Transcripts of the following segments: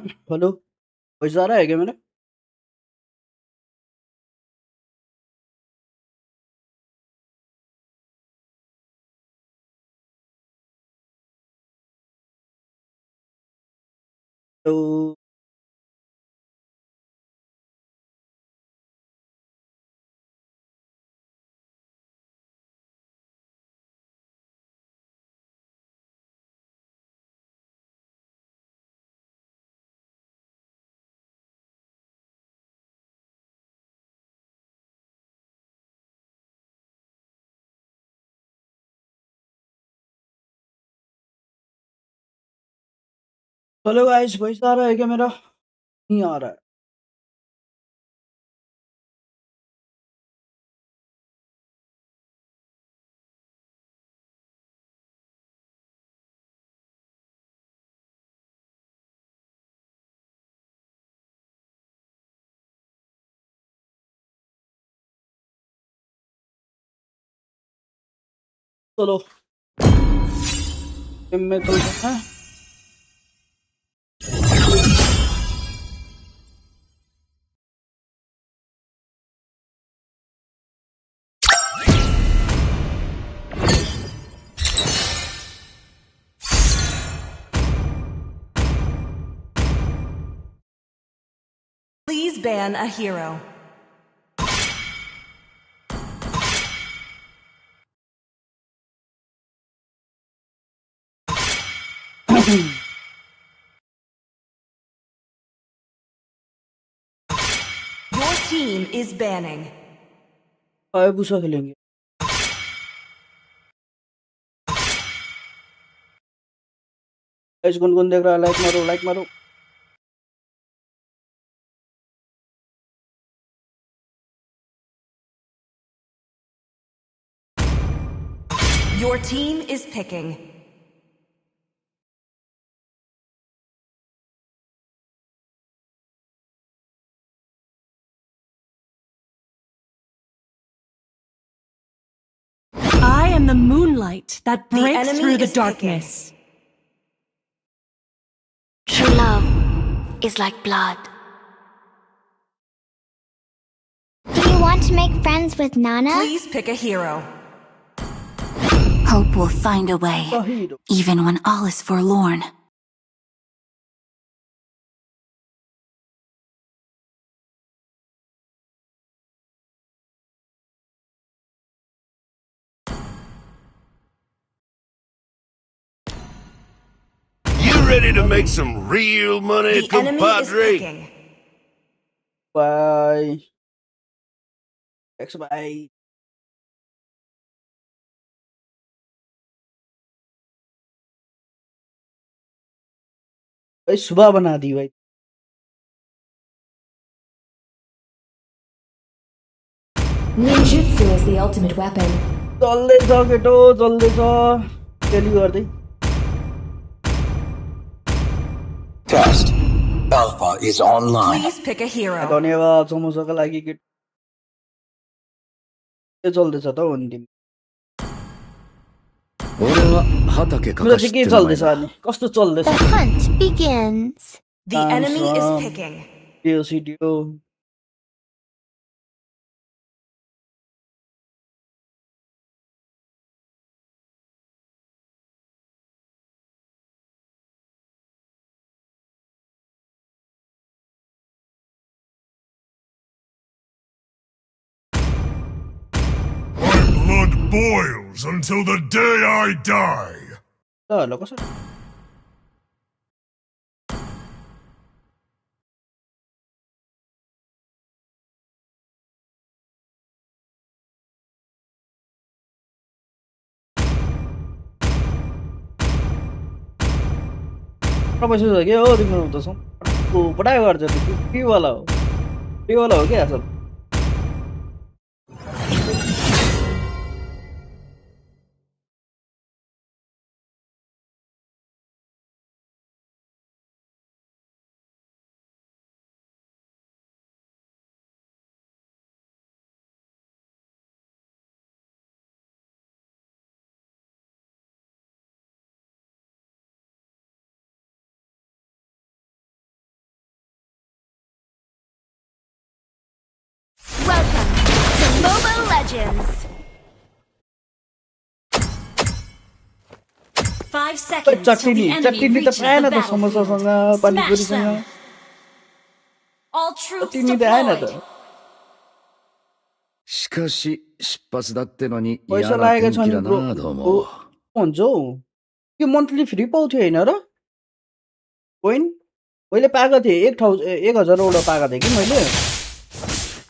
Hello, voice आ रहा है क्या मेरा? तो हेलो गाइस, वॉइस आ रहा है क्या मेरा? नहीं आ रहा है। चलो, गेम में चलते हैं। Please ban a hero. Your team is banning. Hayabusa खेलेंगे। गाइस, कौन-कौन देख रहा है? लाइक मारो, लाइक मारो। Your team is picking. I am the moonlight that The breaks enemy through the is picking. darkness. True love is like blood. Do you want to make friends with Nana? Please pick a hero. Hope will find a way, hero even when all is forlorn. You ready to make some real money, The enemy is compadre? picking. Bye X bye. भाई सुबह बना दी भाई। Ninjutsu is the ultimate weapon. चल्दैछ keto, चल्दैछ। केली गर्दै। Test. Alpha is online. Please pick a hero. धन्यवाद समोसाको लागि केटो। के चल्दैछ त हो नि तिमी? 俺は畑か तिम्रो かし चाहिँ っ के て名前 चल्दैछ だ अनि? कस्तो चल्दैछ? The hunt begins. The enemy is picking. Deo सिडिओ। My blood boils until the day I die. ल कसरी? पैसा छ क्या हो तिम्रो त? पटाइ गर्छ त्यो के वाला हो? के वाला हो क्या सब? legends. 5 seconds till the enemy चट्टिनी त reaches पाएन the त समोसासँग battlefield. Smash पानीपुरीसँग them. All troops चट्टिनी त आएन त deployed. しかし、出発だってのに嫌 पैसा な लागेको 天 छ 気 नि だ ब्रो な、どう हो も。 हुन्छ हौ यो मन्थली फ्री पाउँथ्यो होइन र कोइन मैले पाएको थिएँ 1000 पाएको थिएँ कि मैले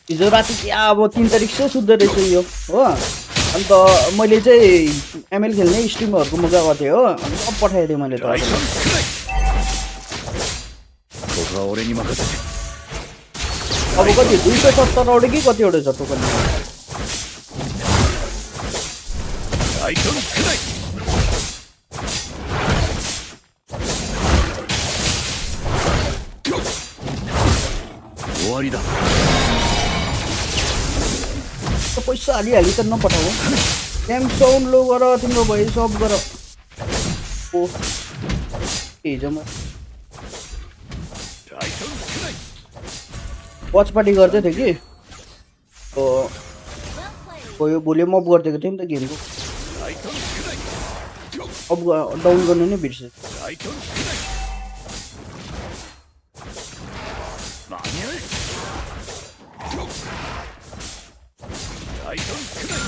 हिजो राति क्या अब 3 तारिक से सुत्दो रहेछ यो हो अन्त मैले चाहिँ एमएल खेल्ने स्ट्रिमरहरूको म गएको थिएँ हो अनि सब पठाइदिएँ मैले त ここは俺に任せて。 अब कति 270 कि कतिवटा छ टोकन 大根くらい。終わりだ。 पैसा हालिहाली त नपठाऊ गेम साउन्ड लो गर तिम्रो भयो सब गर ओ हिजो म 大根くらい。 वाच पार्टी गर्दै थिएँ कि यो भोल्युम अफ गरिदिएको थिएँ नि त गेमको 大根くらい。 अब डाउन गर्नु नै बिर्सेँ 大根くらい。間に合え。大根くらい。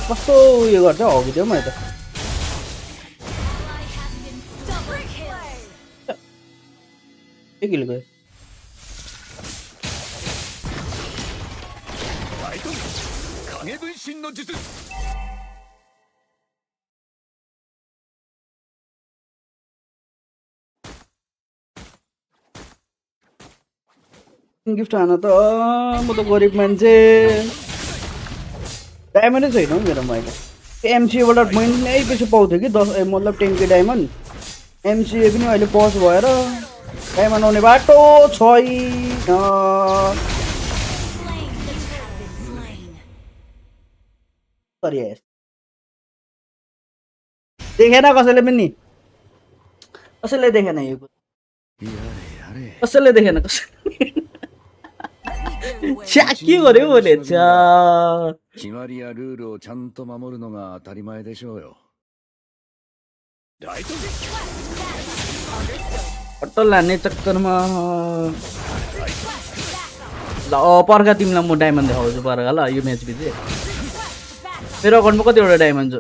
कस्तो उयो गर्छ हगिदियो मैले त के किल गयो 大根影分身の術。 गिफ्ट हान त म त गरिब मान्छे डायमन्डै छैन हौ मेरोमा अहिले एमसिएबाट महिनै पछि पाउँथ्यो कि 10 मतलब 10K डायमन्ड एमसिए पनि अहिले पज भएर डायमन्ड आउने बाटो छैन देखेन कसैले पनि कसैले देखेन यो कसैले देखेन कसैले छ्या के गर्यो भने छ्या 決まりやルールをちゃんと守るのが当たり前でしょうよ。大根 अटल हान्ने चक्करमा ल पर्खा तिमीलाई म डायमन्ड देखाउँछु पर्खा ल यो म्याच पछि मेरो अकाउन्टमा कतिवटा डायमन्ड छ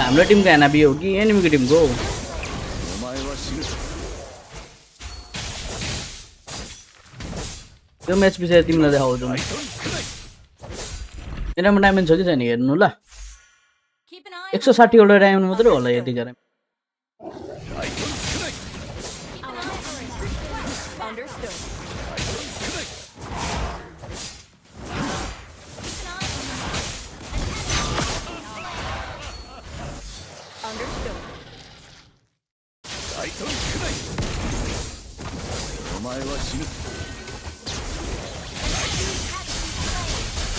हाम्रो टिमको एनाबी हो कि एनिमीको टिमको お前は死ぬ。 यो म्याच पछि तिमीलाई देखाउँछु म मेरोमा डायमन्ड छ कि छैन हेर्नु ल 160 वटा डायमन्ड मात्रै होला यतिखेर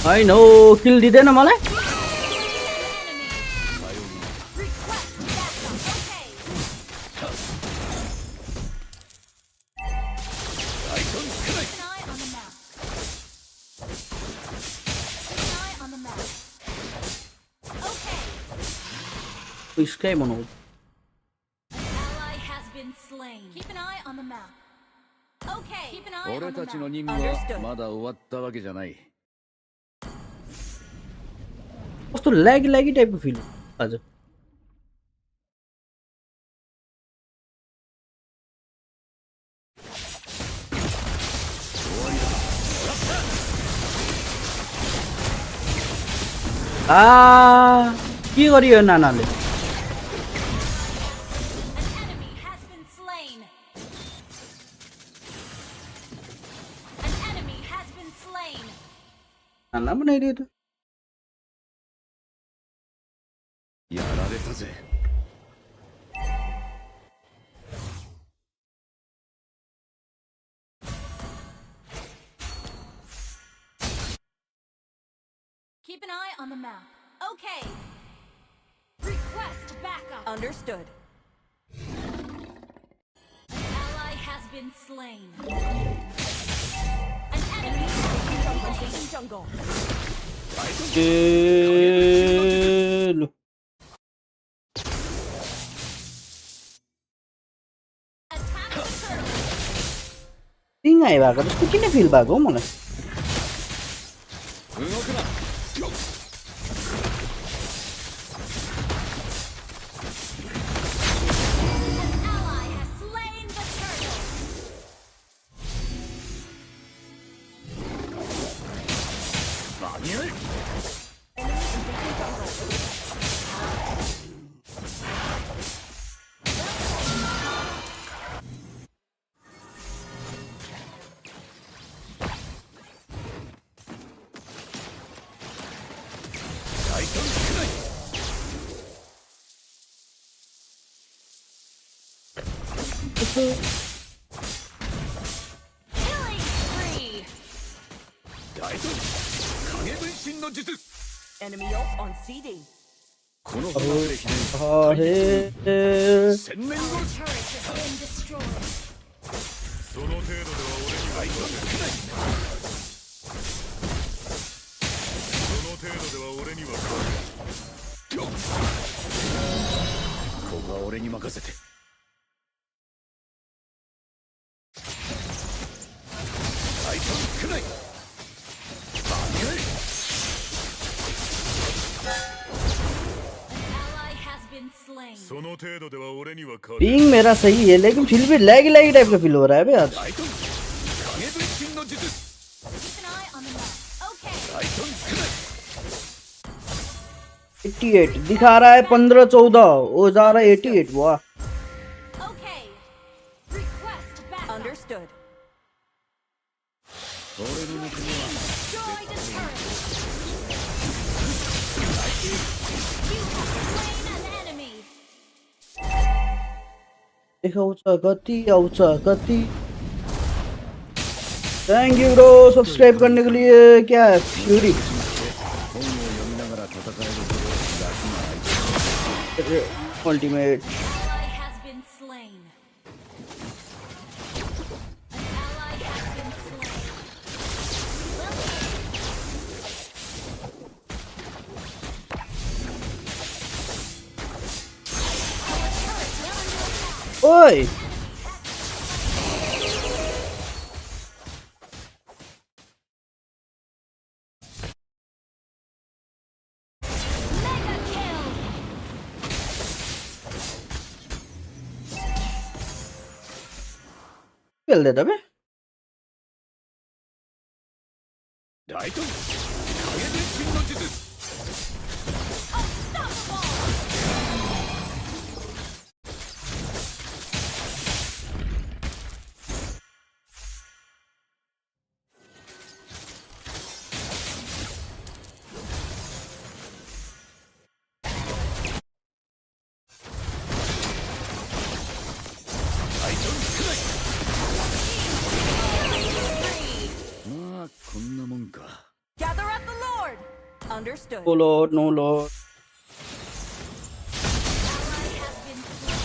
होइन हो किल दिँदैन मलाई इसकै बनाउँछु Keep an eye on the map. Okay. Keep an eye on 俺 the たちの map. 任務はまだ終わったわけじゃない。 कस्तो ल्यागी टाइपको फिल हजुर के गरियो नानाले नाना बनाइदियो त やられたぜ。 Keep an eye on the map. Okay. Request backup. Understood. An ally has been slain. An enemy Taking jungle. Lho attack the turtle. पिङ आइरहेको जस्तो किन फिल भएको हो मलाई 動くな An ally has slain the turtle. Killing spree. Enemy ult on CD. この花で記念 あへー 千年後 Turret has been destroyed. その程度では俺にはその程度では俺にはここは俺に任せてタイトン少ないバニュエ An ally has been slain. その程度では俺には勝 पिङ मेरा सही है लेकिन फिर भी लैगी लैगी टाइप का फील हो रहा है बे आज タイトン影分身の術 Keep an eye on the map. Okay. タイトン少ない 88 दिखा रहा है 15 14 वो जा रहा है 88 वाह Okay. Request backup. Understood. 俺の目標は Destroy the turret. You have slain an enemy. देखाउँछ कति आउँछ कति थैंक यू ब्रो सब्सक्राइब करने के लिए क्या है fury 本を読みながら戦えるほど楽な相手 ultimate Ally has been slain. An ally has been slain. ओए Mega kill. खेल देता बे ライトン影分身の術 Unstoppable. Spree. まあこんなもんか Gather up the Lord. Understood. No lord no lord Ally has been slain.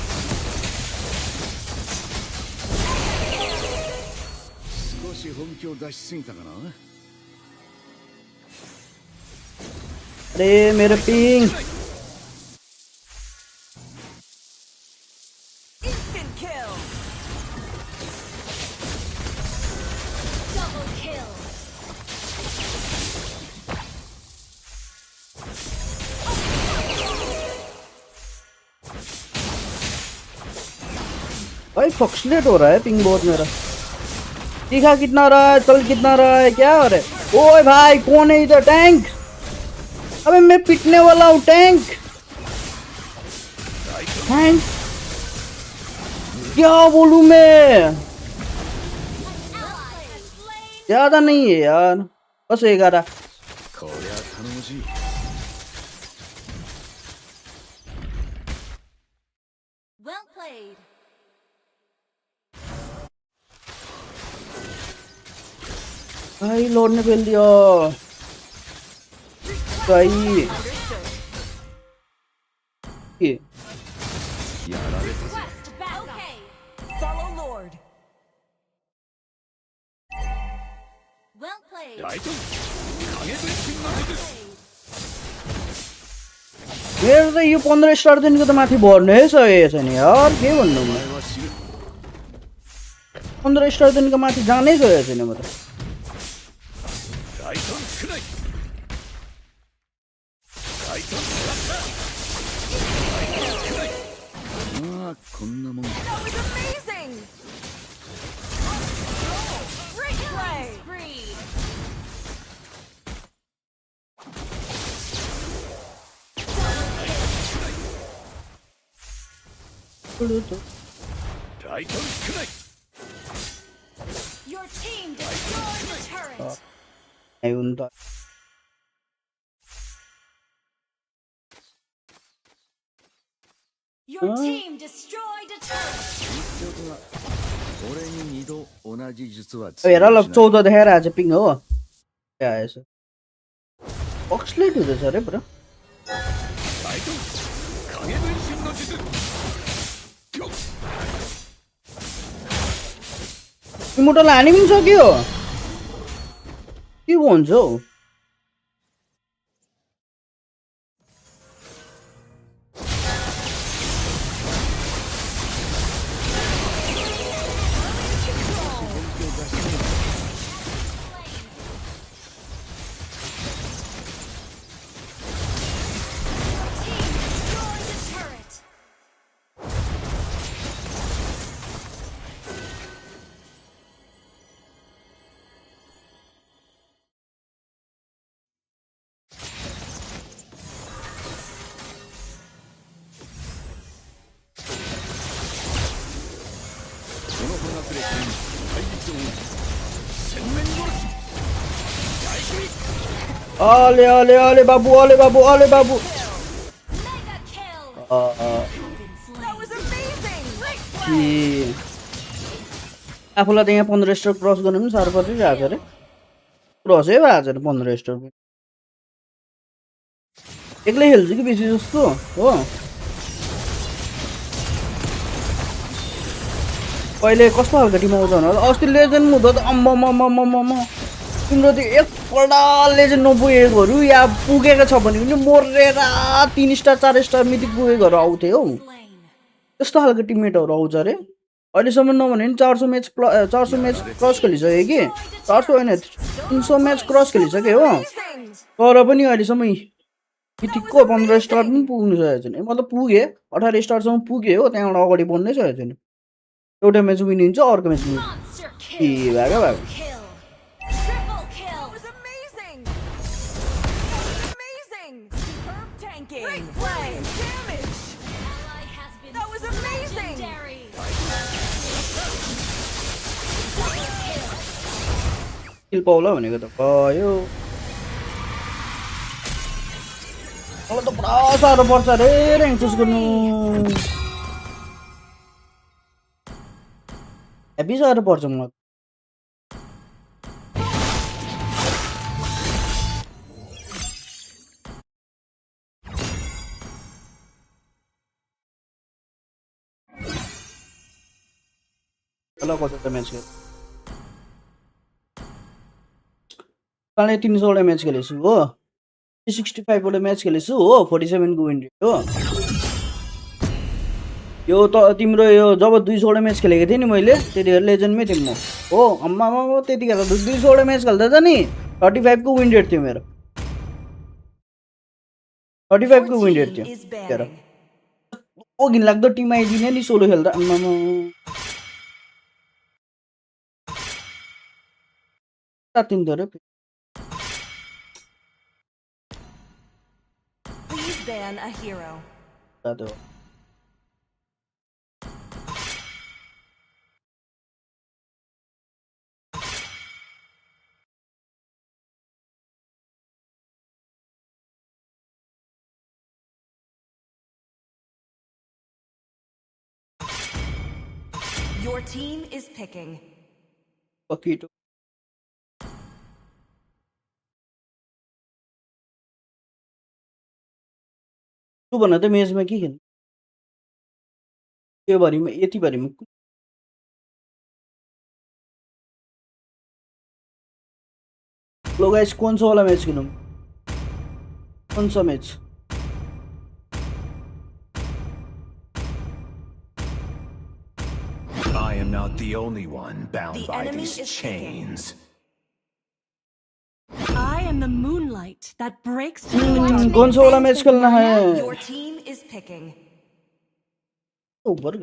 少し本気を出しすぎたかな अरे मेरे ping Instant kill. Double kill. भाई fluctuate हो रहा है पिंग बहुत मेरा दिखा कितना रहा है चल कितना रहा है क्या हो रहा है ओए भाई कौन है इधर टैंक अबे मैं पिटने वाला हूँ टैंक टैंक क्या बोलूं मैं Ally has slain. ज्यादा नहीं है यार बस 11 こりゃ頼もしい Well played. भाई लॉर्ड ने फेल दिया भाई के Request backup. Okay. Follow Lord. Well played. ライト影分身の術 मेरो त यो 15 स्टार दिनको त माथि भर्नै सकेको छैन यार के भन्नु म お前は知る 15 स्टार दिनको माथि जानै सकेको छैन म त ライトン少ないライトン使ったライトン少ないまあこんなもん That was amazing. Great play. Spree. ライトン少ない Your team destroyed the turret. हुन त Your team destroyed a turret. 俺に二度同じ術は हेर ल 14 देखाइरहेको छ पिङ हो आएछ बक्सलेट हुँदैछ अरे पुरा ライトン影分身の術 इमोटल हानि पनि सक्यो के भन्छ हौ Destroyed the turret. अले अले अले बाबु अले बाबु अले बाबु Mega kill. That was amazing. कि आफूलाई त यहाँ 15 स्टार क्रस गर्नु पनि साह्रो परिरहेको छ अरे क्रसै भएको छ अरे 15 स्टार एक्लै खेल्छु कि बेसी जस्तो हो पहिले कस्तो खालको टिम आउँछ भने अस्ति लेजेन्ड हुँदा त अम्म तिम्रो त्यो एकपल्ट लेजेन्ड नपुगेकोहरू या पुगेको छ भने पनि मरेर 3 स्टार 4 स्टार मिथिक पुगेकोहरू आउँथे हौ Slain. त्यस्तो खालको टिममेटहरू आउँछ अरे अहिलेसम्म नभने पनि 400 म्याच क्रस खेलिसक्यो कि 400 होइन 300 म्याच क्रस खेलिसक्यो हो Amazing. तर पनि अहिलेसम्म मिथिकको 15 स्टार पनि पुग्नु सकेको छैन मतलब पुगे 18 स्टारसम्म पुगे हो त्यहाँबाट अगाडि बढ्नै सकेको छैन एउटा म्याच विन हुन्छ अर्को म्याच विन Monster के kill. भएको Kill. Triple kill. That was amazing. That was amazing. Superb tanking. Great play. Damage. Ally has been That was amazing. legendary. Double kill. Kill Paula भनेको त भयो मलाई त पुरा साह्रो पर्छ अरे र्याङ्क चुज गर्नु हेभी साह्रो पर्छ मलाई ल कस्तो म्याच खेल 350 वटा म्याच खेलेछु हो 365 वटा म्याच खेलेछु हो 47 को विन रेट हो यो त तिम्रो यो जब 200 वटा म्याच खेलेको थिएँ नि मैले त्यतिखेर लेजेन्डमै थिएँ म हो अम्मा त्यतिखेर 200 वटा म्याच खेल्दा त नि 35 को विन रेट थियो मेरो 35 को विन रेट थियो Is त्यतिखेर banning. ओ घिनलाग्दो टिम आइदिने नि सोलो खेल्दा आम्मामा तातिन्थ्यो अरे Please ban a hero. तातो Your team is picking. पकिटो तँ भन त मेजमा के खेल्नु त्यो भरिमा यति भरिमा लो गाइस कौन सा वाला मैच खेलूं कौन सा match I am not the only one bound The by enemy these is picking. chains. I am the moonlight that breaks through the darkness. कौन सा वाला मैच खेलना है Your team is picking. ऊपर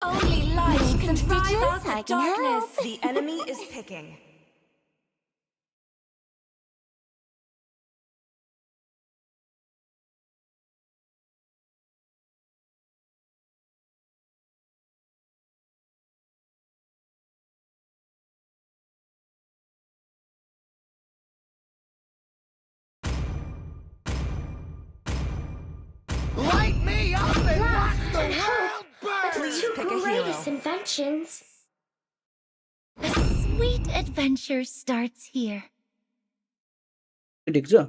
Only light can drive out the I can help. darkness. The enemy is picking. Light me up and watch the and world burn! Please Two pick a hero. greatest inventions. A sweet adventure starts here. ठीक छ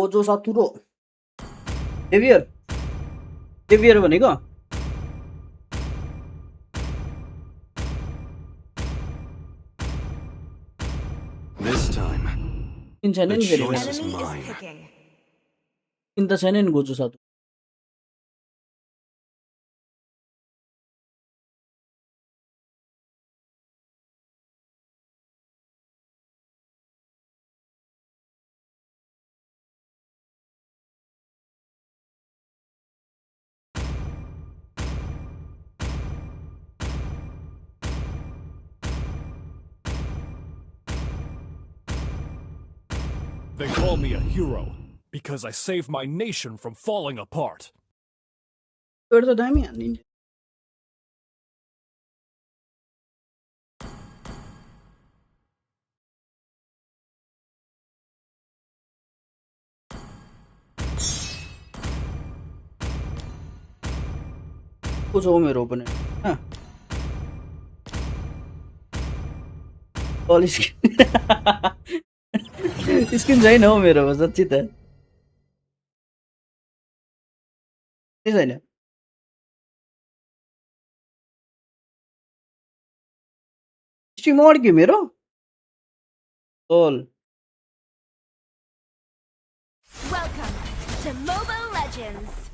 ओजो सातुरो डेभियर भनेको This time, किन छैन नि फेरि choice is Enemy is mine. picking. किन त छैन नि Gojo sattu They call me a hero because I saved my nation from falling apart. एउटा त दामी हान्दिन्छ को छ मेरो ओपोनेन्ट स्किन छैन हौ मेरोमा साँच्ची त के छैन स्ट्रिम अड्क्यो मेरो ओल Welcome to Mobile Legends.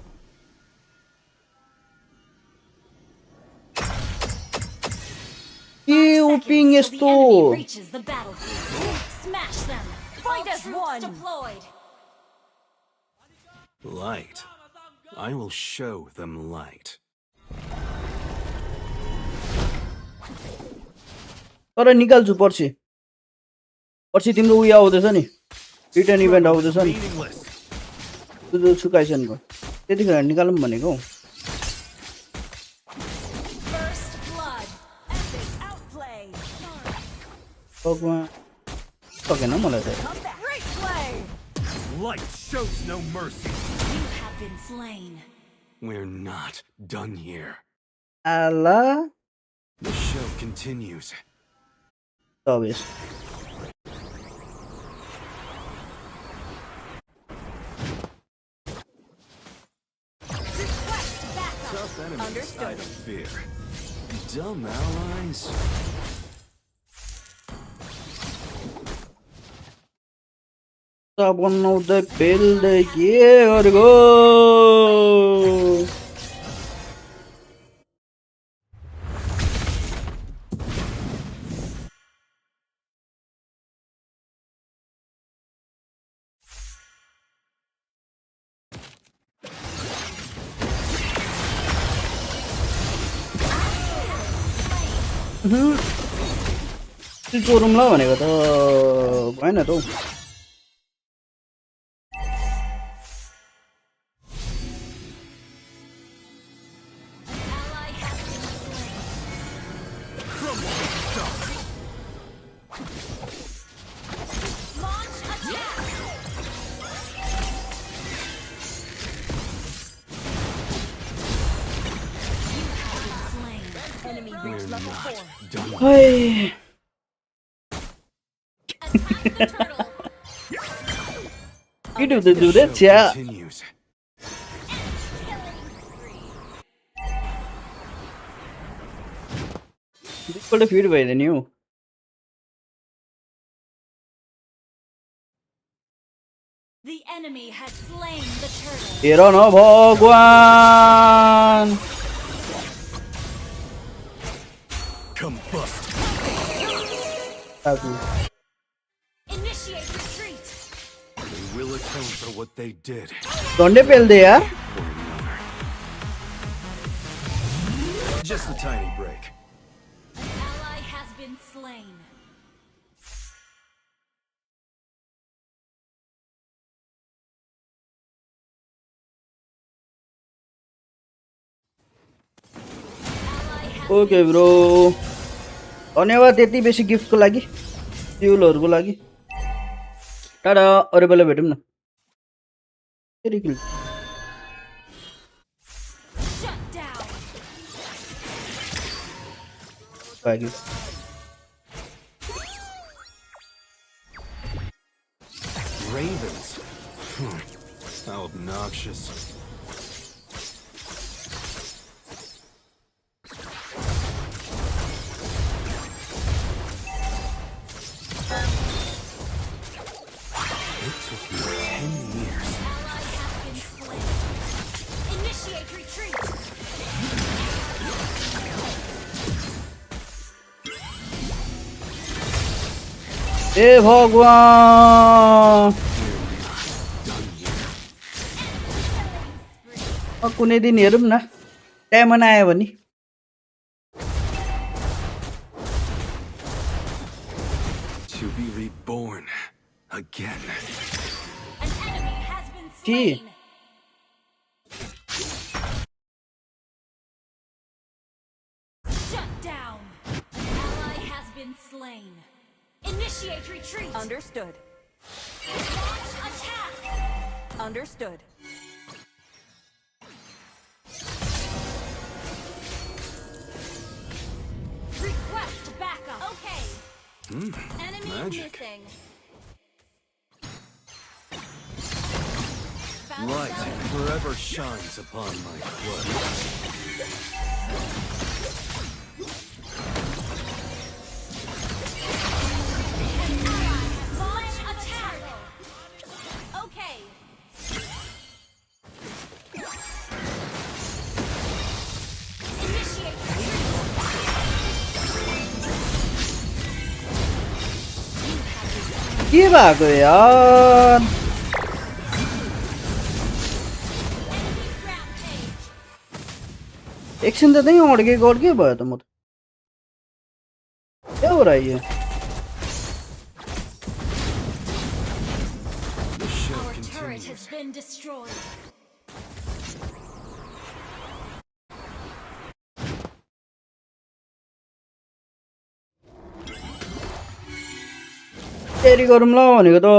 के ओपिङ यस्तो Reaches the battlefield. Smash them. Fight All as troops one. deployed. Light. I will show them light. तर निकाल्छु पर्सि तिम्रो उयो आउँदैछ नि रिटर्न इभेन्ट आउँदैछ नि Meaningless. त्यो सुकाइसनको त्यतिखेर निकालौँ भनेको First blood. Epic outplay. पकमा सकेन मलाई त Comeback. Great play. Light shows no mercy. You have been slain. We're not done here. आला The show continues. तबेस Request backup. Tough enemies, Understood. I don't fear. Dumb allies. बनाउँदै पेल्दै के गरेको चोरौँला भनेको त भएन त हौ Ally has been slain. Launch attack. You have been slain. Enemy We're reached level not 4. done. है fit हुँदै दुरे छ्या Continues. दुईपल्ट फिट भइदियो नि हौ The enemy has slain the turtle. हेर न भगवान Combust. Initiate retreat. They will atone for what they did. झन्डै पेल्दे यार Just a tiny break. An ally has been slain. Okay bro धन्यवाद त्यति बेसी गिफ्टको लागि फ्युलहरुको लागि टाडा अरू बेला भेटौँ न फेरि किल Shut down. भाग्यो Ravens. How obnoxious. It took me 10 years. Ally has been slain. Initiate retreat. ए भगवान कुनै दिन हेरौँ न टाइममा आयो भने To be reborn again. An enemy has been Gee. slain. Shut down. An ally has been slain. Initiate retreat. Understood. Launch attack. Understood. Request backup. Okay. Enemy magic. missing. Light forever shines upon my quest. Launch attack. Okay. Initiate के भएको यार rampage. एकछिन त त्यहीँ अड्केको अड्के भयो त म त क्या हो र यो The show Our turret continues. has been destroyed. क्यारी गरौँ ल भनेको त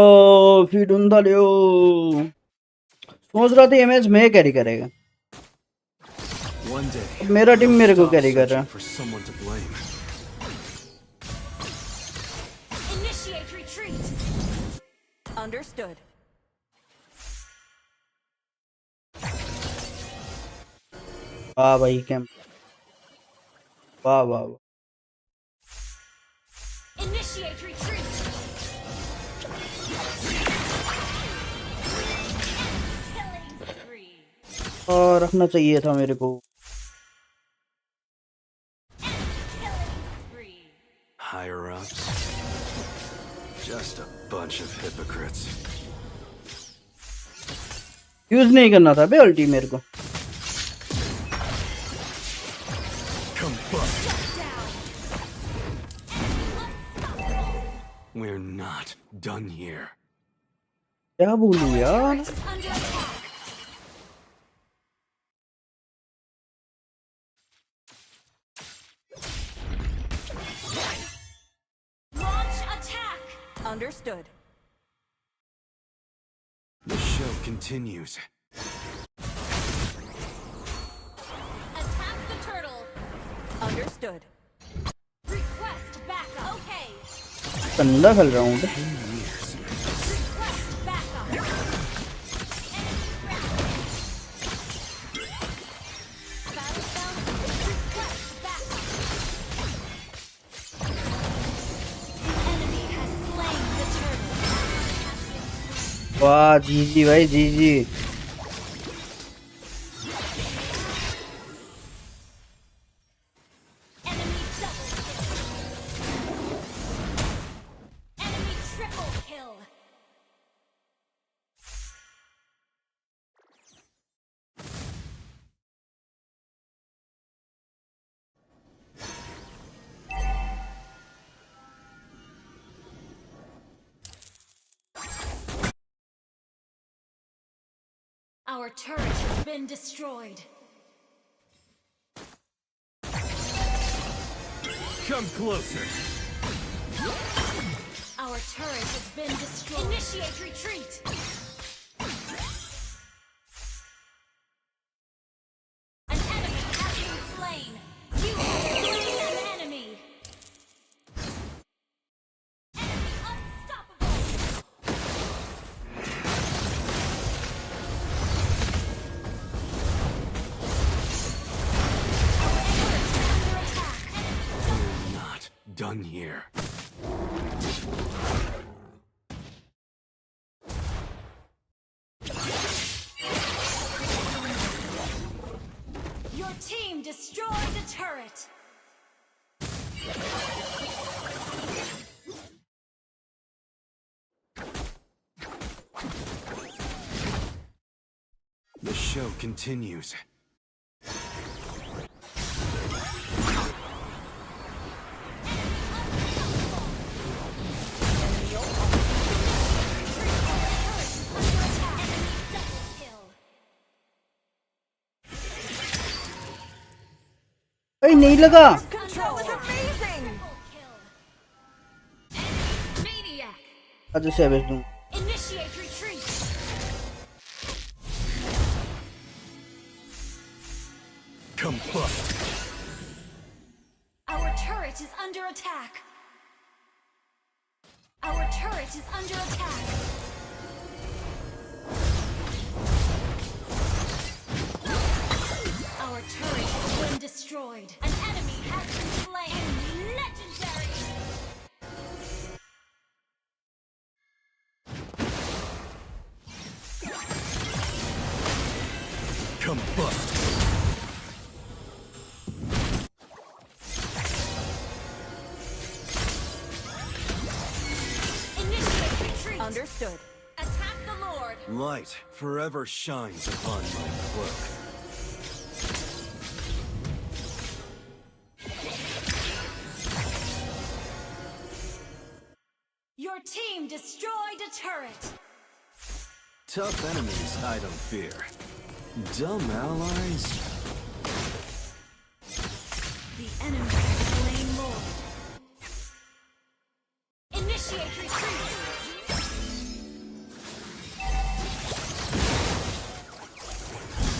फिट हुनु थाल्यो सोच रहा था ये मैच मैं कैरी करेगा One day, मेरा टीम मेरे को stop कैरी कर रहा searching for someone to blame. Initiate retreat. Understood. वाह भाई कैंप वाह वाह वाह Initiate retreat. Killing spree. और रखना चाहिए था मेरे को Killing spree. Higher ups. Just a bunch of hypocrites. Use नहीं करना था बे अल्टी मेरे को Combust. Down. We're not done here. क्या बोलूं यार Is under attack. Launch attack. Understood. The show continues. Attack the turtle. Understood. Request backup. Okay. गंदा खेल रहा हूँ बे Years. Request backup. वाह जीजी भाई जीजी Enemy double kill. Enemy triple kill. Our turret has been destroyed. Come closer. Our turret has been destroyed. Initiate retreat. An enemy has been slain. You have slain an enemy. Enemy unstoppable. We're not done here. Your team destroyed the turret. The show continues. अरे नहीं लगा Control is amazing. Maniac. अच्छा savage दूं Initiate retreat. Combust. Our turret is under attack. Our turret is under attack. Our turret has been destroyed. An enemy has been slain. Enemy legendary. Combust. Initiate retreat. Understood. Attack the Lord. Light forever shines upon my cloak. Your team destroyed a turret. Tough enemies I don't fear. Dumb allies? The enemy has slain Lord. Initiate retreat.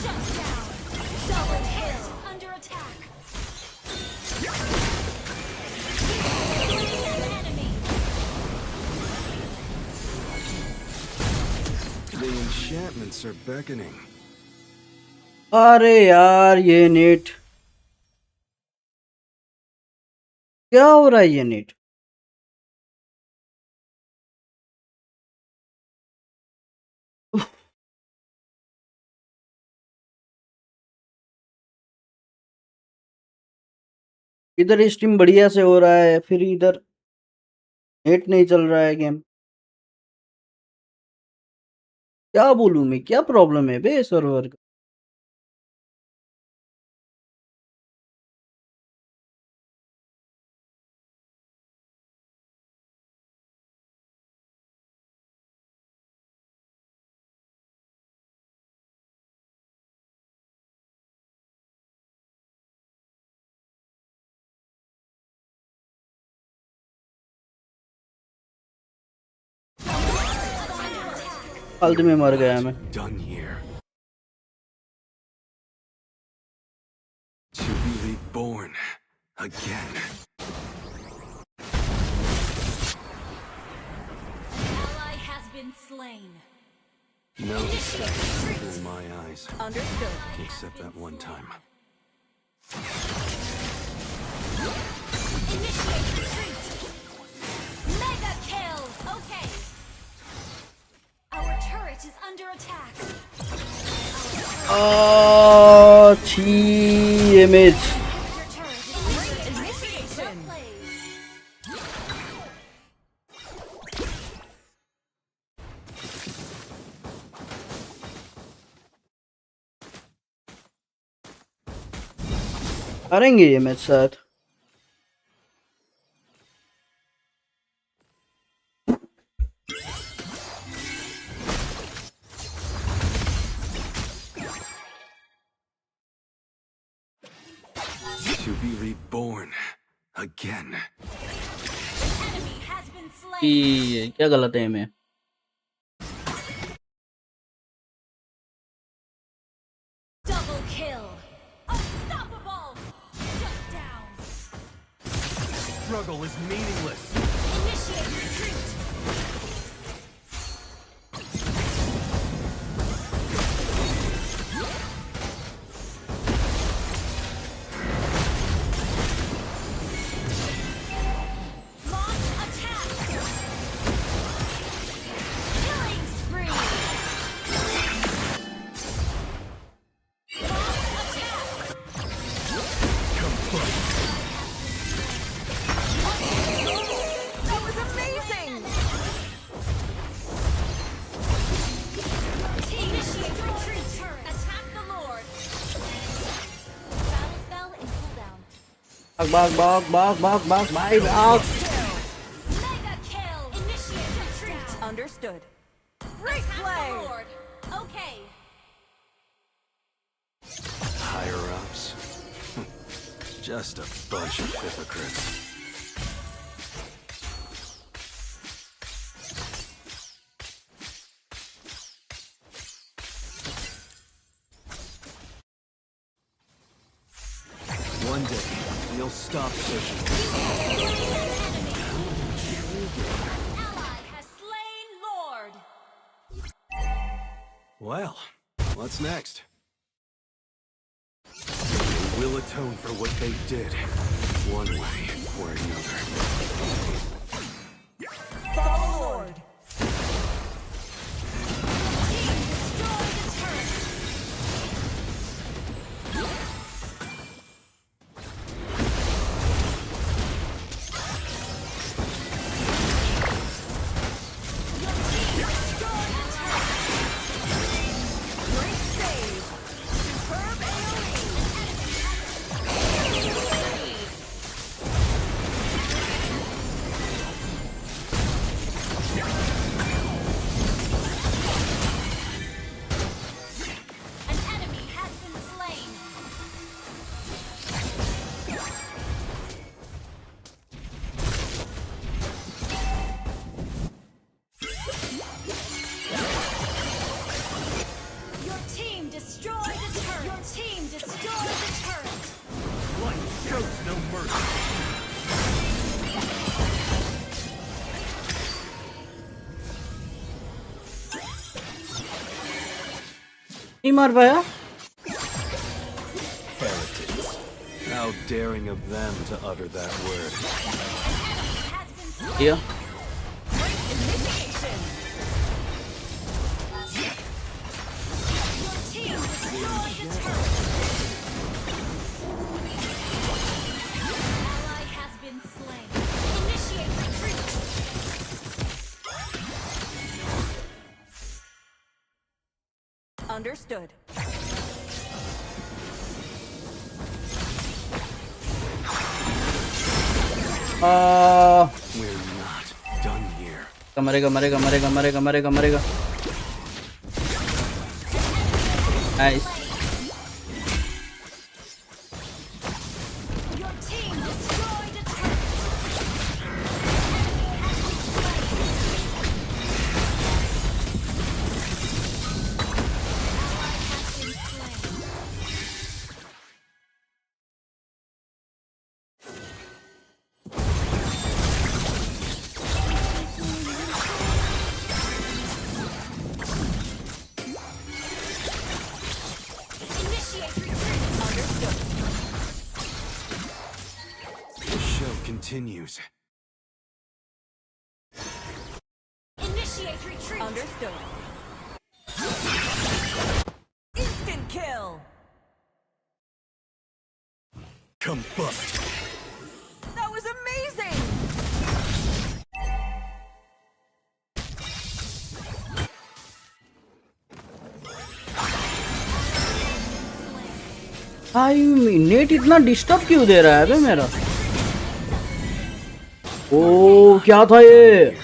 Shut down. Double kill. Under attack. Slain an enemy. The enchantments are beckoning. अरे यार ये net क्या हो रहा है ये net इधर stream बढ़िया से हो रहा है फिर इधर नेट नहीं चल रहा है गेम क्या बोलूं मैं क्या प्रॉब्लम है बे सर्वर का फालतू में मर गया मैं Done here. To be reborn again. Ally has been slain. No disguise can fool my eyes. Understood. Except that one time. Initiate retreat. Mega kill. Okay. Our turret turret is under attack. Oh, damage. Your turret is under Initiation. करेंगे ये match साथ. To be reborn again. enemy has been slain. ये क्या गलत है मैं. Double kill. Unstoppable. Shut down. Struggle is meaningless. Initiate retreat. Launch attack. Killing spree. Launch attack. That was amazing. Initiate retreat turret. Attack the Lord. Battle spell in cooldown. Bug, bye, dog. Mega kill. Initiate retreat. Understood. Great Attack play. the Lord. Okay. Higher ups. Just a bunch of hypocrites. One day, you'll stop searching. Ally has slain Lord. Well, what's next? They will atone for what they did, one way or another. Follow Lord. Team destroy the turret. Your team destroyed the turret. Great save. Superb An enemy has been slain. Your team destroyed the turret. Your team destroyed the turret. Light shows no mercy. नहीं मार पाया. Heretics. How daring of them to utter that word. Has been slain. दिया. initiation. Your team destroyed the turret. Ally has been slain. Initiate retreat. Understood. We're not done here. मरेगा. Nice. Your team destroyed a turret. Ally has been slain. Initiate retreat. Understood. The show continues. Initiate retreat. Understood. Instant kill. Combust. That was amazing. भाई net इतना disturb क्यों दे रहा है बे मेरा? ओ क्या था ये?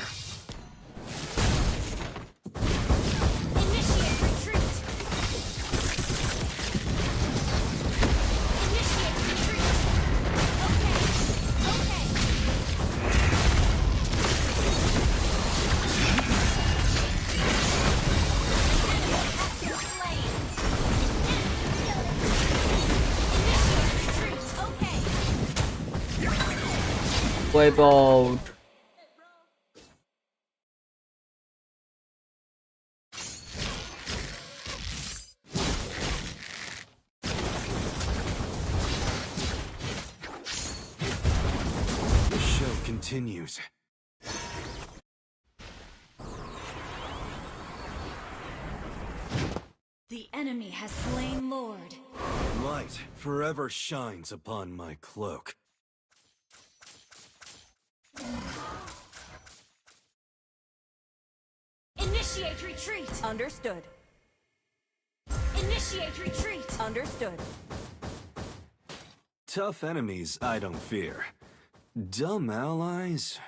Wipe out. The show continues. The enemy has slain Lord. Light forever shines upon my cloak. Initiate retreat. Understood. Initiate retreat. Understood. Tough enemies I don't fear. Dumb allies?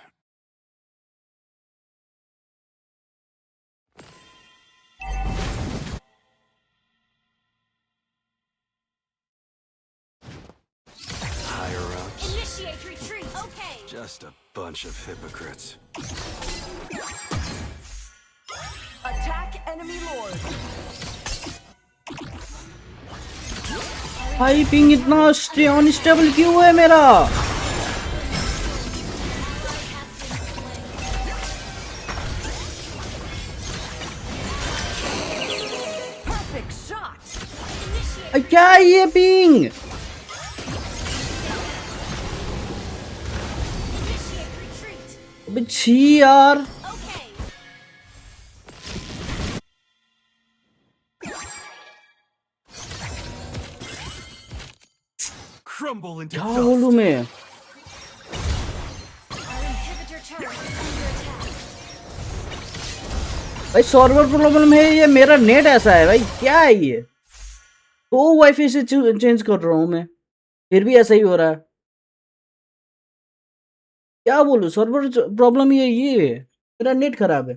Higher ups? Initiate retreat. Okay. Just a bunch of hypocrites. Attack enemy lord. भाई ping इतना unstable क्यों है मेरा? Perfect shot. क्या है ये ping? Initiate retreat. अबे छी यार. Okay. Crumble into क्या dust. बोलूं मैं? Our inhibitor turret is under attack. भाई सर्वर प्रॉब्लम है ये, मेरा नेट ऐसा है भाई, क्या है ये? तो वाईफाई से चेंज कर रहा हूँ मैं, फिर भी ऐसा ही हो रहा है. क्या बोलूं, सर्वर प्रॉब्लम ये है, मेरा नेट खराब है.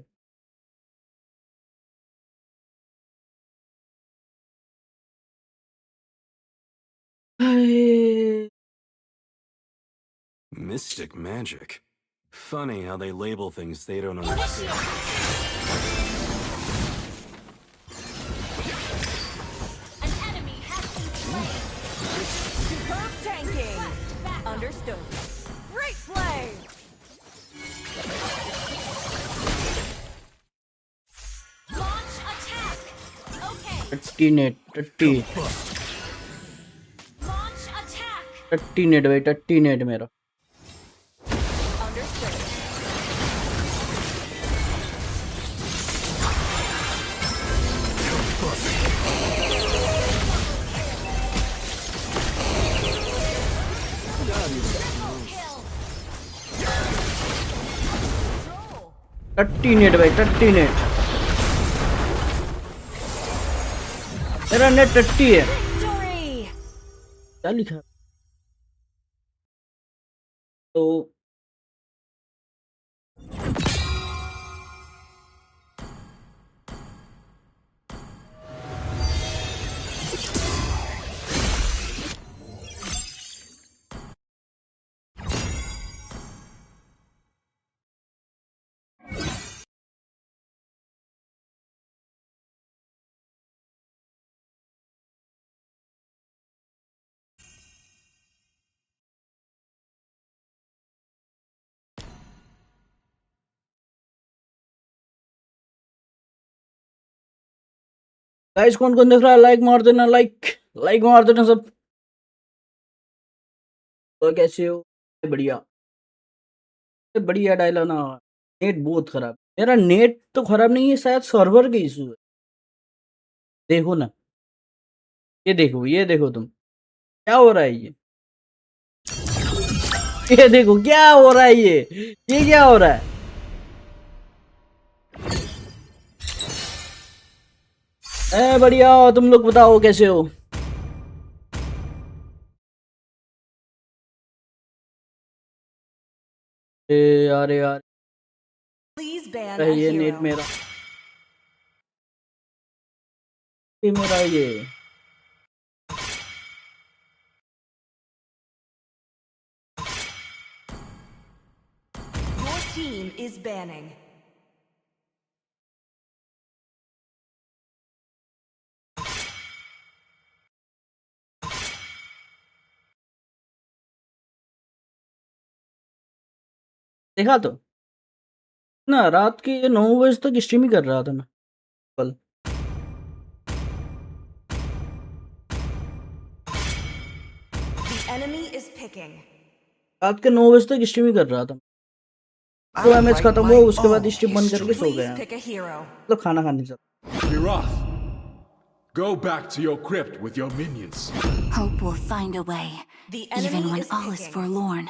हाय. Mystic magic. Funny how they label things they don't understand. An enemy has been slain. Superb tanking. Request backup. Understood. Great play. Launch attack. Okay. 30 net 30 Launch attack. 30 net भाई, 30 net मेरा. Understood. Kill. 30 net भाई, 30 net. मेरा net 30 है. Victory. क्या लिखा? तो guys कौन कौन देख रहा है, लाइक मार देना, लाइक मार देना सब. तो कैसे हो? बढ़िया बढ़िया डायला ना. नेट बहुत खराब, मेरा नेट तो खराब नहीं है, शायद सर्वर के इशू है. देखो ना, ये देखो तुम, क्या हो रहा है ये देखो क्या हो रहा है ये क्या हो रहा है? बढ़िया, तुम लोग बताओ कैसे हो? यार यार, Please ban a ये नेट hero. मेरा, ये मेरा ये Your team is banning. देखा तो ना, रात के 9 बजे तक स्ट्रीम ही कर रहा था मैं कल। The enemy is picking. रात के 9 बजे तक स्ट्रीम ही कर रहा था। तो मैच खत्म हुआ, उसके बाद स्ट्रीम बंद करके सो Please गया, pick a hero. मतलब खाना खाने चला। Mirath, go back to your crypt with your minions. Hope will find a way, The enemy even when is all is picking. forlorn.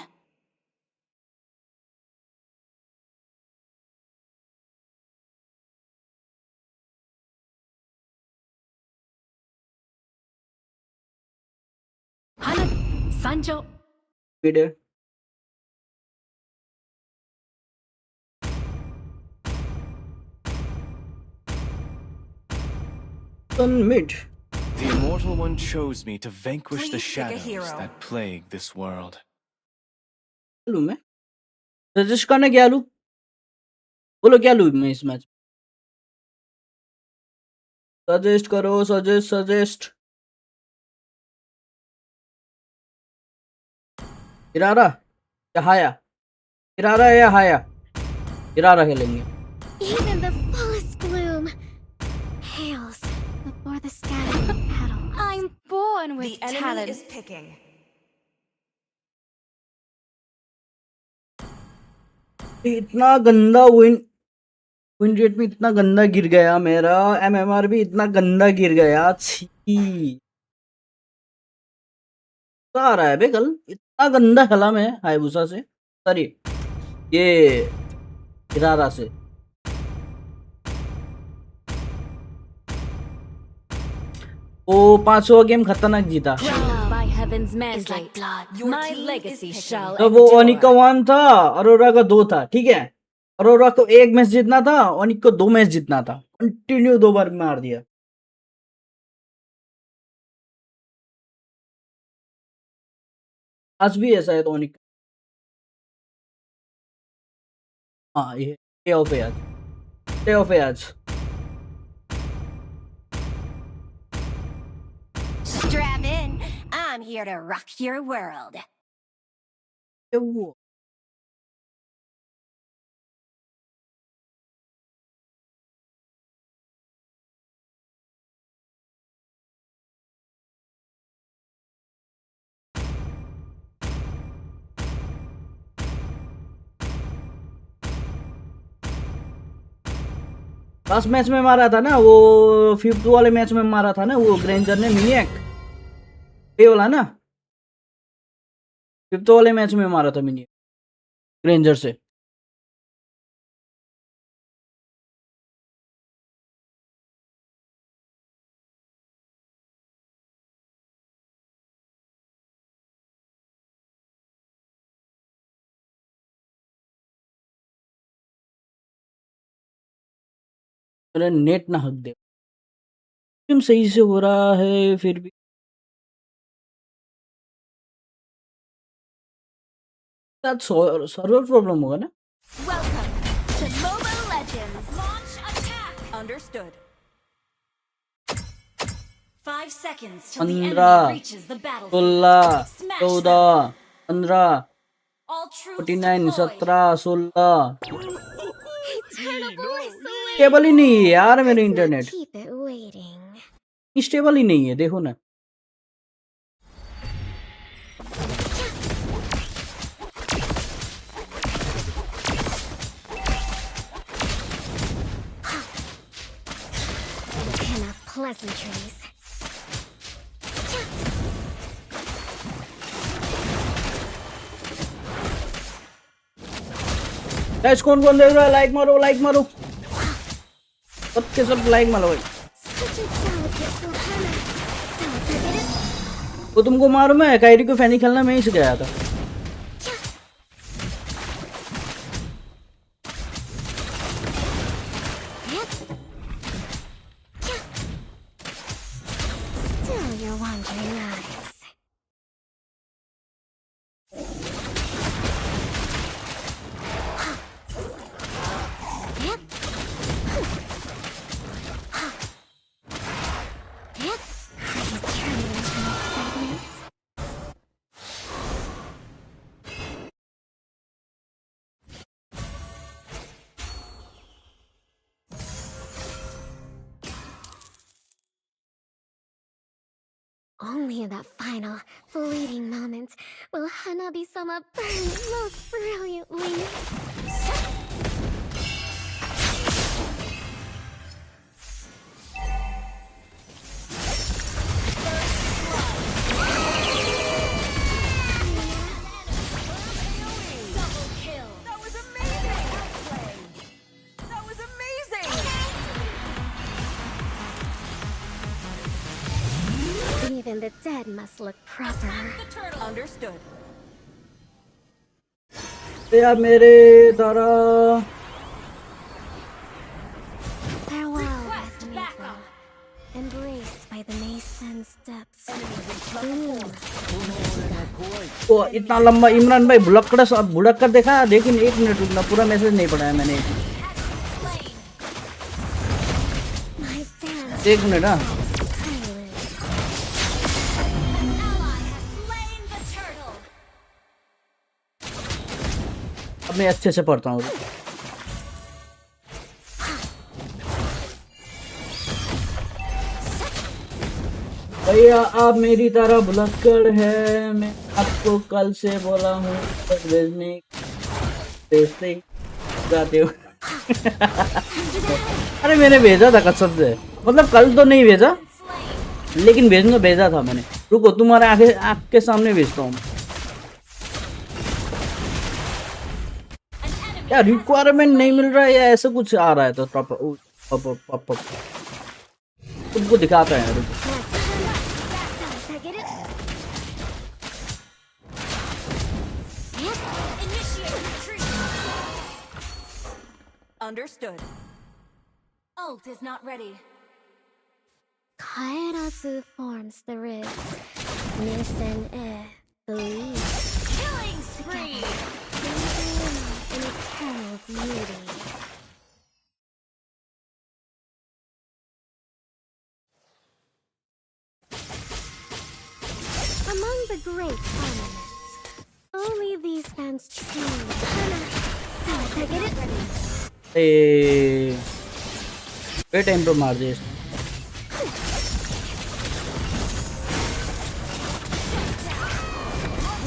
Hana, Sanjo. Video mid The Immortal One chose me to vanquish the Please pick a shadows hero. that plague this world. लू मैं suggest करने क्या लूं? बोलो क्या लूं मैं इस मैच? सजेस्ट करो, सजेस्ट। इरारा या हाया? इरारा या हाया? इरारा खेलेंगे। Even the fullest bloom pales before the scattering petals. I'm born with The enemy talent. is picking. इतना गंदा विन रेट भी इतना गंदा गिर गया मेरा, एमएमआर भी इतना गंदा गिर गया। छी, आ रहा है बे, कल इतना गंदा खेला मैं हायबुसा से, सॉरी ये इरारा से। वो 500 गेम खतरनाक जीता। By heaven's Is like blood. Your My team legacy is shall picking. तो वो ओनिक का 1 था, अरोरा का 2 था, ठीक है। अरोरा को 1 मैच जीतना था, ओनिक को 2 मैच जीतना था, कंटिन्यू 2 बार मार दिया। आज भी ऐसा है तो ओनिक, हाँ ये प्ले ऑफ है आज, प्ले ऑफ है आज। Strap in. I'm here to rock your world. ये वो लास्ट मैच में मारा था ना, वो 5th वाले मैच में मारा था ना, वो ग्रेंजर ने मिनियक, ये वाला ना, 5th वाले मैच में मारा था मिनियक ग्रेंजर से। मेरा नेट ना हक दे, तुम सही से हो रहा है फिर भी सर्वर प्रॉब्लम होगा ना। Welcome to Mobile Legends. Launch attack. Understood. 5 seconds till the enemy 15, reaches the battlefield. 16, Smash 14, them. 15, All troops 49, deployed. 17, 16। Eternal stable ही नहीं है यार मेरे internet, Keep it waiting. Stable ही नहीं है, देखो ना। In a pleasantries. गाइस कौन देख रहा है? लाइक मारो, लाइक मारो, सबके सब लाइक मारो भाई। Such a delicate Ohana. Forget it. वो तुमको मालूम है कायरी को फैनी खेलना मैं ही सिखाया था। Still your wandering eyes. Yep. Yep. Are you trembling from excitement? Only in that final, fleeting moment will Hanabi-sama burn most brilliantly. Double kill. That was amazing! That was amazing! Even the dead must look proper. The turtle. Understood. यार मेरे तारा Farewell, Request Amigo. backup. Embraced by the nascent depths. Enemies वो इतना लंबा इमरान भाई भुड़क कर देखा, लेकिन 1 minute रुकना, पूरा मैसेज नहीं पढ़ा है मैंने। Has been slain. My dance 1 minute. हाँ prelude. An ally has slain the turtle. अब मैं अच्छे से पढ़ता हूँ। भैया आप मेरी तरह भुलक्कड़ है, मैं आपको कल से बोला हूँ बस भेजते ही जाते हो। अरे मैंने भेजा था कसम से, मतलब कल तो नहीं भेजा, Slain. लेकिन भेजा था मैंने। रुको तुम्हारे आँख के सामने भेजता हूँ। An enemy यार रिक्वायरमेंट नहीं मिल रहा है या ऐसा कुछ आ रहा है तो तुमको दिखाता है। रुको Get it? initiate retreat. Understood. Ult is not ready. Kairatsu forms the ribs. Nisen the leaves. Killing spree. In eternal beauty. Among the great ornaments, only these fans truly. Hana, get it? Way time पे मार दिए।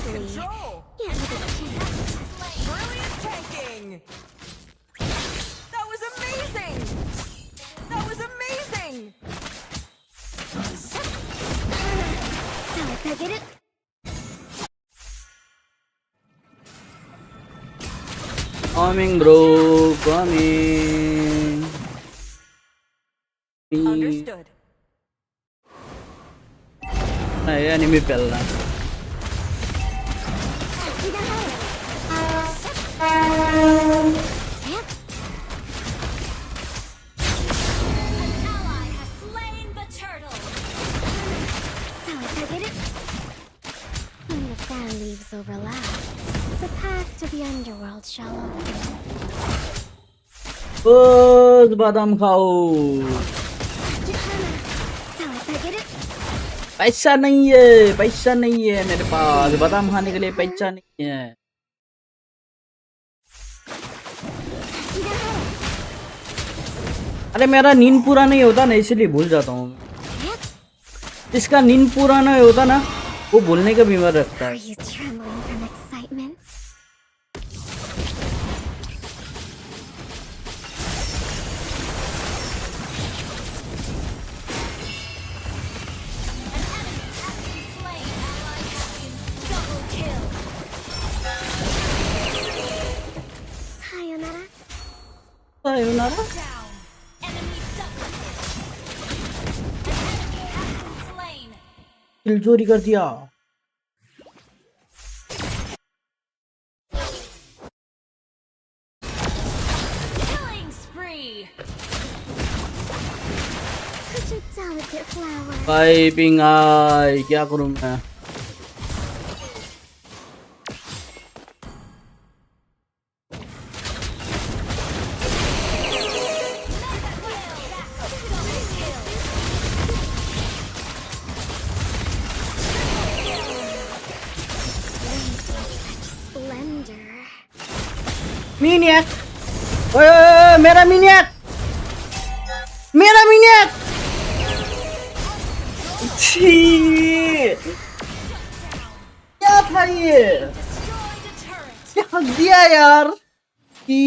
Control! Get with a chance. Brilliant tanking! That was amazing! That was amazing! Get it? Coming bro, coming. Understood. नहीं enemy पहलना। An ally has slain the turtle. Get it? When the fan leaves overlap, the path to the underworld shall open. बस बादाम खाओ। Get it? पैसा नहीं है मेरे पास, बादाम खाने के लिए पैसा नहीं है। अरे मेरा नींद पूरा नहीं होता ना, इसलिए भूल जाता हूँ। जिसका नींद पूरा नहीं होता ना, वो भूलने का बीमार रखता Are है। you trembling from excitement? sayonara. Down. Enemy double kill. An enemy has been slain. किल चोरी कर दिया. Killing spree. Such a delicate flower. भाई पिंग आई क्या करूं मैं. Splendor. Maniac. ओए मेरा maniac. मेरा maniac. छी. क्या था ये? Destroyed a turret. क्या हक दिया यार. छी.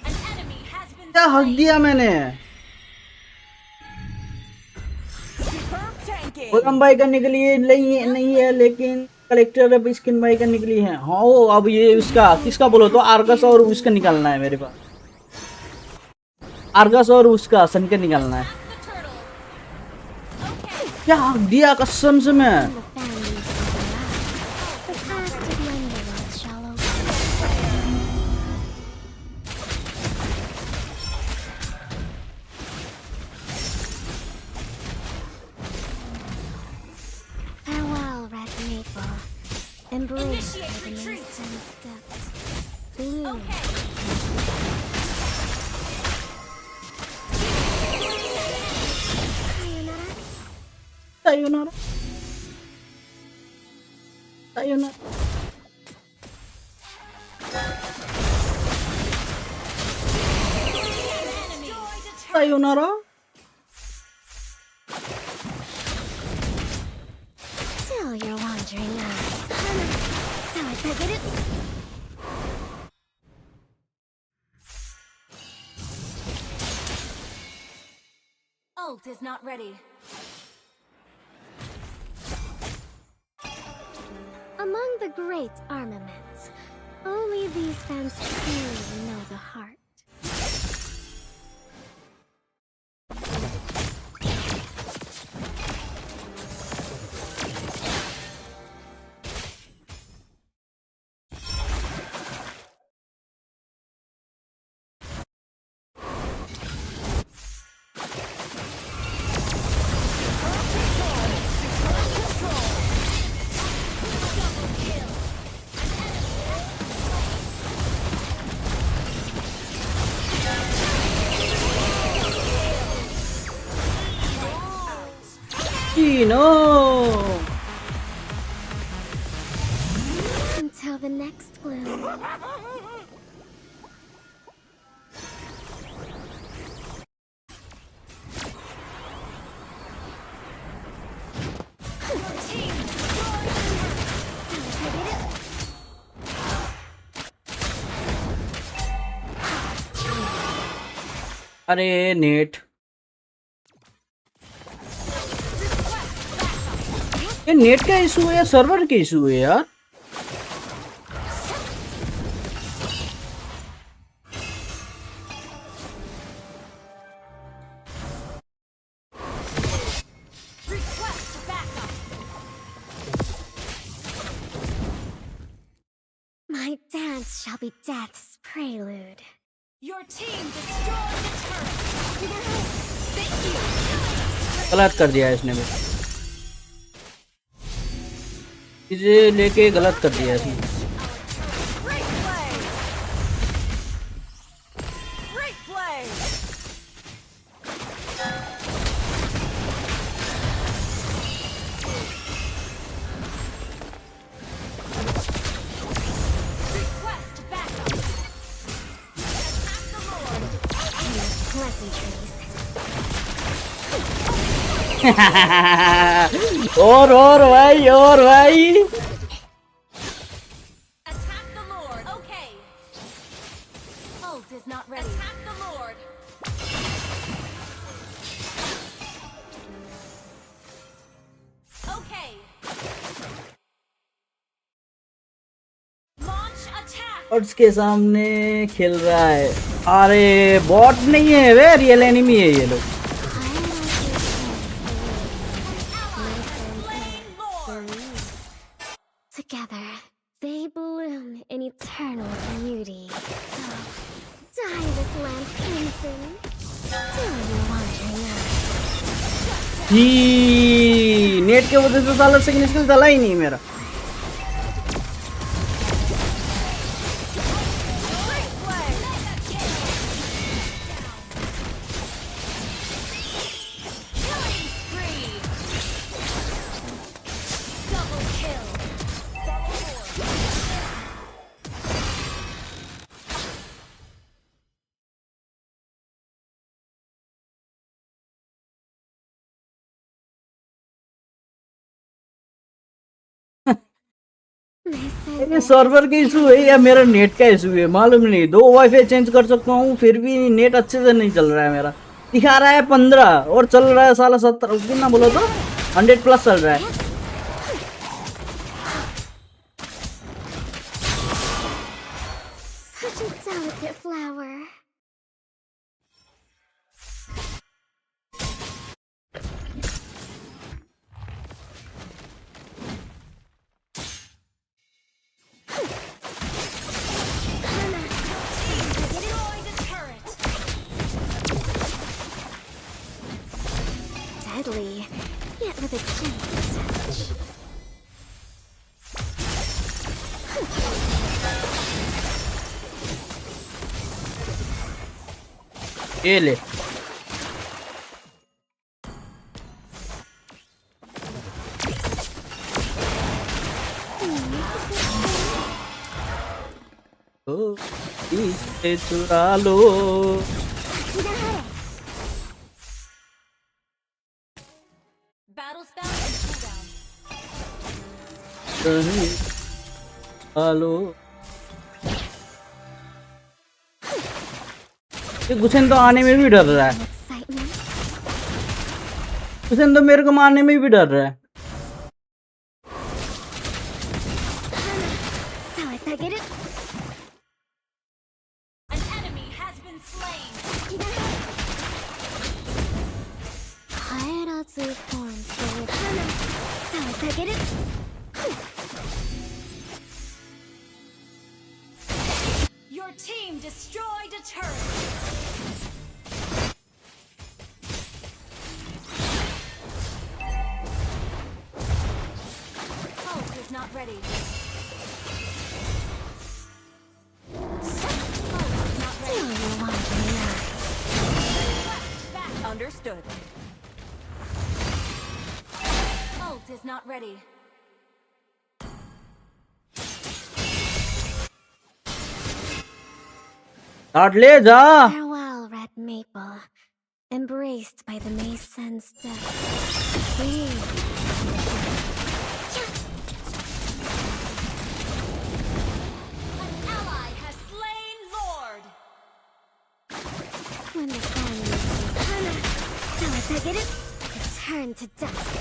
An enemy has been क्या हक slain. दिया मैंने. Superb tanking. गोलम भाई करने के लिए नहीं है लेकिन कलेक्टर अब स्किन बाई करने के लिए है. हाँ वो अब ये उसका किसका बोलो तो आर्गस और उसका निकालना है मेरे पास. आर्गस और उसका सन के निकालना है. The turtle. Okay. क्या हक दिया कसम से मैं. The family is the past of Mlbb was shallow. Farewell, red maple. Embrace Initiate the retreat. nascent depths. Bloom. Okay. Sayonara. sayonara. sayonara. sayonara. Still you're wandering now. So I figured it. Ult is not ready. Among the great armaments, only these fans truly know the heart. No. Until the next bloom. अरे net. ये net का issue है या server का issue है यार. Request backup. My dance shall be death's prelude. Your team destroyed the turret. Thank you. गलत कर दिया इसने भी. इसे लेके गलत कर दिया इसने. Great play. Great play. Request backup. Attack the Lord. Pleasantries. और भाई. Attack the Lord. Okay. Ult is not ready. Attack the Lord. Okay. Launch attack. Bots के सामने खेल रहा है। अरे बॉट नहीं है वे, रियल एनिमी है ये लोग। Together, they bloom in eternal beauty. Oh, dye this land crimson. Do you want to know? He net के वजह से साला सिग्नेचर चला ही नहीं मेरा। ये सर्वर का इशू है या मेरा नेट का इशू है मालूम नहीं। 2 वाईफाई चेंज कर सकता हूँ फिर भी नेट अच्छे से नहीं चल रहा है मेरा। दिखा रहा है 15 और चल रहा है साला 70 कितना बोला तो 100 प्लस चल रहा है। Such a delicate flower. Deadly, yet with a gentle touch. ये ले ओ इसे चुरा लो। Battle spell and cooldown. Hello ये गुसेन तो आने में भी डर रहा है। Excitement. गुसेन तो मेरे को मारने में भी डर रहा है। So I get it. An enemy has been slain. Hideouts forms with So I get it. Your team destroyed a turret. Ult is not ready. Ult is not Do ready. you want to know? Back. Understood. Ult is not ready. काट ले जा। Farewell, red maple, embraced by the mason's death. Breathe. An ally has slain Lord. When the sun reaches So I get it. Turn to dust.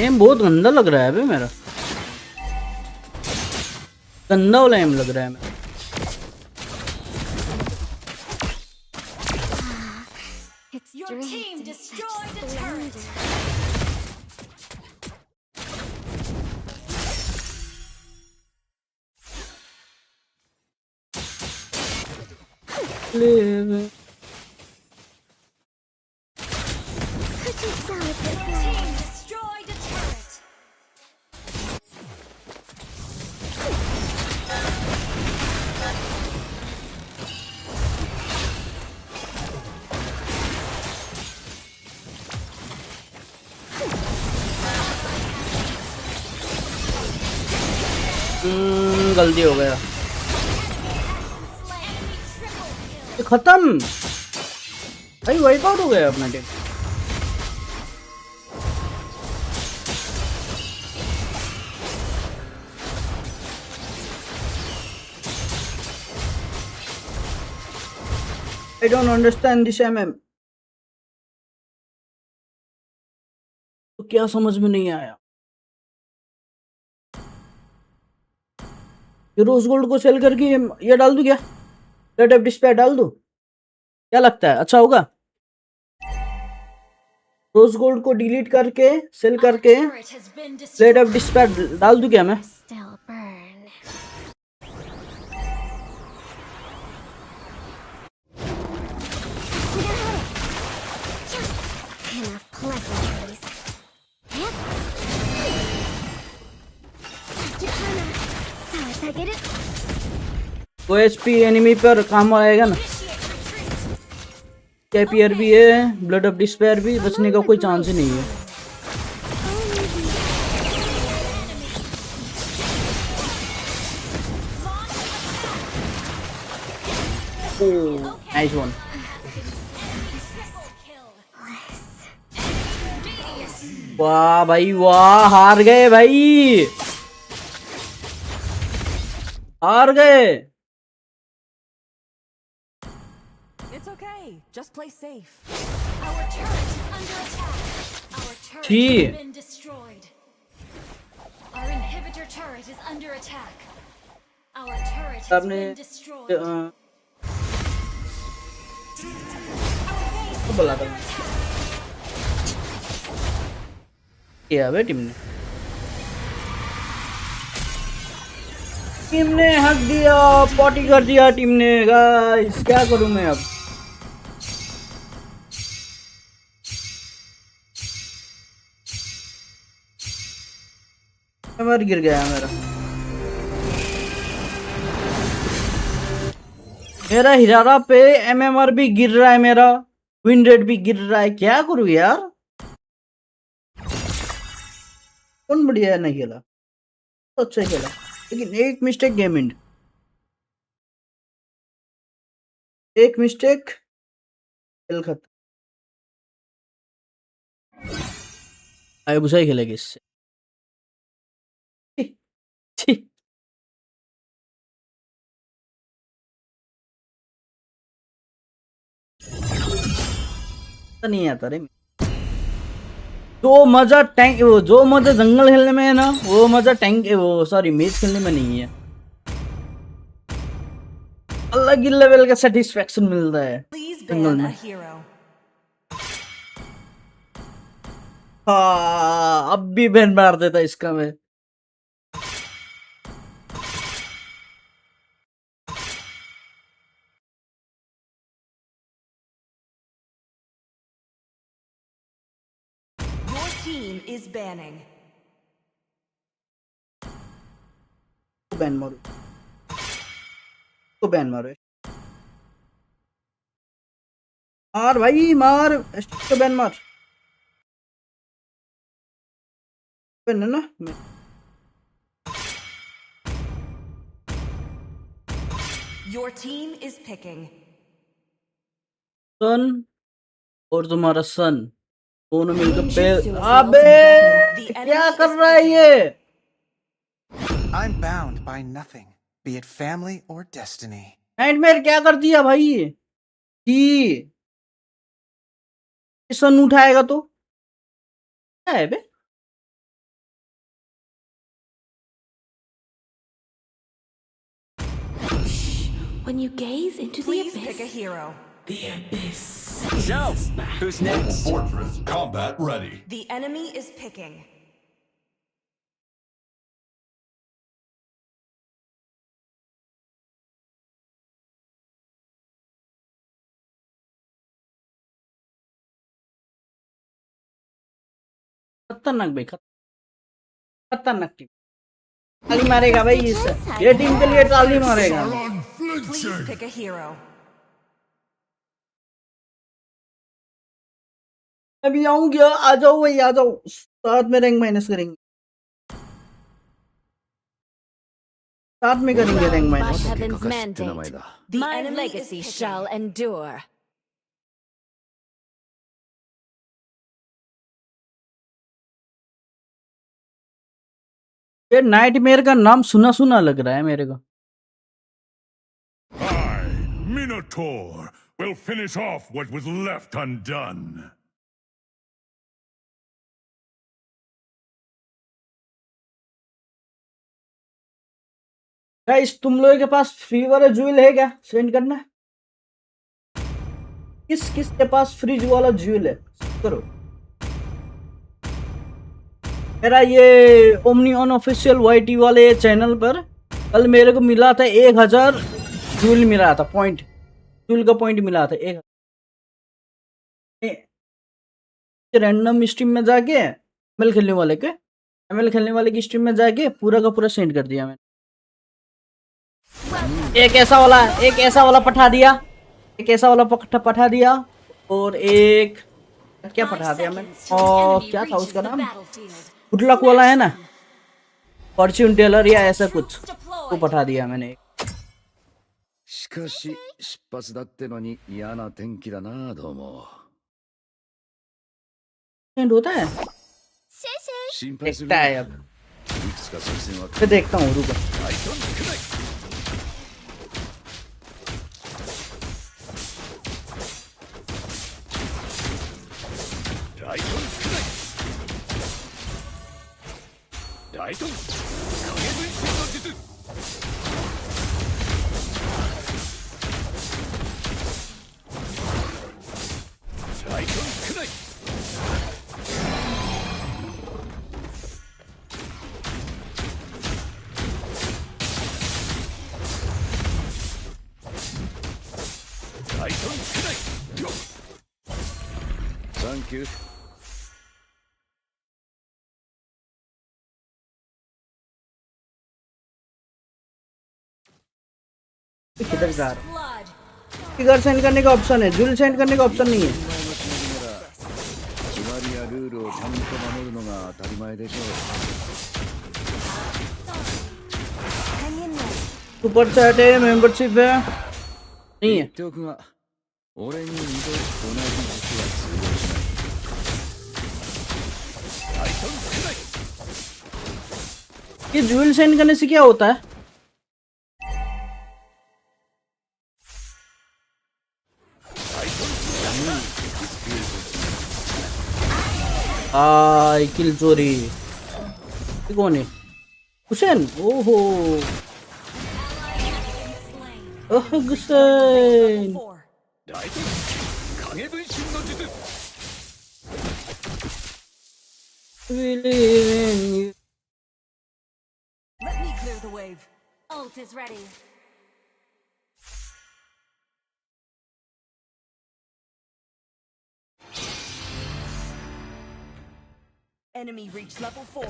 Aim बहुत गंदा लग रहा है बे मेरा। गंदा वाला एम लग रहा है मेरा। It's Your draped team in destroyed such a turret. splendor. Such a delicate Your flower. team destroyed a turret. गलती हो गया। Enemy triple kill. ये खत्म भाई, वाइप आउट हो गया अपना team. I don't understand this MM. तो क्या समझ में नहीं आया? ये रोज गोल्ड को सेल करके ये डाल दूं क्या? रेड ऑफ डिस्पेयर डाल दूं? क्या लगता है अच्छा होगा? रोज गोल्ड को डिलीट करके सेल करके Turret has been rid of destroyed. Despair डाल दूं क्या मैं? Still burn. Enough pleasantries. Yep. Katana. Sawa वो एचपी एनिमी पर काम आएगा ना? कैपियर भी है, ब्लड ऑफ डिस्पेयर भी, बचने का कोई चांस ही नहीं है। Nice one. वाह भाई वाह, हार गए भाई, हार गए। It's okay. Just play safe. Our turret is under attack. Our turret Gee. has been destroyed. Our inhibitor turret is under attack. Our turret has आपने been destroyed. बोला था क्या बे टीम ने हक दिया, पॉटी कर दिया टीम ने। गाइस क्या करूं मैं अब? एमआर गिर गया मेरा, मेरा हिरारा पे एमएमआर भी गिर रहा है, मेरा विन रेट भी गिर रहा है। क्या करूं यार? कौन बढ़िया नहीं खेला, तो अच्छा ही खेला, लेकिन एक मिस्टेक गेम एंड, एक मिस्टेक खेल खत्म। आए बुझा ही खेलेगा इससे। छी, छी। नहीं आता रे, जो मजा टैंक, वो जो मजा जंगल खेलने में है ना, वो मजा टैंक, वो सॉरी मेज खेलने में नहीं है। अलग ही लेवल का सेटिस्फैक्शन मिलता है Please जंगल ban a में। hero. हाँ, अब भी बैन मार देता इसका मैं। Your team is banning. Ban मारो, तो बैन मारो, मार भाई मार, तो बैन मार, बैन है ना। Your team is picking. सन और तुम्हारा सन दोनों मिलकर Ninjutsu पे, is अबे the ultimate weapon. The क्या enemy कर is रहा है picking. ये? I'm bound by nothing, be it family or destiny. Nightmare क्या कर दिया भाई? जी सन उठाएगा तो क्या है बे? When you gaze into the Please abyss, pick a hero. So, who's next? Fortress combat ready. The enemy is picking. खतरनाक भाई, खतरनाक टीम। ताली मारेगा भाई इस, ये टीम के लिए ताली मारेगा। Please pick a hero. अभी आऊंगी, आ जाओ भाई आ जाओ, साथ में रैंक माइनस करेंगे, साथ में करेंगे rank by minus. heaven's って名前 mandate, だ。 The My enemy is legacy picking. shall endure. ये नाइटमेयर का नाम सुना सुना लग रहा है मेरे को। I, Minotaur, will finish off what was left undone. Guys तुम लोगों के पास फ्री वाला ज्वेल है क्या? सेंड करना। किस किस के पास फ्रीज वाला ज्वेल है करो। मेरा ये ओमनी अनऑफिशियल वाईटी वाले चैनल पर कल मेरे को मिला था 1000 ज्वेल मिला था, पॉइंट ज्वेल का पॉइंट मिला था 1000। रैंडम स्ट्रीम में जाके एमएल खेलने वाले की स्ट्रीम में जाके पूरा का पूरा सेंड कर दिया मैंने। एक ऐसा वाला पठा दिया, और एक क्या पठा दिया मैंने, और क्या था उसका नाम, गुडलक वाला है ना, फॉर्च्यून टेलर या ऐसा कुछ, तो पठा दिया मैंने। しかし出発だってのに嫌な天気だな。どうも सेंड होता है, 心配する देखता है अब, いくつか作戦は मैं देखता हूँ रुको। ライトン少ない。ライトン影分身の術。ライトン少ない。ライトン少ない。サンキュー。 किधर जा रहा हूँ? फिगर सेंड करने का ऑप्शन है, ज्वेल सेंड करने का ऑप्शन नहीं है। 決まりやルールをちゃんと守るのが当たり前でしょう。 सुपर चैट है, मेंबरशिप है, नहीं है। 言っておくが、俺に二度同じ術は通用しない。ライトン少ない。 ये ज्वेल सेंड करने से क्या होता है? किल चोरी, ये कौन है? हुसैन, ओहो Hussain. ライトン影分身の術。 Let me clear the wave. Ult is ready. Enemy reached level 4.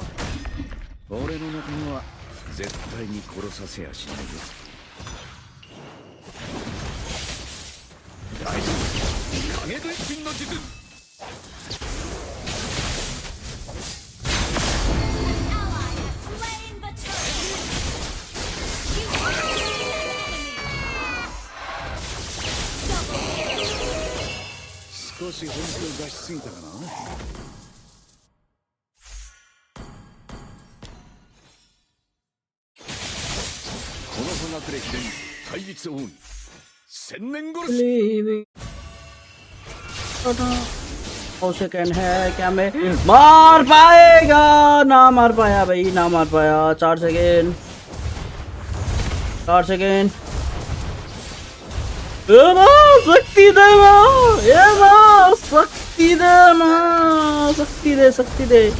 俺の仲間は絶対に殺させやしないよ。ライトン影分身の術。 Ally has slain the turret. You are an enemy. Double kill. 少し本気を出しすぎたかな。 この科学歴伝対立王に千年殺し。 second है क्या मैं मार पाएगा? ना मार पाया भाई, ना मार पाया। 4 सेकंड, 4 सेकंड। शक्ति दे माँ, ये माँ शक्ति दे, माँ शक्ति दे, शक्ति दे,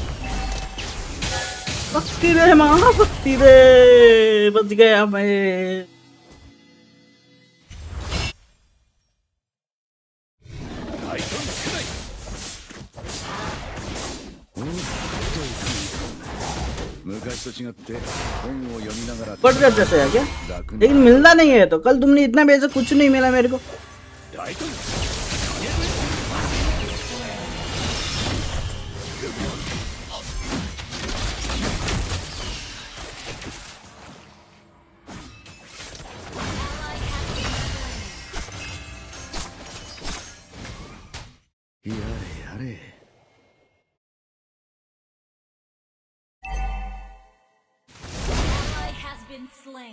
शक्ति दे माँ, शक्ति दे। बच गया मैं। कट गया जैसे है क्या? लेकिन मिलना नहीं है, तो कल तुमने इतना बेचा कुछ नहीं मिला मेरे को। Been slain.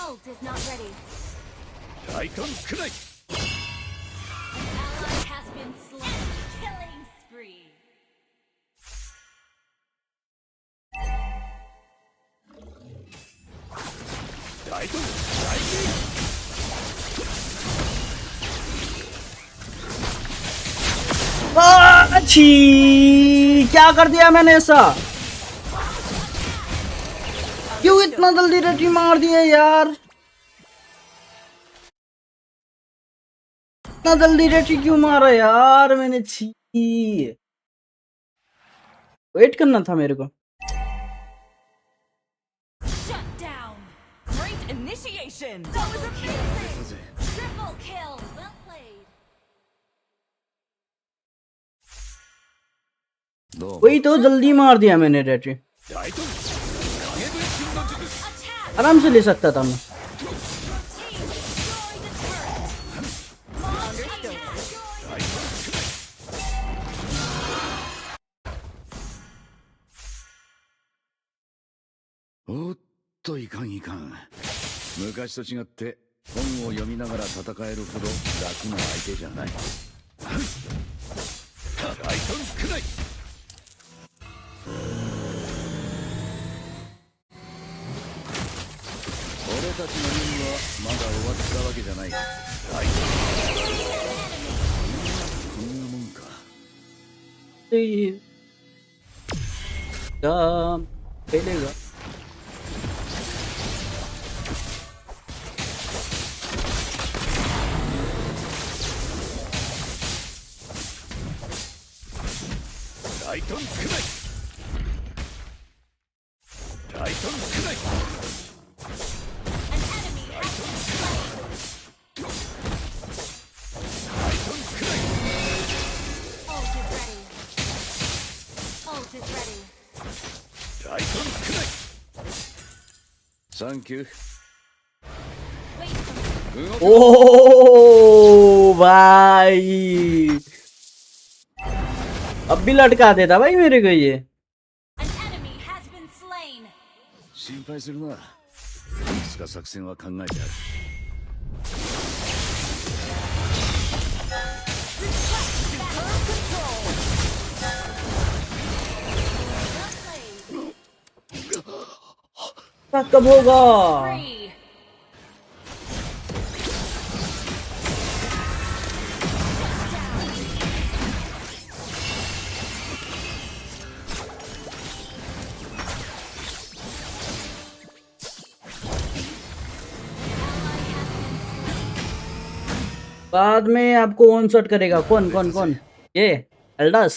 Ult is not ready. タイタンくらい An ally has been slain. Killing spree. タイタン大撃 छी क्या कर दिया मैंने ऐसा क्यों इतना जल्दी रेटी मार दिया यार इतना जल्दी रेटी क्यों मारा यार मैंने छी वेट करना था मेरे को Shut down. Great initiation. That was amazing. Triple kill. Well played. どうも वही तो जल्दी मार दिया मैंने रेटी タイタン影分身の術 Attack. आराम से ले सकता था मैं Team destroy the turret. Understood. Destroy. おっといかんいかん昔と違って本を読みながら戦えるほど楽な相手じゃないタイタンくらい俺たちの任務はまだ終わったわけじゃないタイタンこんなもんか काम खेलेगा 타이탄 크라이 타이탄 크라이 An enemy has been slain. 타이탄 크라이 Ult is ready. Ult is ready. 타이탄 크라이 땡큐 Wait for me. ओ भाई अब भी लटका देता भाई मेरे को ये An enemy has been slain. 心配するないつか作戦は考えてある कब होगा Spree. बाद में आपको वन शॉट करेगा कौन कौन कौन ये Aldous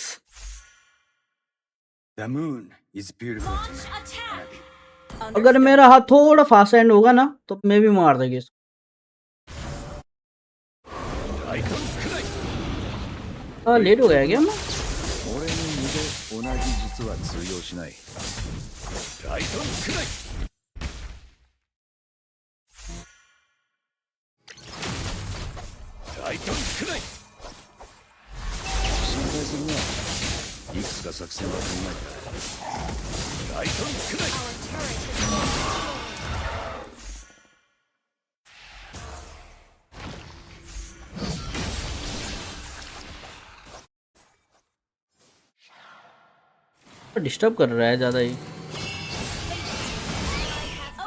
The moon is beautiful Launch attack. अगर मेरा हाथ थोड़ा फास्ट हैंड होगा ना तो मैं भी मार देगी इसको タイタンクライ लेट हो गया क्या मैं 俺の身で同じ術は通用しないタイタンクライタイタンクライ心配するないくつか作戦は考えたタイタンクライ Our turret has been destroyed. Disturb कर रहा है ज्यादा ही Has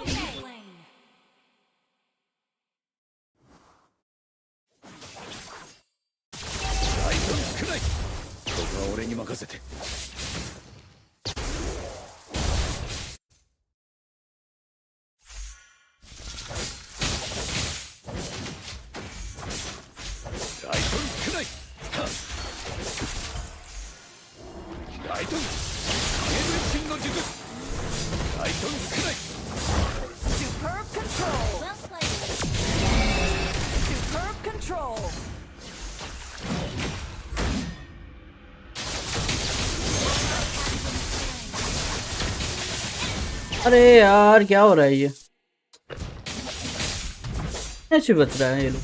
been slain. タイタンクライここは俺に任せてタイタンクライタイタン影分身の術タイタンクライ Superb control. Well played. Superb control. अरे यार क्या हो रहा है ये ऐसे बच रहा है ये लोग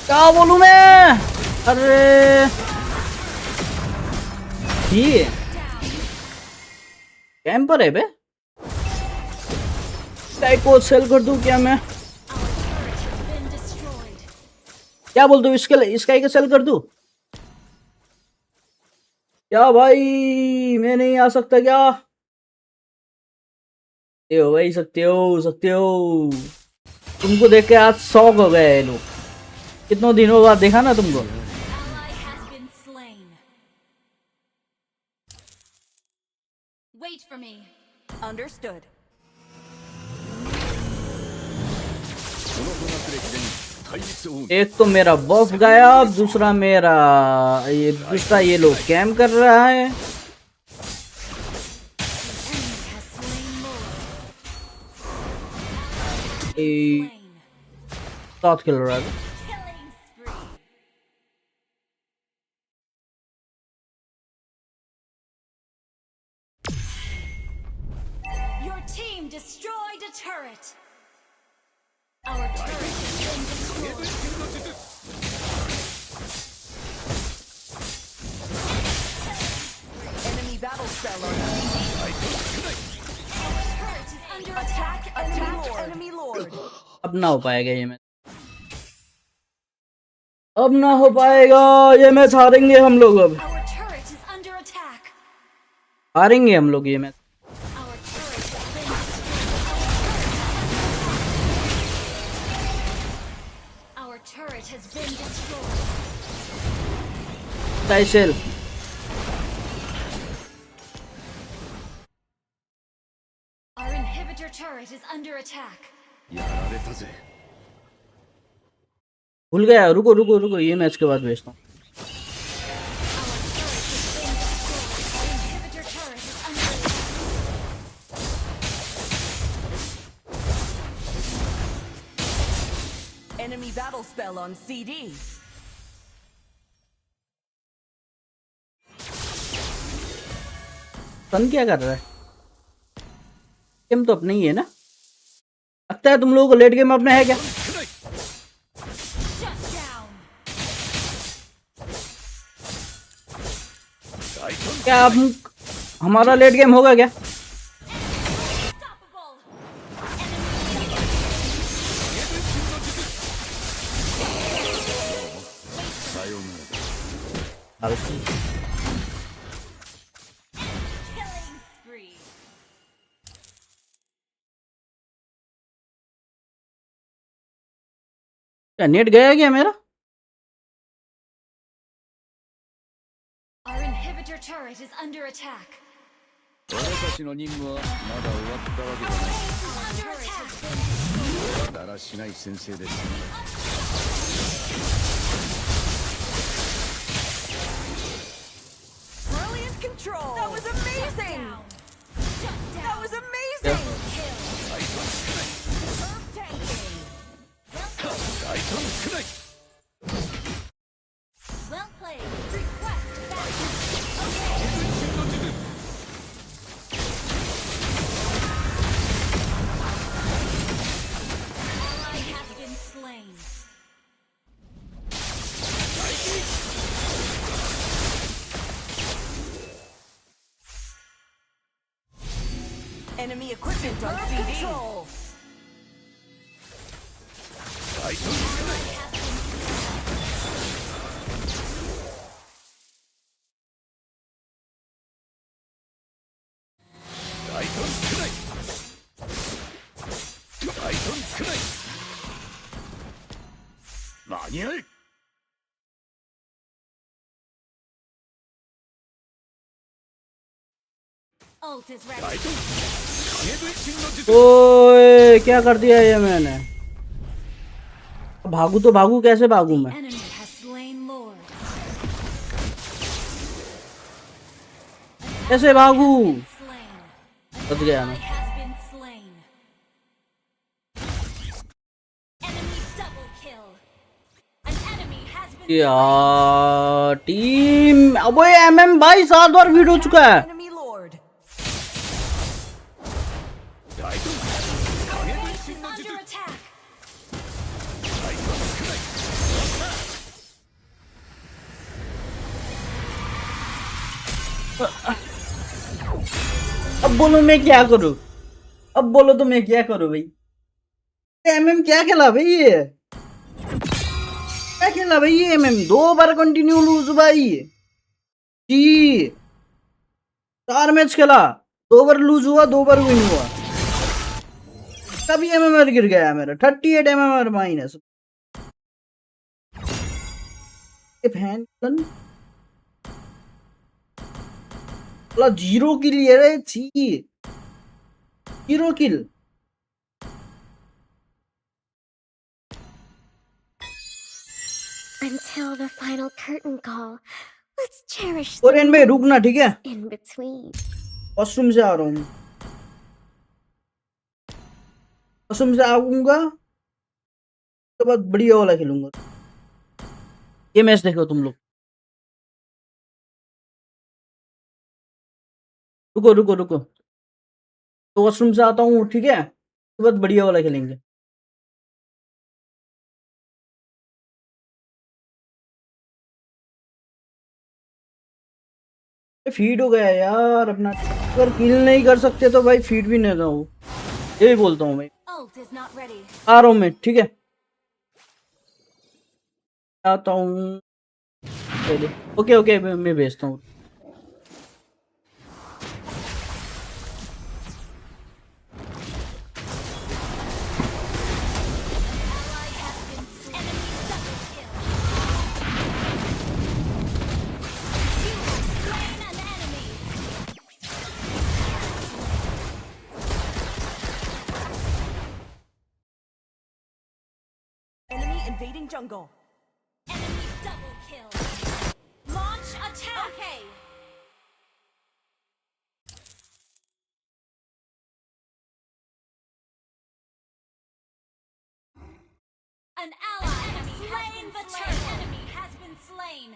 क्या बोलूं मैं? अरे ये कैंपर है बे। स्काई को सेल कर दूं क्या मैं? क्या बोल दूं? इसके स्काई को सेल कर दूं क्या भाई? मैं नहीं आ सकता क्या? सकते हो भाई, सकते हो, सकते हो। तुमको देख के आज शौक हो गए ये लोग। कितनों दिनों बाद देखा ना तुमको। Wait for me. Understood. एक तो मेरा बफ गायब, दूसरा मेरा ये लोग कैम्प कर रहा है। साथ खेल रहा है। Your team destroyed a turret. Our turret has been destroyed. Enemy battle spell on Turret is under attack. attack. Attack enemy lord. अब ना हो पाएगा ये मैच। अब ना हो पाएगा ये मैच। हारेंगे हम लोग। अब Our turret is under attack. हारेंगे हम लोग ये match. Our turret has been destroyed. Our turret has been destroyed. टाइसेल Our inhibitor turret is under attack. भूल गया। रुको रुको रुको, ये मैच के बाद भेजता हूँ। Inhibitor turret is under attack. Enemy battle spell on CD. सन क्या कर रहा है? गेम तो अपने ही है ना? लगता है तुम लोगों को लेट गेम अपना है क्या? Shut down. क्या अब हमारा लेट गेम होगा क्या? Unstoppable. Killing spree. क्या नेट गया क्या मेरा? Our inhibitor turret is under attack. 俺たちの任務はまだ終わったわけじゃない。 Under attack. だらしない先生ですね。 Brilliant control. That was amazing. Shut down. That was amazing. Well played. Request backup. Ally has been slain. Enemy equipment on CD. Control. Ult is ready. ओए क्या कर दिया ये मैंने? भागू तो भागू, कैसे भागू मैं? Enemy has slain Lord. कैसे भागू? Slain. बच गया मैं। Has been slain. Enemy double kill. An enemy has been यार टीम, अब MM भाई 7 बार वीड हो चुका है। Enemy lord. Our base is under attack. अब बोलो मैं क्या करूं? अब बोलो तो मैं क्या करूं भाई? एमएम क्या खेला भाई ये? क्या खेला भाई ये एमएम? 2 बार कंटिन्यू लूज भाई जी। 4 मैच खेला, 2 बार लूज हुआ, 2 बार विन हुआ, तभी एमएमआर गिर गया मेरा 38 एमएमआर माइनस। फैन 0 किल ये रे छी, 0 किल। Until the final curtain call, let's cherish the Korean भाई रुकना ठीक है, in between. वॉशरूम से आ रहा हूँ मैं, वॉशरूम से आऊंगा उसके बाद बढ़िया वाला खेलूंगा। ये मैच देखो तुम लोग, रुको रुको रुको, तो वॉशरूम से आता हूँ ठीक है, उसके बाद बढ़िया वाला खेलेंगे। फीड हो गया यार अपना, अगर किल नहीं कर सकते तो भाई फीड भी नहीं जाऊँ, यही बोलता हूँ भाई। Ult is not ready. आ रहा हूँ मैं ठीक है, आता हूँ पहले। ओके ओके मैं भेजता हूँ। Enemy invading jungle. Enemy double kill. Launch attack. Okay. An ally has slain the turret. Enemy has been slain.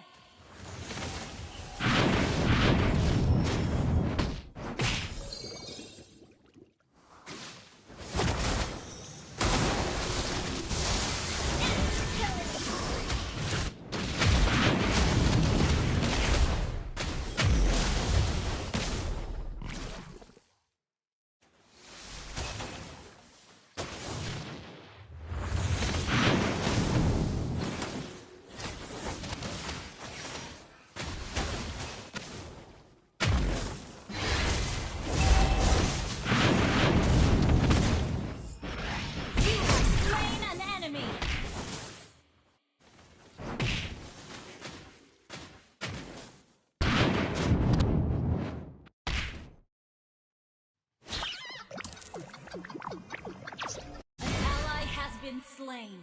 Been slain.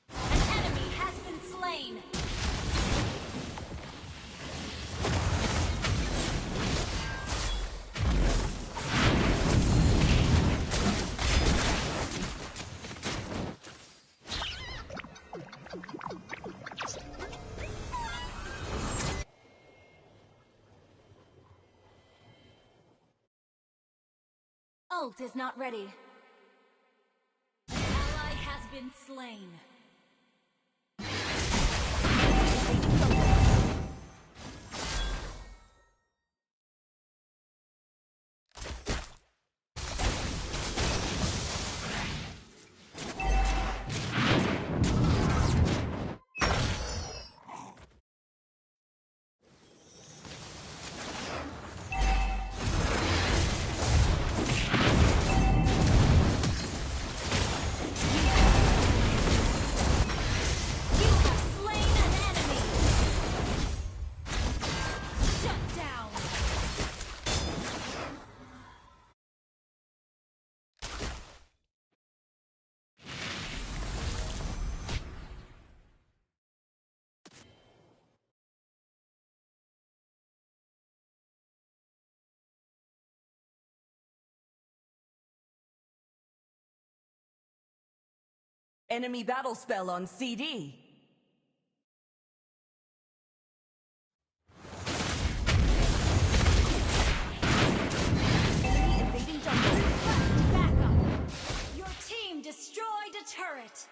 An enemy has been slain. Ult is not ready. Been slain. Enemy battle spell on CD. Enemy invading jungle. Request backup. Your team destroyed a turret.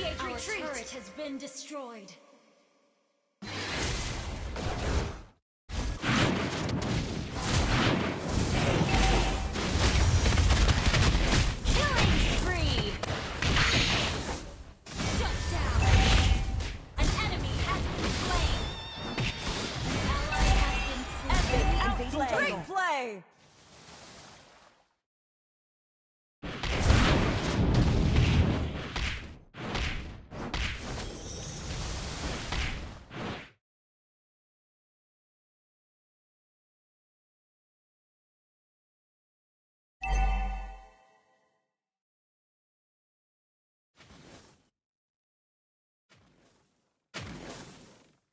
Initiate Our retreat. turret has been destroyed. Killing spree. Shut down. An enemy has been slain. An ally has been slain. Epic outplay. Great play.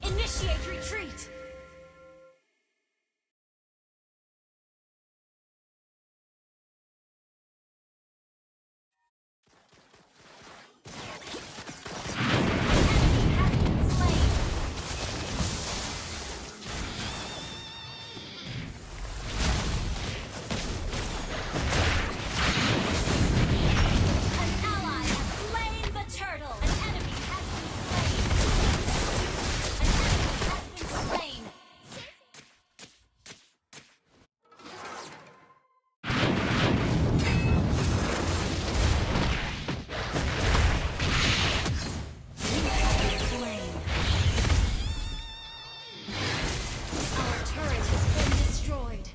Initiate retreat. An ally has slain the turtle. An enemy has been slain. An enemy has been slain. Slain. Our turret has been destroyed.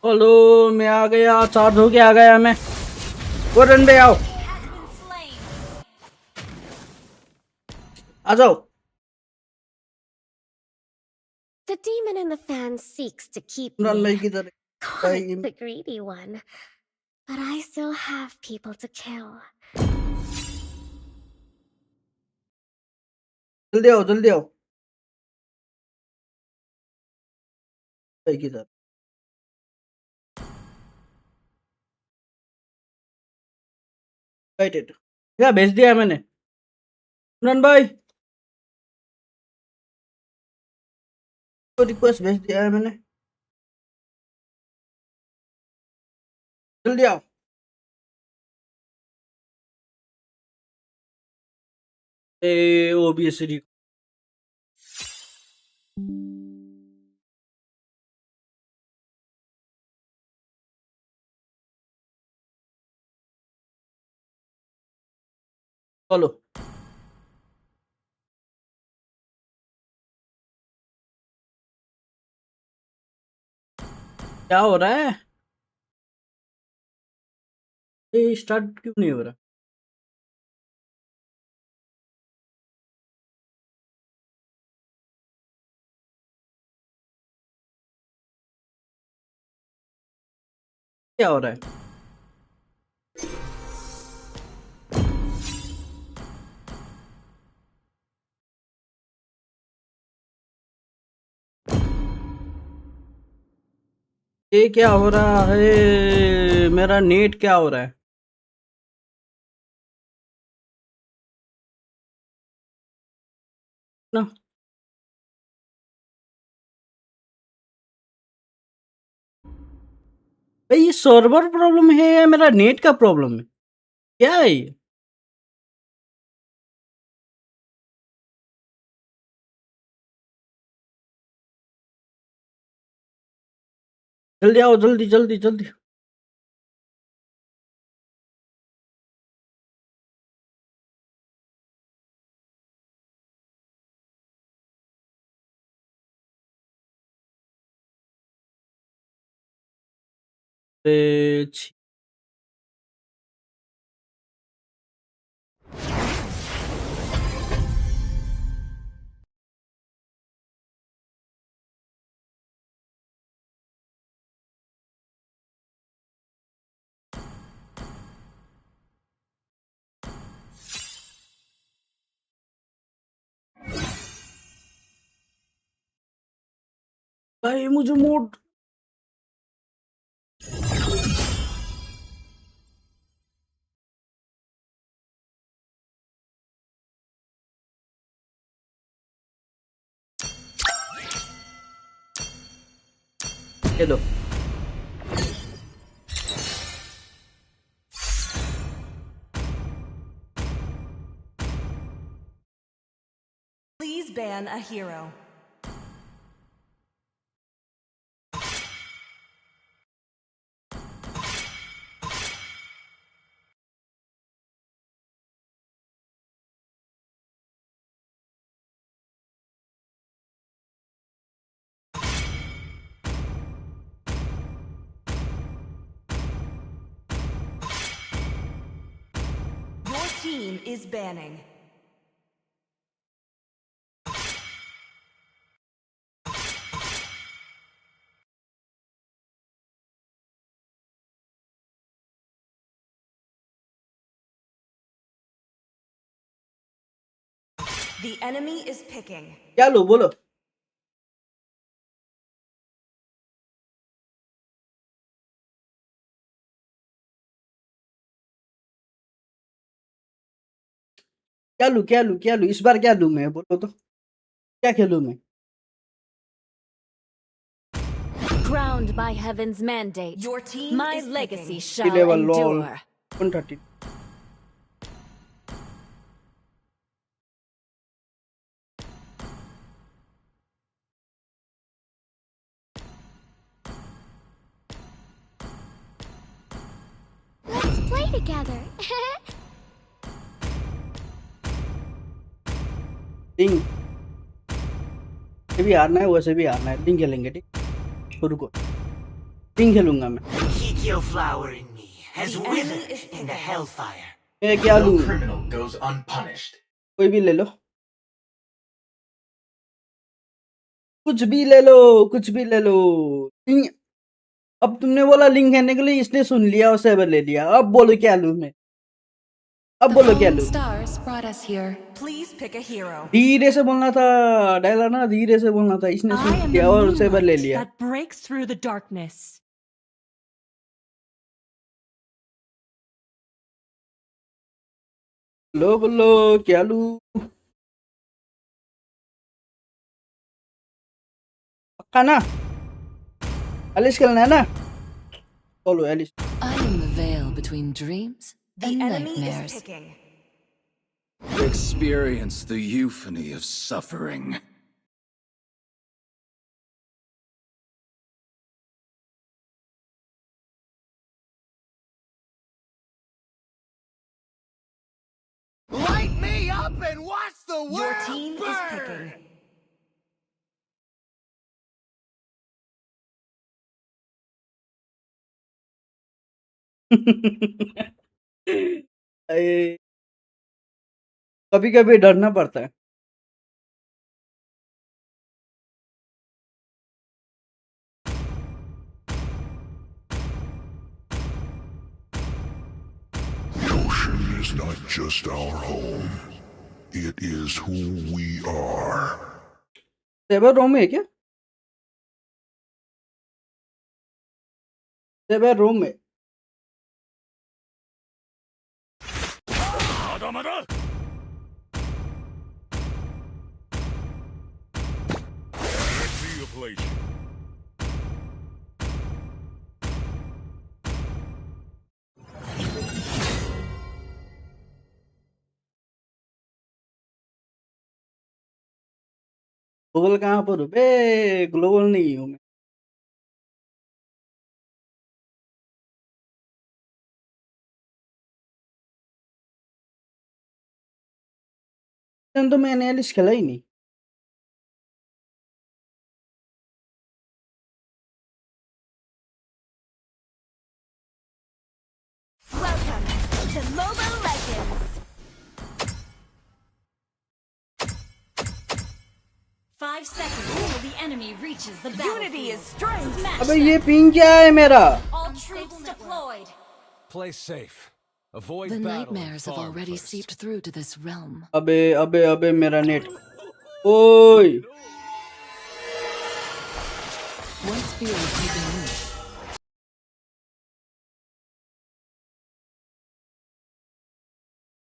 Hello मैं आ गया, charge होके आ गया मैं। वरुण भाई आओ, Has been slain. आ जाओ। The demon in the fan seeks to keep Imran भाई me. किधर है? Call भाई it the greedy one. But I still have people to kill. जल्दी आओ, जल्दी आओ। भाई किधर? वेटेड, क्या भेज दिया है मैंने? इमरान भाई को रिक्वेस्ट भेज दिया है मैंने, जल्दी आओ। ए ओबीएसडी चलो। क्या हो रहा है? ये स्टार्ट क्यों नहीं हो रहा? क्या हो रहा है? ये क्या हो रहा है? मेरा नेट क्या हो रहा है? ना भाई, ये सर्वर प्रॉब्लम है या मेरा नेट का प्रॉब्लम है? क्या है ये? जल्दी आओ, जल्दी जल्दी जल्दी। छी। भाई मुझे मोड ये लो। Please ban a hero. Your team is banning. The enemy is picking. क्या लो बोलो क्या लूं इस बार क्या लूं मैं बोलो तो क्या खेलूं मैं Crowned by heaven's mandate, Your team my is legacy picking. shall level lol endure. 130 Let's play together. लिंग ये भी हारना है वैसे भी हारना है लिंग खेलेंगे ठीक रुको लिंग खेलूंगा मैं Kikyo flower in me has withered in the hellfire. मैं क्या लूं No criminal goes unpunished. कोई भी ले लो कुछ भी ले लो कुछ भी ले लो लिंग अब तुमने बोला लिंग खेलने के लिए इसने सुन लिया और सेवर ले लिया अब बोलो क्या लूं मैं अब बोलो क्या लूं stars brought us here. Please pick a hero. धीरे से बोलना था डायलॉग ना धीरे से बोलना था इसने सुन लिया और सेवर ले लिया That breaks through the darkness. बोलो क्या लूं पक्का ना एलिस खेलना है ना बोलो Alice I am the veil between dreams The and enemy is nightmares. picking. Experience the euphony of suffering. Light me up and watch the world Your team is burn! picking. कभी कभी डरना पड़ता है The ocean is not just our home. It is who we are. Server room है क्या saver room है Manipulation. Global कहाँ पर हूँ बे ग्लोबल नहीं हूँ मैं तो मैंने एलिस खेला ही नहीं Welcome to Mobile Legends. 5 seconds till the enemy reaches the battlefield. Unity is strength. Smash अबे them. ये पिंग क्या है मेरा All troops deployed. Play safe. Avoid The battle in nightmares have farm already first. seeped through to this realm. अबे मेरा net ओए Once fear is taken root,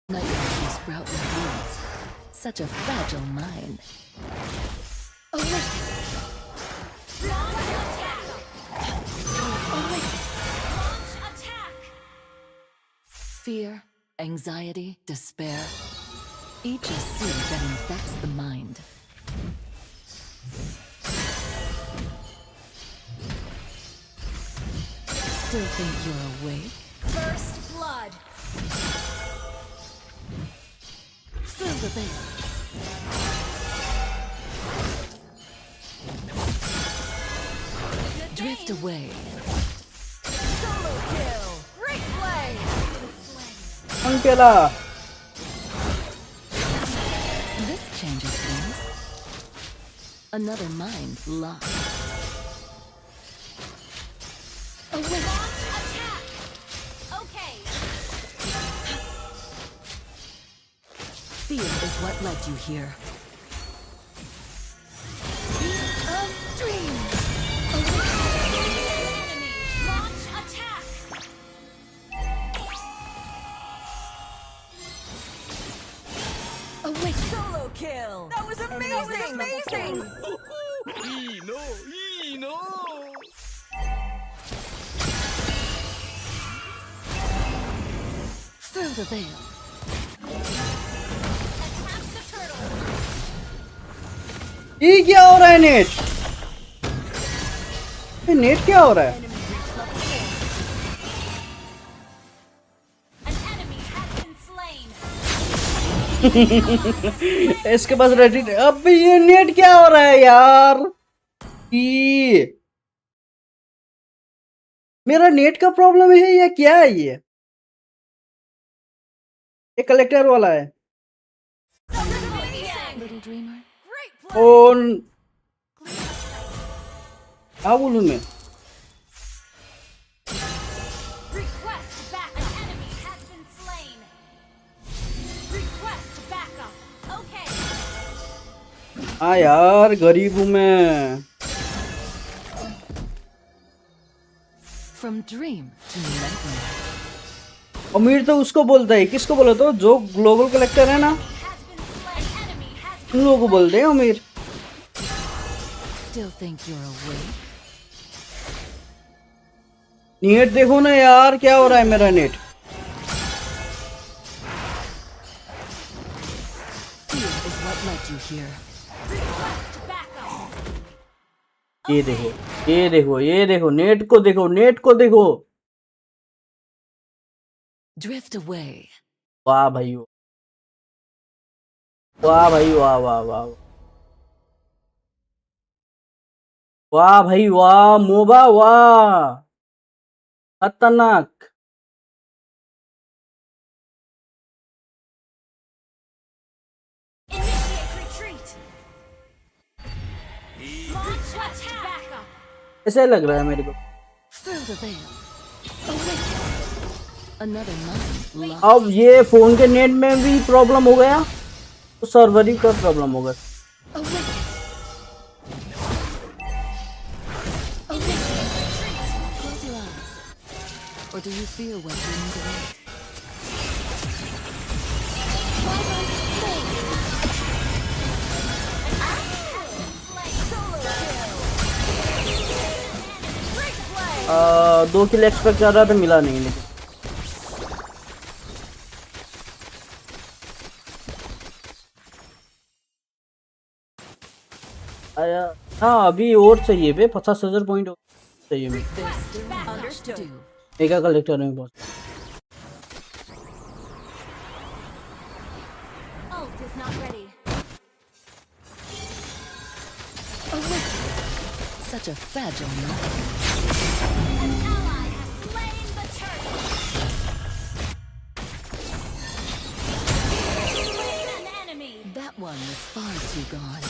nightmares will sprout with weeds. Such a fragile mind. Launch attack. Fear, anxiety, despair. Each a seed that infects the mind. Still think you're awake? First blood. Through the veil. Drift away. Solo kill. Great play. Ang pela. This changes things. Another mind lost. Awake. Attack! Okay. Fear is what led you here. Beast of dreams. Enemy. Launch attack. Awake. Solo kill. That was amazing. Amazing. Through the veil. Attack the turtle. ये क्या हो रहा है net? ये net क्या हो रहा है? An enemy has been slain. इसके पास रेडी। अब ये नेट क्या हो रहा है यार? ये मेरा नेट का प्रॉब्लम है या क्या है ये? ये कलेक्टर वाला है। Little dreamer. और क्या बोलूं मैं? Request backup. An enemy has been slain. Request backup. Okay. हाँ यार गरीब हूँ मैं। From dream to nightmare. अमीर तो उसको बोलता है, किसको बोला तो जो ग्लोबल कलेक्टर है ना, उन लोगों को बोलते हैं अमीर। Still think you're awake? Net देखो ना यार क्या हो रहा है मेरा net. Fear is what led you here. ये देखो ये देखो ये देखो नेट को देखो, नेट को देखो। Drift away. वाह भाई वाह भाई वाह वाह वाह वाह भाई वाह मोबा वाह खतरनाक। Initiate retreat. Launch attack. ऐसे लग रहा है मेरे को। Through the veil. Awake. Another mind lost. अब ये फोन के नेट में भी प्रॉब्लम हो गया तो सर्वर ही का प्रॉब्लम होगा। Awake. Close your eyes. Or do you fear what dreams awake? दो किल एक्सपेक्ट कर रहा था, मिला नहीं लेकिन। आया हाँ अभी और चाहिए बे, 50,000 पॉइंट चाहिए मेरे। मेगा कलेक्टर में बहुत। Ult is not ready. Awake. Such a fragile mind. An ally has slain the turtle. Slain an enemy. That one was far too gone.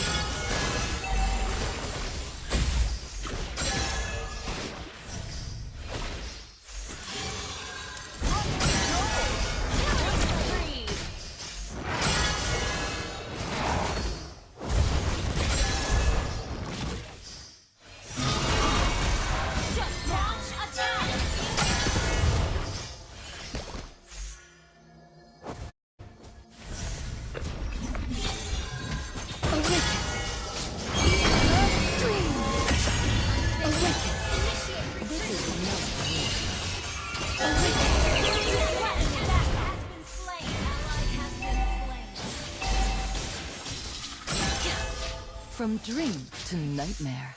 From dream to nightmare.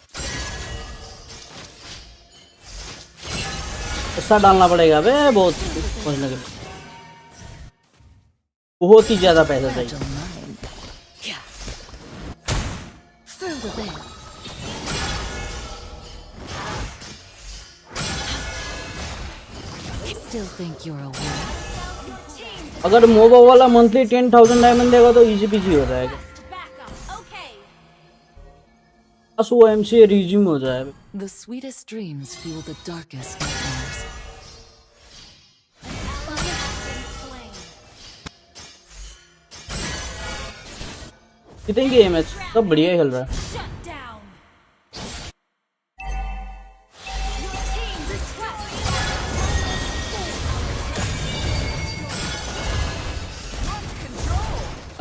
पैसा डालना पड़ेगा बे बहुत पहुंचने के लिए, बहुत ही ज्यादा पैसा चाहिए। Fragile mind. Yeah. Through the veil. Still think you're a winner? अगर मोबा वाला मंथली 10,000 डायमंड देगा तो इजी पीजी हो जाएगा, बस वो एमसीए रिज्यूम हो जाएगा। The sweetest dreams fuel the darkest nightmares. कितने की मैच सब बढ़िया खेल रहा है।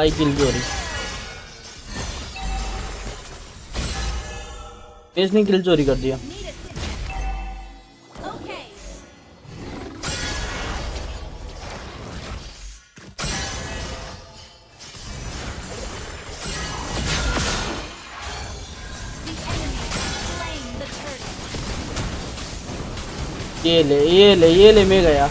आई किल चोरी, इसने किल चोरी कर दिया। ये ले मैं गया।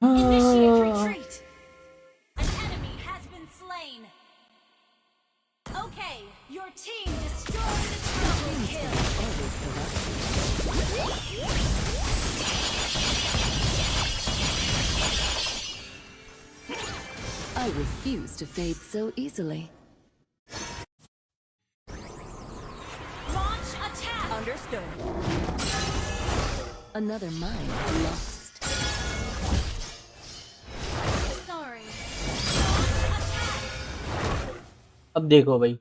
Initiate retreat. An enemy has been slain. Okay, your team destroyed the triple kill. I refuse to fade so easily. Launch attack. Understood. Another mind lost. Sorry. अब देखो भाई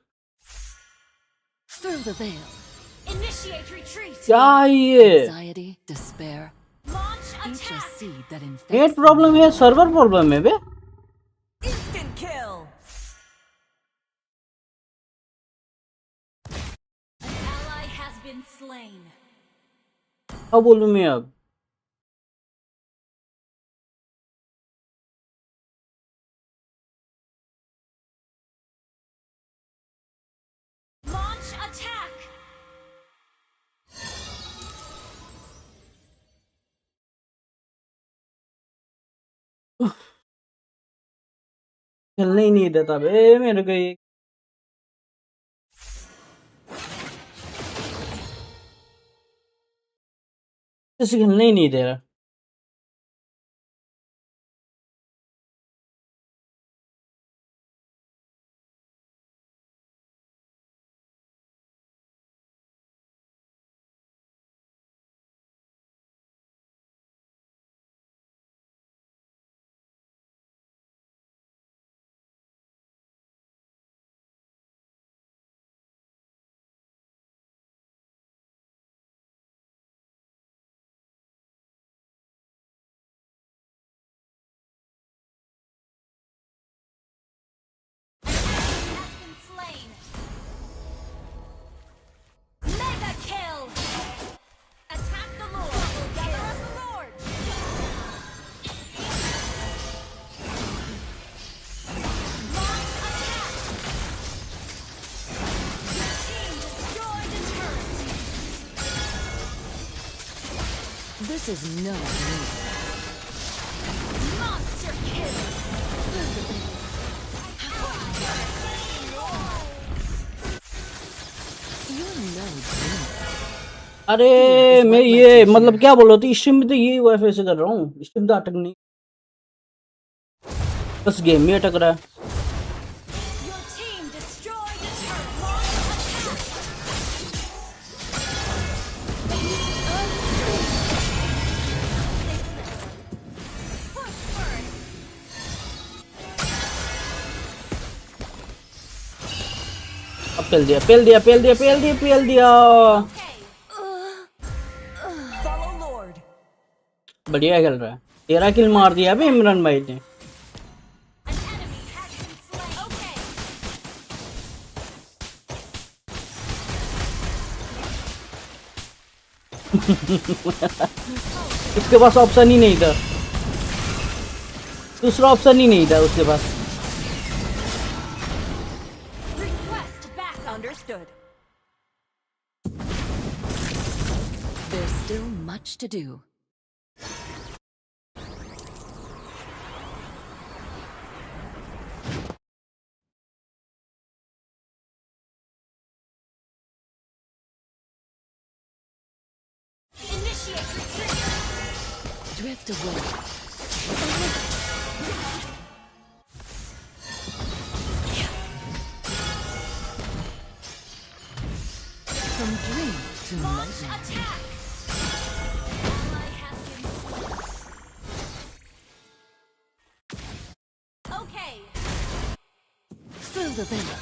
Through the veil. Initiate retreat. क्या ये Anxiety, despair. Launch Each a attack. seed that infects. Net problem है, server problem है बे। Instant kill. An ally has been slain. क्या बोलूं मैं अब? Launch attack. खेलने ही नहीं देता बे मेरे को ये। इसे खेलने ही नहीं दे रहा। Slain. Mega kill. Attack the Lord. Gather up the Lord. Launch attack. Your team destroyed the turret. This is no dream. Monster kill. You're no dream. अरे मैं ये मतलब क्या बोल रहा था, स्ट्रीम में तो यही वाईफाई से कर रहा हूँ, स्ट्रीम तो अटक नहीं, बस गेम में अटक रहा है। Your team destroyed the turret. Launch attack. Push first. अब पेल दिया पेल दिया पेल दिया पेल दिया पेल दिया। Follow Lord. बढ़िया खेल रहा है। 13 किल मार दिया अभी इमरान भाई ने। An enemy has been slain. Okay. इसके पास ऑप्शन ही नहीं था। दूसरा ऑप्शन ही नहीं था उसके पास. Request back. Understood. There's still much to do. Initiate retreat. Drift away. From dream to Launch nightmare. attack. Ally has been slain. Okay. Through the veil.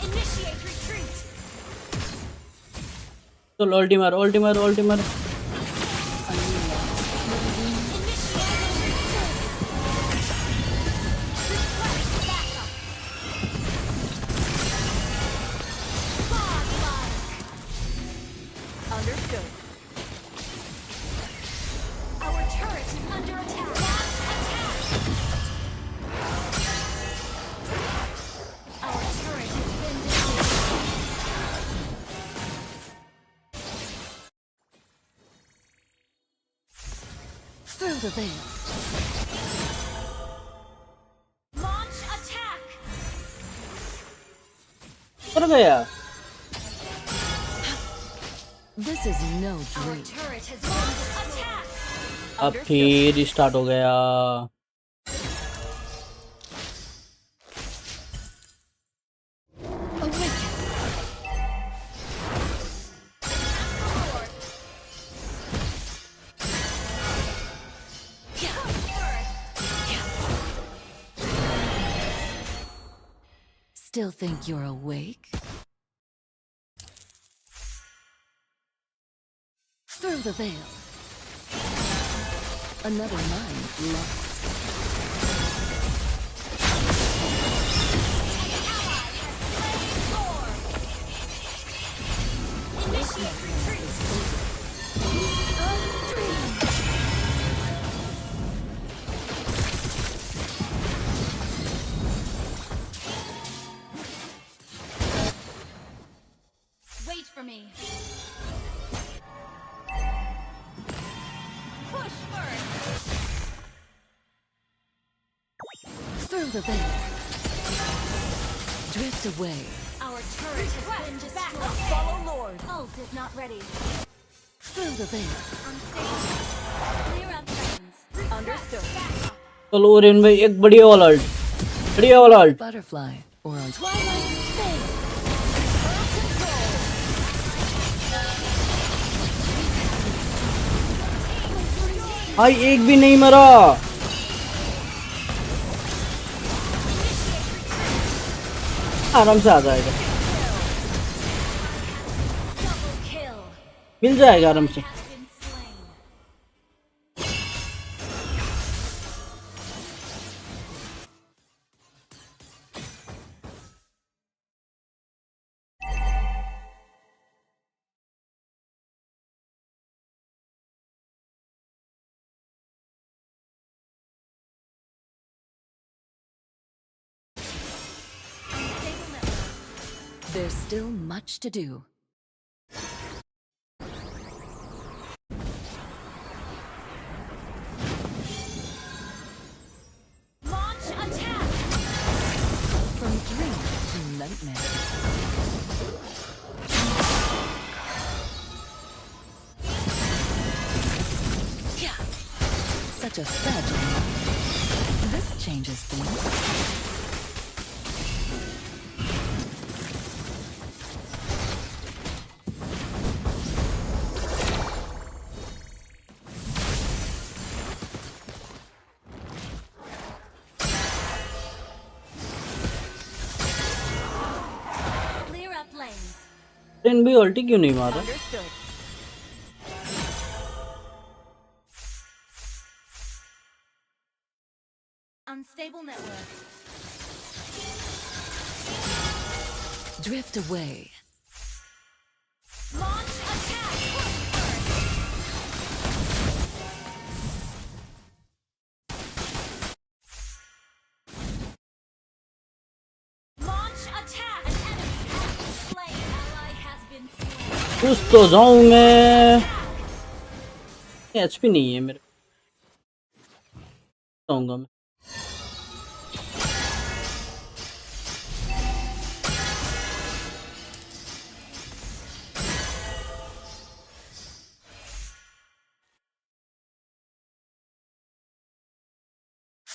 Initiate retreat. चल ulti मार. Understood. Our turret is under attack. Our turret has been destroyed. Through the veil. Launch attack. कर गया. This is no Our dream. turret has been destroyed. अब फिर start हो गया. Awaken. Still think you're awake? Through the veil. Another mind lost. Initiate retreat. Wait for me. Push first. Through the veil. Drift away. Our turret has been destroyed. Follow Lord. Ult is not ready. Through the veil. Unstable. Clear up lanes. Understood. चलो Orion भाई एक बढ़िया वाला alt. Butterfly or on Twilight fade. भाई एक भी नहीं मरा. आराम से आ जाएगा. Double kill. मिल जाएगा आराम से. Has been slain. Stable network. There's still much to do. Launch attack. From dream to nightmare. Yeah. Such a fragile mind. This changes things. Clear up lanes. Train भी अल्टी क्यों नहीं मारा? Understood. Unstable network. Drift away. Launch attack. Launch attack. An enemy has been slain. Ally has been slain. कुछ तो जाऊं मैं। HP नहीं है मेरे, जाऊंगा मैं।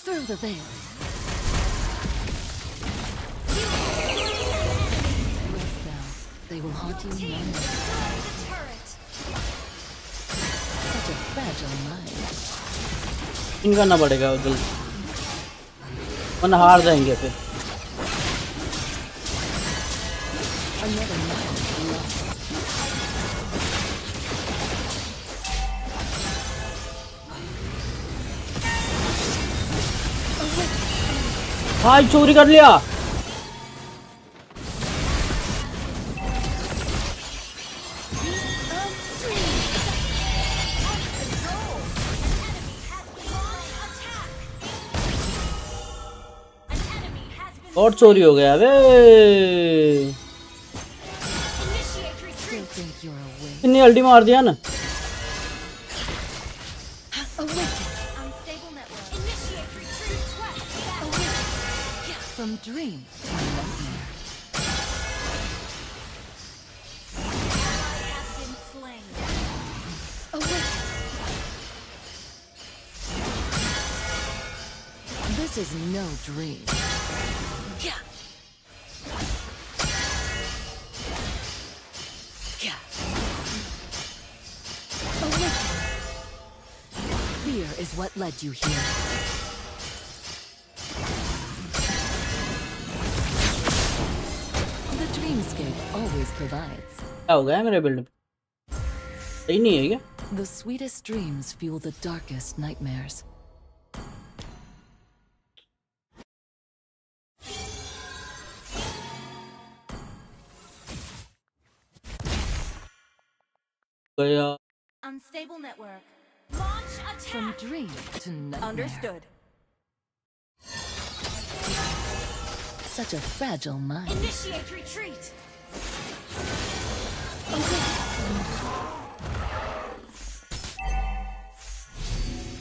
Through the veil. Rest now. They will haunt you no more. Destroy the turret. Such a fragile mind. इन करना पड़ेगा जल्दी, वरना हार जाएंगे फिर। Another mind lost. भाई चोरी कर लिया। और चोरी हो गया बे। Still think you're awake. इतनी अल्टी मार दिया ना। Unstable network. Initiate retreat. Quest. From dream to nightmare. Ally has been slain. This is no dream. Fear is what led you here. The dreamscape always provides. क्या हो गया है मेरे build पे? सही नहीं है क्या? The sweetest dreams fuel the darkest nightmares. गया। Unstable network. Launch attack. From dream to nightmare. Understood. Such a fragile mind. Initiate retreat.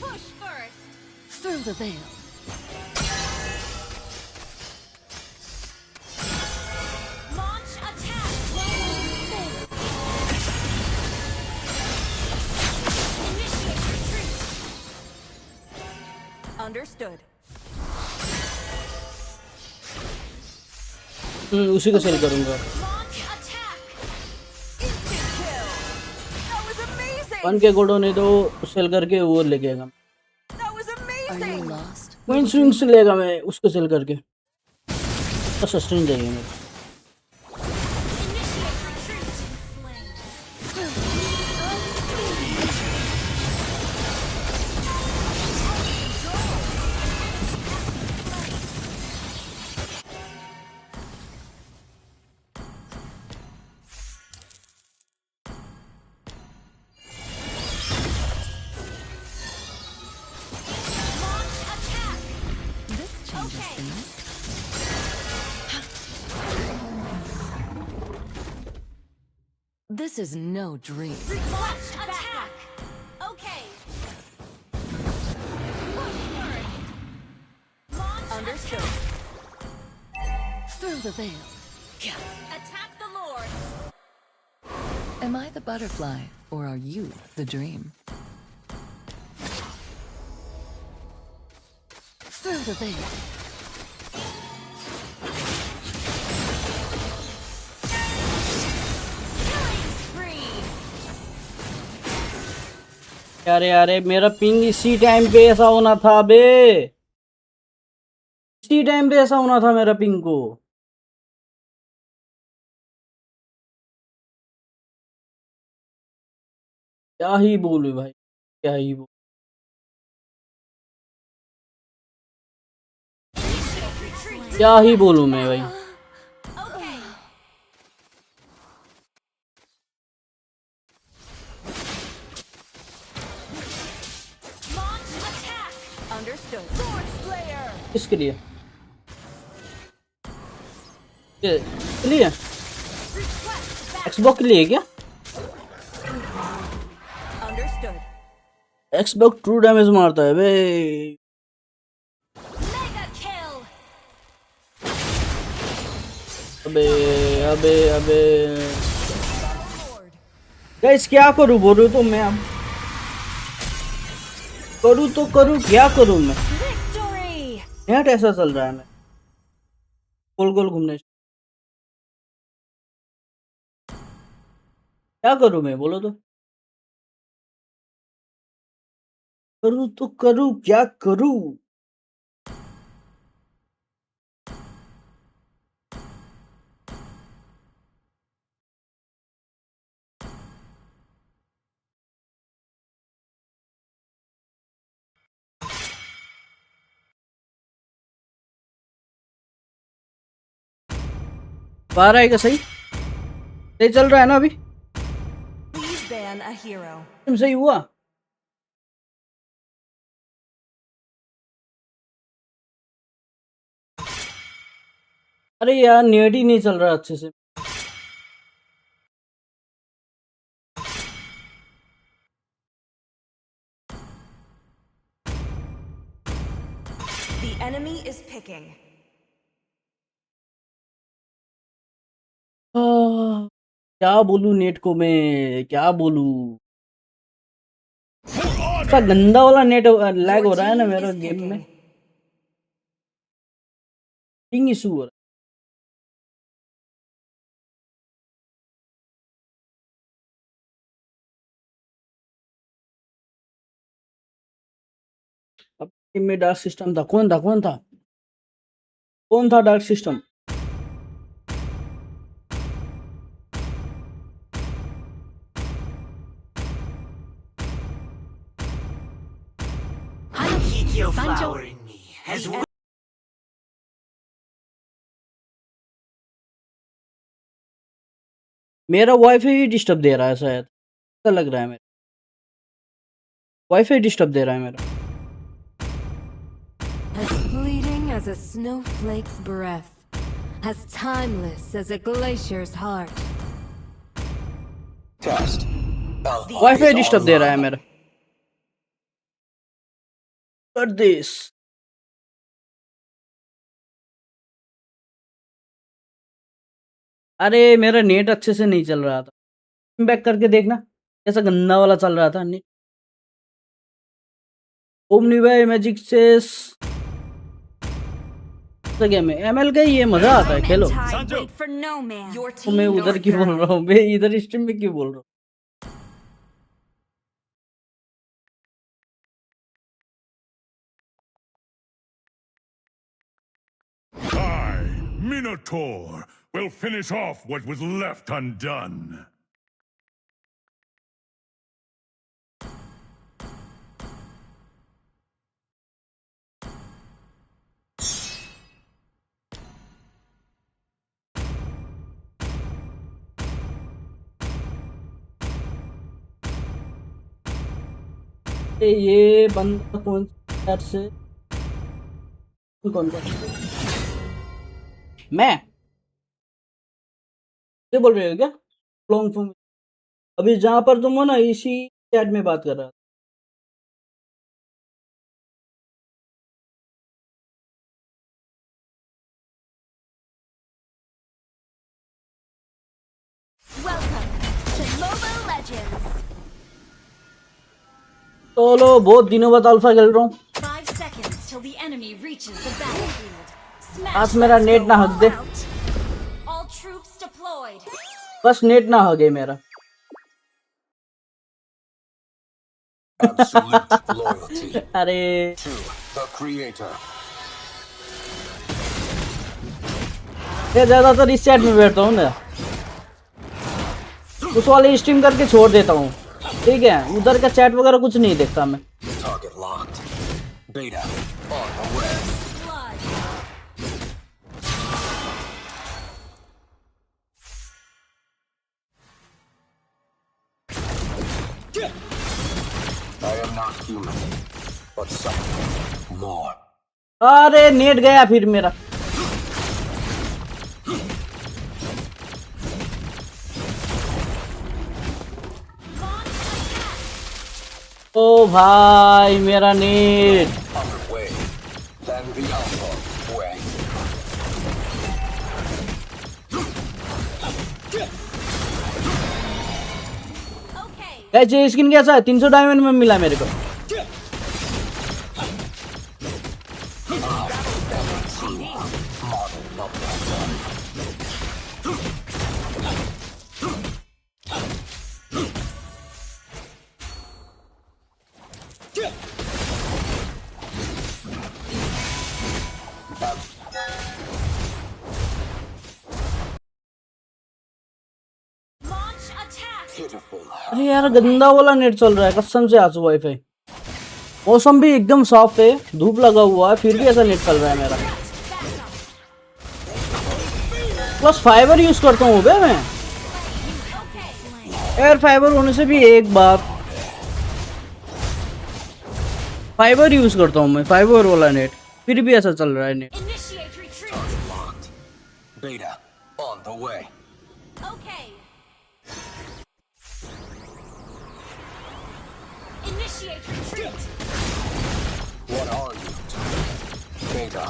Push first. Through the veil. Launch attack. Initiate retreat. Understood. उसी को cell करूंगा। Launch attack. Instant kill. That was amazing. 1K gold होने दो, cell करके वो लेके आएगा। That was Are you amazing. lost? Queen swings लेगा मैं, उसको सेल करके। तो सस्टेन चाहिए मेरे। Initiate retreat. Slain. Launch attack. This changes Okay. things. This is no dream. Launch attack. Okay. Push first. Launch understood. Through the veil. Attack the Lord. Am I the butterfly, or are you the dream? Through the veil. Killing spree. अरे अरे मेरा ping इसी time पे ऐसा होना था बे, इसी time पे ऐसा होना था मेरा पिंग को। क्या ही बोलूं भाई, क्या ही बोलूं। क्या ही बोलूं मैं भाई। Okay. Understood. Sword Slayer. किसके लिए? के लिए? Xbox के लिए क्या? Understood. Xbox ट्रू डैमेज मारता है बे। Mega kill. अबे गाइस क्या करूं बोल रहे हो तो मैं अब करूं तो करूं क्या करूं मैं? Victory. नेट ऐसा चल रहा है मैं गोल गोल घूमने क्या करूं मैं बोलो तो करूं क्या करूं? बारह है क्या? सही सही चल रहा है ना अभी? Please ban a hero. तुम सही हुआ? अरे यार नेट ही नहीं चल रहा अच्छे से। The enemy is picking. क्या बोलूं नेट को मैं क्या बोलूं? इतना गंदा वाला नेट लैग हो रहा है ना मेरा गेम में। पिंग इशू हो रहा है। अब टीम में डार्क सिस्टम था। कौन था dark system? Heat flower in me has मेरा वाईफाई ही डिस्टर्ब दे रहा है शायद। ऐसा लग रहा है मेरा वाईफाई डिस्टर्ब दे रहा है मेरा। As fleeting as a snowflake's breath, as timeless as a glacier's heart. Test. Wifi disturb दे रहा है मेरा। कर दिस अरे मेरा नेट अच्छे से नहीं चल रहा था। बैक करके देखना कैसा गंदा वाला चल रहा था नेट। ओमनी भाई मैजिक चेस गेम है एमएल का ये मजा आता है खेलो। Wait for no man. Your तो मैं team उधर is क्यों बोल रहा हूँ? मैं इधर स्ट्रीम में क्यों बोल रहा हूँ? I, Minotaur, will finish off what was left undone. ये बंदा कौन से कौन मैं ये बोल रहे हो क्या? लॉन्ग फॉर्म अभी जहां पर तुम हो ना इसी चैट में बात कर रहा था। Welcome to Mobile Legends. चलो बहुत दिनों बाद अल्फा खेल रहा हूँ। 5 seconds till the enemy reaches the battlefield. Smash. आज मेरा नेट ना हक दे। All troops deployed. बस नेट ना हगे मेरा। Absolute loyalty अरे to the creator. मैं ज्यादातर इस चैट में बैठता हूँ ना। उस वाले स्ट्रीम करके छोड़ देता हूँ। ठीक है उधर का चैट वगैरह कुछ नहीं देखता मैं। Target locked. Beta on the way. I am not human. but something more. अरे नेट गया फिर मेरा। ओ भाई मेरा net. Other way than the alpha way. कैसे स्किन कैसा है? 300 डायमंड में मिला मेरे को। अरे यार गंदा वाला नेट चल रहा है कसम से आंसू वाईफाई। मौसम भी एकदम सॉफ्ट है, धूप लगा हुआ है, फिर भी ऐसा नेट चल रहा है मेरा। प्लस फाइबर यूज करता हूँ बे मैं। एयर फाइबर होने से भी एक बात, फाइबर यूज करता हूँ मैं, फाइबर वाला नेट, फिर भी ऐसा चल रहा है net. Beta on the way. Okay. Initiate retreat. What are you? Beta.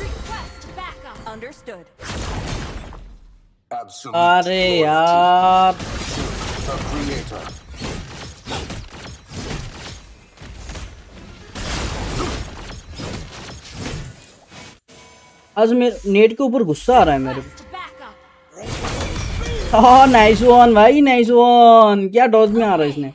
Request backup. Understood. Absolute. अरे यार The creator. आज मेरे नेट के ऊपर गुस्सा आ रहा है मेरे को। हाँ नाइस वन भाई, नाइस वन। क्या डॉज में आ रहा है इसने।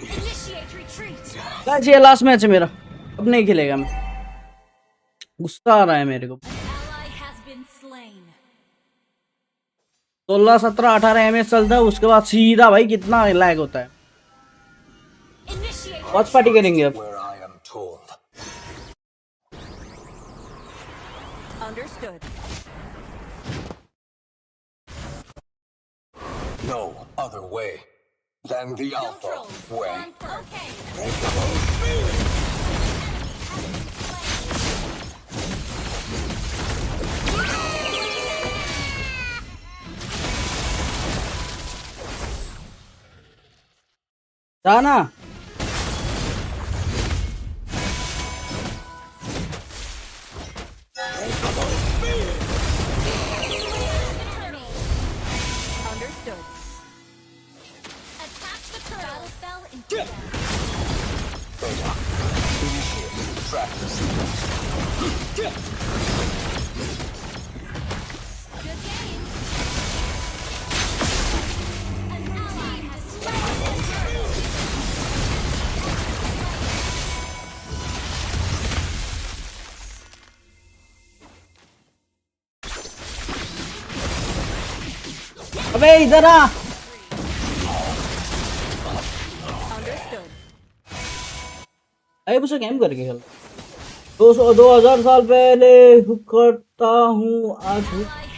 Initiate retreat. गाइस ये लास्ट मैच है मेरा, अब नहीं खेलेगा मैं। गुस्सा आ रहा है मेरे को। Ally has been slain. 16 17 18 MS चलता है, उसके बाद सीधा भाई कितना लैग होता है। Initiate. वॉच पार्टी करेंगे अब। Where I am told. Understood. No other way than the alpha Neutral. way. Okay. जाना Understood. Attach the turret. Battle spell into them. Beta. Initiate. Track the sequence. Good game. An ally has slain the turret. अबे इधर आ। Understood. अरे उसे game करके खेल। 2000 साल पहले करता हूँ, आज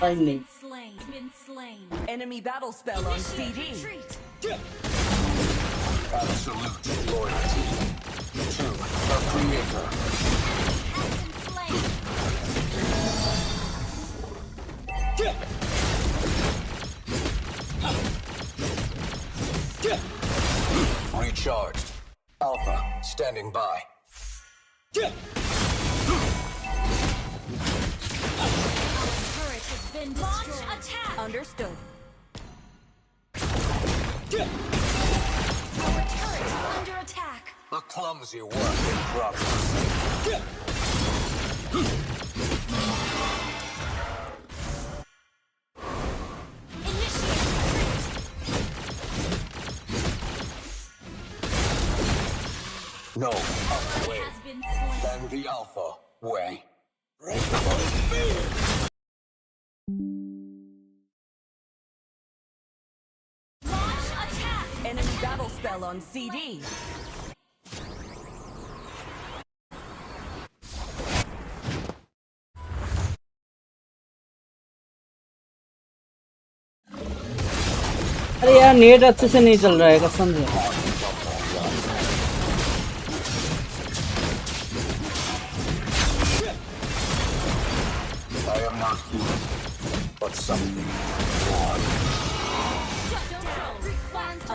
टाइम नहीं। Been slain. Enemy battle spell on CD. Retreat. Absolute loyalty to the creator. Recharged. Alpha standing by. Turret has been destroyed. Launch attack. Understood. Our turret is under attack. A clumsy work in progress. Initiate retreat. No other way Has been slain. than the Alpha way. Launch attack. Enemy battle spell on CD. अरे यार net अच्छे से नहीं चल रहा है कसम से। I am not human, but something more.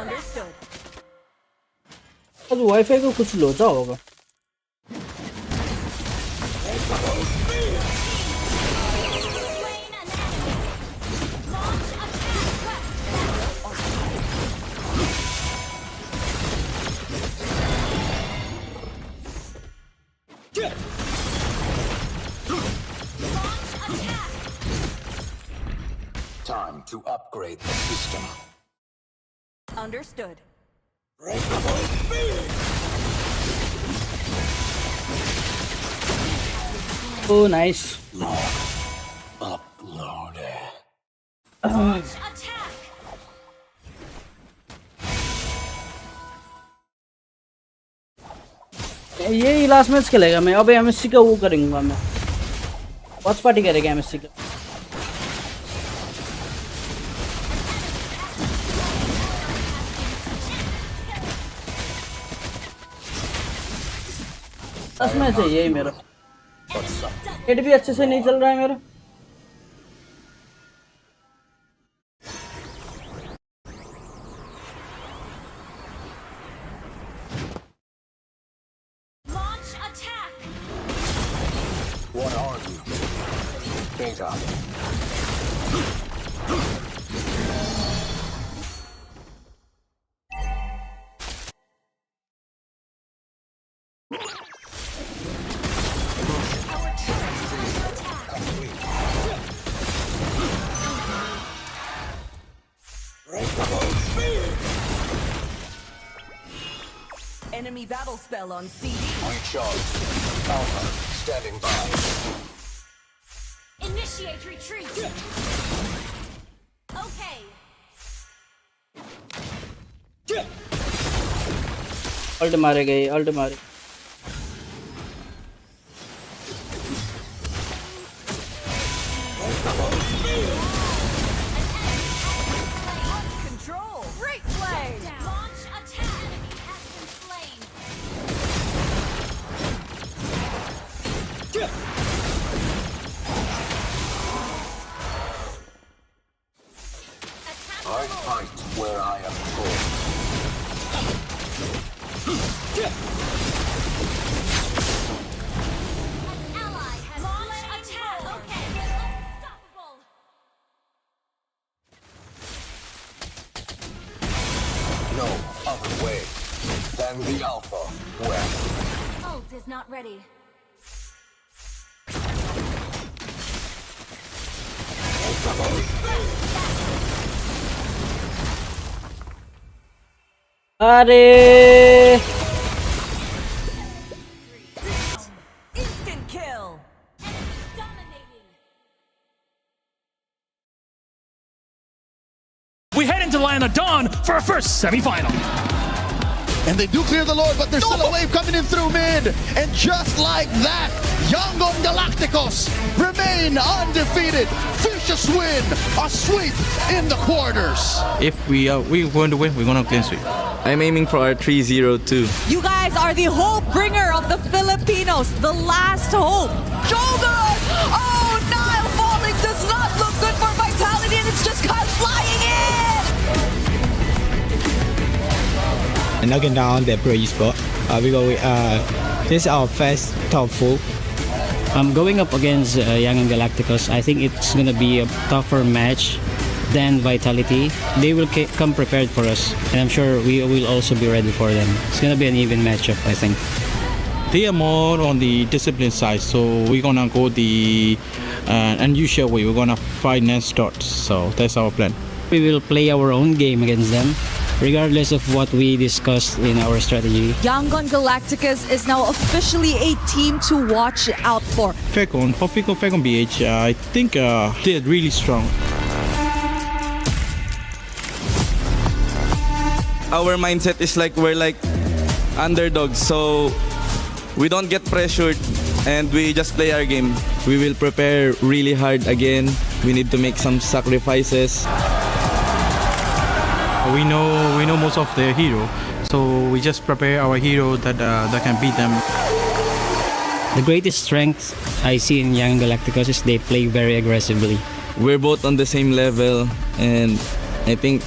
Understood. आज वाईफाई को कुछ लोचा होगा। Time to upgrade the system. Understood. Oh nice. Uploaded. Launch attack. ये लास्ट मैच खेलेगा मैं। अबे एमएससी का वो करूंगा मैं। वॉच पार्टी करेगा एमएससी का। लास्ट मैच है यही मेरा। नेट भी अच्छे से नहीं चल रहा है मेरा। Launch attack. What are you? Beta. Enemy battle spell on CD. Recharge. Alpha, standing by. Initiate retreat. Okay. Ult मारे गए, अल्ट मारे। Control. Great play. Launch attack. Enemy has been slain. I fight where I am told. An ally has launch attack. Okay. Unstoppable. No other way than the Alpha way. Ult is not ready. अरे Instant kill. Enemy dominating. We head into Land of Dawn for our first semi-final. And they do clear the Lord, but there's still a wave coming in through mid. And just like that, Youngom Galacticos remain undefeated. Vicious win, a sweep in the quarters. If we're going to win, we're going to clean sweep. I'm aiming for a 3-0-2. You guys are the hope bringer of the Filipinos, the last hope. Shogun! Oh, Nile falling does not look good for Vitality, and it's just Kyle flying in! And knocking down the pro spot. This is our first top 4. Going up against Young and Galacticos, I think it's gonna be a tougher match than Vitality. They will come prepared for us, and I'm sure we will also be ready for them. It's gonna be an even matchup, I think. They are more on the discipline side, so we're gonna go the unusual way. We're gonna fight next dots, so that's our plan. We will play our own game against them. regardless of what we discussed in our strategy. Yangon Galacticos is now officially a team to watch out for. Falcon, Falcon BH, I think they're really strong. Our mindset is like we're like underdogs, so we don't get pressured and we just play our game. We will prepare really hard again. We need to make some sacrifices. We know most of their hero, so we just prepare our hero that can beat them. The greatest strength I see in Young Galacticos is they play very aggressively. We're both on the same level, and I think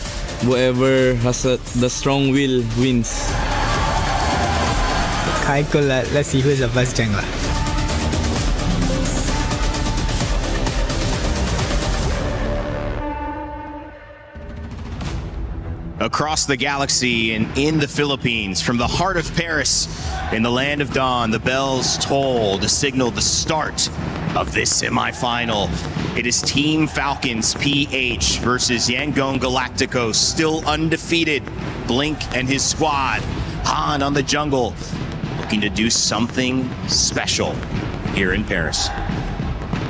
whoever has the strong will wins. Let's see who's the best jungler. Across the galaxy and in the Philippines, from the heart of Paris, in the land of dawn, the bells toll to signal the start of this semifinal. It is Team Falcons PH versus Yangon Galacticos, still undefeated. Blink and his squad. Han on the jungle, looking to do something special here in Paris.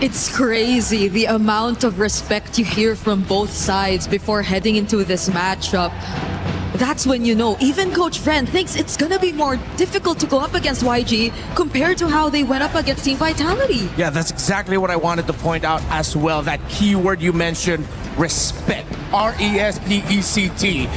It's crazy the amount of respect you hear from both sides before heading into this matchup. That's when you know, even Coach Friend thinks it's gonna be more difficult to go up against YG compared to how they went up against Team Vitality. Yeah, that's exactly what I wanted to point out as well. That keyword you mentioned, respect. R-E-S-P-E-C-T.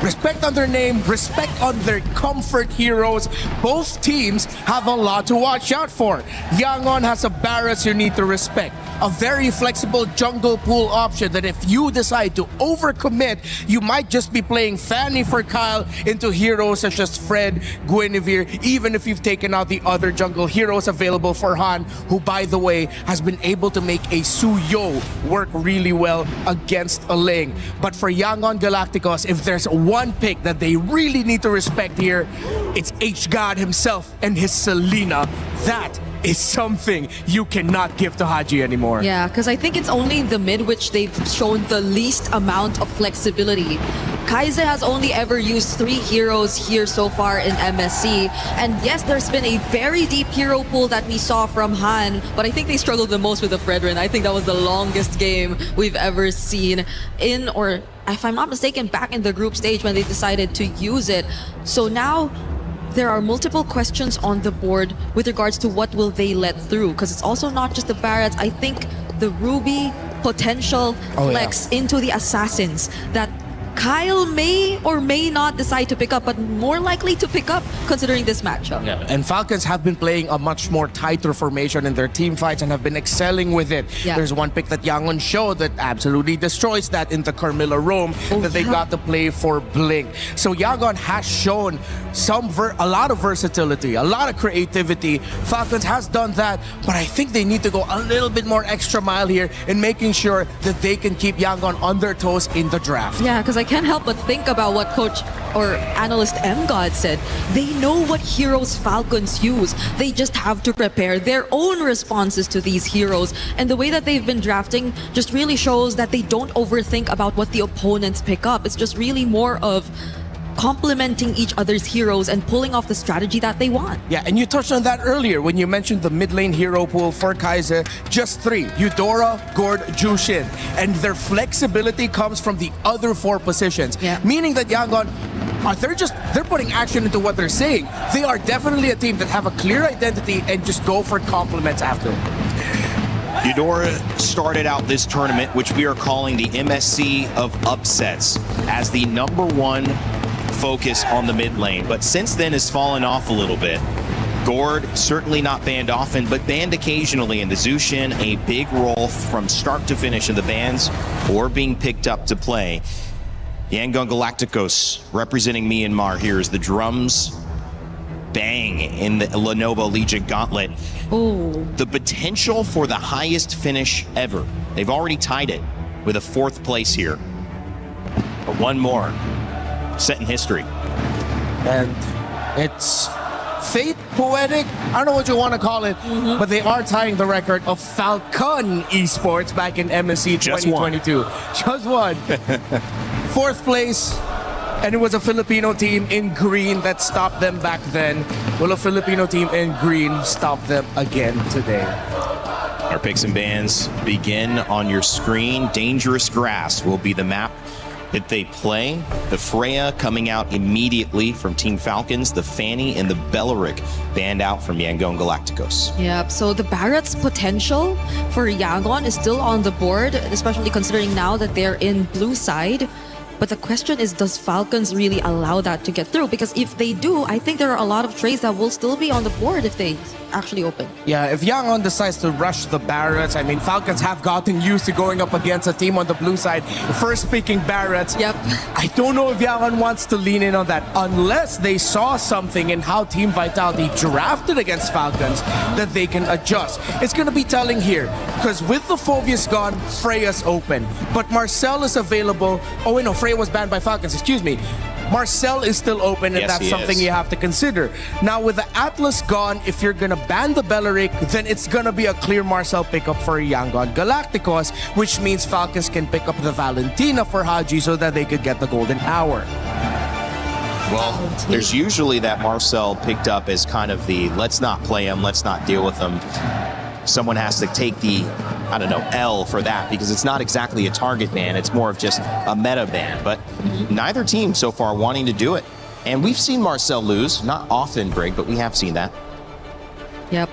Respect on their name, respect on their comfort heroes. Both teams have a lot to watch out for. Yangon has a Barrett you need to respect. A very flexible jungle pool option that if you decide to overcommit, you might just be playing Fanny for Kyle into heroes such as Fred, Guinevere, even if you've taken out the other jungle heroes available for Han, who by the way has been able to make a Suyo work really well against a Ling. But for Yangon Galacticos, if there's one pick that they really need to respect here, it's H-God himself and his Selena. That is something you cannot give to Haji anymore. Yeah, because I think it's only in the mid which they've shown the least amount of flexibility. Kaize has only ever used 3 heroes here so far in MSC. And yes, there's been a very deep hero pool that we saw from Han, but I think they struggled the most with the Fredrin. I think that was the longest game we've ever seen in, or if I'm not mistaken, back in the group stage when they decided to use it. So now there are multiple questions on the board with regards to what will they let through, because it's also not just the Barretts. I think the Ruby potential flex into the Assassins that Kyle may or may not decide to pick up, but more likely to pick up considering this matchup. Yeah. And Falcons have been playing a much more tighter formation in their team fights and have been excelling with it. Yeah. There's one pick that Yangon showed that absolutely destroys that in the Carmilla Roam that they got to play for Blink. So Yangon has shown a lot of versatility, a lot of creativity. Falcons has done that, but I think they need to go a little bit more extra mile here in making sure that they can keep Yangon on their toes in the draft. Yeah, because I can't help but think about what Coach or Analyst M-God said. They know what heroes Falcons use. They just have to prepare their own responses to these heroes. And the way that they've been drafting just really shows that they don't overthink about what the opponents pick up. It's just really more of complementing each other's heroes and pulling off the strategy that they want. Yeah, and you touched on that earlier when you mentioned the mid lane hero pool for Kaize. Just 3, Eudora, Gord, Jushin. And their flexibility comes from the other 4 positions. Yeah. Meaning that Yangon, they're putting action into what they're saying. They are definitely a team that have a clear identity and just go for compliments after. Eudora started out this tournament, which we are calling the MSC of upsets, as the #1 focus on the mid lane, but since then has fallen off a little bit. Gord certainly not banned often, but banned occasionally in the Zushin, a big role from start to finish in the bans or being picked up to play. Yangon Galacticos representing Myanmar here as the drums bang in the Lenovo Legion Gauntlet. Ooh. The potential for the highest finish ever. They've already tied it with a 4th place here. But one more set in history. And it's fate, poetic, I don't know what you want to call it, but they are tying the record of Falcon Esports back in MSC 2022. Just one. 4th place And it was a Filipino team in green that stopped them back then. Will a Filipino team in green stop them again today? Our picks and bans begin on your screen. Dangerous Grass will be the map that they play. The Freya coming out immediately from Team Falcons. The Fanny and the Belleric banned out from Yangon Galacticos. Yep, so the Barrett's potential for Yangon is still on the board, especially considering now that they're in blue side. But the question is, does Falcons really allow that to get through? Because if they do, I think there are a lot of trades that will still be on the board if they actually open. Yeah, if Yangon decides to rush the Barretts, I mean, Falcons have gotten used to going up against a team on the blue side. First picking Barretts. Yep. I don't know if Yangon wants to lean in on that unless they saw something in how Team Vitality drafted against Falcons that they can adjust. It's going to be telling here because with the Phobius gone, Freya's open. But Marcel is available. Oh, wait, no, Freya was banned by Falcons, excuse me. Marcel is still open, and Yes, that's he something is. you have to consider. Now, with the Atlas gone, if you're gonna ban the Belleric, then it's gonna be a clear Marcel pickup for Yangon Galacticos, which means Falcons can pick up the Valentina for Haji so that they could get the golden hour. Well, there's usually that Marcel picked up as kind of the let's not play him, let's not deal with him. Someone has to take the, I don't know, L for that because it's not exactly a target ban. It's more of just a meta ban. But neither team so far wanting to do it. And we've seen Marcel lose. Not often, Brig, but we have seen that. Yep.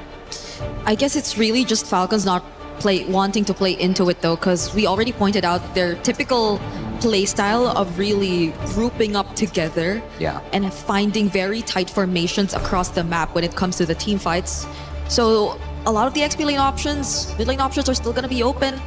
I guess it's really just Falcons not wanting to play into it though, because we already pointed out their typical play style of really grouping up together and finding very tight formations across the map when it comes to the team fights. So a lot of the XP lane options, mid lane options are still going to be open.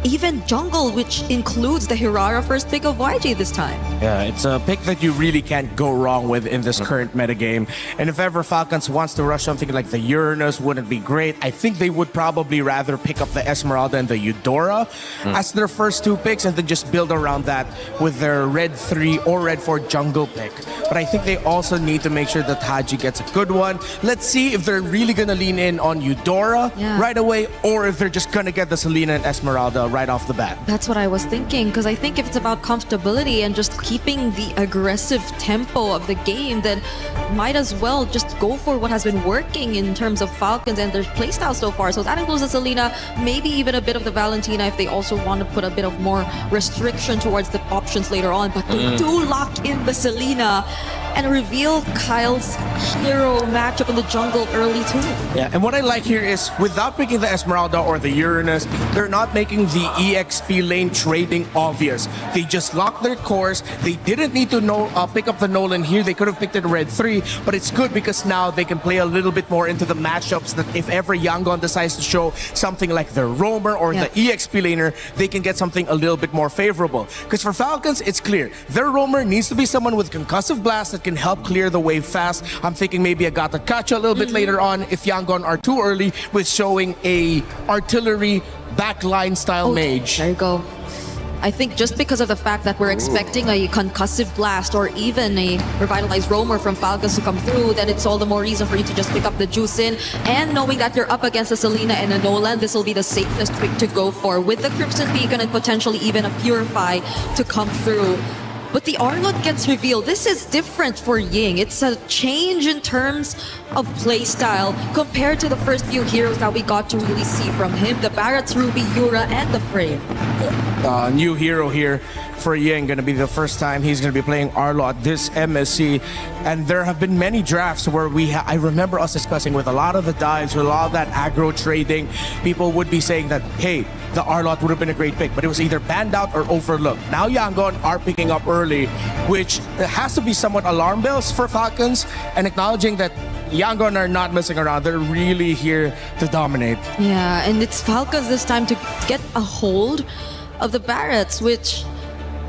Even jungle, which includes the Hirara first pick of YG this time. Yeah, it's a pick that you really can't go wrong with in this current metagame. And if ever Falcons wants to rush something like the Uranus, wouldn't be great. I think they would probably rather pick up the Esmeralda and the Eudora as their first two picks and then just build around that with their red 3 or red 4 jungle pick. But I think they also need to make sure that Haji gets a good one. Let's see if they're really going to lean in on Eudora right away or if they're just going to get the Selena and Esmeralda right off the bat. That's what I was thinking, because I think if it's about comfortability and just keeping the aggressive tempo of the game, then might as well just go for what has been working in terms of Falcons and their playstyle so far. So that includes the Selena, maybe even a bit of the Valentina if they also want to put a bit of more restriction towards the options later on. But they do lock in the Selena and reveal Kyle's hero matchup in the jungle early too. Yeah, and what I like here is without picking the Esmeralda or the Uranus, they're not making the EXP lane trading obvious. They just lock their course. They didn't need to pick up the Nolan here. They could have picked it red 3, but it's good because now they can play a little bit more into the matchups that if ever Yangon decides to show something like the Roamer or the EXP laner, they can get something a little bit more favorable. Because for Falcons, it's clear. Their Roamer needs to be someone with concussive blast that can help clear the wave fast. I'm thinking maybe a Gata Kacha a little bit later on if Yangon are too early with showing a artillery backline style mage. There you go. I think just because of the fact that we're expecting a concussive blast or even a revitalized roamer from Falcons to come through, then it's all the more reason for you to just pick up the juice in. And knowing that you're up against a Selena and a Nolan, this will be the safest pick to go for with the Crimson Beacon and potentially even a Purify to come through. But the Arlott gets revealed. This is different for Ying. It's a change in terms of playstyle compared to the first few heroes that we got to really see from him. The Barretts, Ruby, Yura, and the Freya. New hero here for Ying. Going to be the first time he's going to be playing Arlott this MSC. And there have been many drafts where I remember us discussing with a lot of the dives, with a lot of that aggro trading, people would be saying that, hey, the Arlott would have been a great pick, but it was either banned out or overlooked. Now Yangon are picking up early, which has to be somewhat alarm bells for Falcons, and acknowledging that Yangon are not messing around. They're really here to dominate. Yeah, and it's Falcons this time to get a hold of the Barretts, which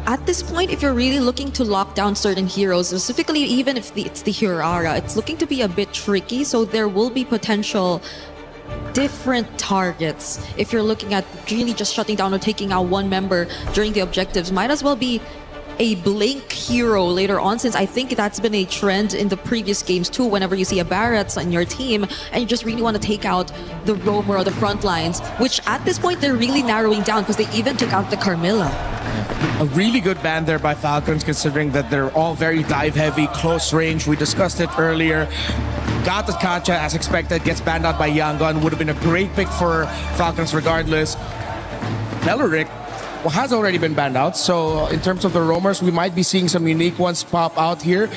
at this point, if you're really looking to lock down certain heroes, specifically even if it's the Hirara, it's looking to be a bit tricky, so there will be potential different targets. If you're looking at really just shutting down or taking out one member during the objectives, might as well be a blink hero later on, since I think that's been a trend in the previous games too. Whenever you see a Barret's on your team and you just really want to take out the roamer or the front lines, which at this point they're really narrowing down because they even took out the Carmilla. A really good ban there by Falcons, considering that they're all very dive heavy, close range. We discussed it earlier. Got Kacha, as expected, gets banned out by Yangon. Would have been a great pick for Falcons regardless. Beleric has already been banned out, so in terms of the roamers, we might be seeing some unique ones pop out here.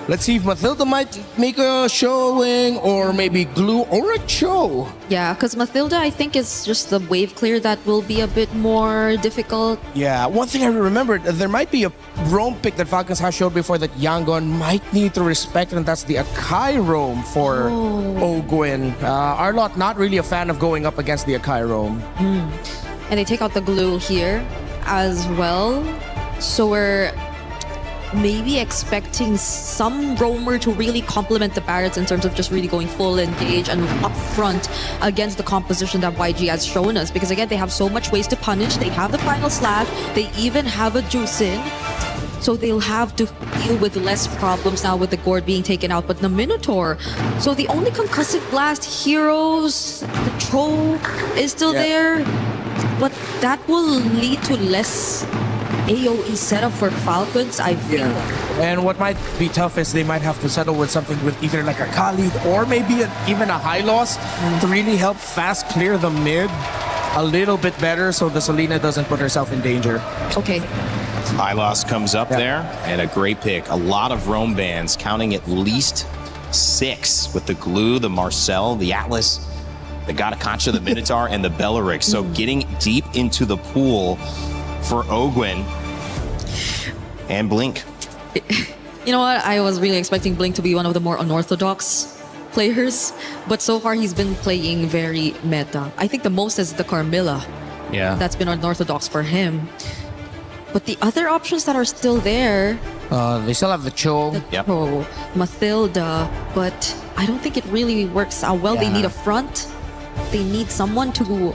Let's see if Mathilda might make a showing, or maybe Glue or a Cho. Yeah, because Mathilda, I think, is just the wave clear that will be a bit more difficult. Yeah, one thing I remembered, there might be a roam pick that Falcons has showed before that Yangon might need to respect, and that's the Akai roam for Ogwin. Arlott not really a fan of going up against the Akai roam. And they take out the Glue here as well. So we're maybe expecting some roamer to really complement the Barretts in terms of just really going full engage and up front against the composition that YG has shown us. Because again, they have so much ways to punish. They have the final slash. They even have a Juicin. So they'll have to deal with less problems now with the Gourd being taken out. But the Minotaur, so the only concussive blast heroes, the Tro is still there. But that will lead to less AoE setup for Falcons, I feel. And what might be tough is they might have to settle with something with either like a Khalid or maybe even a high loss to really help fast clear the mid a little bit better so the Selena doesn't put herself in danger. Okay. Hylos comes up there, and a great pick. A lot of roam bans, counting at least 6 with the Glue, the Marcel, the Atlas, the Gatakacha, the Minotaur, and the Beleric. So getting deep into the pool for Ogwin and Blink. You know what? I was really expecting Blink to be one of the more unorthodox players, but so far he's been playing very meta. I think the most is the Carmilla. Yeah. That's been unorthodox for him. But the other options that are still there... they still have the Cho. Cho, Mathilda, but I don't think it really works out well. They need a front. They need someone to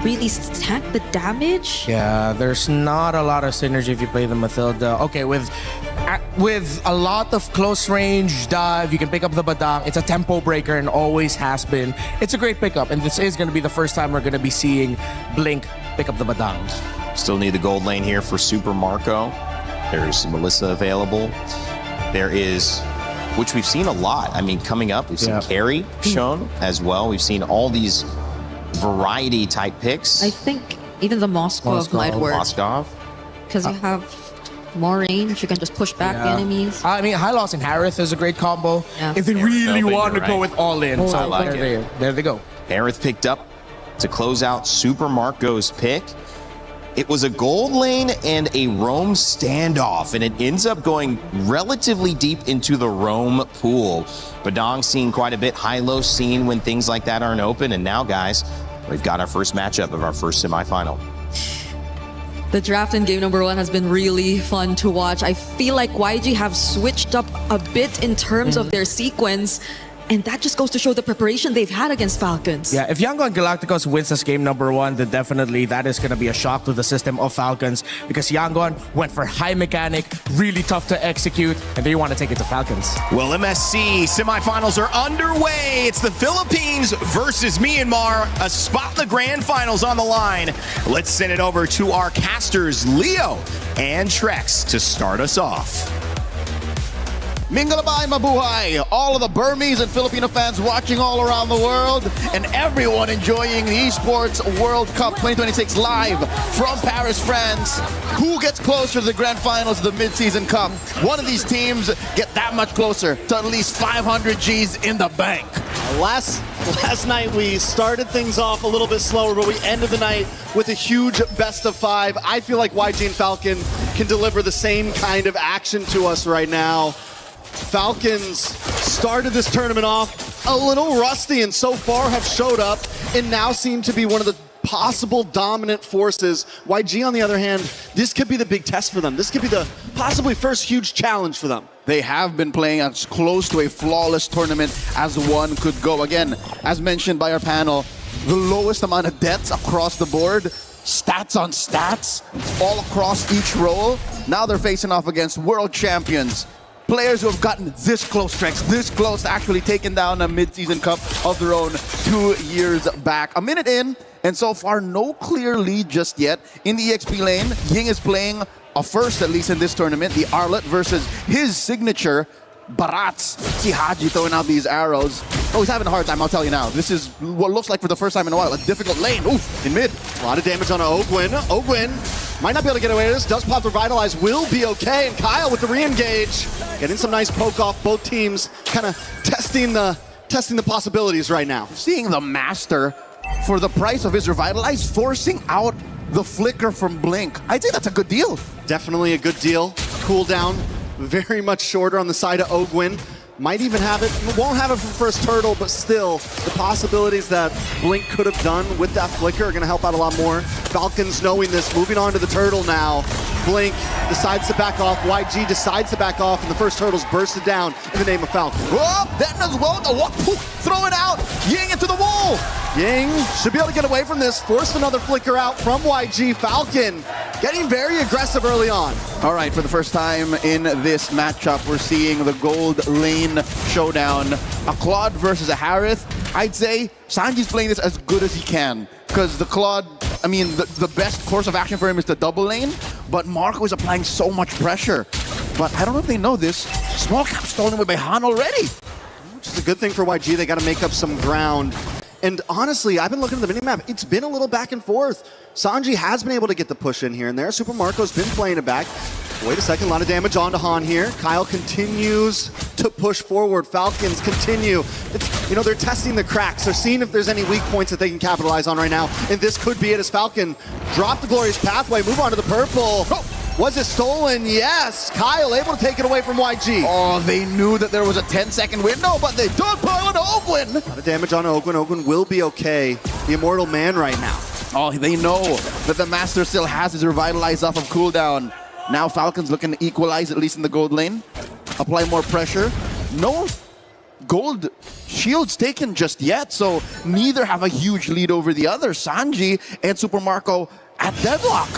really tank the damage. Yeah, there's not a lot of synergy if you play the Mathilda. Okay, with a lot of close range dive, you can pick up the Badang. It's a tempo breaker and always has been. It's a great pickup, and this is going to be the first time we're going to be seeing Blink pick up the Badang. Still need the gold lane here for Super Marco. There's Melissa available. There is, which we've seen a lot. I mean, coming up, we've seen Carry shown as well. We've seen all these variety type picks. I think even the Moskov might work. Moskov. Because you have more range, you can just push back the enemies. I mean, Hylos and Harith is a great combo if they really want to go with all in. So I like it. There they go. Harith picked up to close out Super Marco's pick. It was a gold lane and a roam standoff, and it ends up going relatively deep into the roam pool. Badang seen quite a bit, Hylos seen when things like that aren't open, and now, guys, we've got our first matchup of our first semifinal. The draft in game number 1 has been really fun to watch. I feel like YG have switched up a bit in terms of their sequence. And that just goes to show the preparation they've had against Falcons. Yeah, if Yangon Galacticos wins this game number 1, then definitely that is going to be a shock to the system of Falcons, because Yangon went for high mechanic, really tough to execute, and they want to take it to Falcons. Well, MSC semifinals are underway. It's the Philippines versus Myanmar. A spot in the grand finals on the line. Let's send it over to our casters, Leo and Trex, to start us off. Mingalabay mabuhay! All of the Burmese and Filipino fans watching all around the world, and everyone enjoying the Esports World Cup 2026 live from Paris, France. Who gets closer to the grand finals of the mid-season cup? One of these teams get that much closer to at least 500 G's in the bank. Last night we started things off a little bit slower, but we ended the night with a huge best of 5. I feel like YG and Falcon can deliver the same kind of action to us right now. Falcons started this tournament off a little rusty, and so far have showed up and now seem to be one of the possible dominant forces. YG, on the other hand, this could be the big test for them. This could be the possibly first huge challenge for them. They have been playing as close to a flawless tournament as one could go. Again, as mentioned by our panel, the lowest amount of deaths across the board, stats on stats, all across each role. Now they're facing off against world champions. Players who have gotten this close, Trex, this close to actually taking down a mid-season cup of their own 2 years back. A minute in, and so far no clear lead just yet. In the EXP lane, Ying is playing a first, at least in this tournament, the Arlet versus his signature, Barats. See Haji throwing out these arrows. Oh, he's having a hard time, I'll tell you now. This is what looks like for the first time in a while, a difficult lane. Oof, in mid. A lot of damage on Ogwin. Ogwin might not be able to get away with this. Does pop Revitalize, will be okay. And Kyle with the re-engage. Getting some nice poke off. Both teams kind of testing the possibilities right now. Seeing the Master, for the price of his Revitalize, forcing out the flicker from Blink. I'd say that's a good deal. Definitely a good deal. Cooldown very much shorter on the side of Ogwin. Might even have it, won't have it for first turtle, but still, the possibilities that Blink could have done with that flicker are gonna help out a lot more. Falcons knowing this, moving on to the turtle now. Blink decides to back off, YG decides to back off, and the first turtle's bursted down in the name of Falcon. Oh, then as well, throw it out, Ying into the wall. Ying should be able to get away from this, forced another flicker out from YG. Falcon getting very aggressive early on. All right, for the first time in this matchup, we're seeing the gold lane showdown. A Claude versus a Harith. I'd say Sanji's playing this as good as he can, because the Claude, I mean, the best course of action for him is the double lane, but Marco is applying so much pressure. But I don't know if they know this, small cap stolen away by Han already. Which is a good thing for YG, they got to make up some ground. And honestly, I've been looking at the minimap. It's been a little back and forth. Sanji has been able to get the push in here and there. Super Marco's been playing it back. Wait a second, a lot of damage onto Han here. Kyle continues to push forward. Falcons continue. They're testing the cracks. They're seeing if there's any weak points that they can capitalize on right now. And this could be it as Falcon drop the Glorious Pathway, move on to the purple. Oh, was it stolen? Yes. Kyle able to take it away from YG. Oh, they knew that there was a 10-second window, but they don't pile on Ogwin. A lot of damage on Ogwin. Ogwin will be okay. The Immortal Man right now. Oh, they know that the Master still has his Revitalize off of cooldown. Now Falcons looking to equalize, at least in the gold lane. Apply more pressure. No gold shields taken just yet, so neither have a huge lead over the other. Sanji and Super Marco at deadlock.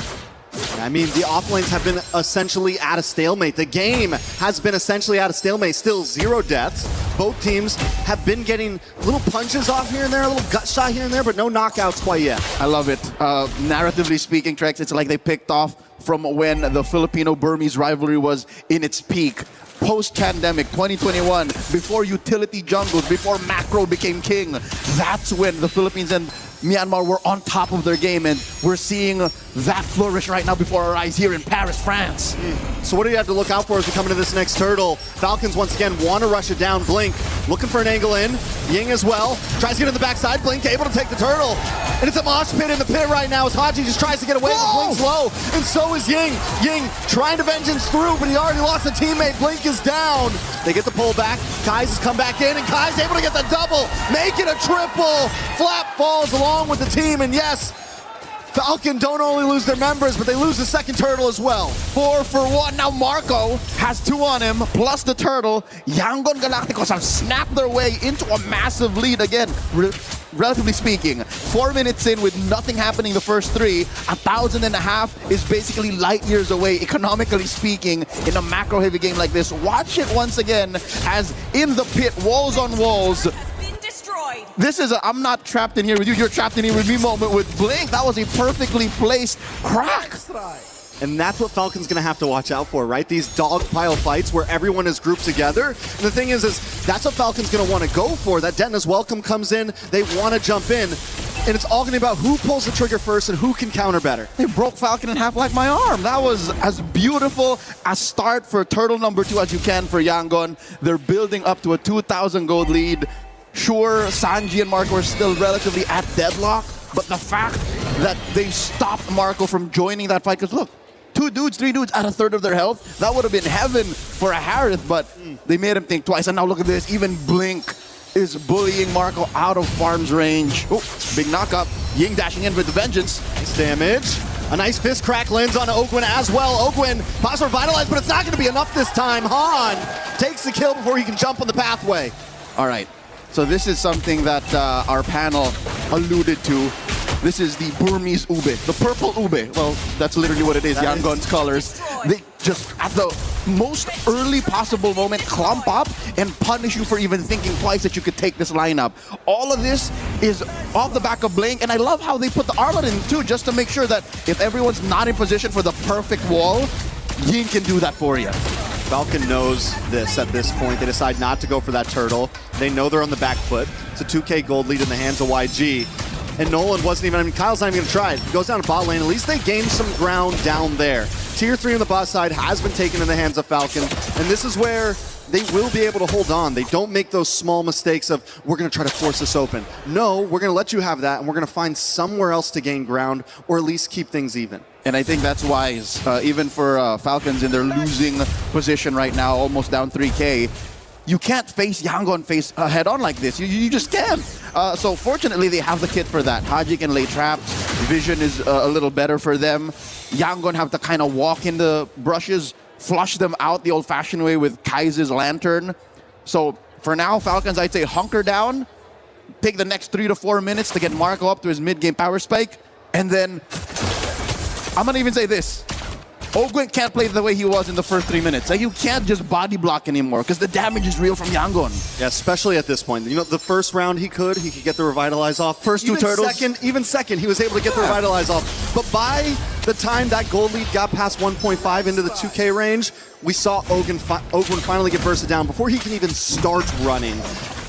I mean, the offlanes have been essentially at a stalemate. The game has been essentially at a stalemate. Still 0 deaths. Both teams have been getting little punches off here and there, a little gut shot here and there, but no knockouts quite yet. I love it. Narratively speaking, Trex, it's like they picked off from when the Filipino-Burmese rivalry was in its peak. Post-pandemic, 2021, before utility jungles, before macro became king, that's when the Philippines and Myanmar were on top of their game, and we're seeing that flourish right now before our eyes here in Paris, France. So what do you have to look out for as we come into this next turtle? Falcons once again want to rush it down. Blink looking for an angle in. Ying as well. Tries to get in the backside. Blink able to take the turtle. And it's a mosh pit in the pit right now as Haji just tries to get away, but Blink's low. And so is Ying. Ying trying to vengeance through, but he already lost a teammate. Blink is down. They get the pull back. Kai's has come back in, and Kai's able to get the double. Make it a triple. Flap falls along with the team, and yes, Falcon don't only lose their members, but they lose the second turtle as well. 4 for 1. Now Marco has 2 on him, plus the turtle. Yangon Galacticos have snapped their way into a massive lead again. Relatively speaking, 4 minutes in with nothing happening the first 3, 1,500 is basically light years away, economically speaking, in a macro-heavy game like this. Watch it once again as in the pit, walls on walls. This is a I'm not trapped in here with you, you're trapped in here with me moment with Blink. That was a perfectly placed crack. And that's what Falcon's going to have to watch out for, right? These dog pile fights where everyone is grouped together. And the thing is that's what Falcon's going to want to go for. That Detna's welcome comes in, they want to jump in. And it's all going to be about who pulls the trigger first and who can counter better. They broke Falcon in half like my arm. That was as beautiful a start for turtle number 2 as you can for Yangon. They're building up to a 2,000 gold lead. Sure, Sanji and Marco are still relatively at deadlock, but the fact that they stopped Marco from joining that fight, because look, 2 dudes, 3 dudes at a third of their health, that would have been heaven for a Harith, but they made him think twice. And now look at this, even Blink is bullying Marco out of farm's range. Oh, big knockup. Ying dashing in with the vengeance. Nice damage. A nice fist crack lands on Ogwin as well. Ogwin possible revitalize, but it's not going to be enough this time. Han takes the kill before he can jump on the pathway. All right. So this is something that our panel alluded to. This is the Burmese ube, the purple ube. Well, that's literally what it is, Yangon's colors. just at the most early possible moment clump up and punish you for even thinking twice that you could take this lineup. All of this is off the back of Blink, and I love how they put the Arlot in too, just to make sure that if everyone's not in position for the perfect wall, Yin can do that for you. Falcon knows this at this point. They decide not to go for that turtle. They know they're on the back foot. It's a 2K gold lead in the hands of YG. And Nolan wasn't even, I mean, Kyle's not even going to try it. He goes down to bot lane. At least they gained some ground down there. Tier 3 on the bot side has been taken in the hands of Falcon. And this is where they will be able to hold on. They don't make those small mistakes of, we're going to try to force this open. No, we're going to let you have that, and we're going to find somewhere else to gain ground, or at least keep things even. And I think that's wise, even for Falcons in their losing position right now, almost down 3K. You can't face Yangon face head-on like this. You just can't. So fortunately, they have the kit for that. Haji can lay traps. Vision is a little better for them. Yangon have to kind of walk in the brushes, flush them out the old-fashioned way with Kai's lantern. So for now, Falcons, I'd say hunker down, take the next 3 to 4 minutes to get Marco up to his mid-game power spike, and then I'm going to even say this. Ogwin can't play the way he was in the first 3 minutes. Like, you can't just body block anymore because the damage is real from Yangon. Yeah, especially at this point. You know, the first round he could get the Revitalize off. First two turtles. Even second, he was able to get the Revitalize off. But by the time that gold lead got past 1.5 into the 2K range, we saw Ogwin finally get bursted down before he can even start running.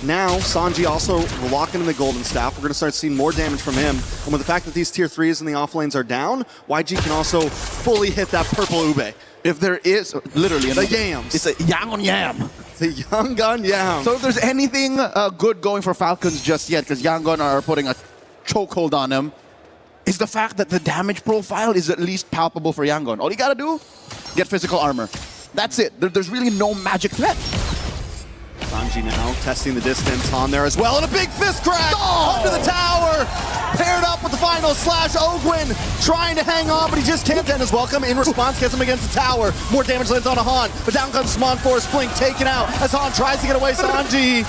Now, Sanji also locking in the Golden Staff. We're going to start seeing more damage from him. And with the fact that these tier 3s in the off lanes are down, YG can also fully hit that purple Ube. If there is, literally, the yams. It's a Yangon Yam. It's a Yangon Yam. So if there's anything good going for Falcons just yet, because Yangon are putting a chokehold on them, is the fact that the damage profile is at least palpable for Yangon. All you got to do, get physical armor. That's it. There's really no magic threat. Sanji now testing the distance on there as well, and a big fist crack under the tower, paired up with the final slash. Ogwin trying to hang on, but he just can't end his welcome. In response, gets him against the tower. More damage lands on a Han, but down comes Smon Force Blink, taken out as Han tries to get away. Sanji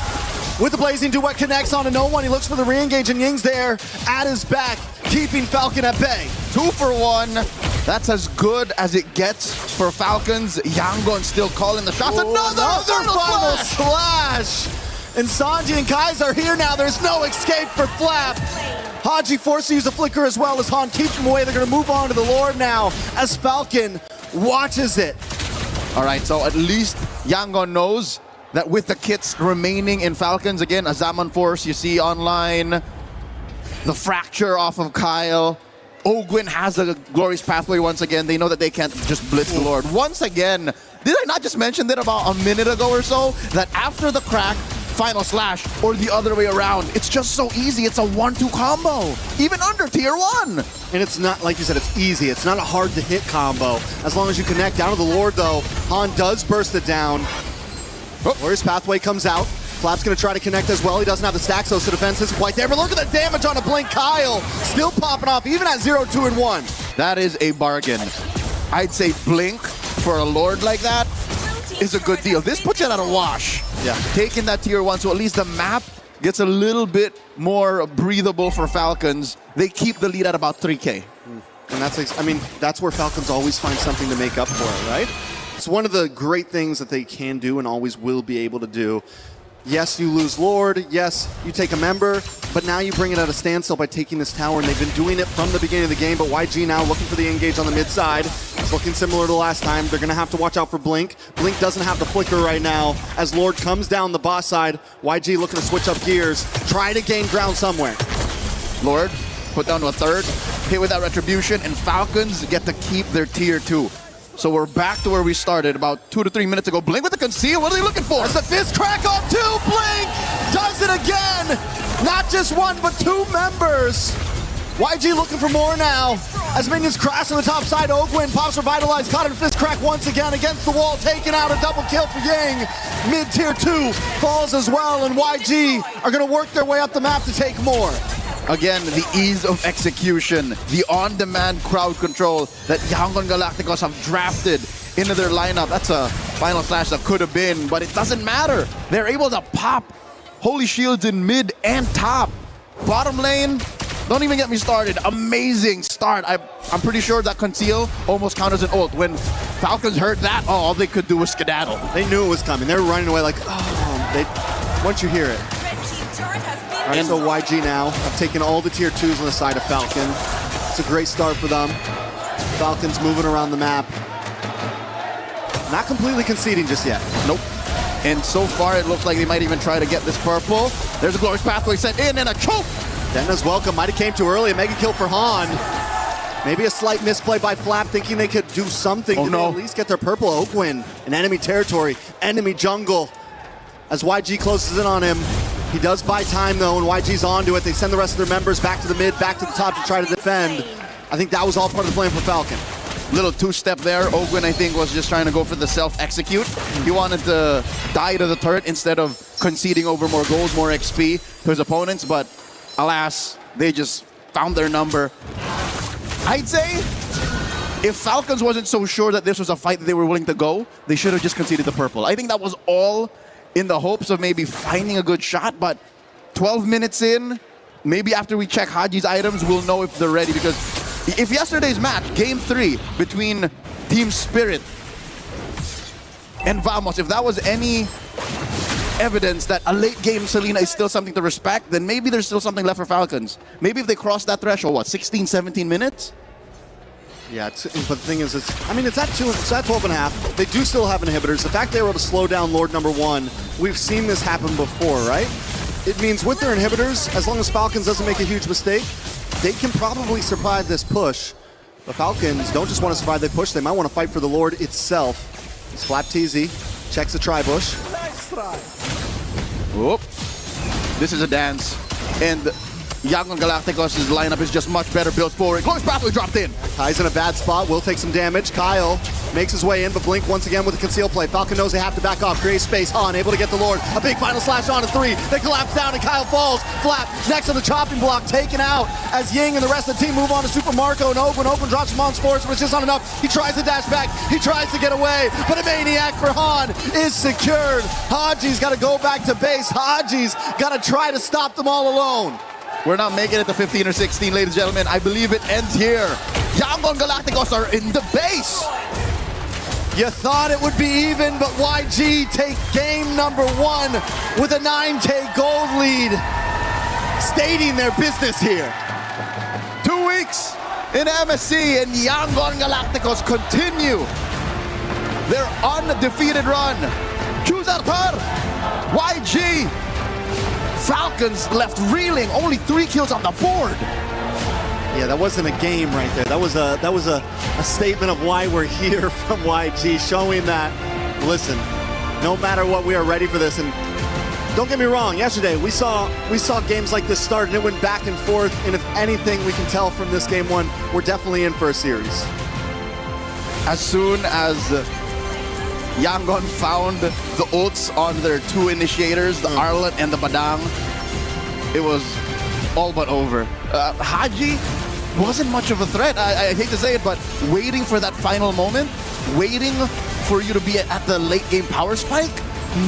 with the Blazing Duet connects onto no one. He looks for the re-engage, and Ying's there at his back, keeping Falcon at bay. 2 for 1. That's as good as it gets for Falcons. Yangon still calling the shots. Another final slash! And Sanji and Kai's are here now. There's no escape for Flap. Haji forced to use a flicker as well as Han keeps him away. They're going to move on to the Lord now as Falcon watches it. All right, so at least Yangon knows that with the kits remaining in Falcons, again, Azaman Force, you see online, the fracture off of Kyle. Ogwin has a glorious pathway once again. They know that they can't just blitz the Lord. Once again, did I not just mention that about a minute ago or so? That after the crack, final slash, or the other way around, it's just so easy. It's a 1-2 combo, even under tier 1. And it's not, like you said, it's easy. It's not a hard to hit combo. As long as you connect down to the Lord though, Han does burst it down. Glorious pathway comes out. Flap's going to try to connect as well. He doesn't have the stack, so the defense isn't quite there. But look at the damage on a Blink. Kyle still popping off, even at 0, 2, and 1. That is a bargain. I'd say Blink for a Lord like that is a good deal. This puts it at a wash. Yeah. Taking that tier 1, so at least the map gets a little bit more breathable for Falcons. They keep the lead at about 3K. And that's, I mean, that's where Falcons always find something to make up for it, right? It's one of the great things that they can do and always will be able to do. Yes, you lose Lord. Yes, you take a member, but now you bring it at a standstill by taking this tower, and they've been doing it from the beginning of the game, but YG now looking for the engage on the mid side. It's looking similar to last time. They're going to have to watch out for Blink. Blink doesn't have the flicker right now. As Lord comes down the boss side, YG looking to switch up gears, try to gain ground somewhere. Lord, put down to a third, hit with that retribution, and Falcons get to keep their tier 2. So we're back to where we started about 2 to 3 minutes ago. Blink with the conceal. What are they looking for? There's the fist crack on 2. Blink does it again. Not just 1, but 2 members. YG looking for more now. As minions crash on the top side, Ogwin pops Revitalize, caught in fist crack once again against the wall, taking out a double kill for Ying. Mid tier 2 falls as well, and YG are going to work their way up the map to take more. Again, the ease of execution, the on-demand crowd control that Yangon Galacticos have drafted into their lineup. That's a final slash that could have been, but it doesn't matter. They're able to pop Holy Shields in mid and top. Bottom lane, Don't even get me started. Amazing start. I'm pretty sure that conceal almost counts as an ult. When Falcons heard that, all they could do was skedaddle. They knew it was coming. They were running away like, once you hear it. And so YG now have taken all the tier 2s on the side of Falcon. It's a great start for them. Falcons moving around the map. Not completely conceding just yet. Nope. And so far, it looks like they might even try to get this purple. There's a glorious pathway set in and a choke. Denna's welcome. Might have came too early. A mega kill for Han. Maybe a slight misplay by Flap, thinking they could do something to at least get their purple. Oakwin in enemy territory, enemy jungle. As YG closes in on him, he does buy time though, and YG's onto it. They send the rest of their members back to the mid, back to the top to try to defend. I think that was all part of the plan for Falcon. Little two-step there. Oakwin, I think, was just trying to go for the self-execute. He wanted to die to the turret instead of conceding over more goals, more XP to his opponents, but alas, they just found their number. I'd say if Falcons wasn't so sure that this was a fight that they were willing to go, they should have just conceded the purple. I think that was all in the hopes of maybe finding a good shot, but 12 minutes in, maybe after we check Haji's items, we'll know if they're ready, because if yesterday's match, Game 3, between Team Spirit and Vamos, if that was any evidence that a late game Selena is still something to respect, then maybe there's still something left for Falcons. Maybe if they cross that threshold, what, 16, 17 minutes? Yeah, but the thing is, it's at 12 and a half. They do still have inhibitors. The fact they were able to slow down Lord number 1, we've seen this happen before, right? It means with their inhibitors, as long as Falcons doesn't make a huge mistake, they can probably survive this push. The Falcons don't just want to survive the push, they might want to fight for the Lord itself. It's Flap TZ, checks the tri-bush. Whoop. This is a dance. And Yangon Galacticos' lineup is just much better built forward. Glorious pathway dropped in. Kai's in a bad spot, will take some damage. Kyle makes his way in, but Blink once again with a conceal play. Falcon knows they have to back off, create space. Han able to get the Lord. A big final slash on a 3. They collapse down and Kyle falls. Flap next on the chopping block, taken out as Ying and the rest of the team move on to Super Marco and Oakwin. Oakwin drops him on Sports, but it's just not enough. He tries to dash back. He tries to get away, but a maniac for Han is secured. Haji's got to go back to base. Haji's got to try to stop them all alone. We're not making it to 15 or 16, ladies and gentlemen. I believe it ends here. Yangon Galacticos are in the base. You thought it would be even, but YG take game number 1 with a 9K gold lead, stating their business here. 2 weeks in MSC, and Yangon Galacticos continue their undefeated run. Choose Artar, YG. Falcons left reeling, only 3 kills on the board. Yeah, that wasn't a game right there. That was a statement of why we're here from YG, showing that, listen, no matter what, we are ready for this. And don't get me wrong, yesterday we saw games like this start and it went back and forth, and if anything we can tell from this game 1, we're definitely in for a series. As soon as Yangon found the ults on their 2 initiators, the Arlet and the Badang, it was all but over. Haji wasn't much of a threat. I hate to say it, but waiting for that final moment, waiting for you to be at the late game power spike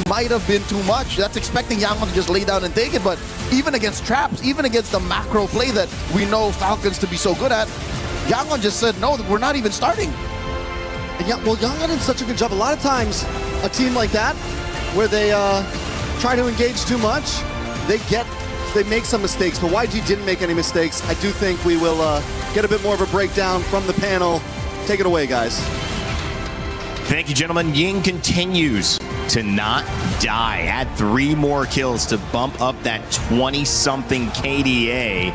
might have been too much. That's expecting Yangon to just lay down and take it, but even against traps, even against the macro play that we know Falcons to be so good at, Yangon just said, no, we're not even starting. And yeah, well, Yangon did such a good job. A lot of times, a team like that, where they try to engage too much, they make some mistakes. But YG didn't make any mistakes. I do think we will get a bit more of a breakdown from the panel. Take it away, guys. Thank you, gentlemen. Ying continues to not die. Had 3 more kills to bump up that 20-something KDA.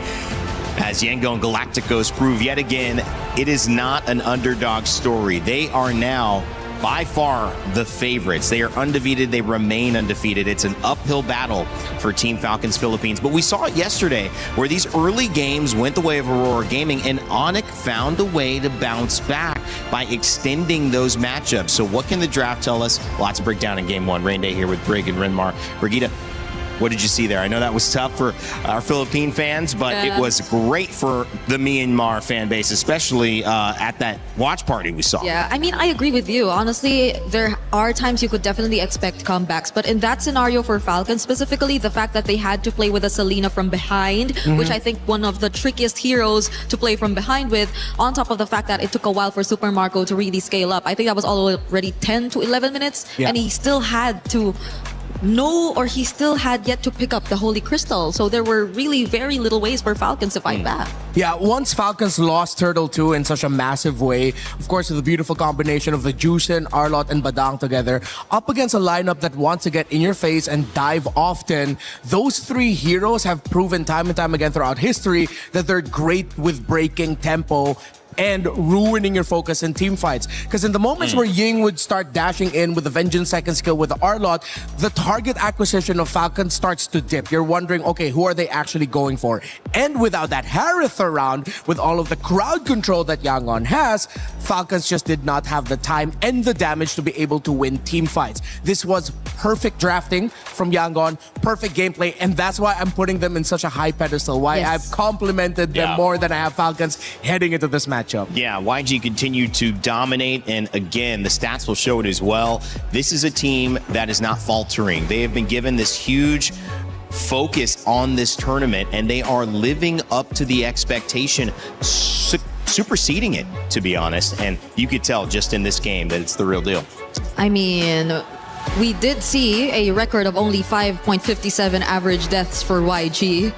As Yangon Galacticos prove yet again, it is not an underdog story. They are now by far the favorites. They are undefeated. They remain undefeated. It's an uphill battle for Team Falcons Philippines. But we saw it yesterday where these early games went the way of Aurora Gaming, and Onyx found a way to bounce back by extending those matchups. So what can the draft tell us? Lots to break down in Game 1. Rain Day here with Brig and Renmar. Brigitte, What did you see there? I know that was tough for our Philippine fans, but it was great for the Myanmar fan base, especially at that watch party we saw. Yeah, I mean, I agree with you. Honestly, there are times you could definitely expect comebacks, but in that scenario for Falcons specifically, the fact that they had to play with a Selena from behind, which I think one of the trickiest heroes to play from behind with, on top of the fact that it took a while for Super Marco to really scale up. I think that was already 10 to 11 minutes, and he still had to he still had yet to pick up the Holy Crystal. So there were really very little ways for Falcons to fight back. Yeah, once Falcons lost Turtle 2 in such a massive way, of course, with the beautiful combination of the Juicen, Arlott, and Badang together, up against a lineup that wants to get in your face and dive often, those three heroes have proven time and time again throughout history that they're great with breaking tempo and ruining your focus in team fights. Because in the moments where Ying would start dashing in with the Vengeance second skill with the Arlott, the target acquisition of Falcon starts to dip. You're wondering, okay, who are they actually going for? And without that Harith around, with all of the crowd control that Yangon has, Falcons just did not have the time and the damage to be able to win team fights. This was perfect drafting from Yangon, perfect gameplay, and that's why I'm putting them in such a high pedestal, why I've complimented them more than I have Falcons heading into this matchup. Yeah, YG continued to dominate, and again, the stats will show it as well. This is a team that is not faltering. They have been given this huge focus on this tournament, and they are living up to the expectation, superseding it, to be honest. And you could tell just in this game that it's the real deal. I mean, we did see a record of only 5.57 average deaths for YG.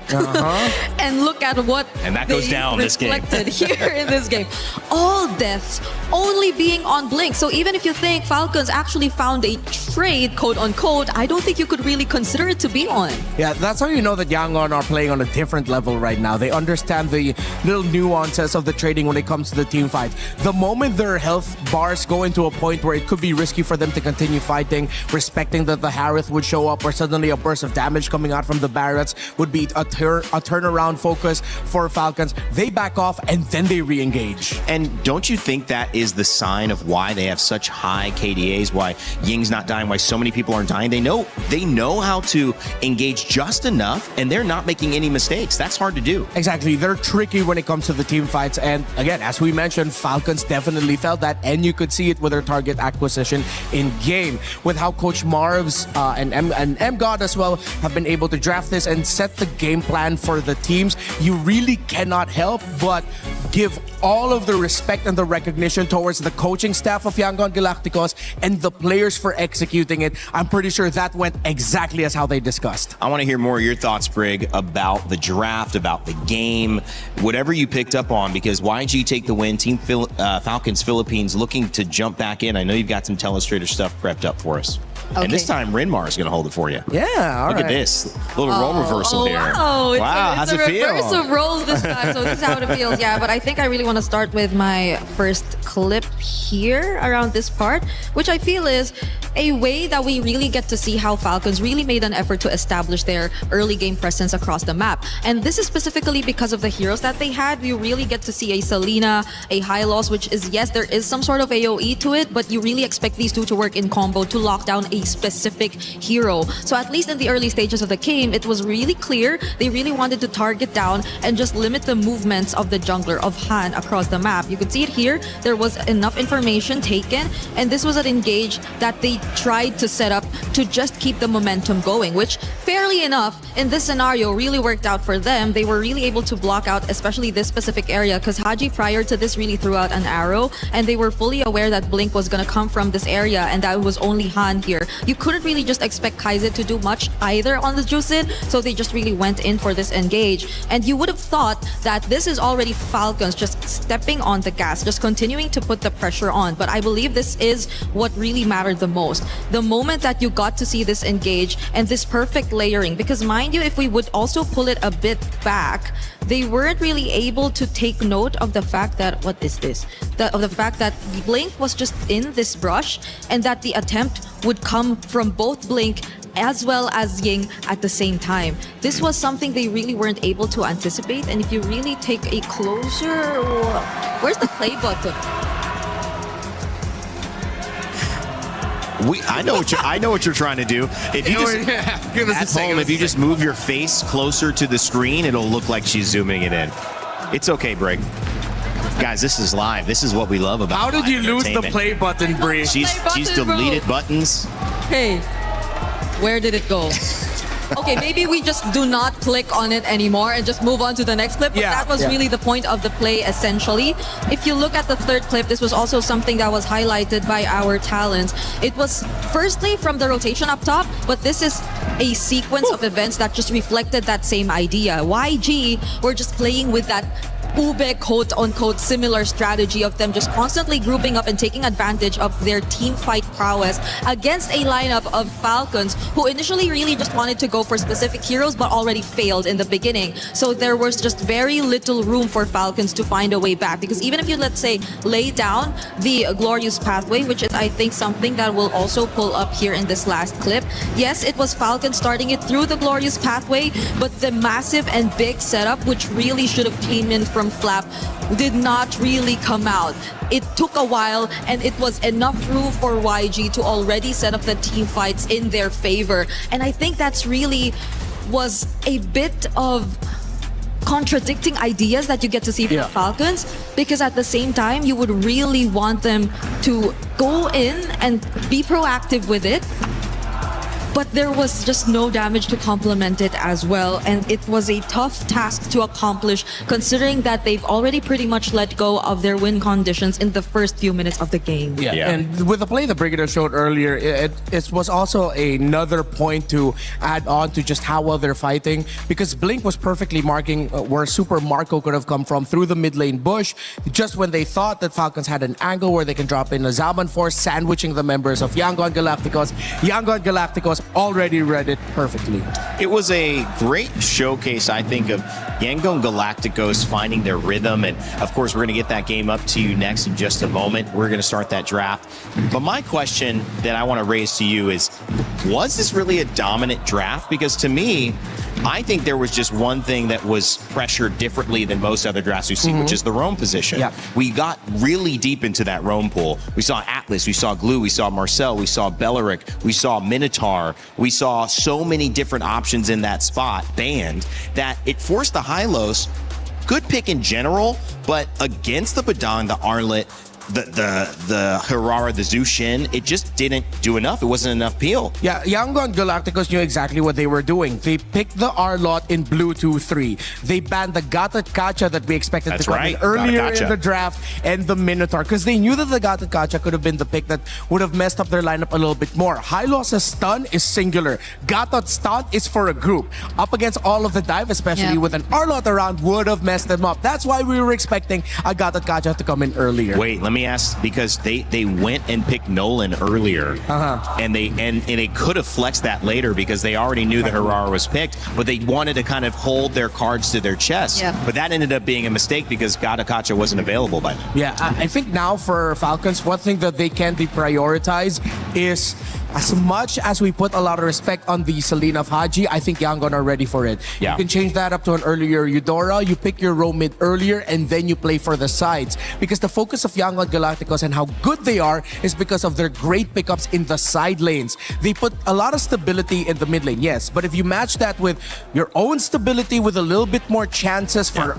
And look at what that goes down this game. Reflected here in this game. All deaths only being on Blink. So even if you think Falcons actually found a trade, quote unquote, I don't think you could really consider it to be on. Yeah, that's how you know that Yangon are playing on a different level right now. They understand the little nuances of the trading when it comes to the team fight. The moment their health bars go into a point where it could be risky for them to continue fighting, respecting that the Harith would show up or suddenly a burst of damage coming out from the Barretts would be a turnaround focus for Falcons, they back off and then they re-engage. And don't you think that is the sign of why they have such high KDAs, why Ying's not dying, why so many people aren't dying? They know how to engage just enough, and they're not making any mistakes. That's hard to do. Exactly. They're tricky when it comes to the team fights. And again, as we mentioned, Falcons definitely felt that, and you could see it with their target acquisition in game, with how Coach Marv's and M-God as well have been able to draft this and set the game plan for the teams. You really cannot help but give all of the respect and the recognition towards the coaching staff of Yangon Galacticos and the players for executing it. I'm pretty sure that went exactly as how they discussed. I want to hear more of your thoughts, Brig, about the draft, about the game, whatever you picked up on, because YG take the win. Team Falcons Philippines looking to jump back in. I know you've got some Telestrator stuff prepped up for us. Okay. And this time, Renmar is going to hold it for you. Yeah, Look at this. Little role reversal there. Wow, How's it feel? It's a reverse of roles this time, so this is how it feels. Yeah, but I think I really want to start with my first clip here around this part, which I feel is a way that we really get to see how Falcons really made an effort to establish their early game presence across the map. And this is specifically because of the heroes that they had. We really get to see a Selena, a Hylos, which is, yes, there is some sort of AoE to it, but you really expect these two to work in combo to lock down a specific hero. So at least in the early stages of the game, it was really clear they really wanted to target down and just limit the movements of the jungler of Han across the map. You could see it here. There was enough information taken, and this was an engage that they tried to set up to just keep the momentum going, which fairly enough in this scenario really worked out for them. They were really able to block out especially this specific area, because Haji prior to this really threw out an arrow, and they were fully aware that Blink was going to come from this area and that it was only Han here. You couldn't really just expect Kaiser to do much either on the Juicen, so they just really went in for this engage. And you would have thought that this is already Falcons just stepping on the gas, just continuing to put the pressure on. But I believe this is what really mattered the most. The moment that you got to see this engage and this perfect layering, because mind you, if we would also pull it a bit back, they weren't really able to take note of the fact that, what is this? Of the fact that Blink was just in this brush, and that the attempt would come from both Blink as well as Ying at the same time. This was something they really weren't able to anticipate, and if you really take a closer... Where's the play button? I know what you're trying to do. If you just give us a at second, home, if you just move your face closer to the screen, it'll look like she's zooming it in. It's okay, Brig. Guys, this is live. This is what we love about. How did you lose the entertainment. play button, Brie? She's deleted buttons. Hey, where did it go? Okay, maybe we just do not click on it anymore and just move on to the next clip. But that was really the point of the play, essentially. If you look at the third clip, this was also something that was highlighted by our talents. It was firstly from the rotation up top, but this is a sequence of events that just reflected that same idea. YG were just playing with that Mlbb quote-unquote similar strategy of them just constantly grouping up and taking advantage of their team fight prowess against a lineup of Falcons who initially really just wanted to go for specific heroes but already failed in the beginning. So there was just very little room for Falcons to find a way back, because even if you, let's say, lay down the Glorious Pathway, which is I think something that will also pull up here in this last clip. Yes, it was Falcon starting it through the Glorious Pathway, but the massive and big setup, which really should have came in from Flap, did not really come out. It took a while, and it was enough room for YG to already set up the team fights in their favor. And I think that's really was a bit of contradicting ideas that you get to see from Falcons, because at the same time you would really want them to go in and be proactive with it, but there was just no damage to complement it as well. And it was a tough task to accomplish, considering that they've already pretty much let go of their win conditions in the first few minutes of the game. And with the play the Brigadier showed earlier, it was also another point to add on to just how well they're fighting, because Blink was perfectly marking where Super Marco could have come from through the mid lane bush, just when they thought that Falcons had an angle where they can drop in a Zaman Force, sandwiching the members of Yangon Galacticos. Yangon Galacticos already read it perfectly. It was a great showcase, I think, of Yangon Galacticos finding their rhythm. And of course, we're going to get that game up to you next in just a moment. We're going to start that draft. But my question that I want to raise to you is, was this really a dominant draft? Because to me, I think there was just one thing that was pressured differently than most other drafts we've seen, which is the roam position. We got really deep into that roam pool. We saw Atlas, we saw Glue, we saw Marcel, we saw Belleric, we saw Minotaur. We saw so many different options in that spot banned that it forced the Hylos, good pick in general, but against the Badang, the Arlet, the Hirara, the Zushin, it just didn't do enough. It wasn't enough peel. Yeah, Yangon Galacticos knew exactly what they were doing. They picked the Arlot in blue 2-3. They banned the Gata Kacha that we expected to come in earlier in the draft, and the Minotaur, because they knew that the Gata Kacha could have been the pick that would have messed up their lineup a little bit more. Hylos' stun is singular. Gata's stun is for a group. Up against all of the dive, especially with an Arlot around, would have messed them up. That's why we were expecting a Gata Kacha to come in earlier. Wait, let me ask, because they went and picked Nolan earlier, and they could have flexed that later because they already knew the Hirara was picked, but they wanted to kind of hold their cards to their chest. But that ended up being a mistake because Gata Kacha wasn't available by then. Yeah, I think now for Falcons, one thing that they can deprioritize is, as much as we put a lot of respect on the Selena of Haji, I think Yangon are ready for it. You can change that up to an earlier Eudora. You pick your roam mid earlier, and then you play for the sides. Because the focus of Yangon Galacticos and how good they are is because of their great pickups in the side lanes. They put a lot of stability in the mid lane, yes. But if you match that with your own stability with a little bit more chances for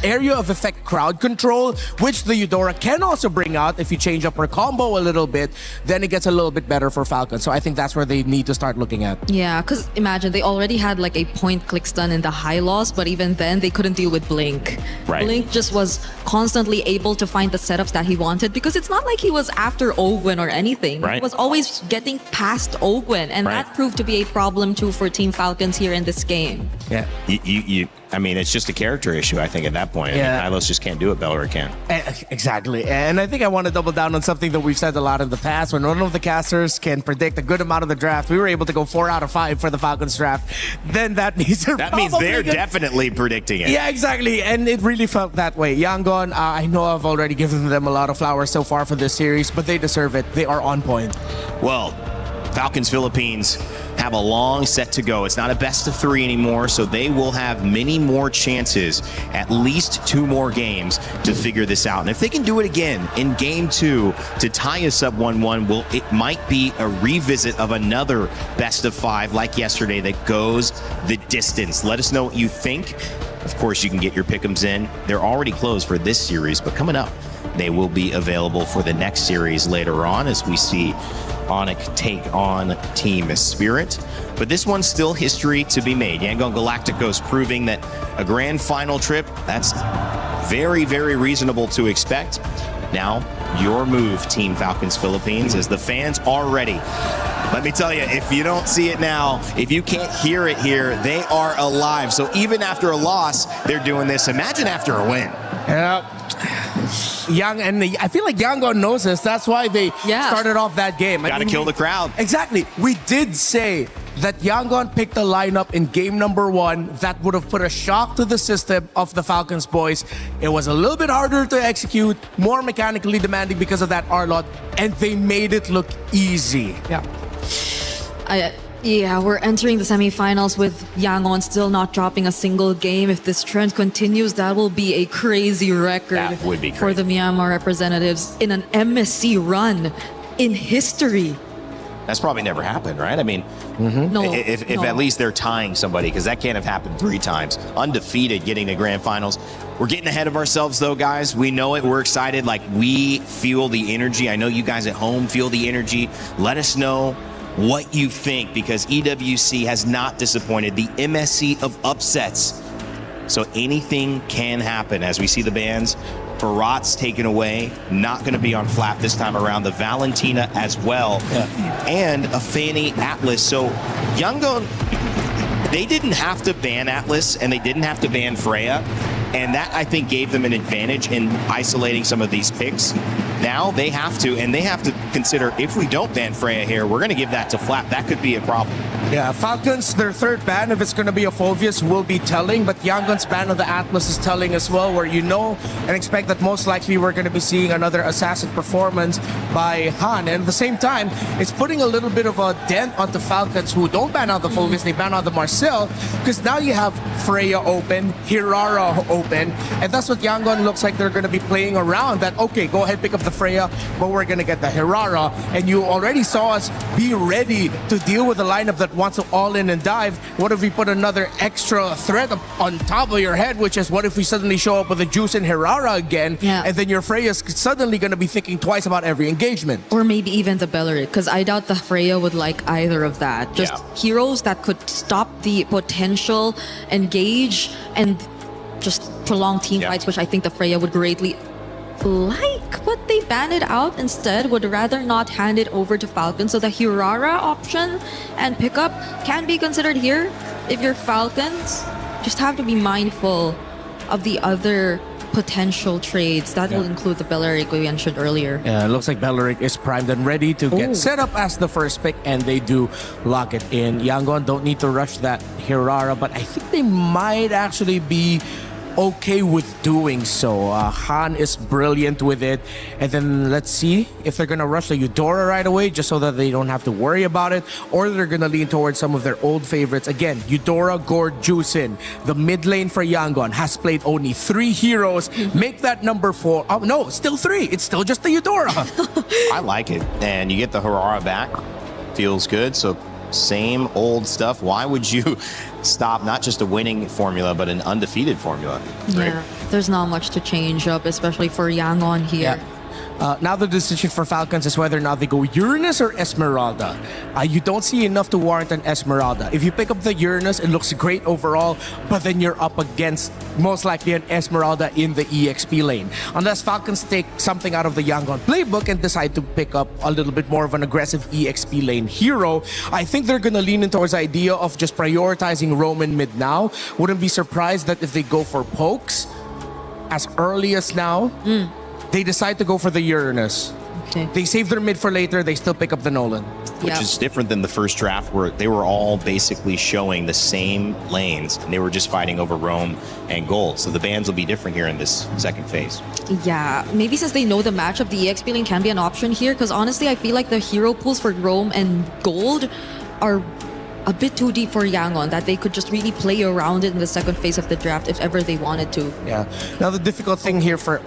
area of effect crowd control, which the Eudora can also bring out if you change up her combo a little bit, then it gets a little bit better for Falcon. So I think that's where they need to start looking at. Yeah, because imagine they already had like a point click stun in the high loss, but even then they couldn't deal with Blink. Blink just was constantly able to find the setups that he wanted, because it's not like he was after Ogwen or anything. He was always getting past Ogwen, and that proved to be a problem too for Team Falcons here in this game. Yeah. I mean, it's just a character issue, I think, at that point. I mean, Hylos just can't do it, Belleric can. Exactly. And I think I want to double down on something that we've said a lot in the past. When one of the casters can predict a good amount of the draft, we were able to go 4 out of 5 for the Falcons draft. Then that means they're definitely predicting it. Yeah, exactly. And it really felt that way. Yangon, I know I've already given them a lot of flowers so far for this series, but they deserve it. They are on point. Well, Falcons Philippines have a long set to go. It's not a best of 3 anymore, so they will have many more chances, at least 2 more games to figure this out. And if they can do it again in game 2 to tie us up 1-1, well, it might be a revisit of another best of 5 like yesterday that goes the distance. Let us know what you think. Of course, you can get your pick'ems in. They're already closed for this series, but coming up, they will be available for the next series later on as we see Onyx take on Team Spirit. But this one's still history to be made. Yangon Galacticos proving that a grand final trip, that's very, very reasonable to expect. Now, your move, Team Falcons Philippines, as the fans are ready. Let me tell you, if you don't see it now, if you can't hear it here, they are alive. So even after a loss, they're doing this. Imagine after a win. Yeah. I feel like Yangon knows this. That's why they started off that game. Got to kill the crowd. Exactly. We did say that Yangon picked a lineup in game number 1 that would have put a shock to the system of the Falcons boys. It was a little bit harder to execute, more mechanically demanding because of that R-Lot, and they made it look easy. Yeah, we're entering the semifinals with Yangon still not dropping a single game. If this trend continues, that will be a crazy record That would be for the Myanmar representatives in an MSC run in history. That's probably never happened, right? I mean, No, if no. at least they're tying somebody, because that can't have happened 3 times. Undefeated, getting to grand finals. We're getting ahead of ourselves, though, guys. We know it. We're excited. Like, we feel the energy. I know you guys at home feel the energy. Let us know what you think, because EWC has not disappointed. The MSC of upsets. So anything can happen as we see the bans. Farrat's taken away, not going to be on flap this time around. The Valentina as well, and a Fanny Atlas. So Yangon, they didn't have to ban Atlas, and they didn't have to ban Freya, and that, I think, gave them an advantage in isolating some of these picks. Now they have to, and they have to consider, if we don't ban Freya here, we're going to give that to flap. That could be a problem. Yeah, Falcons, their third ban, if it's going to be a Phoveus, will be telling, but Yangon's ban of the Atlas is telling as well, where you know and expect that most likely we're going to be seeing another assassin performance by Han. And at the same time, it's putting a little bit of a dent on the Falcons, who don't ban out the Phoveus, they ban out the Marcel, because now you have Freya open, Hirara open, and that's what Yangon looks like they're going to be playing around. That, okay, go ahead, pick up the Freya, but we're going to get the Hirara, and you already saw us be ready to deal with a lineup that wants to all in and dive. What if we put another extra threat up on top of your head, which is what if we suddenly show up with a Juice and Hirara again, and then your Freya's suddenly going to be thinking twice about every engagement. Or maybe even the Bellerit, because I doubt the Freya would like either of that. Just heroes that could stop the potential, engage, and just prolong team fights, which I think the Freya would greatly like, but they ban it out instead, would rather not hand it over to Falcon. So the Hirara option and pickup can be considered here. If you're Falcons, just have to be mindful of the other potential trades. That will include the Bellerit we mentioned earlier. Yeah, it looks like Bellerit is primed and ready to get set up as the first pick, and they do lock it in. Yangon don't need to rush that Hirara, but I think they might actually be okay with doing so. Han is brilliant with it, and then let's see if they're gonna rush the Eudora right away just so that they don't have to worry about it, or they're gonna lean towards some of their old favorites. Again, Eudora, Gord, Juicin. The mid lane for Yangon has played only 3 heroes. Make that number 4. Oh no, still 3. It's still just the Eudora. I like it, and you get the Hirara back. Feels good. So same old stuff. Why would you stop not just a winning formula, but an undefeated formula? Yeah, there's not much to change up, especially for Yangon here. Now the decision for Falcons is whether or not they go Uranus or Esmeralda. You don't see enough to warrant an Esmeralda. If you pick up the Uranus, it looks great overall, but then you're up against most likely an Esmeralda in the EXP lane. Unless Falcons take something out of the Yangon playbook and decide to pick up a little bit more of an aggressive EXP lane hero, I think they're going to lean in towards the idea of just prioritizing Roman mid now. Wouldn't be surprised that if they go for pokes as early as now, they decide to go for the Uranus. They save their mid for later, they still pick up the Nolan. which Yep. is different than the first draft where they were all basically showing the same lanes and they were just fighting over roam and gold. So the bans will be different here in this second phase. Yeah, maybe since they know the matchup, the EXP lane can be an option here, because honestly, I feel like the hero pools for roam and gold are a bit too deep for Yangon, that they could just really play around it in the second phase of the draft if ever they wanted to. Yeah. Now the difficult thing here for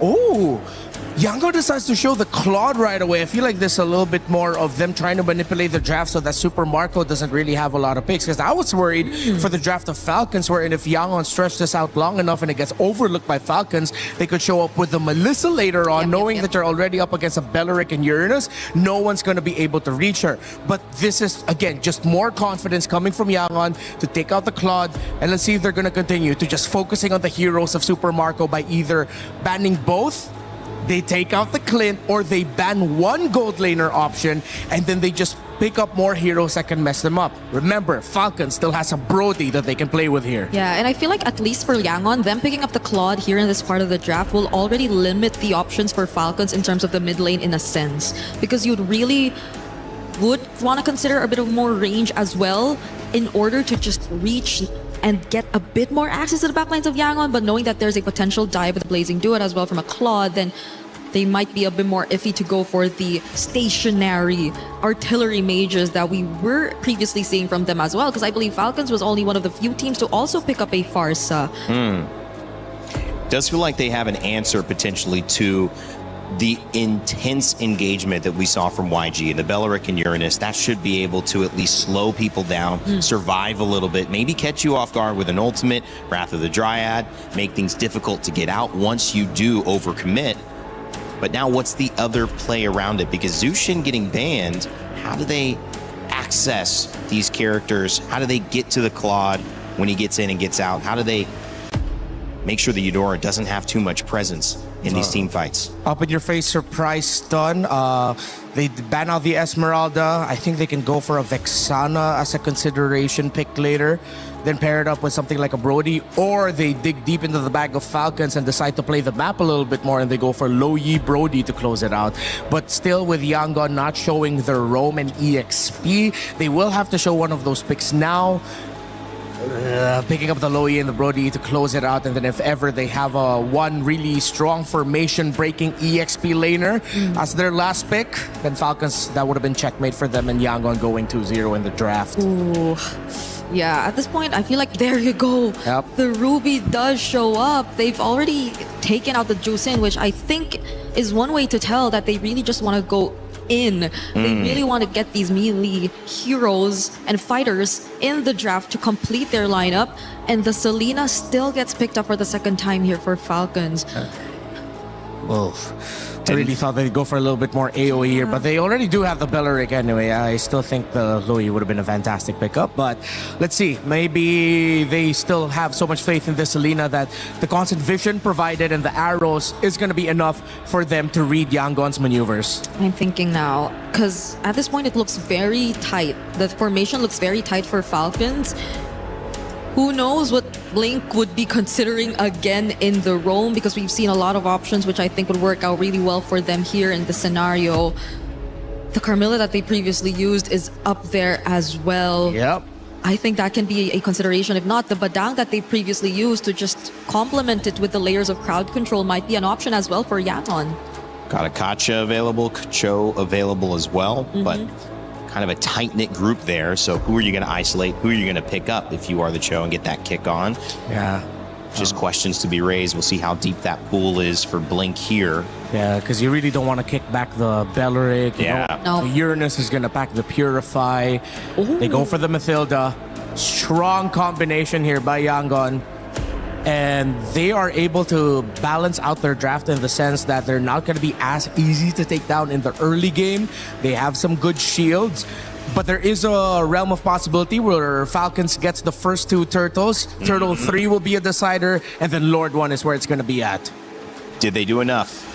Yango decides to show the Claude right away. I feel like there's a little bit more of them trying to manipulate the draft so that Super Marco doesn't really have a lot of picks. Because I was worried for the draft of Falcons, wherein if Yangon stretched this out long enough and it gets overlooked by Falcons, they could show up with the Melissa later on, knowing that they're already up against a Beleric and Uranus. No one's going to be able to reach her. But this is, again, just more confidence coming from Yangon to take out the Claude. And let's see if they're going to continue to just focusing on the heroes of Super Marco by either banning both, they take out the Clint, or they ban one gold laner option and then they just pick up more heroes that can mess them up. Remember, Falcon still has a Brody that they can play with here. Yeah, and I feel like at least for Yangon, them picking up the Claude here in this part of the draft will already limit the options for Falcons in terms of the mid lane in a sense. Because you'd really would want to consider a bit of more range as well in order to just reach and get a bit more access to the backlines of Yangon, but knowing that there's a potential dive with the Blazing Duet as well from a Claude, then they might be a bit more iffy to go for the stationary artillery mages that we were previously seeing from them as well, because I believe Falcons was only one of the few teams to also pick up a Farsa. Does feel like they have an answer potentially to the intense engagement that we saw from YG and the Beleric and Uranus. That should be able to at least slow people down, survive a little bit, maybe catch you off guard with an ultimate, Wrath of the Dryad, make things difficult to get out once you do overcommit. But now what's the other play around it? Because Zushin getting banned, how do they access these characters? How do they get to the Claude when he gets in and gets out? How do they make sure the Eudora doesn't have too much presence in these team fights? Up in your face surprise stun. They ban out the Esmeralda. I think they can go for a Vexana as a consideration pick later, then pair it up with something like a Brody, or they dig deep into the bag of Falcons and decide to play the map a little bit more and they go for Low Yi Brody to close it out. But still, with Yangon not showing their roam and EXP, they will have to show one of those picks now. Picking up the Lowy and the Brody to close it out, and then if ever they have one really strong formation breaking EXP laner as their last pick, then Falcons, that would have been checkmate for them, and Yangon going 2-0 in the draft. Ooh. Yeah, at this point, I feel like there you go. Yep. The Ruby does show up. They've already taken out the Jusin, which I think is one way to tell that they really just want to go in. They really want to get these melee heroes and fighters in the draft to complete their lineup. And the Selena still gets picked up for the second time here for Falcons. I really thought they'd go for a little bit more AoE here, but they already do have the Beleric anyway. I still think the Lowy would have been a fantastic pickup, but let's see. Maybe they still have so much faith in this Selena that the constant vision provided and the arrows is going to be enough for them to read Yangon's maneuvers. I'm thinking now, because at this point it looks very tight. The formation looks very tight for Falcons. Who knows what Blink would be considering again in the roam, because we've seen a lot of options which I think would work out really well for them here in the scenario. The Carmilla that they previously used is up there as well. Yep. I think that can be a consideration. If not, the Badang that they previously used to just complement it with the layers of crowd control might be an option as well for Yangon. Got a Kacha available, Cho available as well, but kind of a tight-knit group there. So who are you going to isolate? Who are you going to pick up if you are the Cho and get that kick on? Yeah. Just questions to be raised. We'll see how deep that pool is for Blink here. Yeah, because you really don't want to kick back the Beleric. Yeah. The Uranus is going to pack the Purify. They go for the Mathilda. Strong combination here by Yangon. And they are able to balance out their draft in the sense that they're not going to be as easy to take down in the early game. They have some good shields. But there is a realm of possibility where Falcons gets the first two turtles. Turtle 3 will be a decider, and then Lord 1 is where it's going to be at. Did they do enough?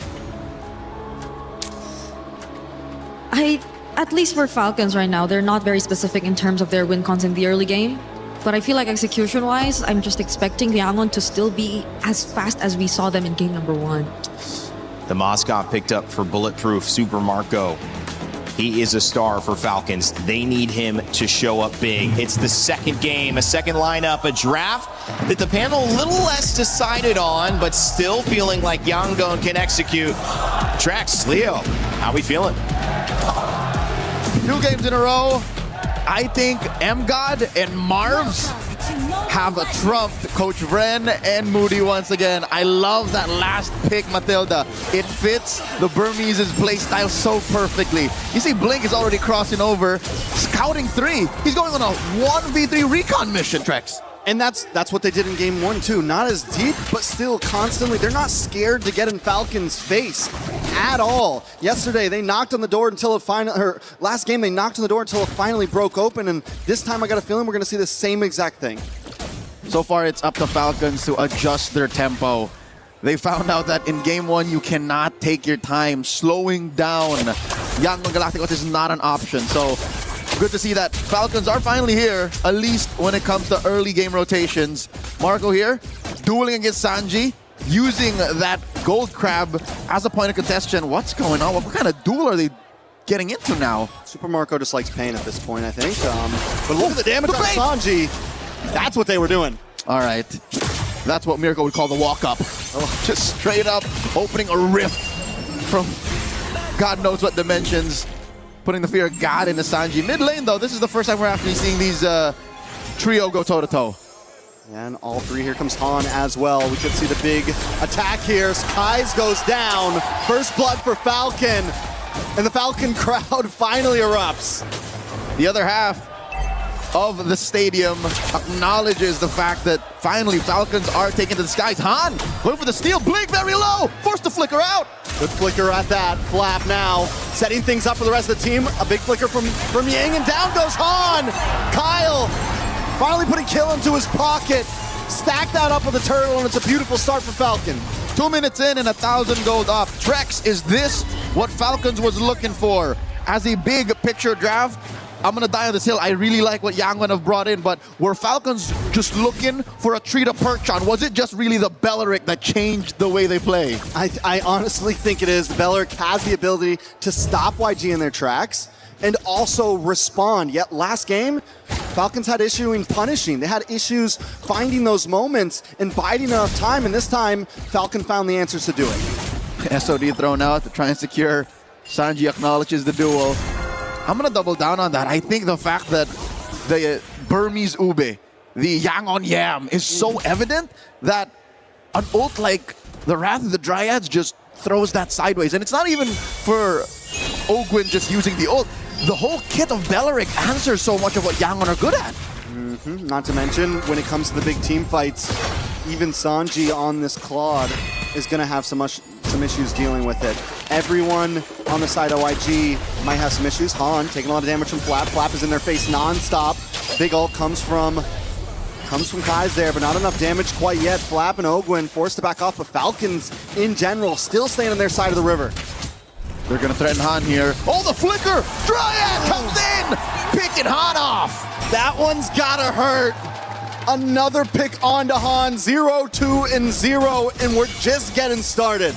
At least for Falcons right now, they're not very specific in terms of their win cons in the early game. But I feel like execution-wise, I'm just expecting Yangon to still be as fast as we saw them in game number 1. The Moscow picked up for Bulletproof Super Marco. he is a star for Falcons. They need him to show up big. It's the second game, a second lineup, a draft that the panel a little less decided on, but still feeling like Yangon can execute. Trax, Leo, how we feeling? 2 games in a row. I think MGod and Marvs have trumped Coach Vren and Moody once again. I love that last pick, Matilda. It fits the Burmese' playstyle so perfectly. You see Blink is already crossing over, scouting 3. He's going on a 1v3 recon mission, Trex. And that's what they did in game 1 too. Not as deep, but still constantly. They're not scared to get in Falcon's face at all. Yesterday they knocked on the door until it finally, or last game they knocked on the door until it finally broke open. And this time I got a feeling we're going to see the same exact thing. So far it's up to Falcons to adjust their tempo. They found out that in game 1 you cannot take your time. Slowing down Yangon Galacticos is not an option. So good to see that Falcons are finally here, at least when it comes to early game rotations. Marco here, dueling against Sanji, using that gold crab as a point of contention. What's going on? What kind of duel are they getting into now? Super Marco just likes pain at this point, I think. But look at the damage on Sanji. That's what they were doing. All right. That's what Mirko would call the walk-up. Just straight up opening a rift from God knows what dimensions. Putting the fear of God into Sanji. Mid lane, though, this is the first time we're actually seeing these trio go toe-to-toe. And all 3, here comes Han as well. We could see the big attack here. Kai's goes down. First blood for Falcon. And the Falcon crowd finally erupts. The other half of the stadium acknowledges the fact that finally Falcons are taken to the skies. Han going for the steal. Blink very low. Forced to flicker out. Good flicker at that. Flap now. Setting things up for the rest of the team. A big flicker from Yang, and down goes Han. Kyle finally putting kill into his pocket. Stack that up with the turtle, and it's a beautiful start for Falcon. 2 minutes in and 1,000 gold up. Trex, is this what Falcons was looking for? As a big picture draft, I'm going to die on this hill. I really like what Yangon have brought in, but were Falcons just looking for a tree to perch on? Was it just really the Belleric that changed the way they play? I honestly think it is. Belleric has the ability to stop YG in their tracks and also respond. Yet last game, Falcons had issue in punishing. They had issues finding those moments and biding enough time, and this time, Falcon found the answers to do it. SOD thrown out to try and secure. Sanji acknowledges the duel. I'm going to double down on that. I think the fact that the Burmese Ube, the Yangon Yam, is so evident that an ult like the Wrath of the Dryads just throws that sideways. And it's not even for Ogwyn just using the ult. The whole kit of Belleric answers so much of what Yangon are good at. Not to mention, when it comes to the big team fights, even Sanji on this Claude is going to have some issues dealing with it. Everyone on the side of YG might have some issues. Han taking a lot of damage from Flap. Flap is in their face non-stop. Big ult comes from Kai's there, but not enough damage quite yet. Flap and Ogwyn forced to back off, but Falcons in general still staying on their side of the river. They're going to threaten Han here. Oh, the flicker! Dryad comes in! Picking Han off! That one's gotta hurt. Another pick onto Han. 0-2 and 0, and we're just getting started.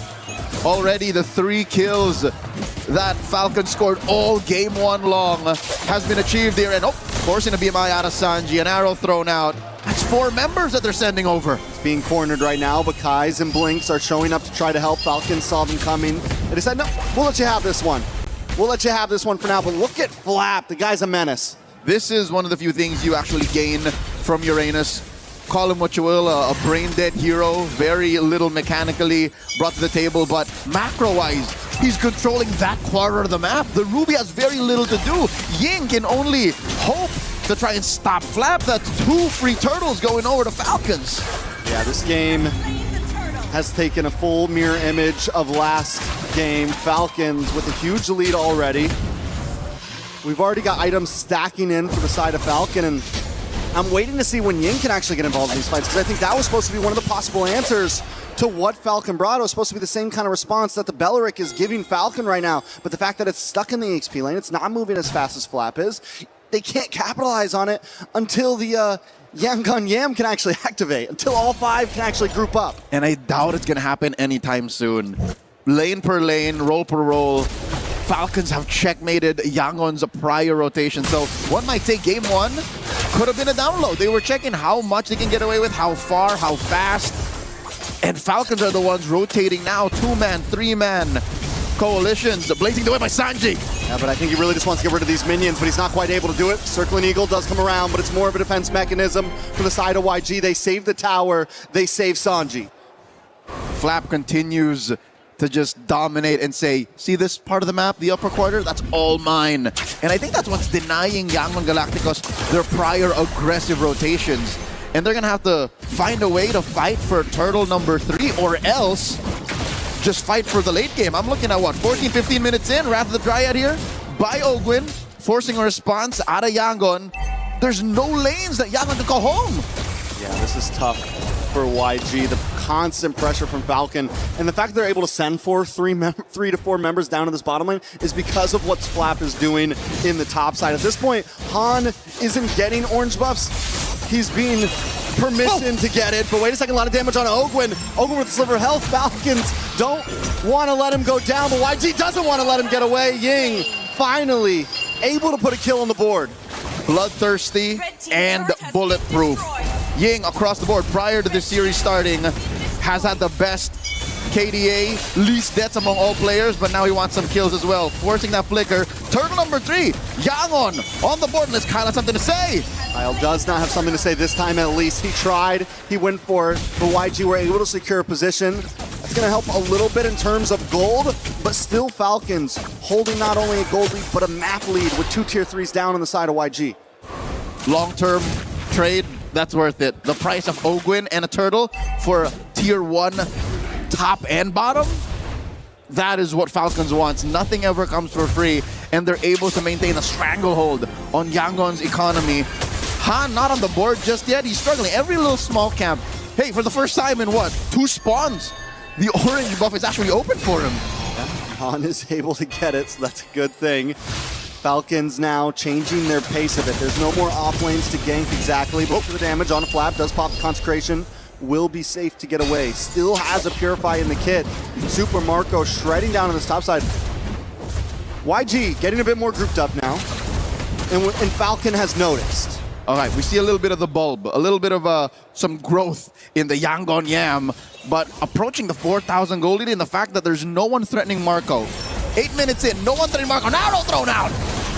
Already the 3 kills that Falcon scored all game 1 long has been achieved here. And forcing a BMI out of Sanji, an arrow thrown out. That's 4 members that they're sending over. It's being cornered right now, but Kais and Blinks are showing up to try to help. Falcons saw them coming. They decided, no, we'll let you have this one. We'll let you have this one for now, but look at Flap. The guy's a menace. This is one of the few things you actually gain from Uranus. Call him what you will, a brain-dead hero, very little mechanically brought to the table, but macro-wise, he's controlling that quarter of the map. The Ruby has very little to do. Ying can only hope to try and stop Flap. That's 2 free turtles going over to Falcons. Yeah, this game has taken a full mirror image of last game. Falcons with a huge lead already. We've already got items stacking in for the side of Falcon, and I'm waiting to see when Ying can actually get involved in these fights, because I think that was supposed to be one of the possible answers to what Falcon brought. It was supposed to be the same kind of response that the Belleric is giving Falcon right now, but the fact that it's stuck in the XP lane, it's not moving as fast as Flap is, they can't capitalize on it until the Yangon Yam can actually activate, until all 5 can actually group up. And I doubt it's going to happen anytime soon. Lane per lane, roll per roll. Falcons have checkmated Yangon's prior rotation. So one might say game one could have been a download. They were checking how much they can get away with, how far, how fast. And Falcons are the ones rotating now. 2-man, 3-man coalitions, blazing the way by Sanji. Yeah, but I think he really just wants to get rid of these minions, but he's not quite able to do it. Circling Eagle does come around, but it's more of a defense mechanism for the side of YG. They save the tower, they save Sanji. Flap continues to just dominate and say, see this part of the map, the upper quarter, that's all mine. And I think that's what's denying Yangon Galacticos their prior aggressive rotations. And they're gonna have to find a way to fight for turtle number 3, or else just fight for the late game. I'm looking at what, 14, 15 minutes in, Wrath of the Dryad here by Ogwin, forcing a response out of Yangon. There's no lanes that Yangon can go home. Yeah, this is tough for YG. The constant pressure from Falcon, and the fact that they're able to send for 3 to 4 members down to this bottom lane is because of what Flap is doing in the top side. At this point, Han isn't getting orange buffs. He's being permission to get it, but wait a second, a lot of damage on Ogwin. Ogwin with sliver health. Falcons don't want to let him go down, but YG doesn't want to let him get away. Ying finally able to put a kill on the board. Bloodthirsty and bulletproof. Ying across the board prior to this series starting has had the best KDA, least deaths among all players, but now he wants some kills as well. Forcing that flicker. Turtle number 3, Yangon on the board. Unless Kyle has something to say. Kyle does not have something to say this time, at least. He tried, he went for it, but YG were able to secure a position. That's going to help a little bit in terms of gold, but still Falcons holding not only a gold lead, but a map lead with 2 tier 3s down on the side of YG. Long-term trade, that's worth it. The price of Ogwin and a turtle for tier 1 top and bottom, that is what Falcons wants. Nothing ever comes for free, and they're able to maintain a stranglehold on Yangon's economy. Han not on the board just yet. He's struggling. Every little small camp. Hey, for the first time in what? 2 spawns, the orange buff is actually open for him. Han is able to get it, so that's a good thing. Falcons now changing their pace of it. There's no more off lanes to gank exactly, but for the damage on a Flap does pop the Consecration. Will be safe to get away. Still has a Purify in the kit. Super Marco shredding down on this top side. YG getting a bit more grouped up now, and Falcon has noticed. All right, we see a little bit of the bulb, a little bit of some growth in the Yangon Yam, but approaching the 4,000 gold lead, and the fact that there's no one threatening Marco. 8 minutes in, no one threatening Marco. Now don't throw down.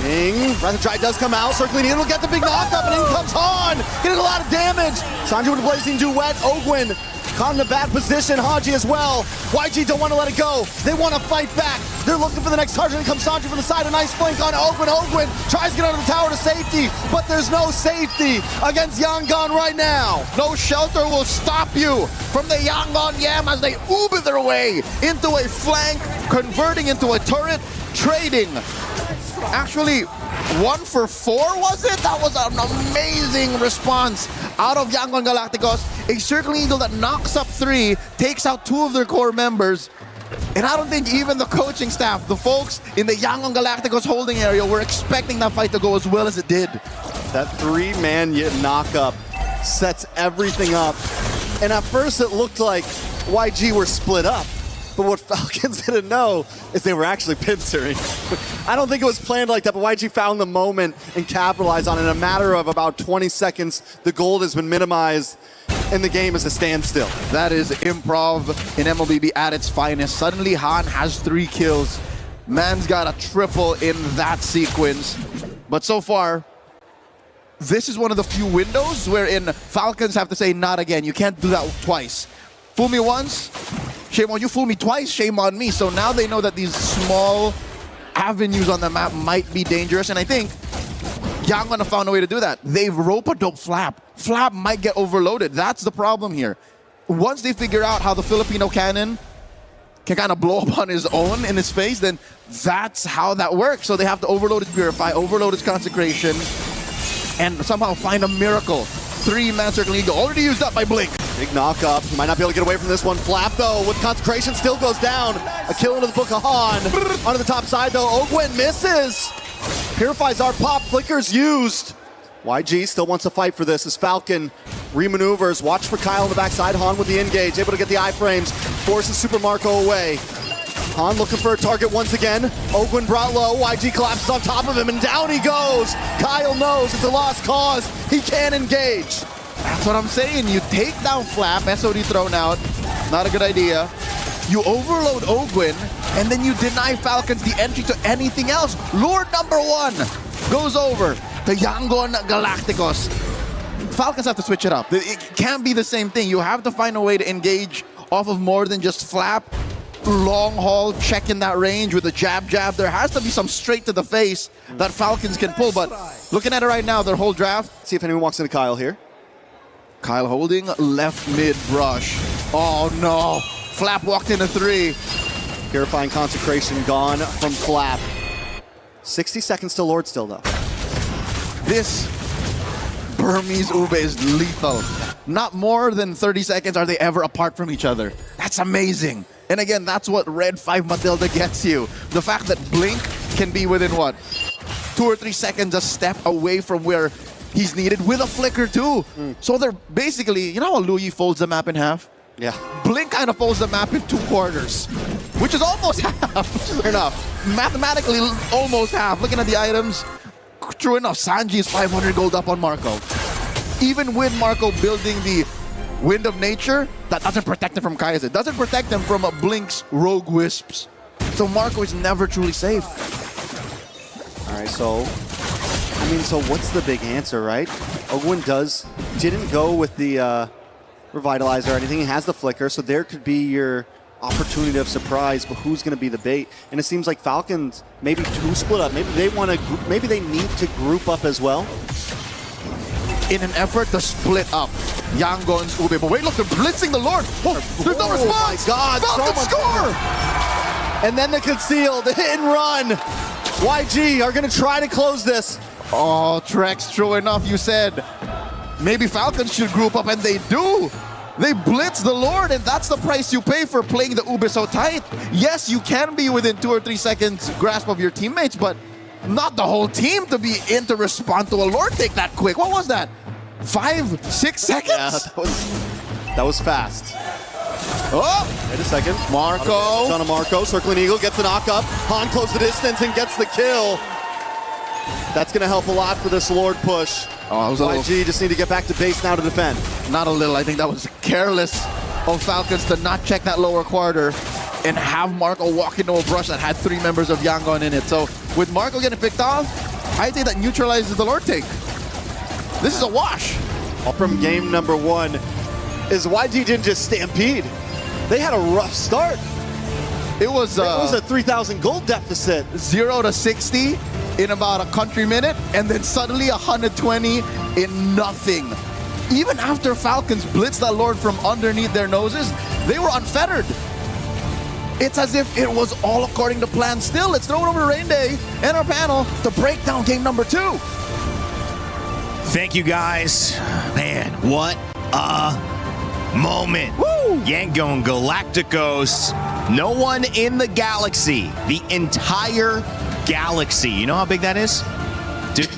Wrath of Dry does come out, circling in, will get the big knockup, and in comes Han, getting a lot of damage. Sanji with a Blazing Duet, Ogwin caught in a bad position, Haji as well. YG don't want to let it go, they want to fight back. They're looking for the next target, and comes Sanji from the side, a nice flank on Ogwin. Ogwin tries to get under the tower to safety, but there's no safety against Yangon right now. No shelter will stop you from the Yangon Yam as they Uber their way into a flank, converting into a turret, trading. Actually, 1 for 4 was it? That was an amazing response out of Yangon Galacticos. A Circling Eagle that knocks up 3, takes out 2 of their core members. And I don't think even the coaching staff, the folks in the Yangon Galacticos holding area, were expecting that fight to go as well as it did. That 3-man knockup sets everything up. And at first it looked like YG were split up. But what Falcons didn't know is they were actually pincering. I don't think it was planned like that, but YG found the moment and capitalized on it. In a matter of about 20 seconds, the gold has been minimized, and the game is a standstill. That is improv in Mlbb at its finest. Suddenly, Han has 3 kills. Man's got a triple in that sequence. But so far, this is one of the few windows wherein Falcons have to say, not again. You can't do that twice. Fool me once, shame on you. Fool me twice, shame on me. So now they know that these small avenues on the map might be dangerous, and I think Yangon have found a way to do that. They've rope-a-dope Flap. Flap might get overloaded. That's the problem here. Once they figure out how the Filipino cannon can kind of blow up on his own in his face, then that's how that works. So they have to overload his Purify, overload his Consecration, and somehow find a miracle. 3-man Circling Eagle already used up by Blink. Big knock-up. Might not be able to get away from this one. Flap, though, with Consecration, still goes down. A kill into the Book of Han. Onto the top side, though. Ogwin misses. Purifies our pop. Flicker's used. YG still wants to fight for this as Falcon remaneuvers. Watch for Kyle on the backside. Han with the engage. Able to get the iframes. Forces Super Marco away. Han looking for a target once again. Ogwin brought low. YG collapses on top of him, and down he goes. Kyle knows it's a lost cause. He can't engage. That's what I'm saying. You take down Flap, SOD thrown out. Not a good idea. You overload Ogwin, and then you deny Falcons the entry to anything else. Lord number 1 goes over to Yangon Galacticos. Falcons have to switch it up. It can't be the same thing. You have to find a way to engage off of more than just Flap. Long haul, check in that range with a jab. There has to be some straight to the face that Falcons can pull. But looking at it right now, their whole draft. See if anyone walks into Kyle here. Kyle holding left mid brush. Oh no. Flap walked into 3. Purifying Consecration gone from Flap. 60 seconds to Lord still though. This Burmese Ube is lethal. Not more than 30 seconds are they ever apart from each other. That's amazing. And again, that's what Red 5 Matilda gets you. The fact that Blink can be within what? 2 or 3 seconds a step away from where he's needed with a flicker too. So they're basically, you know how Louis folds the map in half? Yeah. Blink kind of folds the map in 2 quarters, which is almost half. Fair enough. Mathematically, almost half. Looking at the items, true enough, Sanji is 500 gold up on Marco. Even with Marco building the Wind of Nature, that doesn't protect him from Kaiser. It doesn't protect him from Blink's Rogue Wisps. So Marco is never truly safe. All right, so what's the big answer, right? Ogwin didn't go with the Revitalizer or anything. He has the Flicker, so there could be your opportunity of surprise, but who's going to be the bait? And it seems like Falcons, maybe 2 split up. Maybe they need to group up as well. In an effort to split up Yangon's Ube. But wait, look, they're blitzing the Lord. Oh, there's no response. My God, Falcons score! And then the conceal, the hit and run. YG are going to try to close this. Oh, Trex, true enough, you said maybe Falcons should group up, and they do. They blitz the Lord, and that's the price you pay for playing the Ube so tight. Yes, you can be within 2 or 3 seconds grasp of your teammates, but not the whole team to be in to respond to a Lord take that quick. What was that? 5, 6 seconds? Yeah, that was fast. Oh! Wait a second. Marco. John Marco, circling eagle, gets the knock up. Han closes the distance and gets the kill. That's going to help a lot for this Lord push. Oh, YG just need to get back to base now to defend. Not a little. I think that was careless of Falcons to not check that lower quarter and have Marco walk into a brush that had 3 members of Yangon in it. So with Marco getting picked off, I think that neutralizes the Lord take. This is a wash. All from game number 1 is YG didn't just stampede. They had a rough start. It was a 3,000 gold deficit. 0 to 60 in about a country minute, and then suddenly 120 in nothing. Even after Falcons blitzed that Lord from underneath their noses, they were unfettered. It's as if it was all according to plan still. Let's throw it over to Rain Day and our panel to break down game number 2. Thank you, guys. Man, what a moment. Woo! Yangon Galacticos. No one in the galaxy, the entire galaxy. You know how big that is?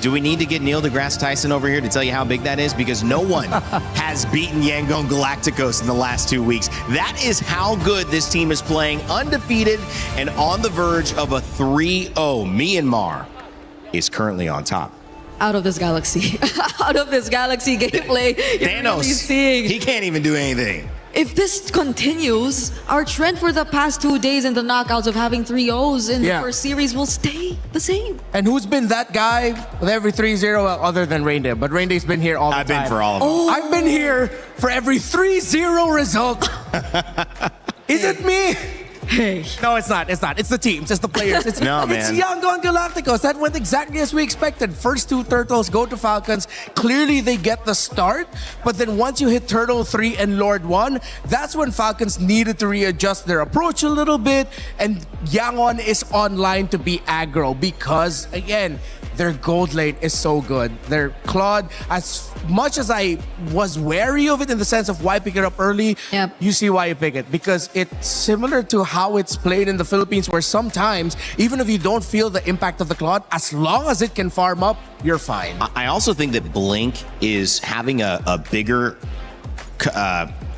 Do we need to get Neil deGrasse Tyson over here to tell you how big that is? Because no one has beaten Yangon Galacticos in the last 2 weeks. That is how good this team is playing, undefeated and on the verge of a 3-0. Myanmar is currently on top. Out of this galaxy. Out of this galaxy gameplay. Thanos, really seeing. He can't even do anything. If this continues, our trend for the past 2 days in the knockouts of having 3-0s in the first series will stay the same. And who's been that guy with every 3-0 other than Rain Day? But Rain Day's been here all the time. I've been for all of them. Oh. I've been here for every 3-0 result. Is it me? Hey. No, it's not. It's not. It's the teams. It's the players. It's Yangon Galacticos. That went exactly as we expected. First 2 turtles go to Falcons. Clearly, they get the start. But then once you hit Turtle 3 and Lord 1, that's when Falcons needed to readjust their approach a little bit. And Yangon is online to be aggro because, again, their gold lane is so good. Their Claude, as much as I was wary of it in the sense of why pick it up early, you see why you pick it. Because it's similar to how it's played in the Philippines, where sometimes, even if you don't feel the impact of the Claude, as long as it can farm up, you're fine. I also think that Blink is having a bigger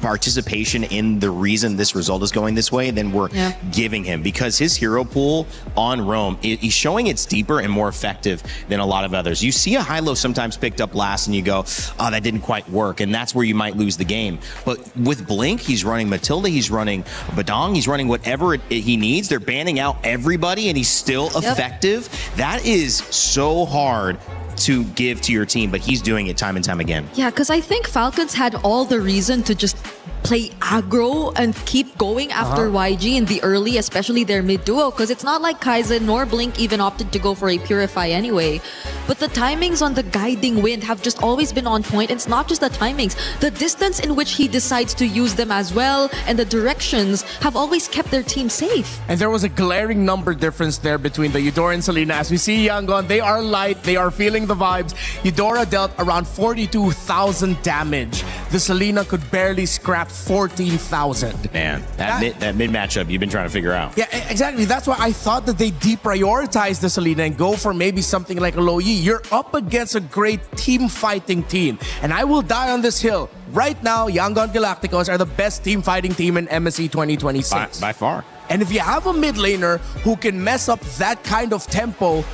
participation in the reason this result is going this way than we're giving him, because his hero pool on Roam, he's showing it's deeper and more effective than a lot of others. You see a high-low sometimes picked up last and you go, oh, that didn't quite work, and that's where you might lose the game. But with Blink, he's running Matilda, he's running Badong, he's running whatever he needs. They're banning out everybody and he's still effective. That is so hard to give to your team, but he's doing it time and time again. Yeah, because I think Falcons had all the reason to just play aggro and keep going after YG in the early, especially their mid duo, because it's not like Kaizen nor Blink even opted to go for a Purify anyway. But the timings on the guiding wind have just always been on point. It's not just the timings, the distance in which he decides to use them as well, and the directions have always kept their team safe. And there was a glaring number difference there between the Eudora and Selena. As we see Yangon, they are light, they are feeling the vibes. Eudora dealt around 42,000 damage. The Selena could barely scrap 14,000. Man, that mid matchup you've been trying to figure out. Yeah, exactly. That's why I thought that they deprioritize the Selena and go for maybe something like a Low Yi. You're up against a great team fighting team. And I will die on this hill. Right now, Yangon Galacticos are the best team fighting team in MSC 2026. By far. And if you have a mid laner who can mess up that kind of tempo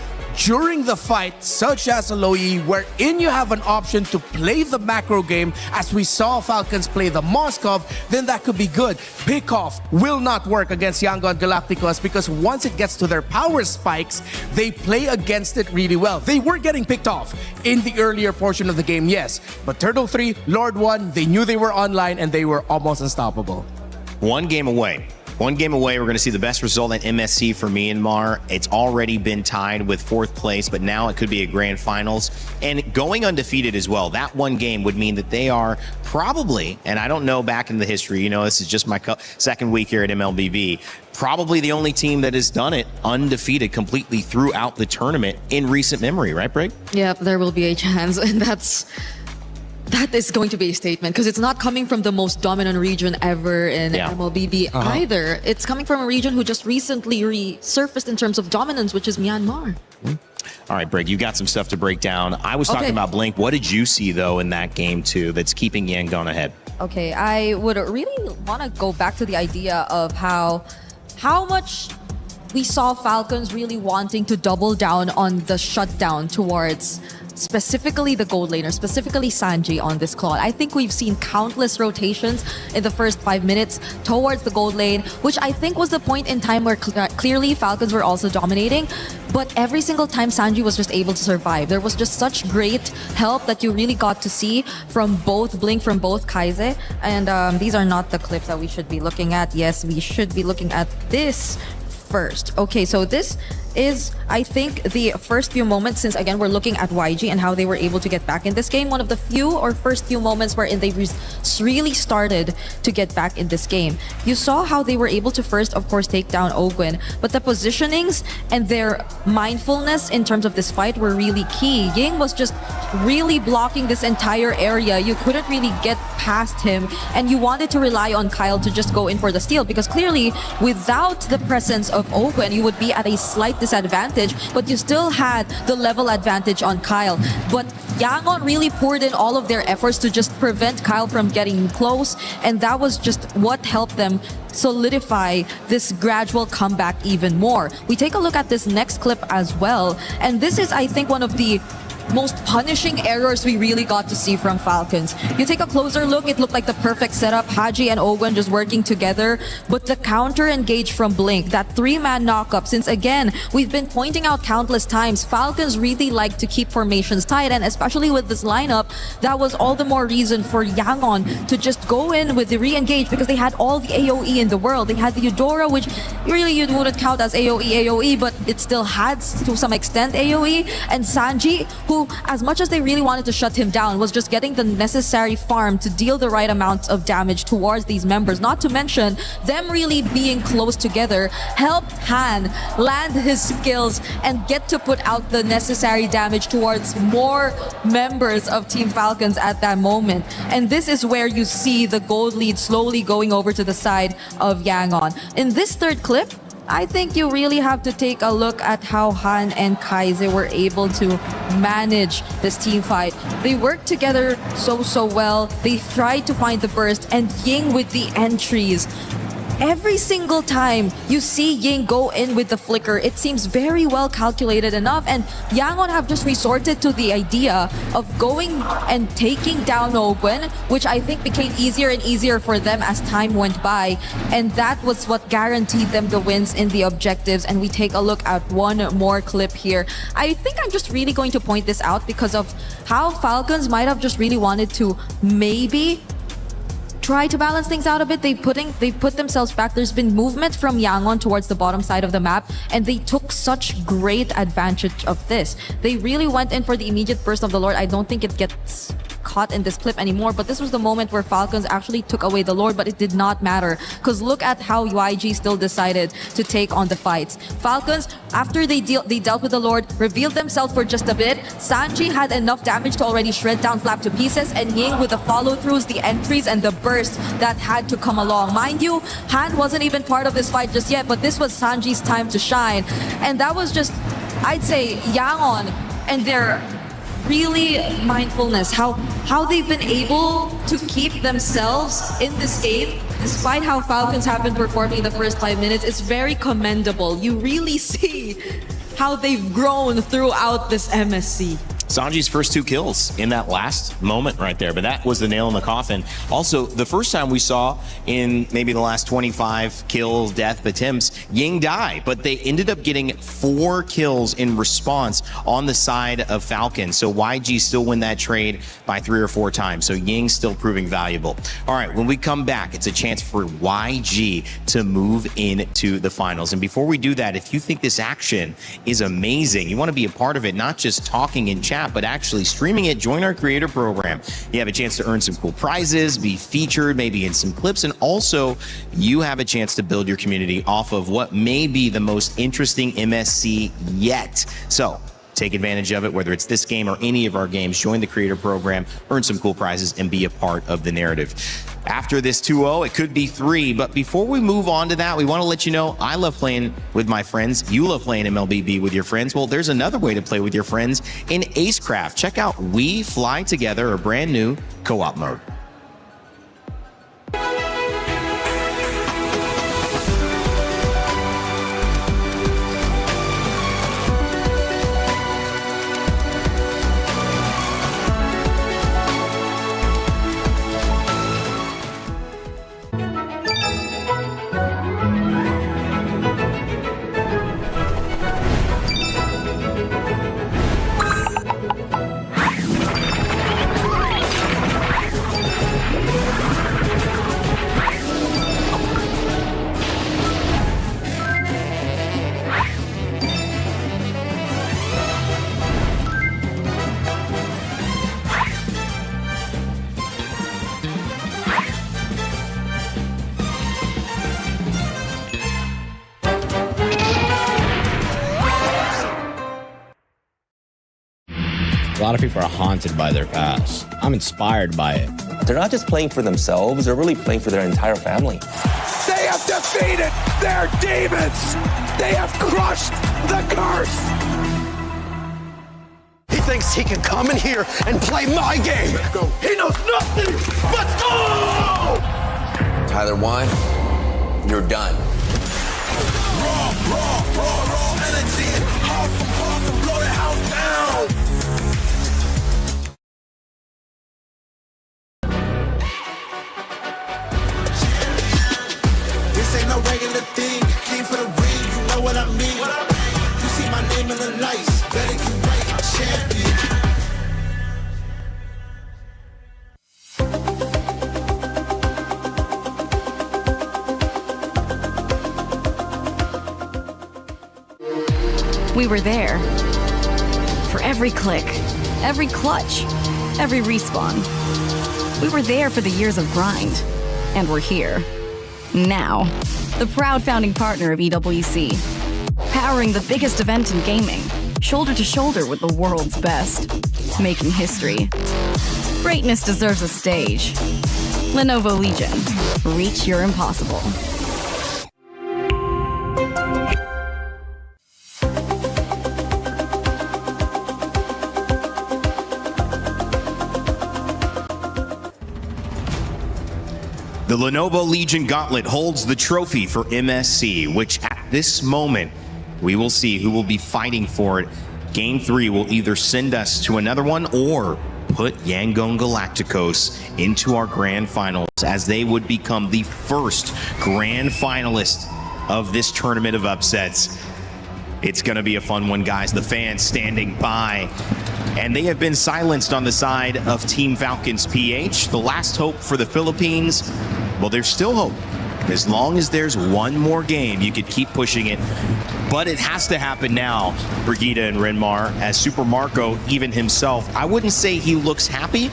during the fight, such as a Low Yi, wherein you have an option to play the macro game, as we saw Falcons play the Moskov, then that could be good. Pickoff will not work against Yangon Galacticos because once it gets to their power spikes, they play against it really well. They were getting picked off in the earlier portion of the game, yes, but Turtle 3, Lord 1, they knew they were online and they were almost unstoppable. One game away. One game away, we're going to see the best result in MSC for Myanmar. It's already been tied with 4th place, but now it could be a grand finals. And going undefeated as well, that one game would mean that they are probably, and I don't know back in the history, you know, this is just my second week here at Mlbb, probably the only team that has done it undefeated completely throughout the tournament in recent memory, right, Brig? Yep, there will be a chance, and that is going to be a statement, because it's not coming from the most dominant region ever in Mlbb either. It's coming from a region who just recently resurfaced in terms of dominance, which is Myanmar. All right, Brig, you got some stuff to break down. I was talking about Blink. What did you see, though, in that game, too, that's keeping Yangon ahead? Okay, I would really want to go back to the idea of how much we saw Falcons really wanting to double down on the shutdown towards specifically the gold laner, specifically Sanji on this claw. I think we've seen countless rotations in the first 5 minutes towards the gold lane, which I think was the point in time where clearly Falcons were also dominating. But every single time Sanji was just able to survive. There was just such great help that you really got to see from both Blink, from both Kaize. And these are not the clips that we should be looking at. Yes, we should be looking at this first. Okay, so this is, I think, the first few moments, since again we're looking at YG and how they were able to get back in this game. One of the first few moments wherein they really started to get back in this game. You saw how they were able to first, of course, take down Ogwin, but the positionings and their mindfulness in terms of this fight were really key. Ying was just really blocking this entire area. You couldn't really get past him, and you wanted to rely on Kyle to just go in for the steal, because clearly without the presence of Ogwin, you would be at a slight disadvantage, but you still had the level advantage on Kyle. But Yangon really poured in all of their efforts to just prevent Kyle from getting close, and that was just what helped them solidify this gradual comeback even more. We take a look at this next clip as well, and this is, I think, one of the most punishing errors we really got to see from Falcons. You take a closer look, it looked like the perfect setup. Haji and Ogwen just working together, but the counter engage from Blink, that 3-man knockup, since again, we've been pointing out countless times, Falcons really like to keep formations tight, and especially with this lineup, that was all the more reason for Yangon to just go in with the re-engage, because they had all the AoE in the world. They had the Eudora, which really you wouldn't count as AoE, but it still had to some extent AoE, and Sanji, who, as much as they really wanted to shut him down, was just getting the necessary farm to deal the right amount of damage towards these members. Not to mention, them really being close together helped Han land his skills and get to put out the necessary damage towards more members of Team Falcons at that moment. And this is where you see the gold lead slowly going over to the side of Yangon. In this third clip, I think you really have to take a look at how Han and Kaiser were able to manage this team fight. They worked together so well. They tried to find the burst, and Ying with the entries. Every single time you see Ying go in with the flicker, it seems very well calculated enough, and Yangon have just resorted to the idea of going and taking down Open, which I think became easier and easier for them as time went by, and that was what guaranteed them the wins in the objectives. And we take a look at one more clip here. I think I'm just really going to point this out because of how Falcons might have just really wanted to maybe try to balance things out a bit. They put themselves back. There's been movement from Yangon towards the bottom side of the map, and they took such great advantage of this. They really went in for the immediate burst of the Lord. I don't think it gets caught in this clip anymore, but this was the moment where Falcons actually took away the Lord, but it did not matter because look at how YG still decided to take on the fights. Falcons, after they dealt with the Lord, revealed themselves for just a bit. Sanji had enough damage to already shred down Flap to pieces, and Ying with the follow-throughs, the entries, and the burst that had to come along. Mind you, Han wasn't even part of this fight just yet, but this was Sanji's time to shine, and that was just, I'd say, Yangon and their really mindfulness, how they've been able to keep themselves in this game despite how Falcons have been performing in the first 5 minutes. It's very commendable. You really see how they've grown throughout this MSC. Sanji's first 2 kills in that last moment right there, but that was the nail in the coffin. Also, the first time we saw in maybe the last 25 kills, death attempts, Ying die, but they ended up getting 4 kills in response on the side of Falcon. So YG still win that trade by 3 or 4 times. So Ying still proving valuable. All right, when we come back, it's a chance for YG to move into the finals. And before we do that, if you think this action is amazing, you want to be a part of it, not just talking in chat, but actually streaming it, join our creator program. You have a chance to earn some cool prizes, be featured maybe in some clips, and also you have a chance to build your community off of what may be the most interesting MSC yet. So take advantage of it, whether it's this game or any of our games. Join the creator program, earn some cool prizes, and be a part of the narrative. After this 2-0, it could be 3. But before we move on to that, we want to let you know I love playing with my friends. You love playing Mlbb with your friends. Well, there's another way to play with your friends in Acecraft. Check out We Fly Together, a brand new co-op mode. A lot of people are haunted by their past. I'm inspired by it. They're not just playing for themselves, they're really playing for their entire family. They have defeated their demons! They have crushed the curse! He thinks he can come in here and play my game! He knows nothing! Let's go! Tyler Wine, you're done. Raw energy! Awesome, blow the house down! Ain't no regular thing. Came for the ring, you know what I mean. You see my name in the lights, better get right, I'm champion. We were there. For every click, every clutch, every respawn. We were there for the years of grind. And we're here. Now, the proud founding partner of EWC, powering the biggest event in gaming, shoulder to shoulder with the world's best, making history. Greatness deserves a stage. Lenovo Legion, reach your impossible. The Lenovo Legion Gauntlet holds the trophy for MSC, which at this moment, we will see who will be fighting for it. Game 3 will either send us to another one or put Yangon Galacticos into our grand finals, as they would become the first grand finalist of this tournament of upsets. It's going to be a fun one, guys. The fans standing by, and they have been silenced on the side of Team Falcons PH. The last hope for the Philippines, well, there's still hope. As long as there's one more game, you could keep pushing it. But it has to happen now, Brigitte and Renmar, as Super Marco, even himself, I wouldn't say he looks happy.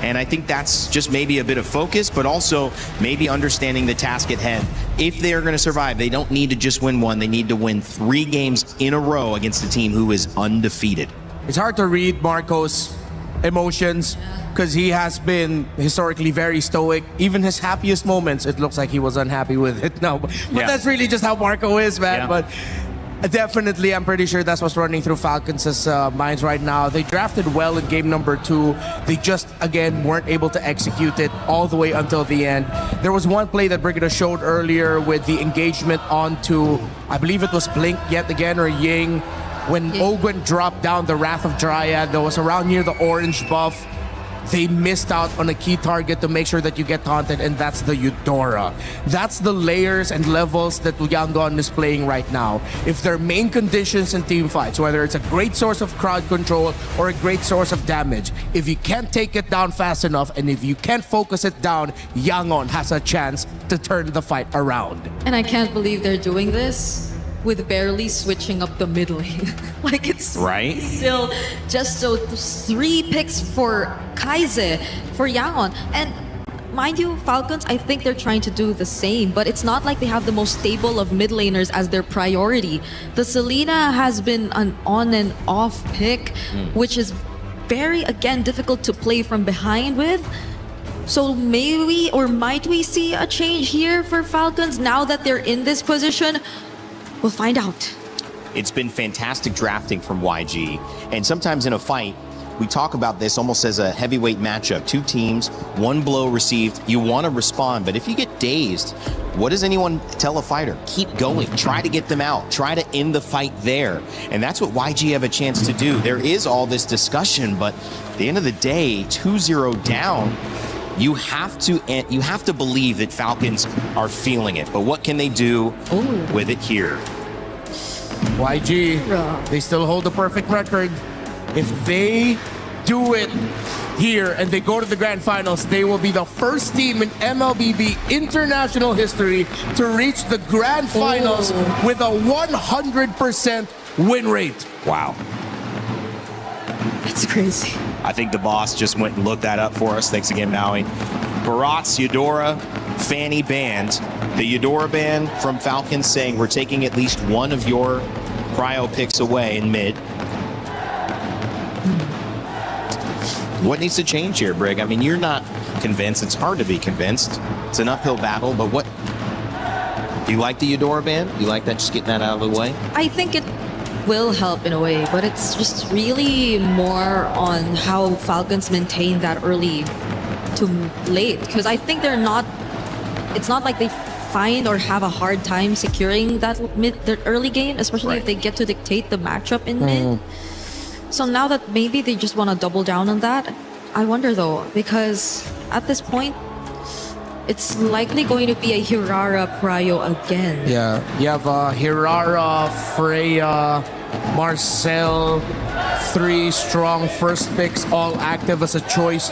And I think that's just maybe a bit of focus, but also maybe understanding the task at hand. If they are going to survive, they don't need to just win one. They need to win 3 games in a row against a team who is undefeated. It's hard to read Marco's emotions because he has been historically very stoic. Even his happiest moments, it looks like he was unhappy with it now. But that's really just how Marco is, man. Yeah. But definitely, I'm pretty sure that's what's running through Falcons' minds right now. They drafted well in game number 2. They just, again, weren't able to execute it all the way until the end. There was one play that Brigitte showed earlier with the engagement onto, I believe it was Blink yet again, or Ying, when Ogwen dropped down the Wrath of Dryad that was around near the orange buff. They missed out on a key target to make sure that you get taunted, and that's the Eudora. That's the layers and levels that Yangon is playing right now. If their main conditions in team fights, whether it's a great source of crowd control or a great source of damage, if you can't take it down fast enough and if you can't focus it down, Yangon has a chance to turn the fight around. And I can't believe they're doing this with barely switching up the mid lane. Like, it's right? Still just so 3 picks for Kaize, for Yangon. And mind you, Falcons, I think they're trying to do the same, but it's not like they have the most stable of mid laners as their priority. The Selena has been an on and off pick, which is very, again, difficult to play from behind with. So maybe, or might we see a change here for Falcons now that they're in this position? We'll find out. It's been fantastic drafting from YG. And sometimes in a fight, we talk about this almost as a heavyweight matchup. 2 teams, 1 blow received. You want to respond, but if you get dazed, what does anyone tell a fighter? Keep going. Try to get them out. Try to end the fight there. And that's what YG have a chance to do. There is all this discussion, but at the end of the day, 2-0 down, you have to believe that Falcons are feeling it. But what can they do with it here? YG, they still hold the perfect record. If they do it here and they go to the grand finals, they will be the first team in Mlbb international history to reach the grand finals with a 100% win rate. Wow. That's crazy. I think the boss just went and looked that up for us. Thanks again, Maui. Barat's Eudora Fanny band. The Eudora band from Falcons saying we're taking at least one of your cryo picks away in mid. What needs to change here, Brig? I mean, you're not convinced. It's hard to be convinced. It's an uphill battle, but what? You like the Eudora band? You like that, just getting that out of the way? I think it will help in a way, but it's just really more on how Falcons maintain that early to late, because I think they're not, it's not like they find or have a hard time securing that early game, especially if they get to dictate the matchup in mid. So now that maybe they just want to double down on that, I wonder though, because at this point it's likely going to be a Hirara Cryo again. Yeah, you have Hirara, Freya, Marcel, 3 strong first picks, all active as a choice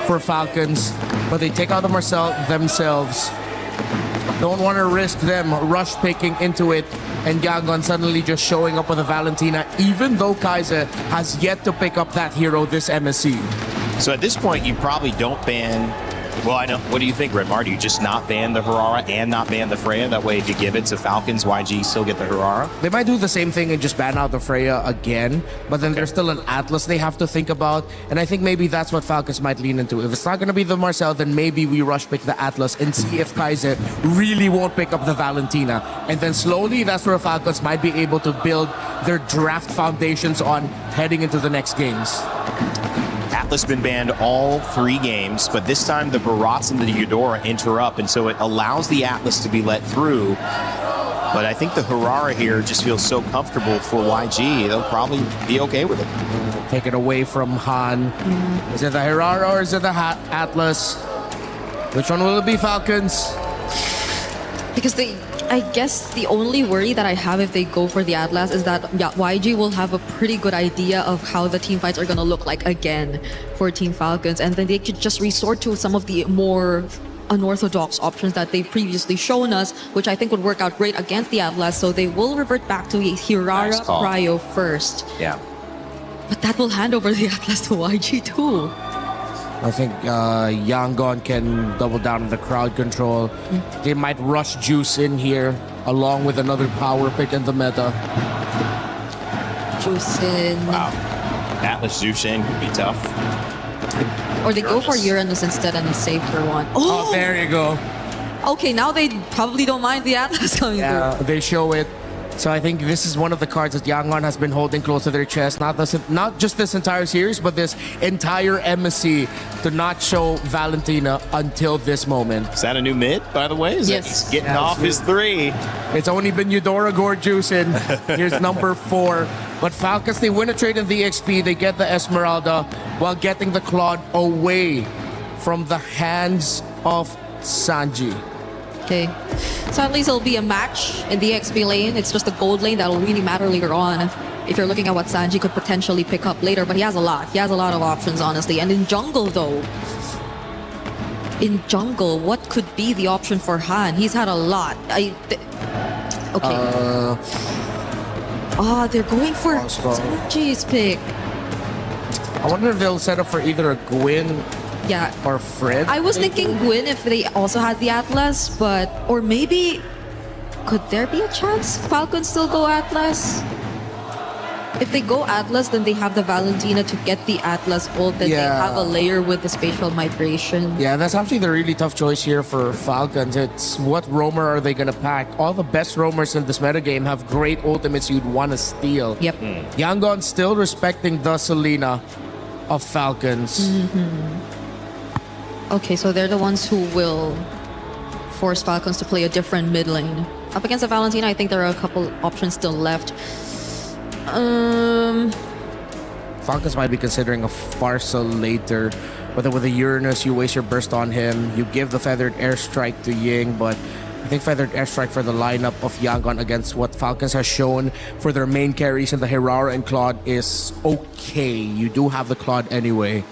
for Falcons, but they take out the Marcel themselves. Don't want to risk them rush picking into it, and Yangon suddenly just showing up with a Valentina, even though Kaize has yet to pick up that hero this MSC. So at this point, you probably don't ban. Well, I know. What do you think, Redmar? Do you just not ban the Hirara and not ban the Freya? That way, if you give it to Falcons, YG still get the Hirara? They might do the same thing and just ban out the Freya again, but then there's still an Atlas they have to think about, and I think maybe that's what Falcons might lean into. If it's not going to be the Marcel, then maybe we rush pick the Atlas and see if Kaize really won't pick up the Valentina. And then slowly, that's where Falcons might be able to build their draft foundations on heading into the next games. Atlas been banned all 3 games, but this time the Barats and the Eudora interrupt, and so it allows the Atlas to be let through. But I think the Harara here just feels so comfortable for YG, they'll probably be okay with it. Take it away from Han. Is it the Harara or is it the Atlas? Which one will it be, Falcons? Because I guess the only worry that I have if they go for the Atlas is that YG will have a pretty good idea of how the team fights are going to look like again for Team Falcons, and then they could just resort to some of the more unorthodox options that they've previously shown us, which I think would work out great against the Atlas. So they will revert back to a Hirara Cryo first. Yeah. But that will hand over the Atlas to YG too. I think Yangon can double down on the crowd control. They might rush Juice in here along with another power pick in the meta. Juice in. Wow. Atlas Zeus in could be tough. Or they go for Uranus instead and a safer one. Oh, there you go. Okay, now they probably don't mind the Atlas coming through. They show it. So I think this is one of the cards that Yangon has been holding close to their chest. Not just this entire series, but this entire MSC to not show Valentina until this moment. Is that a new mid, by the way? Yes. He's getting off his 3. It's only been Eudora Gorjuicin. Here's number 4. But Falcons, they win a trade in the XP. They get the Esmeralda while getting the Claude away from the hands of Sanji. Okay. So at least it'll be a match in the XP lane. It's just the gold lane that will really matter later on. If you're looking at what Sanji could potentially pick up later, but he has a lot. He has a lot of options, honestly. And in jungle, though, what could be the option for Han? He's had a lot. Okay. They're going for Sanji's pick. I wonder if they'll set up for either a Gwyn or Fred. I was thinking Gwyn if they also had the Atlas, or maybe could there be a chance Falcons still go Atlas? If they go Atlas, then they have the Valentina to get the Atlas ult, then they have a layer with the spatial migration. Yeah, that's actually the really tough choice here for Falcons. It's what roamer are they gonna pack? All the best roamers in this metagame have great ultimates you'd want to steal. Yep. Yangon still respecting the Selena of Falcons. Okay, so they're the ones who will force Falcons to play a different mid lane. Up against the Valentina, I think there are a couple options still left. Falcons might be considering a Pharsa later. Whether with a Uranus, you waste your burst on him. You give the Feathered Airstrike to Ying, but I think Feathered Airstrike for the lineup of Yangon against what Falcons has shown for their main carries in the Hirara and Claude is okay. You do have the Claude anyway.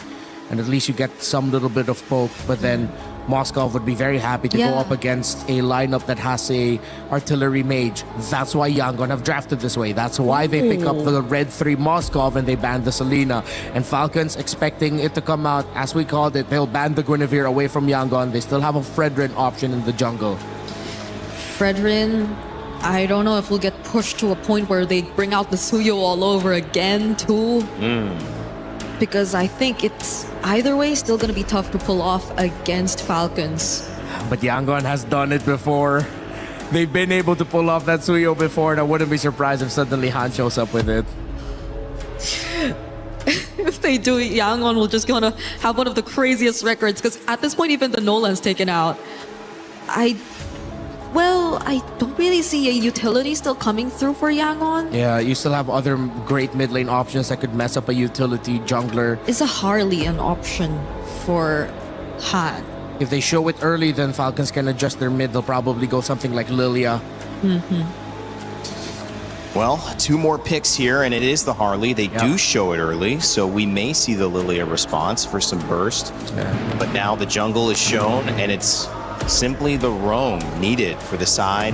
And at least you get some little bit of poke, but then Moskov would be very happy to go up against a lineup that has a artillery mage. That's why Yangon have drafted this way. That's why they pick up the red 3 Moskov and they ban the Selena. And Falcons expecting it to come out, as we called it, they'll ban the Guinevere away from Yangon. They still have a Fredrin option in the jungle. Fredrin, I don't know if we'll get pushed to a point where they bring out the Suyo all over again too. Because I think it's either way still going to be tough to pull off against Falcons. But Yangon has done it before. They've been able to pull off that Suyo before, and I wouldn't be surprised if suddenly Han shows up with it. If they do, Yangon will just gonna have one of the craziest records, because at this point even the Nolan's taken out. I don't really see a utility still coming through for Yangon. Yeah, you still have other great mid lane options that could mess up a utility jungler. Is a Harley an option for Han? If they show it early, then Falcons can adjust their mid. They'll probably go something like Lilia. Well, 2 more picks here, and it is the Harley. They do show it early, so we may see the Lilia response for some burst. But now the jungle is shown, and it's simply the roam needed for the side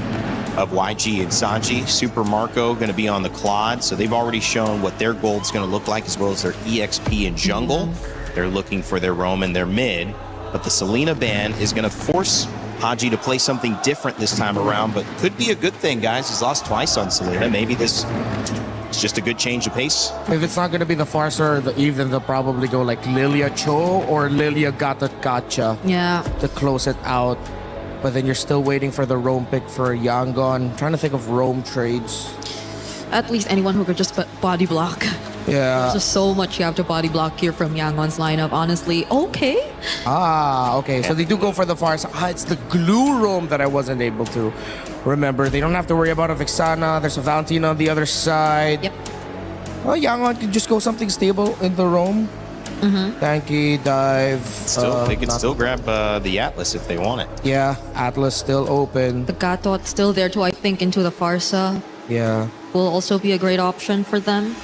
of YG and Sanji. Super Marco going to be on the Claude, so they've already shown what their gold's going to look like, as well as their EXP in jungle. They're looking for their roam and their mid, but the Selena ban is going to force Haji to play something different this time around, but could be a good thing, guys. He's lost twice on Selena. Maybe this is just a good change of pace. If it's not going to be the Farser or the Even, they'll probably go like Lilia Cho or Lilia Gotcha to close it out. But then you're still waiting for the roam pick for Yangon. I'm trying to think of roam trades. At least anyone who could just body block. Yeah. There's just so much you have to body block here from Yangon's lineup, honestly. Okay. Okay. So they do go for the far side. It's the glue roam that I wasn't able to remember. They don't have to worry about a Vixana. There's a Valentina on the other side. Yep. Well, Yangon can just go something stable in the roam. Tanky, dive. They can still grab the Atlas if they want it. Yeah, Atlas still open. The Gatot still there too, I think, into the Farsa. Yeah. Will also be a great option for them.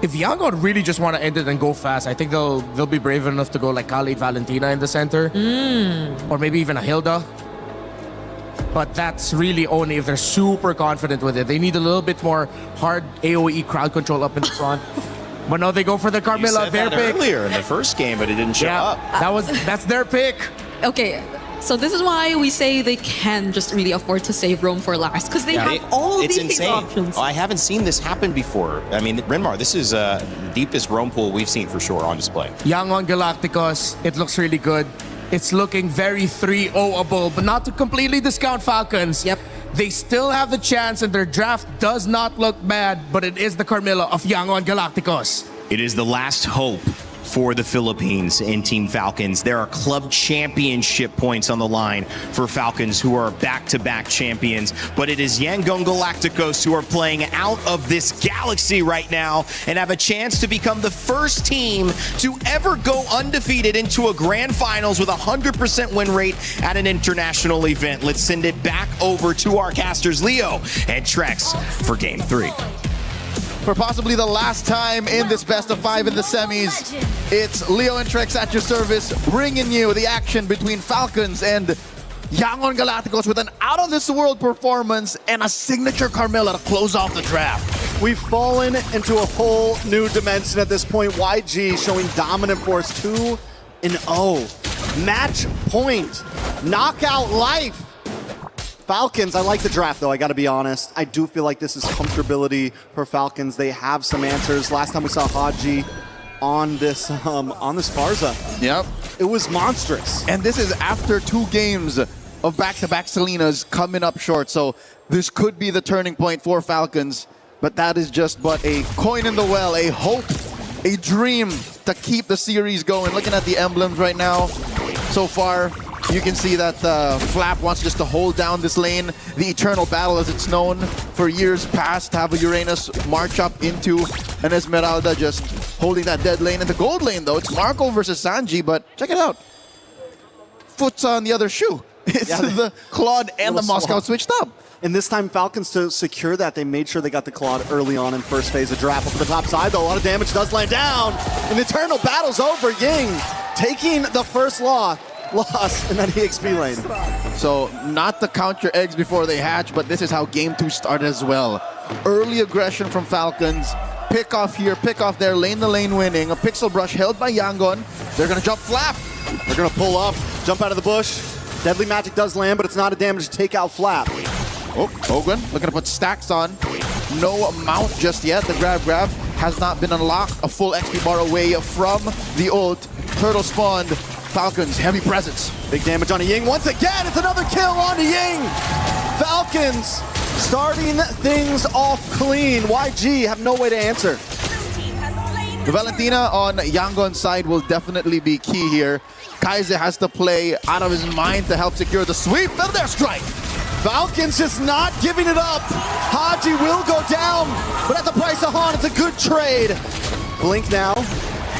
If Yangon really just want to end it and go fast, I think they'll be brave enough to go like Kali Valentina in the center. Or maybe even a Hilda. But that's really only if they're super confident with it. They need a little bit more hard AoE crowd control up in the front. But no, they go for the Carmilla, their pick. Earlier in the first game, but it didn't show up. That's their pick. Okay, so this is why we say they can just really afford to save Rome for last, because they have all it's these insane. options. Oh, I haven't seen this happen before. I mean, Renmar, this is the deepest Rome pool we've seen for sure on display. Yangon Galacticos, it looks really good. It's looking very 3-0-able, but not to completely discount Falcons. Yep. They still have the chance, and their draft does not look bad, but it is the Carmilla of Yangon Galacticos. It is the last hope for the Philippines in Team Falcons. There are club championship points on the line for Falcons, who are back-to-back champions. But it is Yangon Galacticos who are playing out of this galaxy right now and have a chance to become the first team to ever go undefeated into a grand finals with a 100% win rate at an international event. Let's send it back over to our casters, Leo and Trex, for Game 3. For possibly the last time in this best of 5 in the semis, it's Leo and Trex at your service, bringing you the action between Falcons and Yangon Galacticos with an out-of-this-world performance and a signature Carmilla to close off the draft. We've fallen into a whole new dimension at this point. YG showing dominant force 2-0. Match point. Knockout life. Falcons, I like the draft though, I gotta be honest. I do feel like this is comfortability for Falcons. They have some answers. Last time we saw Haji on this Farza. Yep. It was monstrous. And this is after 2 games of back-to-back Selenas coming up short. So this could be the turning point for Falcons. But that is just but a coin in the well, a hope, a dream to keep the series going. Looking at the emblems right now, so far, you can see that Flap wants just to hold down this lane. The Eternal Battle, as it's known for years past, to have a Uranus march up into an Esmeralda, just holding that dead lane. In the gold lane, though, it's Marco versus Sanji, but check it out. Foot's on the other shoe. It's the Claude and the Moscow switched up. And this time, Falcons, to secure that, they made sure they got the Claude early on in first phase of draft. Up the top side, though, a lot of damage does land down. And the Eternal Battle's over. Ying taking the first loss in that EXP lane. So, not to count your eggs before they hatch, but this is how Game 2 started as well. Early aggression from Falcons. Pick off here, pick off there, lane to lane winning. A Pixel Brush held by Yangon. They're going to jump Flap. They're going to pull up, jump out of the bush. Deadly Magic does land, but it's not a damage to take out Flap. Oh, Ogren looking to put stacks on. No mount just yet. The grab has not been unlocked. A full XP bar away from the ult. Turtle spawned. Falcons, heavy presence. Big damage on Ying. Once again, it's another kill on Ying. Falcons starting things off clean. YG have no way to answer. The Valentina on Yangon's side will definitely be key here. Kaize has to play out of his mind to help secure the sweep. And their strike. Falcons just not giving it up. Haji will go down, but at the price of Han, it's a good trade. Blink now,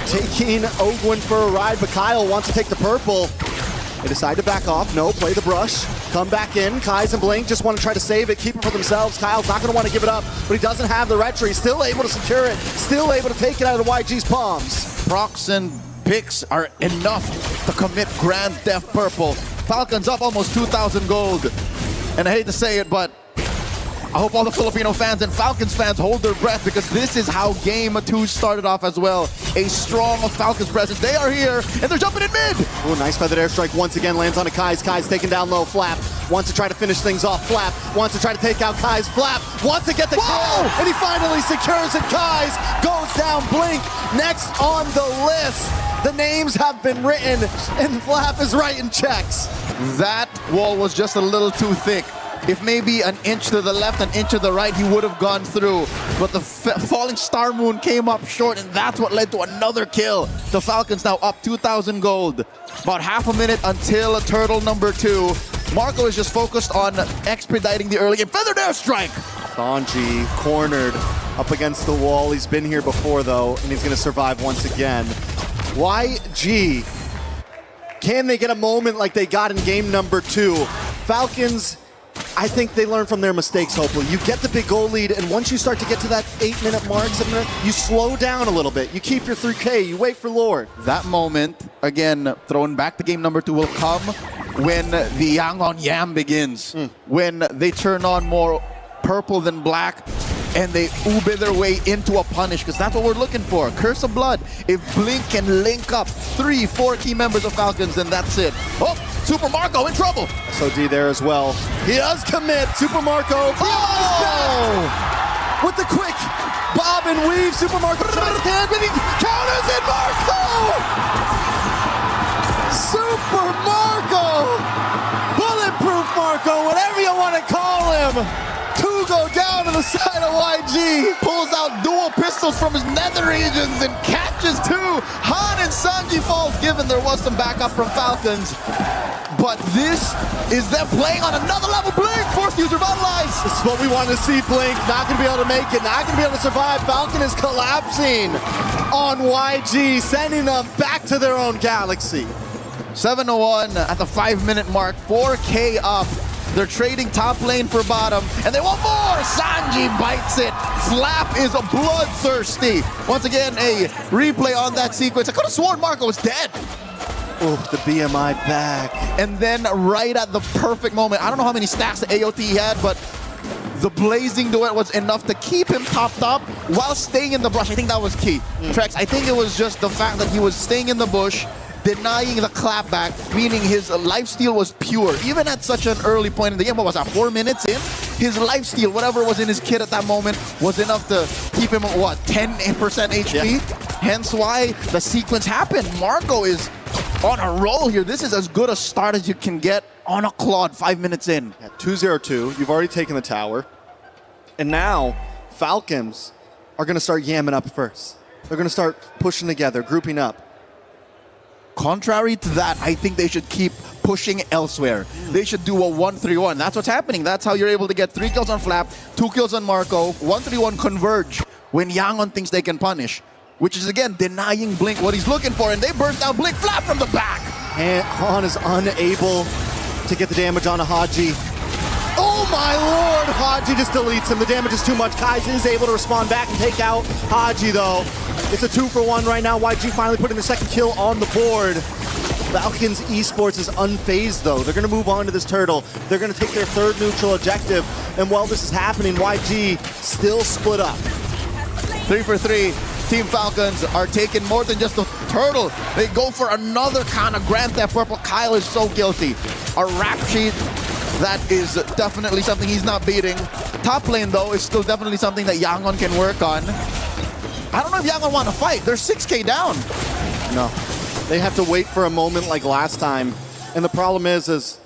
taking Ogwin for a ride, but Kyle wants to take the purple. They decide to back off. No, play the brush. Come back in. Kai's and Blink just want to try to save it, keep it for themselves. Kyle's not going to want to give it up, but he doesn't have the retry. Still able to secure it. Still able to take it out of YG's palms. Procs and picks are enough to commit Grand Theft Purple. Falcons up almost 2,000 gold. And I hate to say it, but I hope all the Filipino fans and Falcons fans hold their breath, because this is how Game 2 started off as well. A strong Falcons presence. They are here, and they're jumping in mid. Oh, nice feathered airstrike once again lands on a Kai's. Kai's taken down low. Flap wants to try to finish things off. Flap wants to try to take out Kai's. Flap wants to get the kill, and he finally secures it. Kai's goes down. Blink next on the list. The names have been written, and Flap is writing checks. That wall was just a little too thick. If maybe an inch to the left, an inch to the right, he would have gone through. But the falling Star Moon came up short, and that's what led to another kill. The Falcons now up 2,000 gold. About half a minute until turtle number 2. Marco is just focused on expediting the early game. Feathered airstrike! Sanji cornered up against the wall. He's been here before, though, and he's going to survive once again. YG, can they get a moment like they got in game number 2? Falcons, I think they learn from their mistakes, hopefully. You get the big goal lead, and once you start to get to that 8-minute mark, 7-minute, you slow down a little bit. You keep your 3K, you wait for Lord. That moment, again, thrown back to game number 2, will come when the Yang on Yam begins. When they turn on more purple than black, and they ube their way into a punish, because that's what we're looking for. Curse of Blood. If Blink can link up 3-4 key members of Falcons, then that's it. Oh, Super Marco in trouble. SOD there as well. He does commit. Super Marco. Oh! With the quick bob and weave. Super Marco tries his hand, but he counters it. Marco! Super Marco! Bulletproof Marco, whatever you want to call him. 2 go down to the side of YG. Pulls out dual pistols from his nether regions and catches 2. Han and Sanji falls, given there was some backup from Falcons. But this is them playing on another level. Blink, fourth user vitalized. This is what we want to see, Blink. Not going to be able to make it. Not going to be able to survive. Falcon is collapsing on YG, sending them back to their own galaxy. 7-1 at the 5-minute mark. 4K up. They're trading top lane for bottom, and they want more! Sanji bites it. Flap is bloodthirsty. Once again, a replay on that sequence. I could have sworn Marco was dead. Oh, the BMI back. And then right at the perfect moment, I don't know how many stacks the AOT he had, but the blazing duet was enough to keep him topped up while staying in the brush. I think that was key. Trex, I think it was just the fact that he was staying in the bush, denying the clapback, meaning his lifesteal was pure. Even at such an early point in the game, what was that, 4 minutes in? His lifesteal, whatever was in his kit at that moment, was enough to keep him at, what, 10% HP? Yeah. Hence why the sequence happened. Marco is on a roll here. This is as good a start as you can get on a Claude 5 minutes in. Yeah, 2-0-2, you've already taken the tower. And now, Falcons are going to start yamming up first. They're going to start pushing together, grouping up. Contrary to that, I think they should keep pushing elsewhere. They should do a 1-3-1. That's what's happening. That's how you're able to get 3 kills on Flap, 2 kills on Marco, 1-3-1 converge when Yangon thinks they can punish, which is, again, denying Blink what he's looking for, and they burst down Blink. Flap from the back. And Han is unable to get the damage on a Haji. Oh my lord! Haji just deletes him. The damage is too much. Kaizen is able to respond back and take out Haji, though. It's a 2-for-1 right now. YG finally putting the second kill on the board. Falcons Esports is unfazed, though. They're going to move on to this turtle. They're going to take their 3rd neutral objective. And while this is happening, YG still split up. 3 for 3. Team Falcons are taking more than just the turtle. They go for another kind of Grand Theft Purple. Kyle is so guilty. A rap sheet, that is definitely something he's not beating. Top lane, though, is still definitely something that Yangon can work on. I don't know if Yangon want to fight. They're 6K down. No. They have to wait for a moment like last time. And the problem is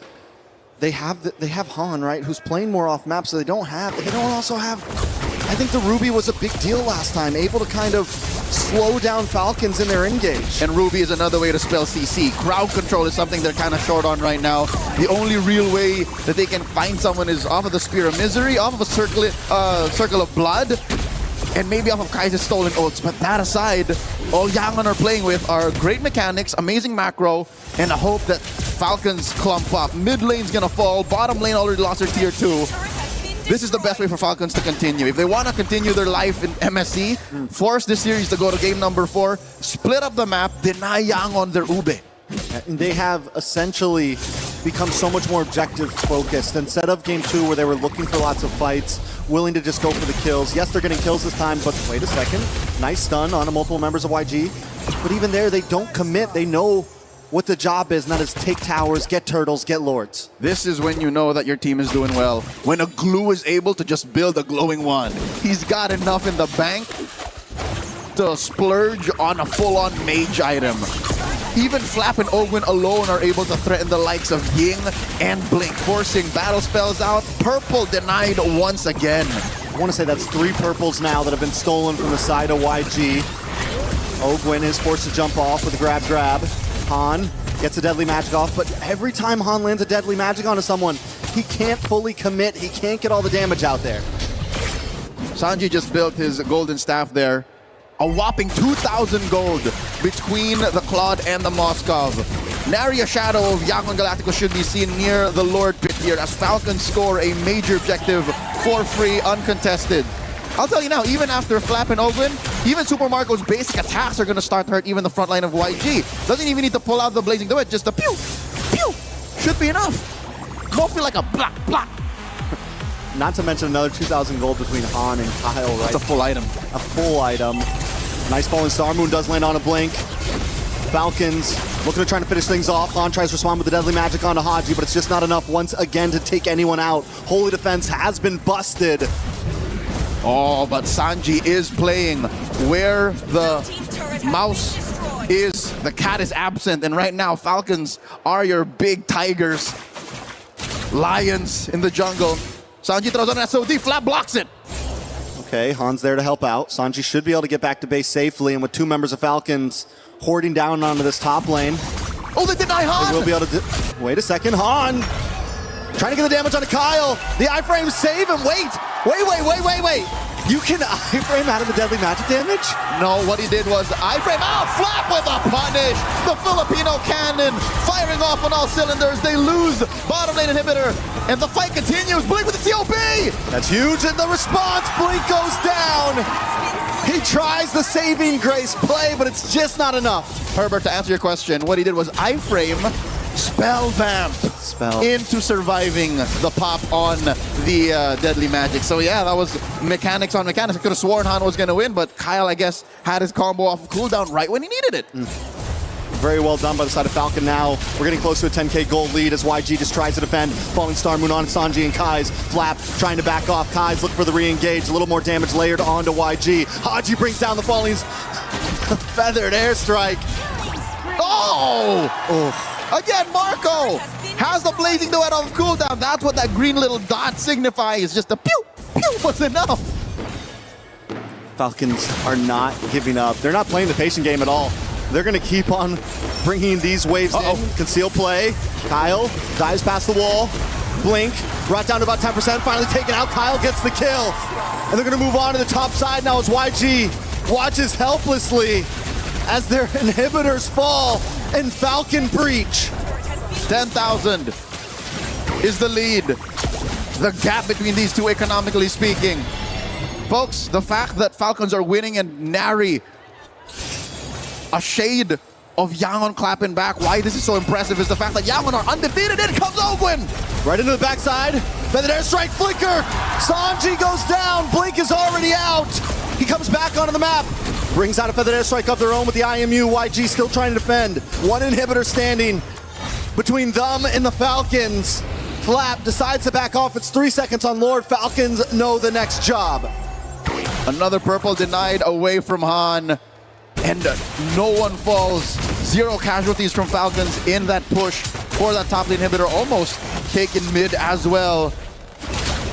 they have Han, right, who's playing more off map, so they don't also have. I think the Ruby was a big deal last time, able to kind of slow down Falcons in their engage. And Ruby is another way to spell CC. Crowd control is something they're kind of short on right now. The only real way that they can find someone is off of the Spear of Misery, off of a Circle of Blood, and maybe off of Kaiser's stolen ults. But that aside, all Yangon are playing with are great mechanics, amazing macro, and a hope that Falcons clump up. Mid lane's gonna fall, bottom lane already lost their tier 2. This is the best way for Falcons to continue. If they want to continue their life in MSC, force this series to go to game number 4, split up the map, deny Yangon their ube. And they have essentially become so much more objective focused. Instead of game 2 where they were looking for lots of fights, willing to just go for the kills. Yes, they're getting kills this time, but wait a second. Nice stun on multiple members of YG. But even there, they don't commit. They know what the job is, and that is take towers, get turtles, get lords. This is when you know that your team is doing well. When a glue is able to just build a glowing one. He's got enough in the bank to splurge on a full-on mage item. Even Flap and Ogwin alone are able to threaten the likes of Ying and Blink, forcing battle spells out. Purple denied once again. I want to say that's 3 purples now that have been stolen from the side of YG. Ogwin is forced to jump off with a grab. Han gets a deadly magic off, but every time Han lands a deadly magic onto someone, he can't fully commit. He can't get all the damage out there. Sanji just built his golden staff there. A whopping 2,000 gold between the Claude and the Moskov. Nary a shadow of Yangon Galacticos should be seen near the Lord Pit here as Falcons score a major objective for free, uncontested. I'll tell you now, even after Flap and Ogwin, even Super Marco's basic attacks are going to start to hurt even the front line of YG. Doesn't even need to pull out the Blazing Duet, just a pew, pew, should be enough. Won't feel like a block, block. Not to mention another 2,000 gold between Han and Kyle, right? That's a full item. A full item. Nice falling Star Moon does land on a blink. Falcons looking to try to finish things off. Han tries to respond with the deadly magic onto Haji, but it's just not enough once again to take anyone out. Holy Defense has been busted. Oh, but Sanji is playing where the mouse is. The cat is absent, and right now Falcons are your big tigers. Lions in the jungle. Sanji throws on an SOD, Flap blocks it. Okay, Han's there to help out. Sanji should be able to get back to base safely, and with 2 members of Falcons hoarding down onto this top lane. Oh, they deny Han! They will be able to wait a second, Han! Trying to get the damage onto Kyle. The iframes save him. Wait. You can iframe out of the deadly magic damage? No, what he did was iframe out. Flap with a punish. The Filipino cannon firing off on all cylinders. They lose bottom lane inhibitor, and the fight continues. Blink with the COB. That's huge, and the response. Blink goes down. He tries the saving grace play, but it's just not enough. Herbert, to answer your question, what he did was iframe spell vamp into surviving the pop on the deadly magic. So yeah, that was mechanics on mechanics. I could have sworn Han was going to win, but Kyle, I guess, had his combo off of cooldown right when he needed it. Very well done by the side of Falcon now. We're getting close to a 10k gold lead as YG just tries to defend. Falling Star Moon on Sanji and Kai's. Flap trying to back off. Kai's looking for the re-engage. A little more damage layered onto YG. Haji brings down the Falling's feathered airstrike. Oh! Again, Marco has the Blazing Duet off cooldown. That's what that green little dot signifies. Just a pew, pew was enough. Falcons are not giving up. They're not playing the patient game at all. They're going to keep on bringing these waves in. Conceal play. Kyle dives past the wall. Blink brought down to about 10%. Finally taken out. Kyle gets the kill. And they're going to move on to the top side now as YG watches helplessly as their inhibitors fall and Falcon breach. 10,000 is the lead. The gap between these two, economically speaking. Folks, the fact that Falcons are winning and nary a shade of Yangon clapping back, why this is so impressive is the fact that Yangon are undefeated. In comes Ogwin! Right into the backside. Feathered airstrike flicker. Sanji goes down. Blink is already out. He comes back onto the map. Brings out a feathered airstrike of their own with the IMU. YG still trying to defend. One inhibitor standing between them and the Falcons. Flap decides to back off. It's 3 seconds on Lord. Falcons know the next job. Another purple denied away from Han. And no one falls. 0 casualties from Falcons in that push for that top lane inhibitor. Almost taken mid as well.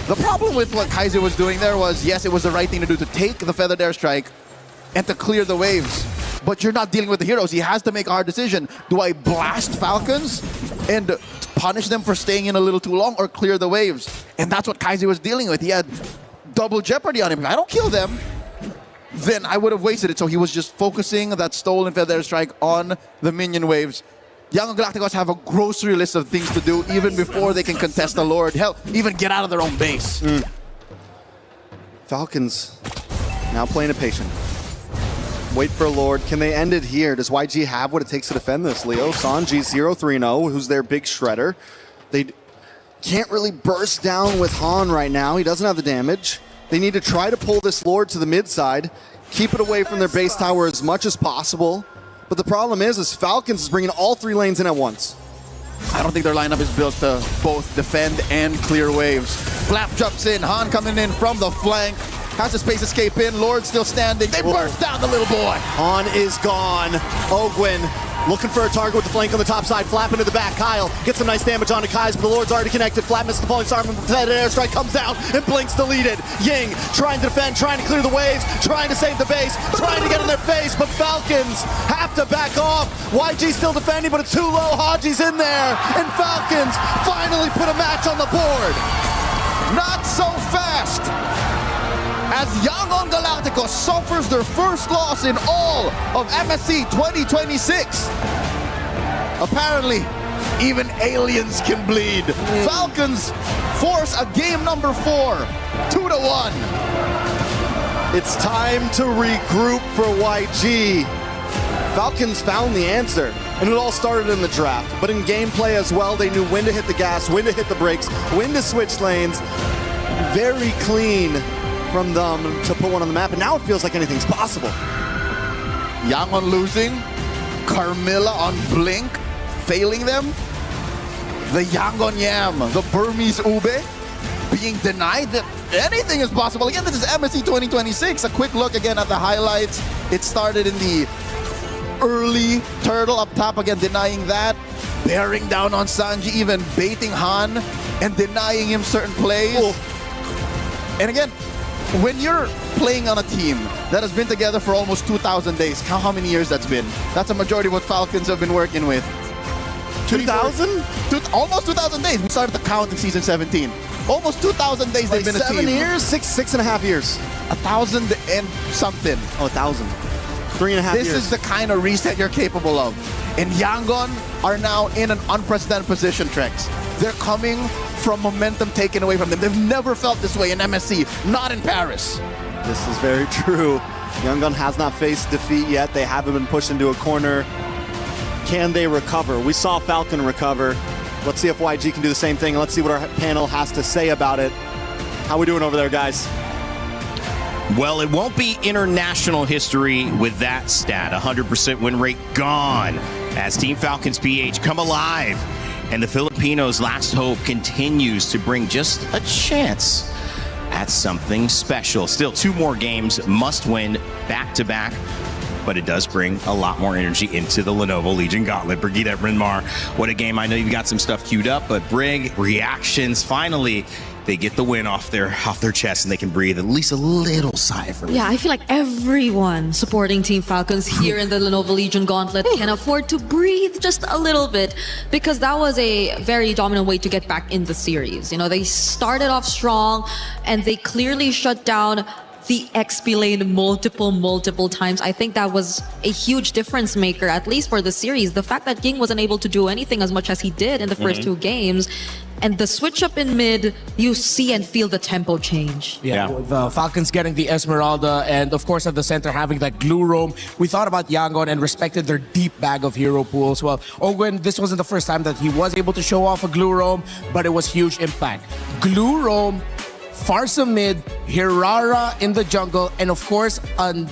The problem with what Kaiser was doing there was, yes, it was the right thing to do to take the feathered airstrike and to clear the waves. But you're not dealing with the heroes. He has to make a hard decision. Do I blast Falcons and punish them for staying in a little too long, or clear the waves? And that's what Kaiser was dealing with. He had double jeopardy on him. If I don't kill them, then I would have wasted it. So he was just focusing that stolen feather strike on the minion waves. Yangon Galacticos have a grocery list of things to do even before they can contest the Lord. Hell, even get out of their own base. Falcons now playing it patient. Wait for a Lord. Can they end it here? Does YG have what it takes to defend this, Leo? Sanji's 0-3-0, who's their big shredder. They can't really burst down with Han right now. He doesn't have the damage. They need to try to pull this Lord to the mid side, keep it away from their base tower as much as possible. But the problem is Falcons is bringing all 3 lanes in at once. I don't think their lineup is built to both defend and clear waves. Flap jumps in, Han coming in from the flank. Has a space escape in, Lord still standing. They burst down the little boy. Han is gone. Ogwin Looking for a target with the flank on the top side. Flap into the back. Kyle gets some nice damage onto Kai's, but the Lord's already connected. Flap misses the falling star. That airstrike comes down and Blink's deleted. Ying trying to defend, trying to clear the waves, trying to save the base, trying to get in their face, but Falcons have to back off. YG still defending, but it's too low. Haji's in there, and Falcons finally put a match on the board. Not so fast! As Yangon Galacticos suffers their first loss in all of MSC 2026. Apparently, even aliens can bleed. Falcons force a game number 4, 2-1. It's time to regroup for YG. Falcons found the answer, and it all started in the draft. But in gameplay as well, they knew when to hit the gas, when to hit the brakes, when to switch lanes. Very clean from them to put one on the map, and now it feels like anything's possible. Yangon losing, Carmilla on Blink, failing them. The Yangon Yam, the Burmese Ube, being denied that anything is possible. Again, this is MSC 2026. A quick look again at the highlights. It started in the early turtle up top, again denying that. Bearing down on Sanji, even baiting Han and denying him certain plays. And again, when you're playing on a team that has been together for almost 2,000 days, count how many years that's been. That's a majority of what Falcons have been working with. 2,000? Almost 2,000 days. We started to count in season 17. Almost 2,000 days they've been a team. 7 years? Six and a half years. 1,000 and something. Oh, 1,000. 3.5 years. This is the kind of reset you're capable of. And Yangon are now in an unprecedented position, Trex. They're coming from momentum taken away from them. They've never felt this way in MSC, not in Paris. This is very true. Yangon has not faced defeat yet. They haven't been pushed into a corner. Can they recover? We saw Falcon recover. Let's see if YG can do the same thing. Let's see what our panel has to say about it. How we doing over there, guys? Well, it won't be international history with that stat. 100% win rate gone as Team Falcons PH come alive. And the Filipinos' last hope continues to bring just a chance at something special. Still 2 more games, must win back-to-back. But it does bring a lot more energy into the Lenovo Legion Gauntlet. Brigitte Brynmar, what a game. I know you've got some stuff queued up, but Brig, reactions, finally, they get the win off their chest and they can breathe at least a little sigh of relief. Yeah, I feel like everyone supporting Team Falcons here in the Lenovo Legion Gauntlet can afford to breathe just a little bit, because that was a very dominant way to get back in the series. You know, they started off strong and they clearly shut down the XP lane multiple times. I think that was a huge difference maker, at least for the series. The fact that Ying wasn't able to do anything as much as he did in the first 2 games, and the switch up in mid, you see and feel the tempo change. Yeah, with the Falcons getting the Esmeralda, and of course at the center having that glue roam. We thought about Yangon and respected their deep bag of hero pools. Well, Ogwen, this wasn't the first time that he was able to show off a glue roam, but it was huge impact. Glue roam, Farsa mid, Hirara in the jungle, and of course an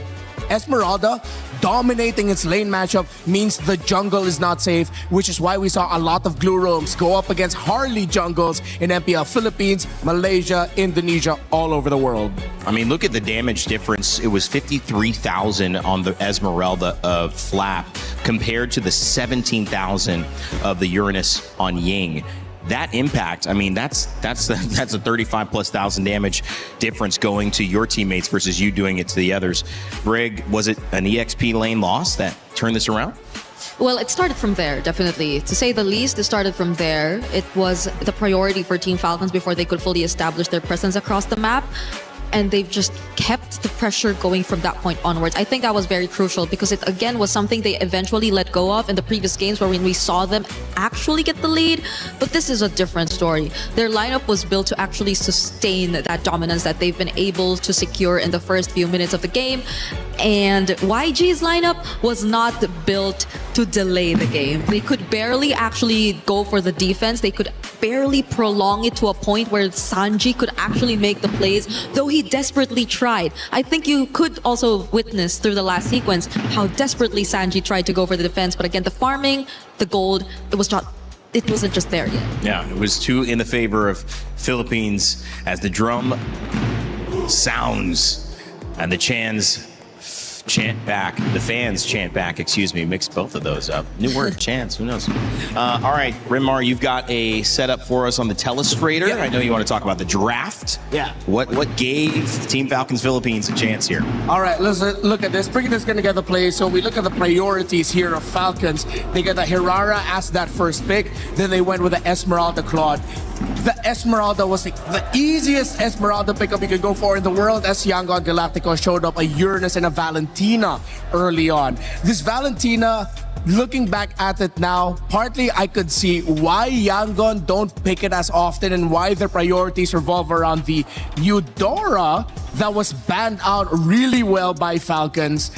Esmeralda dominating its lane matchup means the jungle is not safe, which is why we saw a lot of glue roams go up against Harley jungles in MPL Philippines, Malaysia, Indonesia, all over the world. I mean, look at the damage difference. It was 53,000 on the Esmeralda of Flap compared to the 17,000 of the Uranus on Ying. That impact, I mean, that's a 35,000+ damage difference going to your teammates versus you doing it to the others. Brig, was it an EXP lane loss that turned this around? Well, it started from there, definitely. To say the least, it started from there. It was the priority for Team Falcons before they could fully establish their presence across the map. And they've just kept the pressure going from that point onwards. I think that was very crucial because it, again, was something they eventually let go of in the previous games where when we saw them actually get the lead. But this is a different story. Their lineup was built to actually sustain that dominance that they've been able to secure in the first few minutes of the game. And YG's lineup was not built to delay the game. They could barely actually go for the defense. They could barely prolong it to a point where Sanji could actually make the plays, though he desperately tried. I think you could also witness through the last sequence how desperately Sanji tried to go for the defense. But again, the farming, the gold, it wasn't just there yet. Yeah, it was 2 in the favor of Philippines as the drum sounds and the Chans chant back. The fans chant back, excuse me. Mix both of those up. New word, chants, who knows? All right, Rinmar, you've got a setup for us on the Telestrator. Yeah. I know you want to talk about the draft. Yeah. What gave Team Falcons Philippines a chance here? All right, let's look at this. Breaking this together play. So we look at the priorities here of Falcons. They get the Hirara as that first pick. Then they went with the Esmeralda Claude. The Esmeralda was the easiest Esmeralda pickup you could go for in the world, as Yangon Galacticos showed up a Uranus and a Valentina early on. This Valentina, looking back at it now, partly I could see why Yangon don't pick it as often and why their priorities revolve around the Eudora that was banned out really well by Falcons.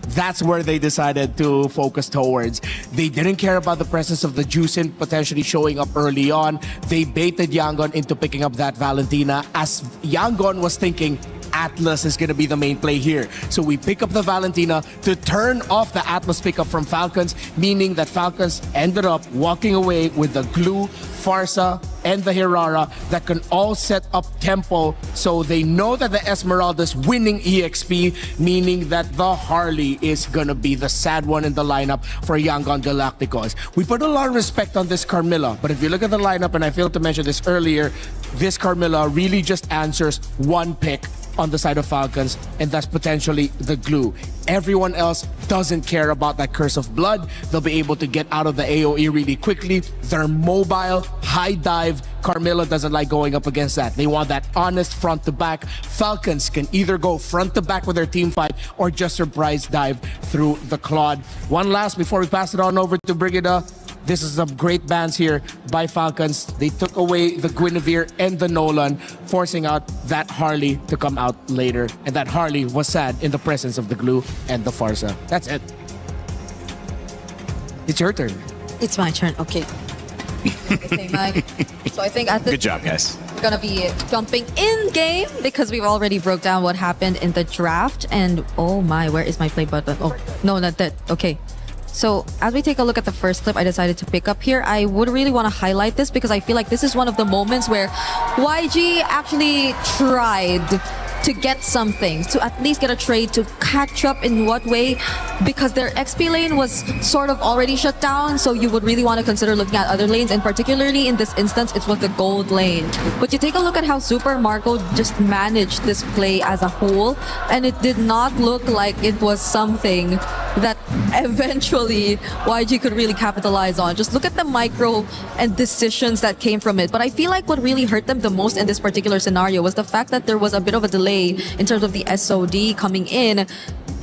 That's where they decided to focus towards. They didn't care about the presence of the Juicin potentially showing up early on. They baited Yangon into picking up that Valentina, as Yangon was thinking Atlas is going to be the main play here. So we pick up the Valentina to turn off the Atlas pickup from Falcons, meaning that Falcons ended up walking away with the Glue, Farsa, and the Hirara that can all set up tempo, so they know that the Esmeralda's winning EXP, meaning that the Harley is gonna be the sad one in the lineup for Yangon Galacticos. We put a lot of respect on this Carmilla, but if you look at the lineup, and I failed to mention this earlier, this Carmilla really just answers one pick on the side of Falcons, and that's potentially the Glue. Everyone else doesn't care about that Curse of Blood. They'll be able to get out of the AoE really quickly. They're mobile, high dive. Carmilla doesn't like going up against that. They want that honest front to back. Falcons can either go front to back with their team fight or just surprise dive through the Claude. One last before we pass it on over to Brigida. This is some great bans here by Falcons. They took away the Guinevere and the Nolan, forcing out that Harley to come out later. And that Harley was sad in the presence of the Glue and the Farsa. That's it. It's your turn. It's my turn. Okay. So I think at this Good job, guys. we're gonna be jumping in game because we've already broke down what happened in the draft. And oh my, where is my play button? Oh no, not that. Okay. So as we take a look at the first clip I decided to pick up here, I would really want to highlight this because I feel like this is one of the moments where YG actually tried to get something, to at least get a trade, to catch up in what way, because their XP lane was sort of already shut down, so you would really want to consider looking at other lanes, and particularly in this instance, it was the gold lane. But you take a look at how Super Marco just managed this play as a whole, and it did not look like it was something that eventually YG could really capitalize on. Just look at the micro and decisions that came from it. But I feel like what really hurt them the most in this particular scenario was the fact that there was a bit of a delay in terms of the SOD coming in.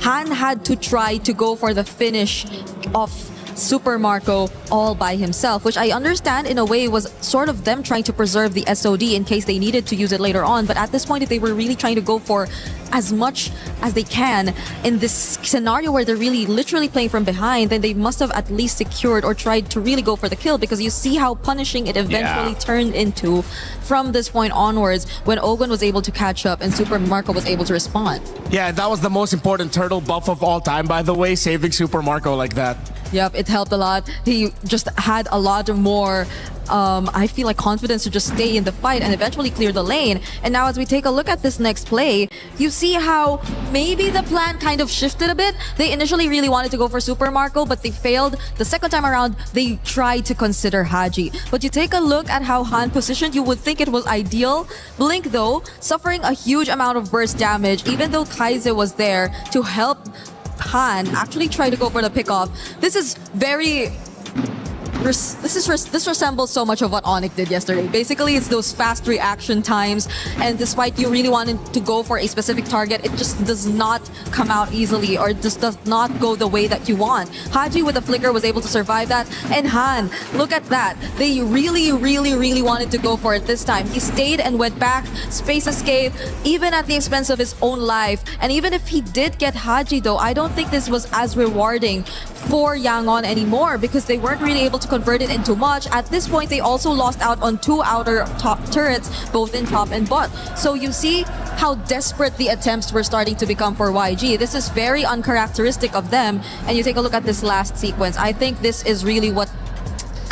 Han had to try to go for the finish of Super Marco all by himself, which I understand in a way was sort of them trying to preserve the SOD in case they needed to use it later on. But at this point, if they were really trying to go for as much as they can in this scenario where they're really literally playing from behind, then they must have at least secured or tried to really go for the kill, because you see how punishing it eventually turned into from this point onwards when Ogun was able to catch up and Super Marco was able to respond. Yeah, that was the most important turtle buff of all time, by the way, saving Super Marco like that. Yep, it helped a lot. He just had a lot more, I feel like, confidence to just stay in the fight and eventually clear the lane. And now as we take a look at this next play, you see how maybe the plan kind of shifted a bit. They initially really wanted to go for Super Marco, but they failed. The second time around, they tried to consider Haji. But you take a look at how Han positioned, you would think it was ideal. Blink, though, suffering a huge amount of burst damage, even though Kaize was there to help Han actually try to go for the pickoff. This is very... This resembles so much of what Onyx did yesterday. Basically, it's those fast reaction times, and despite you really wanting to go for a specific target, it just does not come out easily, or just does not go the way that you want. Haji with the flicker was able to survive that, and Han, look at that. They really wanted to go for it this time. He stayed and went back, space escape, even at the expense of his own life. And even if he did get Haji, though, I don't think this was as rewarding for Yangon anymore, because they weren't really able to convert it into much. At this point, they also lost out on 2 outer top turrets, both in top and bot. So you see how desperate the attempts were starting to become for YG. This is very uncharacteristic of them. And you take a look at this last sequence. I think this is really what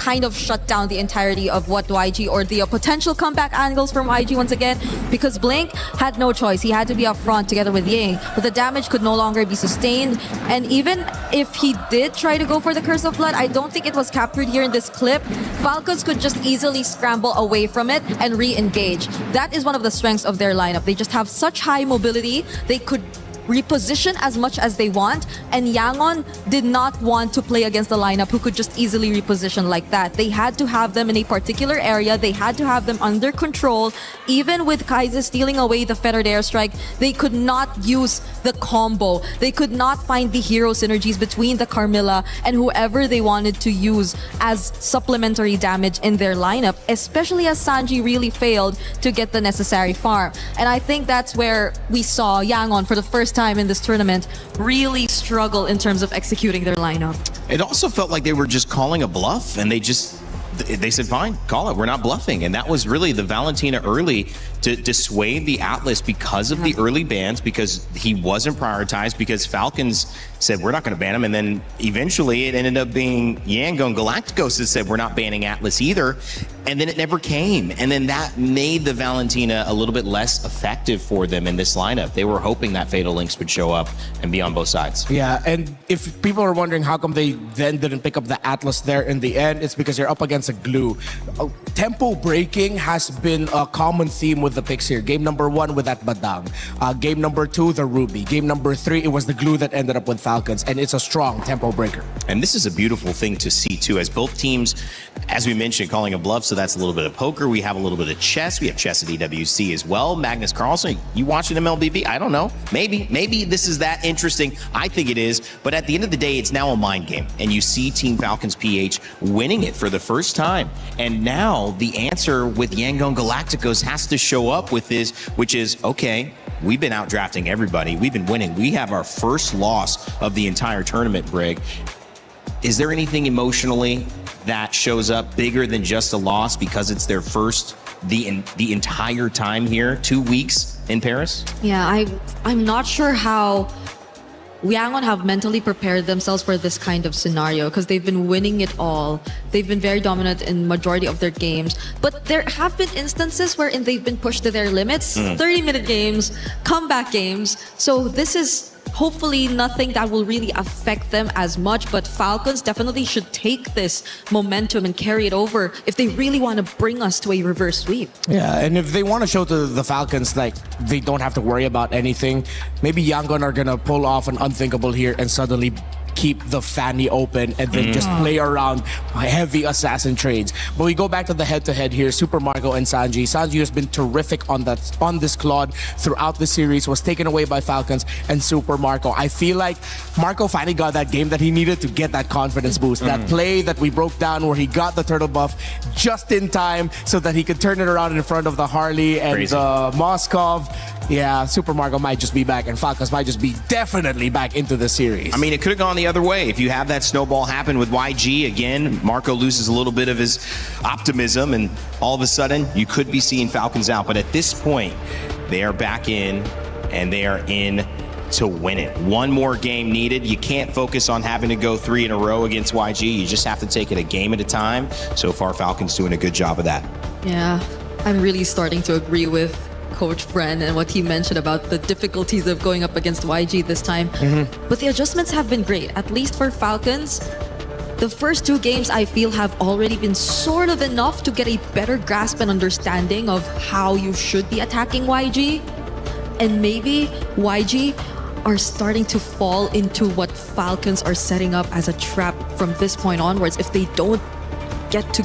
kind of shut down the entirety of what YG or the potential comeback angles from YG once again, because Blink had no choice. He had to be up front together with Ying, but the damage could no longer be sustained. And even if he did try to go for the Curse of Blood, I don't think it was captured here in this clip. Falcons could just easily scramble away from it and re-engage. That is one of the strengths of their lineup. They just have such high mobility. They could reposition as much as they want, and Yangon did not want to play against the lineup who could just easily reposition like that. They had to have them in a particular area. They had to have them under control. Even with Kaiser stealing away the fettered airstrike, they could not use the combo. They could not find the hero synergies between the Carmilla and whoever they wanted to use as supplementary damage in their lineup, especially as Sanji really failed to get the necessary farm. And I think that's where we saw Yangon for the first time in this tournament really struggle in terms of executing their lineup. It also felt like they were just calling a bluff, and they said, fine, call it, we're not bluffing. And that was really the Valentina early to dissuade the Atlas because of the early bans, because he wasn't prioritized, because Falcons said, we're not going to ban him. And then eventually it ended up being Yangon Galacticos that said, we're not banning Atlas either. And then it never came. And then that made the Valentina a little bit less effective for them in this lineup. They were hoping that Fatal Links would show up and be on both sides. Yeah, and if people are wondering how come they then didn't pick up the Atlas there in the end, it's because they're up against a glue. Tempo breaking has been a common theme with the picks here. Game number 1 with that Badang. Game number 2, the Ruby. Game number 3, it was the glue that ended up with Falcons, and it's a strong tempo breaker. And this is a beautiful thing to see too, as both teams, as we mentioned, calling a bluff, so that's a little bit of poker. We have a little bit of chess. We have chess at EWC as well. Magnus Carlsen, you watching MLBB? I don't know. Maybe this is that interesting. I think it is. But at the end of the day, it's now a mind game. And you see Team Falcons PH winning it for the first time. And now the answer with Yangon Galacticos has to show up with this, which is, okay, we've been out drafting everybody. We've been winning. We have our first loss of the entire tournament, Brig. Is there anything emotionally that shows up bigger than just a loss because it's their first the entire time here, 2 weeks in Paris? Yeah, I'm not sure how Yangon have mentally prepared themselves for this kind of scenario, because they've been winning it all. They've been very dominant in majority of their games, but there have been instances wherein they've been pushed to their limits. 30-minute games, comeback games. So this is hopefully nothing that will really affect them as much, but Falcons definitely should take this momentum and carry it over if they really want to bring us to a reverse sweep. Yeah, and if they want to show to the Falcons like they don't have to worry about anything, maybe Yangon are gonna pull off an unthinkable here and suddenly keep the Fanny open and then just play around heavy assassin trades. But we go back to the head-to-head here, Super Marco and Sanji. Sanji has been terrific on this Claude throughout the series, was taken away by Falcons, and Super Marco. I feel like Marco finally got that game that he needed to get that confidence boost. That play that we broke down where he got the turtle buff just in time so that he could turn it around in front of the Harley and the Moskov. Yeah, Super Marco might just be back, and Falcons might just be definitely back into the series. I mean, it could have gone the other way. If you have that snowball happen with YG, again, Marco loses a little bit of his optimism, and all of a sudden, you could be seeing Falcons out. But at this point, they are back in, and they are in to win it. One more game needed. You can't focus on having to go 3 in a row against YG. You just have to take it a game at a time. So far, Falcons doing a good job of that. Yeah, I'm really starting to agree with Coach Bren and what he mentioned about the difficulties of going up against YG this time. But the adjustments have been great, at least for Falcons. The first 2 games I feel have already been sort of enough to get a better grasp and understanding of how you should be attacking YG. And maybe YG are starting to fall into what Falcons are setting up as a trap from this point onwards if they don't get to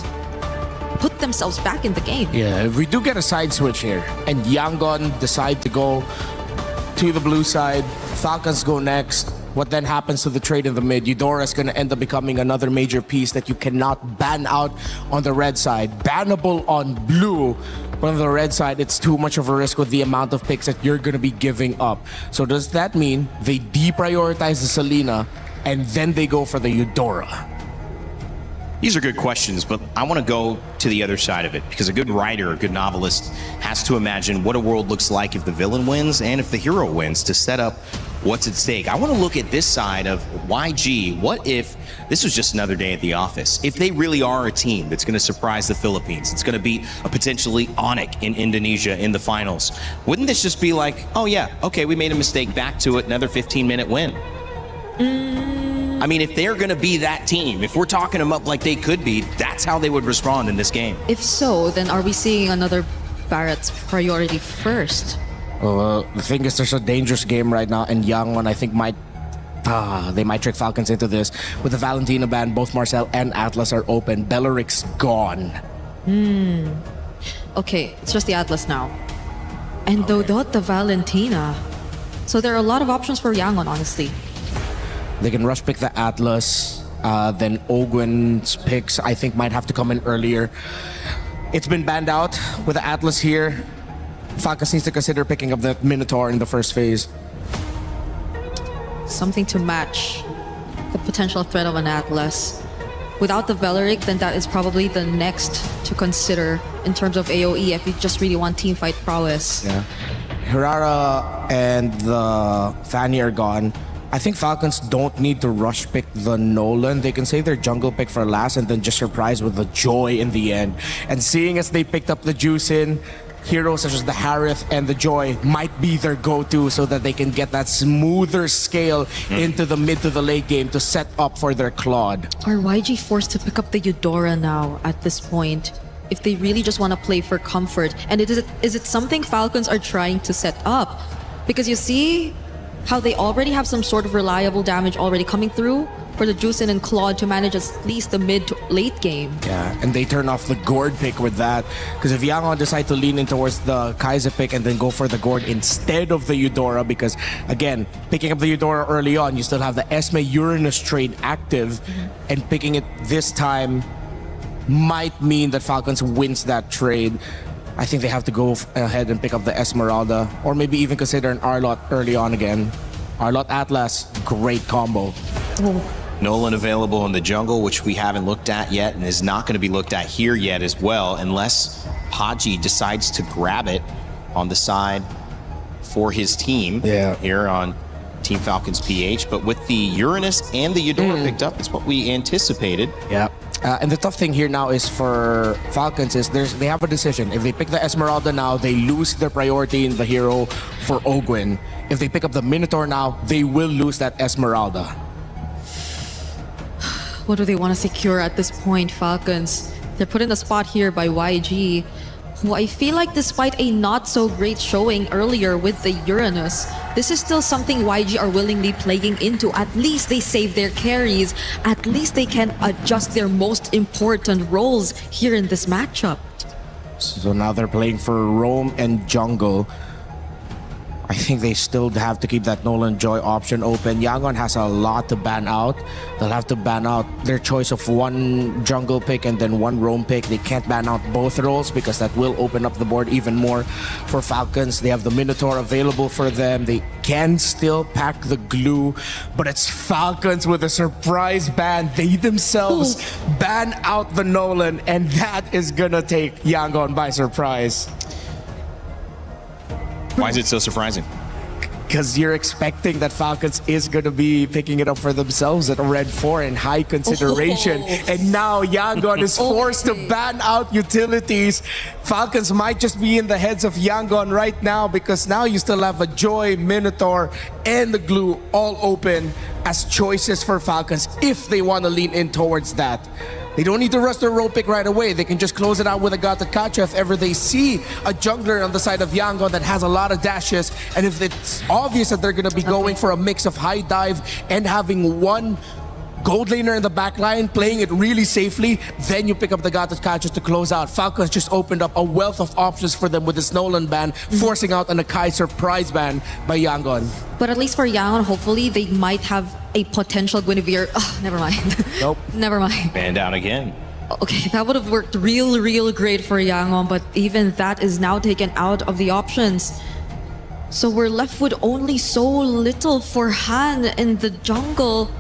put themselves back in the game. Yeah, if we do get a side switch here and Yangon decide to go to the blue side, Falcons go next, what then happens to the trade in the mid? Eudora is going to end up becoming another major piece that you cannot ban out on the red side. Bannable on blue, but on the red side, it's too much of a risk with the amount of picks that you're going to be giving up. So does that mean they deprioritize the Selena and then they go for the Eudora? These are good questions, but I want to go to the other side of it, because a good writer, a good novelist has to imagine what a world looks like if the villain wins and if the hero wins, to set up what's at stake. I want to look at this side of YG. What if this was just another day at the office? If they really are a team that's going to surprise the Philippines, it's going to beat a potentially Onyx in Indonesia in the finals, wouldn't this just be like, oh yeah, okay, we made a mistake, back to it, another 15-minute win? I mean, if they're going to be that team, if we're talking them up like they could be, that's how they would respond in this game. If so, then are we seeing another Barrett's priority first? Well, the thing is, there's a dangerous game right now, and Yangon, I think, they might trick Falcons into this. With the Valentina ban, both Marcel and Atlas are open. Belleric's gone. Okay, it's just the Atlas now. And Dodot the Valentina. So there are a lot of options for Yangon, honestly. They can rush pick the Atlas. Then Ogwen's picks, I think, might have to come in earlier. It's been banned out with the Atlas here. Falcons needs to consider picking up the Minotaur in the first phase. Something to match the potential threat of an Atlas. Without the Valeric, then that is probably the next to consider in terms of AoE if you just really want teamfight prowess. Yeah. Hirara and the Fanny are gone. I think Falcons don't need to rush pick the Nolan. They can save their jungle pick for last and then just surprise with the Joy in the end. And seeing as they picked up the Juice in, heroes such as the Harith and the Joy might be their go-to so that they can get that smoother scale into the mid to the late game to set up for their Claude. Are YG forced to pick up the Eudora now at this point? If they really just want to play for comfort? And is it something Falcons are trying to set up? Because you see how they already have some sort of reliable damage already coming through for the Juicin and Claude to manage at least the mid to late game. Yeah, and they turn off the Gourd pick with that. Because if Yangon decide to lean in towards the Kaiser pick and then go for the Gourd instead of the Eudora, because again, picking up the Eudora early on, you still have the Esme Uranus trade active, and picking it this time might mean that Falcons wins that trade. I think they have to go ahead and pick up the Esmeralda, or maybe even consider an Arlot early on again. Arlot Atlas, great combo. Nolan available in the jungle, which we haven't looked at yet and is not going to be looked at here yet as well, unless Haji decides to grab it on the side for his team here on Team Falcons PH. But with the Uranus and the Eudora picked up, it's what we anticipated. Yeah. And the tough thing here now is for Falcons is they have a decision. If they pick the Esmeralda now, they lose their priority in the hero for Ogwen. If they pick up the Minotaur now, they will lose that Esmeralda. What do they want to secure at this point, Falcons? They're put in the spot here by YG, who I feel like despite a not so great showing earlier with the Uranus, this is still something YG are willingly playing into. At least they save their carries. At least they can adjust their most important roles here in this matchup. So now they're playing for Roam and Jungle. I think they still have to keep that Nolan Joy option open. Yangon has a lot to ban out. They'll have to ban out their choice of one jungle pick and then one roam pick. They can't ban out both roles because that will open up the board even more for Falcons. They have the Minotaur available for them. They can still pack the glue, but it's Falcons with a surprise ban. They themselves ban out the Nolan, and that is gonna take Yangon by surprise. Why is it so surprising? Because you're expecting that Falcons is going to be picking it up for themselves at a red 4 in high consideration. And now Yangon is forced to ban out utilities. Falcons might just be in the heads of Yangon right now because now you still have a Joy, Minotaur, and the Glue all open as choices for Falcons if they want to lean in towards that. They don't need to rush their roll pick right away. They can just close it out with a Gata Kacha if ever they see a jungler on the side of Yangon that has a lot of dashes. And if it's obvious that they're going to be going for a mix of high dive and having one gold laner in the back line, playing it really safely, then you pick up the Gata Kachas to close out. Falcons just opened up a wealth of options for them with this Nolan ban, forcing out an Akai surprise ban by Yangon. But at least for Yangon, hopefully they might have a potential Guinevere. Oh, never mind. Nope. Never mind. Banned out again. Okay, that would have worked real great for Yangon, but even that is now taken out of the options. So we're left with only so little for Han in the jungle.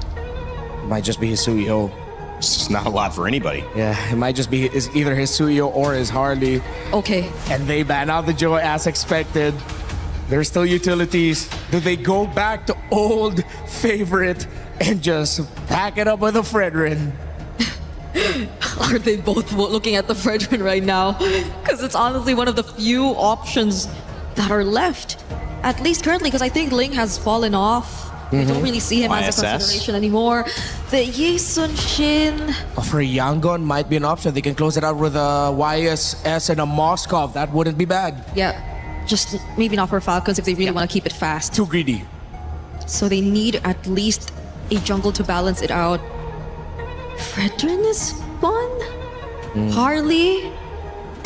Might just be his Suyo. It's just not a lot for anybody. Yeah, it might just be either his Suyo or his Harley. Okay. And they ban out the Joy as expected. They're still utilities. Do they go back to old favorite and just pack it up with a Fredrin? Are they both looking at the Fredrin right now? Because it's honestly one of the few options that are left. At least currently, because I think Ling has fallen off. We don't really see him as a consideration anymore. The Yesun Shin. For a Yangon might be an option. They can close it out with a YSS and a Moskov. That wouldn't be bad. Yeah, just maybe not for Falcons if they really want to keep it fast. Too greedy. So they need at least a jungle to balance it out. Fredrin is fun. Harley,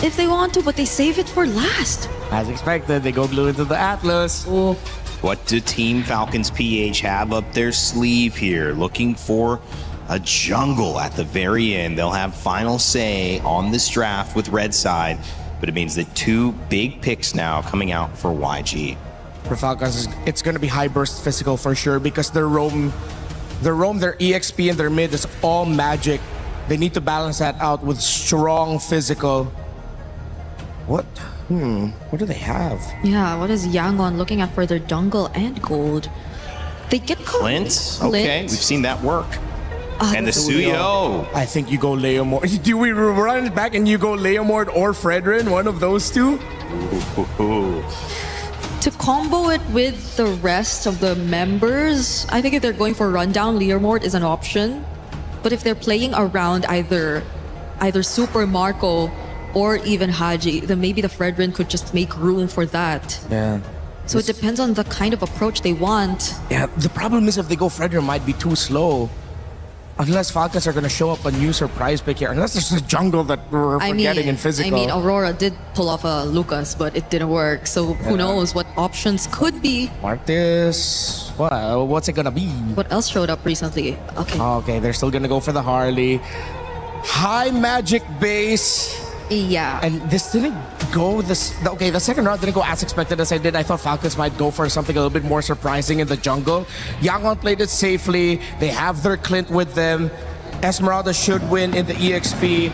if they want to, but they save it for last. As expected, they go blue into the Atlas. Oh. What do Team Falcons PH have up their sleeve here? Looking for a jungle at the very end. They'll have final say on this draft with Red Side, but it means that 2 big picks now coming out for YG. For Falcons, it's going to be high burst physical for sure because their roam, their EXP and their mid is all magic. They need to balance that out with strong physical. What do they have? Yeah, what is Yangon looking at for their jungle and gold? They get Clint? Okay, we've seen that work. And the Suyo. I think you go Leomord. Do we run it back and you go Leomord or Fredrin? One of those two? To combo it with the rest of the members, I think if they're going for rundown, Leomord is an option. But if they're playing around either Super Marco or even Haji, then maybe the Fredrin could just make room for that. Yeah. So it depends on the kind of approach they want. Yeah, the problem is if they go Fredrin, might be too slow. Unless Falcons are going to show up a new surprise pick here. Unless there's a jungle that we're forgetting in physical. I mean, Aurora did pull off a Lucas, but it didn't work. So who knows what options could be. Martis. What's it going to be? What else showed up recently? Okay. Okay, they're still going to go for the Harley. High magic base. Yeah. And this didn't go the second round didn't go as expected as I did. I thought Falcons might go for something a little bit more surprising in the jungle. Yangon played it safely. They have their Clint with them. Esmeralda should win in the EXP,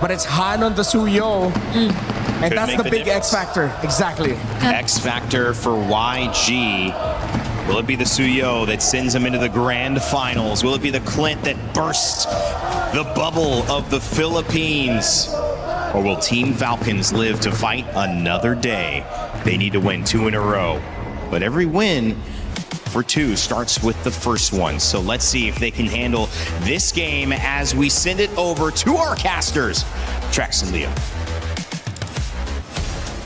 but it's Han on the Suyo. And Could that's the big difference. X factor. Exactly. X factor for YG. Will it be the Suyo that sends him into the grand finals? Will it be the Clint that bursts the bubble of the Philippines? Or will Team Falcons live to fight another day? They need to win 2 in a row. But every win for 2 starts with the first one. So let's see if they can handle this game as we send it over to our casters, Trax and Leo.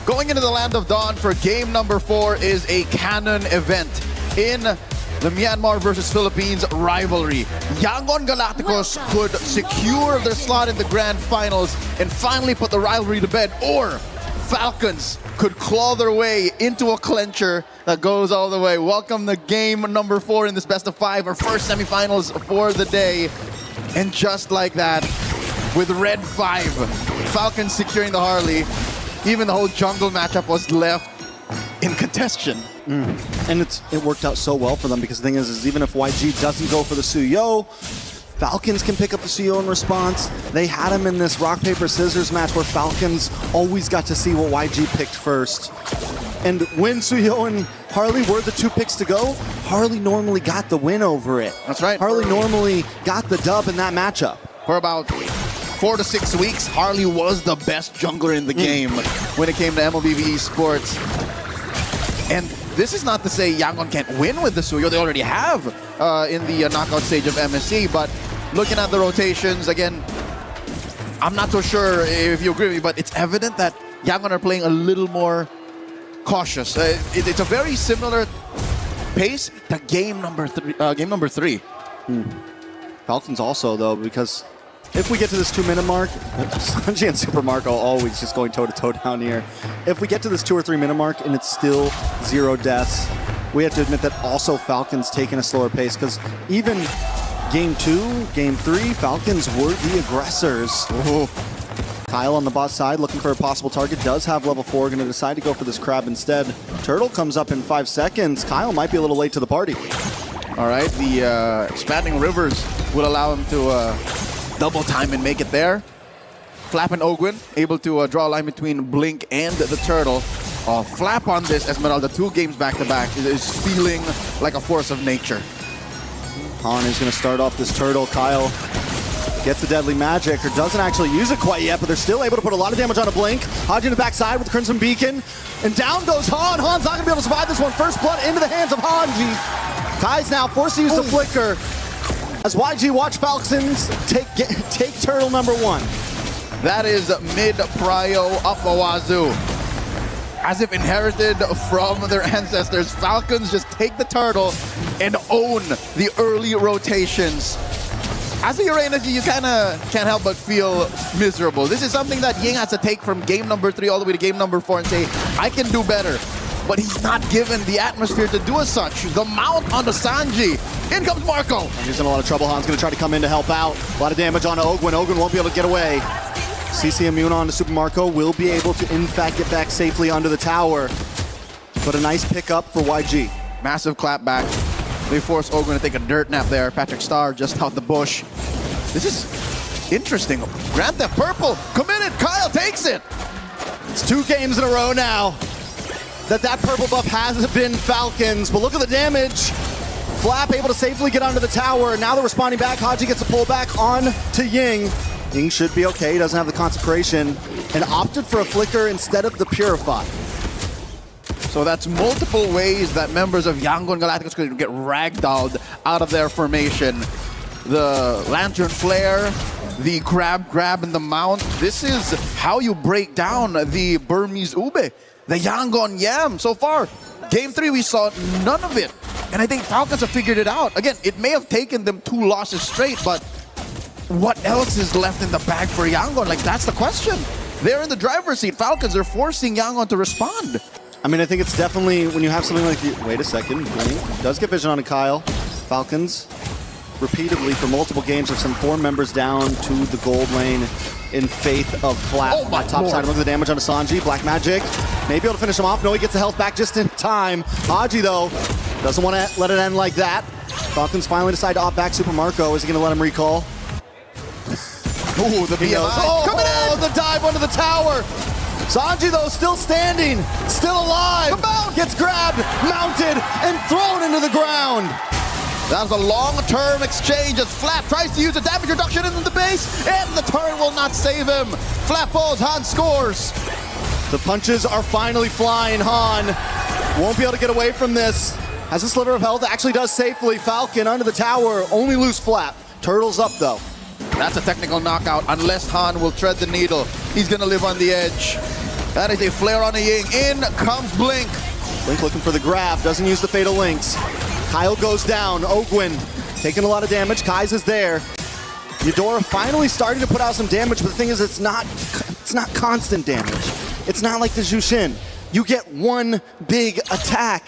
Going into the Land of Dawn for game number 4 is a canon event in the Myanmar versus Philippines rivalry. Yangon Galacticos could secure their slot in the grand finals and finally put the rivalry to bed, or Falcons could claw their way into a clincher that goes all the way. Welcome to game number 4 in this best of 5, our first semifinals for the day. And just like that, with Red 5, Falcons securing the Harley, even the whole jungle matchup was left in contention. And it worked out so well for them, because the thing is even if YG doesn't go for the Suyo, Falcons can pick up the Suyo in response. They had him in this rock, paper, scissors match where Falcons always got to see what YG picked first. And when Suyo and Harley were the 2 picks to go, Harley normally got the win over it. That's right. Harley normally got the dub in that matchup. For about 4 to 6 weeks, Harley was the best jungler in the game when it came to Mlbb Esports. And this is not to say Yangon can't win with the Suyo. They already have in the knockout stage of MSC. But looking at the rotations, again, I'm not so sure if you agree with me, but it's evident that Yangon are playing a little more cautious. It's a very similar pace to game number 3. Falcons also, though, because if we get to this 2-minute mark, Sanji and Super Marco always just going toe-to-toe down here. If we get to this 2 or 3 minute mark and it's still 0 deaths, we have to admit that also Falcons taking a slower pace, because even game 2, game 3, Falcons were the aggressors. Ooh. Kyle on the bot side looking for a possible target, does have level 4, going to decide to go for this crab instead. Turtle comes up in 5 seconds. Kyle might be a little late to the party. All right, the expanding rivers will allow him to double time and make it there. Flap and Ogwin able to draw a line between Blink and the Turtle. Flap on this Esmeralda 2 games back-to-back is feeling like a force of nature. Han is going to start off this turtle. Kyle gets the deadly magic, or doesn't actually use it quite yet, but they're still able to put a lot of damage on a blink. Haji in the backside with the Crimson Beacon, and down goes Han. Han's not going to be able to survive this one. First blood into the hands of Hanji. Kai's now forced to use the flicker as YG watch Falcons take turtle number 1. That is mid-prio up Wazoo. As if inherited from their ancestors, Falcons just take the turtle and own the early rotations. As a Uranus, you kind of can't help but feel miserable. This is something that Ying has to take from game number 3 all the way to game number 4 and say, I can do better. But he's not given the atmosphere to do as such. The mount on the Sanji. In comes Marco. And he's in a lot of trouble. Han's going to try to come in to help out. A lot of damage on Ogwin. Ogwin won't be able to get away. CC immune on to Super Marco. Will be able to, in fact, get back safely under the tower. But a nice pickup for YG. Massive clap back. They force Ogwin to take a dirt nap there. Patrick Star just out the bush. This is interesting. Grand Theft Purple committed. Kyle takes it. It's 2 games in a row now that purple buff hasn't been Falcons. But look at the damage. Flap able to safely get onto the tower. Now they're responding back. Haji gets a pullback on to Ying. Ying should be okay. He doesn't have the consecration and opted for a flicker instead of the purify. So that's multiple ways that members of Yangon Galacticos could get ragdolled out of their formation. The Lantern Flare, the grab in the mount. This is how you break down the Burmese Ube, the Yangon Yam. So far, game 3 we saw none of it. And I think Falcons have figured it out. Again, it may have taken them 2 losses straight, but what else is left in the bag for Yangon? Like, that's the question. They're in the driver's seat. Falcons are forcing Yangon to respond. I mean, I think it's definitely when you have something like wait a second, Blink does get vision on a Kyle. Falcons repeatedly for multiple games have sent 4 members down to the gold lane in faith of Flap. Oh my top Lord. side, look at the damage on Sanji. Black Magic may be able to finish him off. No, he gets the health back just in time. Haji, though, doesn't want to let it end like that. Falcons finally decide to opt back Super Marco. Is he going to let him recall? Ooh, the BMI. Coming in! The dive under the tower. Sanji, though, still standing, still alive. The mount gets grabbed, mounted, and thrown into the ground. That was a long-term exchange as Flap tries to use a damage reduction into the base, and the turret will not save him. Flap falls, Han scores. The punches are finally flying. Han won't be able to get away from this. Has a sliver of health, actually does safely. Falcon under the tower, only lose Flap. Turtle's up, though. That's a technical knockout, unless Han will tread the needle. He's gonna live on the edge. That is a flare on a Ying. In comes Blink. Blink looking for the grab, doesn't use the Fatal Links. Kyle goes down, Ogwin taking a lot of damage. Kai's is there. Eudora finally starting to put out some damage, but the thing is it's not constant damage. It's not like the Jushin. You get one big attack,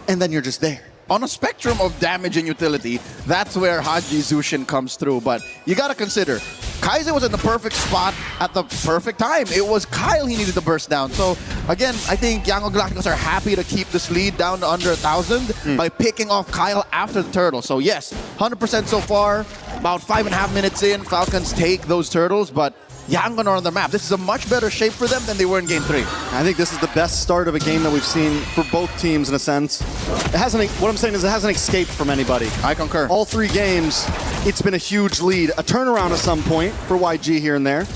and then you're just there. On a spectrum of damage and utility, that's where Haji Zushin comes through. But you gotta consider, Kaizen was in the perfect spot at the perfect time. It was Kyle he needed to burst down. So again, I think Yangon Galacticos are happy to keep this lead down to under 1,000 by picking off Kyle after the turtle. So yes, 100% so far. About 5.5 minutes in, Falcons take those turtles, but Yangon are on the map. This is a much better shape for them than they were in Game 3. I think this is the best start of a game that we've seen for both teams in a sense. What I'm saying is it hasn't escaped from anybody. I concur. All 3 games, it's been a huge lead. A turnaround at some point for YG here and there.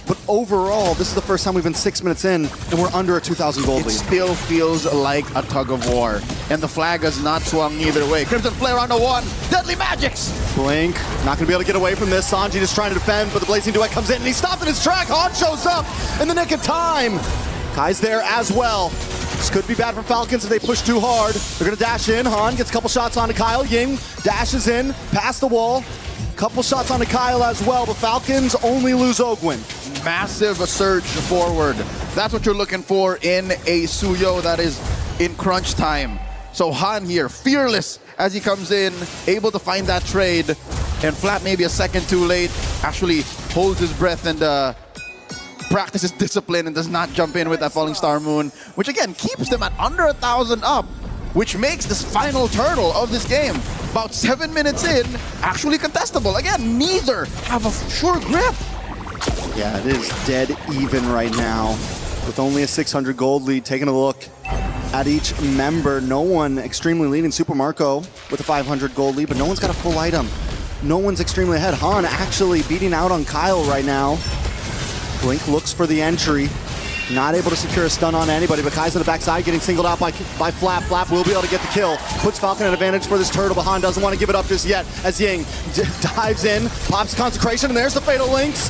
But overall, this is the first time we've been 6 minutes in and we're under a 2,000 gold lead. It still feels like a tug of war. And the flag has not swung either way. Crimson Flare on the 1. Deadly Magics! Blink, not going to be able to get away from this. Sanji just trying to defend, but the Blazing Duet comes in and he's stopped in his track. Han shows up in the nick of time. Kai's there as well. This could be bad for Falcons if they push too hard. They're going to dash in. Han gets a couple shots onto Kyle. Ying dashes in, past the wall. Couple shots onto Kyle as well, but Falcons only lose Ogwin. Massive surge forward. That's what you're looking for in a Suyo that is in crunch time. So Han here, fearless as he comes in, able to find that trade. And Flap maybe a second too late, actually holds his breath and practices discipline and does not jump in with that Falling Star Moon, which again keeps them at under 1,000 up, which makes this final turtle of this game about 7 minutes in actually contestable. Again, neither have a sure grip. Yeah, it is dead even right now. With only a 600 gold lead, taking a look at each member. No one extremely leading. Super Marco with a 500 gold lead, but no one's got a full item. No one's extremely ahead. Han actually beating out on Kyle right now. Blink looks for the entry. Not able to secure a stun on anybody, but Kai's on the backside getting singled out by Flap. Flap will be able to get the kill. Puts Falcon at advantage for this turtle, but Han doesn't want to give it up just yet as Ying dives in, pops consecration, and there's the fatal links.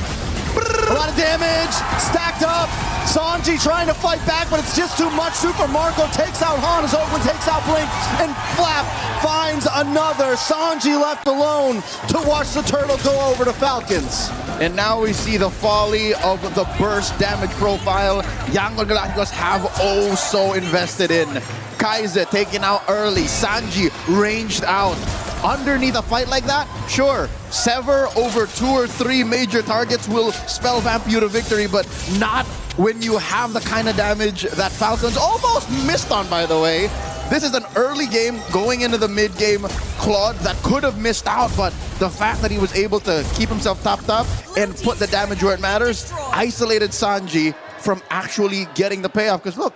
A lot of damage, stacked up. Sanji trying to fight back, but it's just too much. Super Marco takes out Han as Oakland takes out Blink, and Flap finds another. Sanji left alone to watch the turtle go over to Falcons. And now we see the folly of the burst damage profile Young Galacticos have oh so invested in. Kaiser taken out early, Sanji ranged out. Underneath a fight like that, sure, sever over 2 or 3 major targets will spell vamp you to victory, but not when you have the kind of damage that Falcons almost missed on, by the way. This is an early game going into the mid game. Claude that could have missed out, but the fact that he was able to keep himself topped up and put the damage where it matters isolated Sanji from actually getting the payoff. Because look,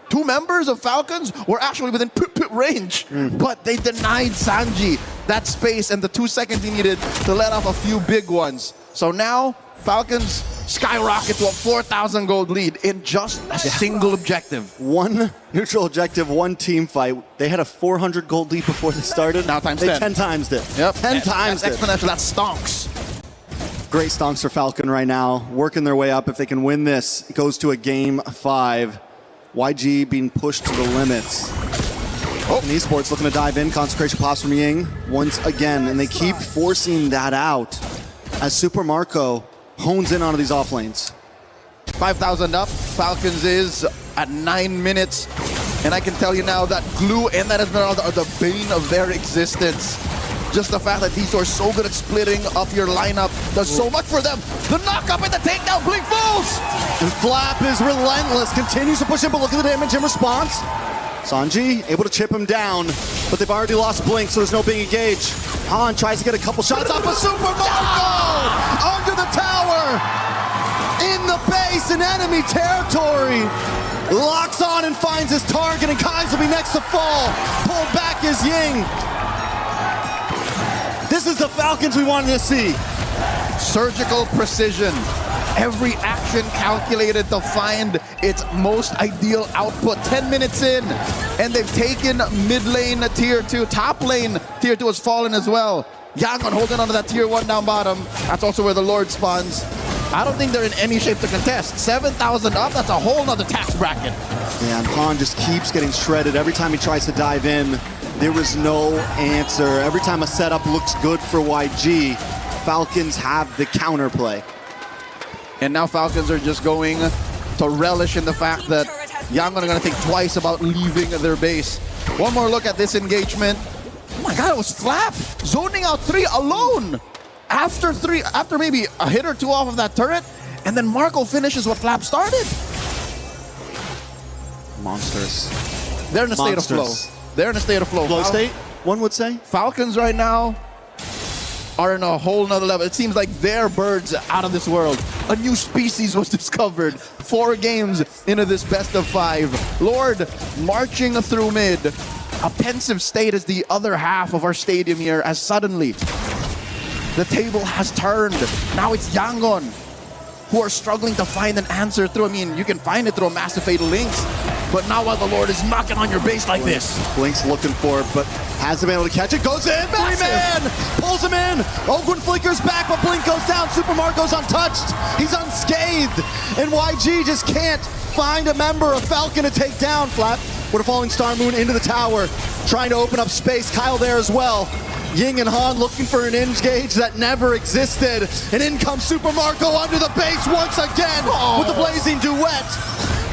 2 members of Falcons were actually within range, but they denied Sanji that space and the 2 seconds he needed to let off a few big ones. So now Falcons skyrocket to a 4,000 gold lead in just a single objective. 1 neutral objective, 1 team fight. They had a 400 gold lead before they started. Now times they 10. 10 times it. Yep. 10 times That's it. exponential. That stonks. Great stonks for Falcon right now, working their way up. If they can win this, it goes to a game 5. YG being pushed to the limits. And Esports looking to dive in. Consecration pops from Ying once again, and they keep forcing that out as Super Marco hones in onto these off lanes. 5,000 up. Falcons is at 9 minutes. And I can tell you now that Glue and that Esmeralda are the bane of their existence. Just the fact that these two are so good at splitting up your lineup does so much for them. The knock-up and the takedown, Blink falls! And Flap is relentless, continues to push him, but look at the damage in response. Sanji able to chip him down, but they've already lost Blink, so there's no being engaged. Han tries to get a couple shots off of Super Marco! Under the tower! In the base, in enemy territory! Locks on and finds his target, and Kais will be next to fall. Pulled back is Ying. This is the Falcons we wanted to see. Surgical precision. Every action calculated to find its most ideal output. 10 minutes in, and they've taken mid lane tier 2. Top lane tier 2 has fallen as well. Yangon holding onto that tier 1 down bottom. That's also where the Lord spawns. I don't think they're in any shape to contest. 7,000 up, that's a whole nother tax bracket. Yeah, and Han just keeps getting shredded every time he tries to dive in. There was no answer. Every time a setup looks good for YG, Falcons have the counterplay. And now Falcons are just going to relish in the fact that Yangon are going to think twice about leaving their base. One more look at this engagement. Oh my god, it was Flap zoning out 3 alone. After maybe a hit or 2 off of that turret, and then Marco finishes what Flap started. Monsters. They're in a state of flow. They're in a state of flow. Flow state, one would say. Falcons right now are in a whole nother level. It seems like they're birds out of this world. A new species was discovered 4 games into this best of 5. Lord marching through mid. A pensive state is the other half of our stadium here as suddenly the table has turned. Now it's Yangon who are struggling to find an answer through. I mean, you can find it through a massive fatal links, but now while the Lord is knocking on your base like this. Blink's looking for it, but hasn't been able to catch it. Goes in, 3-man, pulls him in. Ogwin flickers back, but Blink goes down. Super Marco's untouched. He's unscathed, and YG just can't find a member of Falcon to take down. Flap with a falling Star Moon into the tower, trying to open up space. Kyle there as well. Ying and Han looking for an engage that never existed. And in comes Super Marco under the base once again with the blazing duet.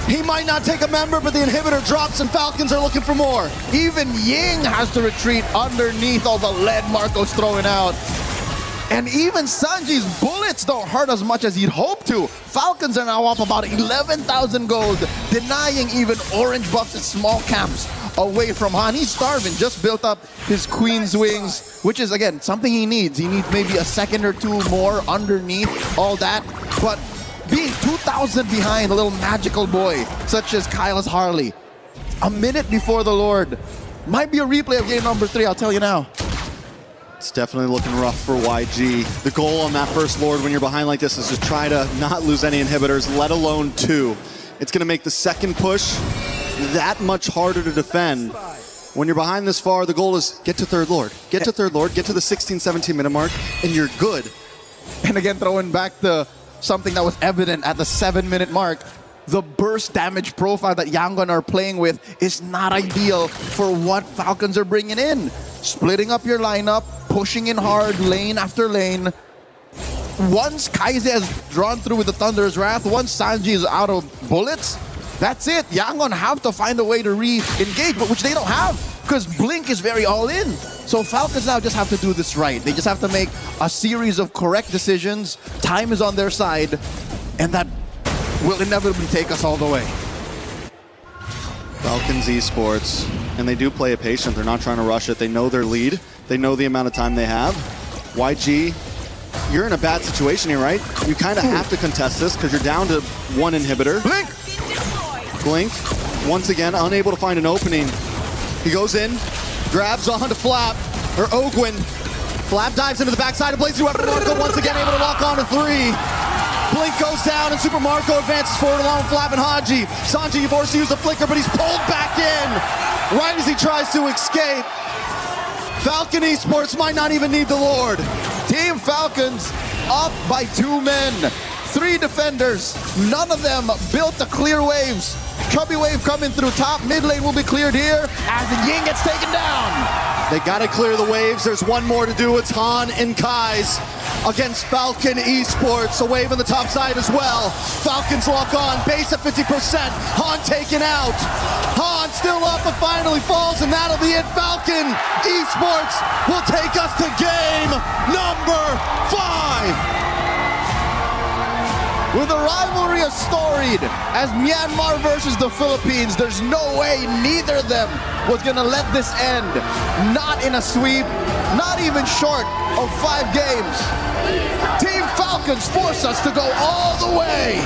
He might not take a member, but the inhibitor drops and Falcons are looking for more. Even Ying has to retreat underneath all the lead Marco's throwing out. And even Sanji's bullets don't hurt as much as he'd hoped to. Falcons are now up about 11,000 gold, denying even orange buffs at small camps away from Han. He's starving, just built up his Queen's Wings, which is, again, something he needs. He needs maybe a second or 2 more underneath all that. But being 2,000 behind a little magical boy such as Kyle's Harley, a minute before the Lord, might be a replay of game number 3, I'll tell you now. It's definitely looking rough for YG. The goal on that first Lord when you're behind like this is to try to not lose any inhibitors, let alone 2. It's going to make the second push that much harder to defend. When you're behind this far, the goal is get to third Lord. Get to third Lord, get to the 16, 17 minute mark, and you're good. And again, throwing back to something that was evident at the 7-minute mark, the burst damage profile that Yangon are playing with is not ideal for what Falcons are bringing in. Splitting up your lineup, pushing in hard, lane after lane. Once Kaize has drawn through with the Thunder's Wrath, once Sanji is out of bullets, that's it. Yangon have to find a way to re-engage, but which they don't have, because Blink is very all-in. So Falcons now just have to do this right. They just have to make a series of correct decisions. Time is on their side, and that will inevitably take us all the way. Falcons Esports, and they do play it patient. They're not trying to rush it. They know their lead. They know the amount of time they have. YG, you're in a bad situation here, right? You kind of have to contest this because you're down to 1 inhibitor. Blink, once again, unable to find an opening. He goes in, grabs onto Flap, or Ogwin. Flap dives into the backside of Blaze Weapon. Marco once again able to lock on to 3. Blink goes down and Super Marco advances forward along with Flap and Haji. Sanji forced to use the flicker, but he's pulled back in right as he tries to escape. Falcon Esports might not even need the Lord. Team Falcons up by 2 men. 3 defenders, none of them built to clear waves. Chubby wave coming through top, mid lane will be cleared here as the Ying gets taken down. They gotta clear the waves. There's one more to do. It's Han and Kai's against Falcon Esports. A wave on the top side as well. Falcons lock on, base at 50%. Han taken out. Han still up, but finally falls, and that'll be it. Falcon Esports will take us to game number 5. With the rivalry as storied as Myanmar versus the Philippines, there's no way neither of them was gonna let this end. Not in a sweep, not even short of 5 games. Team Falcons force us to go all the way.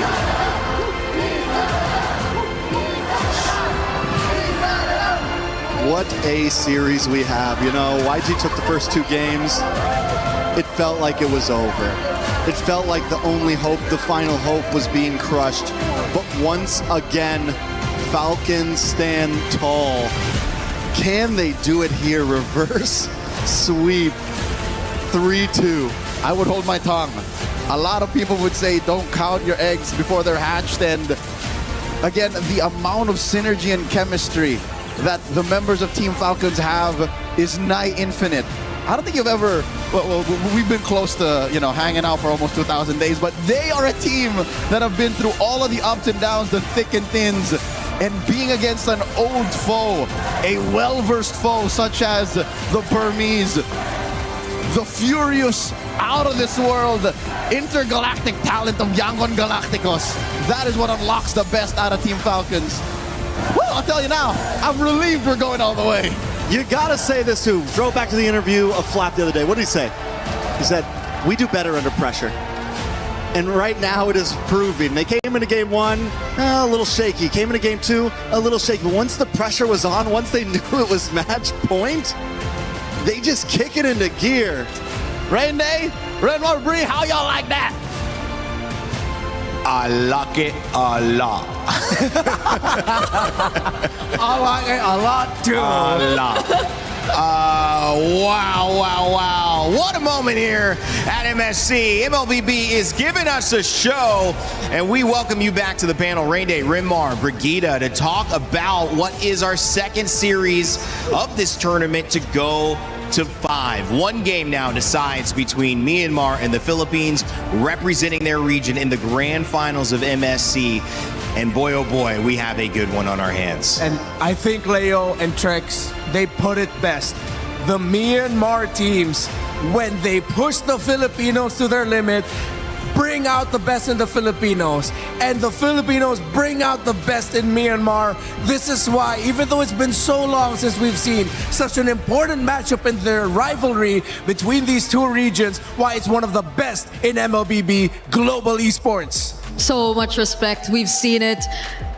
What a series we have. You know, YG took the first 2 games. It felt like it was over. It felt like the only hope, the final hope, was being crushed. But once again, Falcons stand tall. Can they do it here? Reverse sweep. 3-2. I would hold my tongue. A lot of people would say don't count your eggs before they're hatched. And again, the amount of synergy and chemistry that the members of Team Falcons have is nigh infinite. I don't think you've ever, well, we've been close to, hanging out for almost 2,000 days, but they are a team that have been through all of the ups and downs, the thick and thins, and being against an old foe, a well-versed foe such as the Burmese, the furious, out of this world, intergalactic talent of Yangon Galacticos. That is what unlocks the best out of Team Falcons. Well, I'll tell you now, I'm relieved we're going all the way. You gotta say this too. Throw it back to the interview of Flap the other day. What did he say? He said, we do better under pressure. And right now it is proving. They came into game 1, a little shaky. Came into game 2, a little shaky. But once the pressure was on, once they knew it was match point, they just kick it into gear. Renee, Mlbb, how y'all like that? I like it a lot. I like it a lot too. A lot. Wow. What a moment here at MSC. Mlbb is giving us a show, and we welcome you back to the panel. Rain Day, Rinmar, Brigida, to talk about what is our second series of this tournament to go to 5. 1 game now decides between Myanmar and the Philippines, representing their region in the grand finals of MSC. And boy, oh boy, we have a good one on our hands. And I think Leo and Trex, they put it best. The Myanmar teams, when they push the Filipinos to their limit, bring out the best in the Filipinos, and the Filipinos bring out the best in Myanmar. This is why, even though it's been so long since we've seen such an important matchup in their rivalry between these 2 regions, why it's one of the best in Mlbb global esports. So much respect. We've seen it.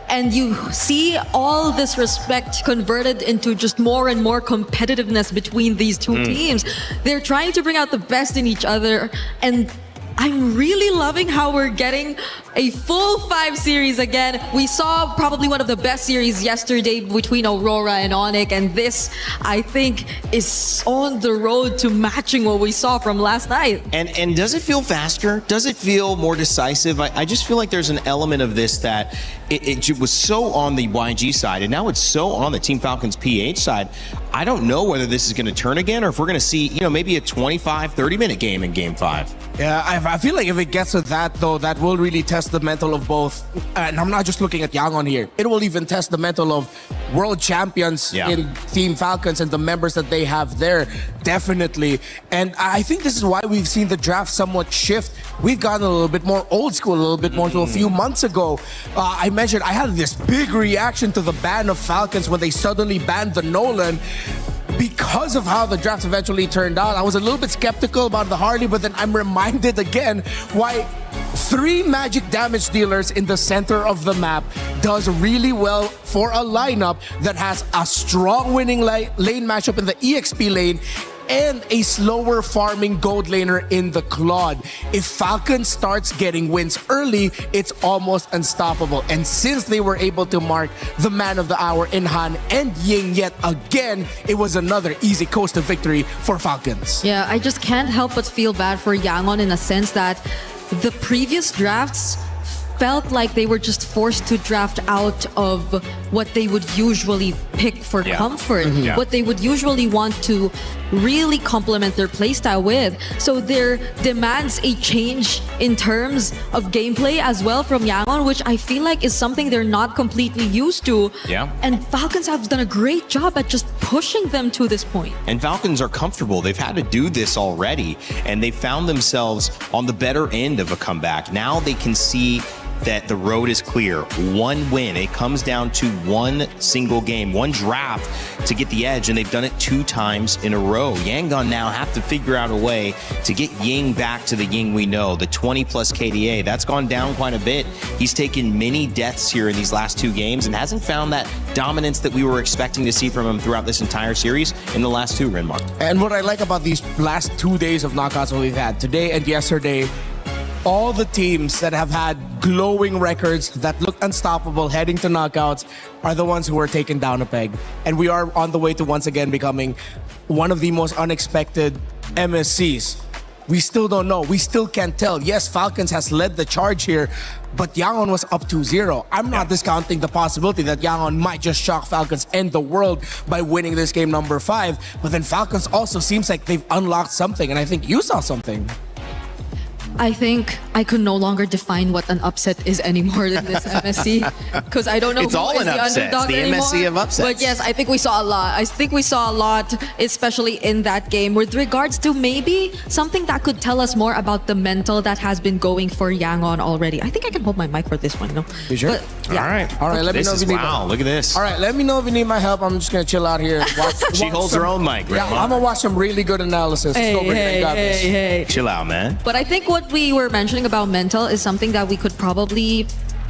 And you see all this respect converted into just more and more competitiveness between these two teams. They're trying to bring out the best in each other. And I'm really loving how we're getting a full 5 series again. We saw probably one of the best series yesterday between Aurora and Onyx, and this, I think, is on the road to matching what we saw from last night. And does it feel faster? Does it feel more decisive? I just feel like there's an element of this that it was so on the YG side, and now it's so on the Team Falcons PH side. I don't know whether this is going to turn again, or if we're going to see, maybe a 25, 30-minute game in Game 5. Yeah, I feel like if it gets to that, though, that will really test the mental of both. And I'm not just looking at Yangon here. It will even test the mental of world champions in Team Falcons and the members that they have there, definitely. And I think this is why we've seen the draft somewhat shift. We've gotten a little bit more old school, a little bit more to a few months ago. I mentioned I had this big reaction to the ban of Falcons when they suddenly banned the Nolan. Because of how the draft eventually turned out, I was a little bit skeptical about the Harley, but then I'm reminded again why 3 magic damage dealers in the center of the map does really well for a lineup that has a strong winning lane matchup in the EXP lane and a slower farming gold laner in the Claude. If Falcon starts getting wins early, it's almost unstoppable. And since they were able to mark the man of the hour in Han and Ying yet again, it was another easy coast to victory for Falcons. Yeah, I just can't help but feel bad for Yangon in a sense that the previous drafts felt like they were just forced to draft out of what they would usually pick for comfort, what they would usually want to really complement their playstyle with. So there demands a change in terms of gameplay as well from Yangon, which I feel like is something they're not completely used to. Yeah. And Falcons have done a great job at just pushing them to this point. And Falcons are comfortable. They've had to do this already, and they found themselves on the better end of a comeback. Now they can see that the road is clear. One win. It comes down to one single game, one draft to get the edge, and they've done it 2 times in a row. Yangon now have to figure out a way to get Ying back to the Ying we know, the 20-plus KDA. That's gone down quite a bit. He's taken many deaths here in these last 2 games and hasn't found that dominance that we were expecting to see from him throughout this entire series in the last 2, Renmark. And what I like about these last 2 days of knockouts that we've had, today and yesterday, all the teams that have had glowing records that look unstoppable heading to knockouts are the ones who are taken down a peg. And we are on the way to once again becoming one of the most unexpected MSCs. We still don't know. We still can't tell. Yes, Falcons has led the charge here, but Yangon was up 2-0. I'm not discounting the possibility that Yangon might just shock Falcons and the world by winning this game number 5. But then Falcons also seems like they've unlocked something, and I think you saw something. I think I could no longer define what an upset is anymore than this MSC, because I don't know it's who all is an the upset. underdog the anymore. MSC of upsets. But yes, I think we saw a lot. I think we saw a lot, especially in that game, with regards to maybe something that could tell us more about the mental that has been going for Yangon already. I think I can hold my mic for this one, no? You sure? But, yeah. All right. Let me know if you need wow, look at this. All right, let me know if you need my help. I'm just gonna chill out here. She holds her own mic. Yeah, I'm gonna watch some really good analysis. Hey. Chill out, man. But I think what we were mentioning about mental is something that we could probably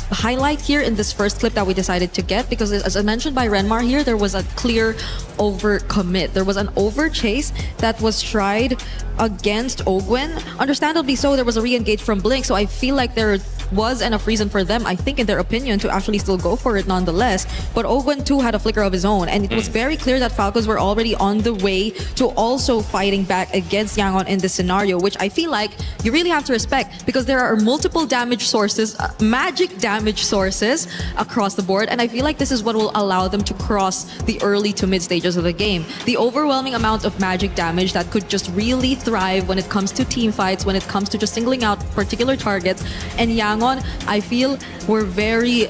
highlight here in this first clip that we decided to get, because as I mentioned by Renmar here, there was a clear overcommit. There was an overchase that was tried against Ogwen. Understandably so, there was a re-engage from Blink, so I feel like there was enough reason for them, I think in their opinion, to actually still go for it nonetheless. But Ogwen too had a flicker of his own, and it was very clear that Falcons were already on the way to also fighting back against Yangon in this scenario, which I feel like you really have to respect, because there are multiple damage sources, magic damage sources across the board, and I feel like this is what will allow them to cross the early to mid stages of the game. The overwhelming amount of magic damage that could just really thrive when it comes to team fights, when it comes to just singling out particular targets. And Yangon, I feel, were very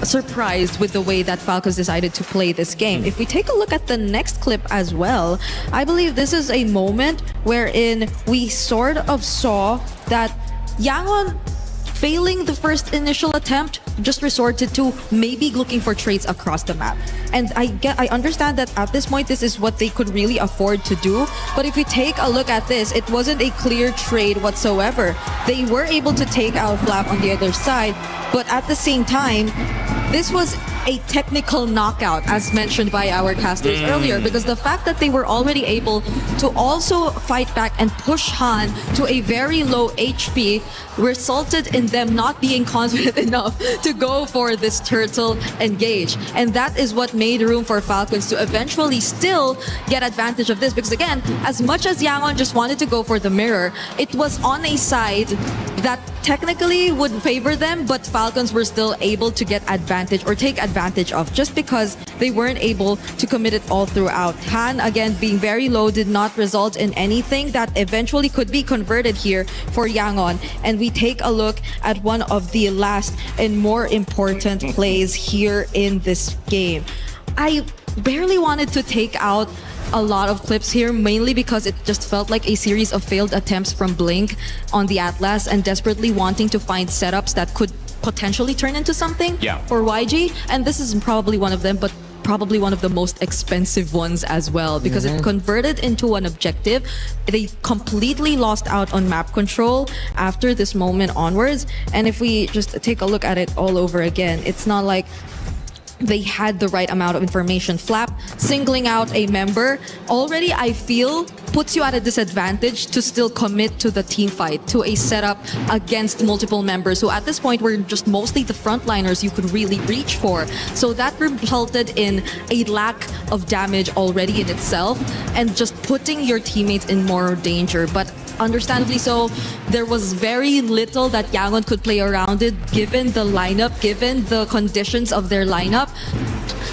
surprised with the way that Falcons decided to play this game. If we take a look at the next clip as well, I believe this is a moment wherein we sort of saw that Yangon failing the first initial attempt just resorted to maybe looking for trades across the map. And I understand that at this point, this is what they could really afford to do. But if you take a look at this, it wasn't a clear trade whatsoever. They were able to take out Flap on the other side, but at the same time, this was a technical knockout, as mentioned by our casters earlier, because the fact that they were already able to also fight back and push Han to a very low HP resulted in them not being confident enough to go for this turtle engage. And that is what made room for Falcons to eventually still get advantage of this, because again, as much as Yangon just wanted to go for the mirror, it was on a side that technically would favor them, but Falcons were still able to get advantage or take advantage of just because they weren't able to commit it all throughout. Han, again, being very low did not result in anything that eventually could be converted here for Yangon. And we take a look at one of the last and more important plays here in this game. I barely wanted to take out a lot of clips here, mainly because it just felt like a series of failed attempts from Blink on the Atlas and desperately wanting to find setups that could potentially turn into something for YG. And this is probably one of them, but probably one of the most expensive ones as well, because it converted into an objective. They completely lost out on map control after this moment onwards. And if we just take a look at it all over again, it's not like they had the right amount of information. Flap singling out a member already, I feel, puts you at a disadvantage to still commit to the team fight, to a setup against multiple members who at this point were just mostly the frontliners you could really reach for. So that resulted in a lack of damage already in itself and just putting your teammates in more danger. But understandably so, there was very little that Yangon could play around it given the lineup, given the conditions of their lineup.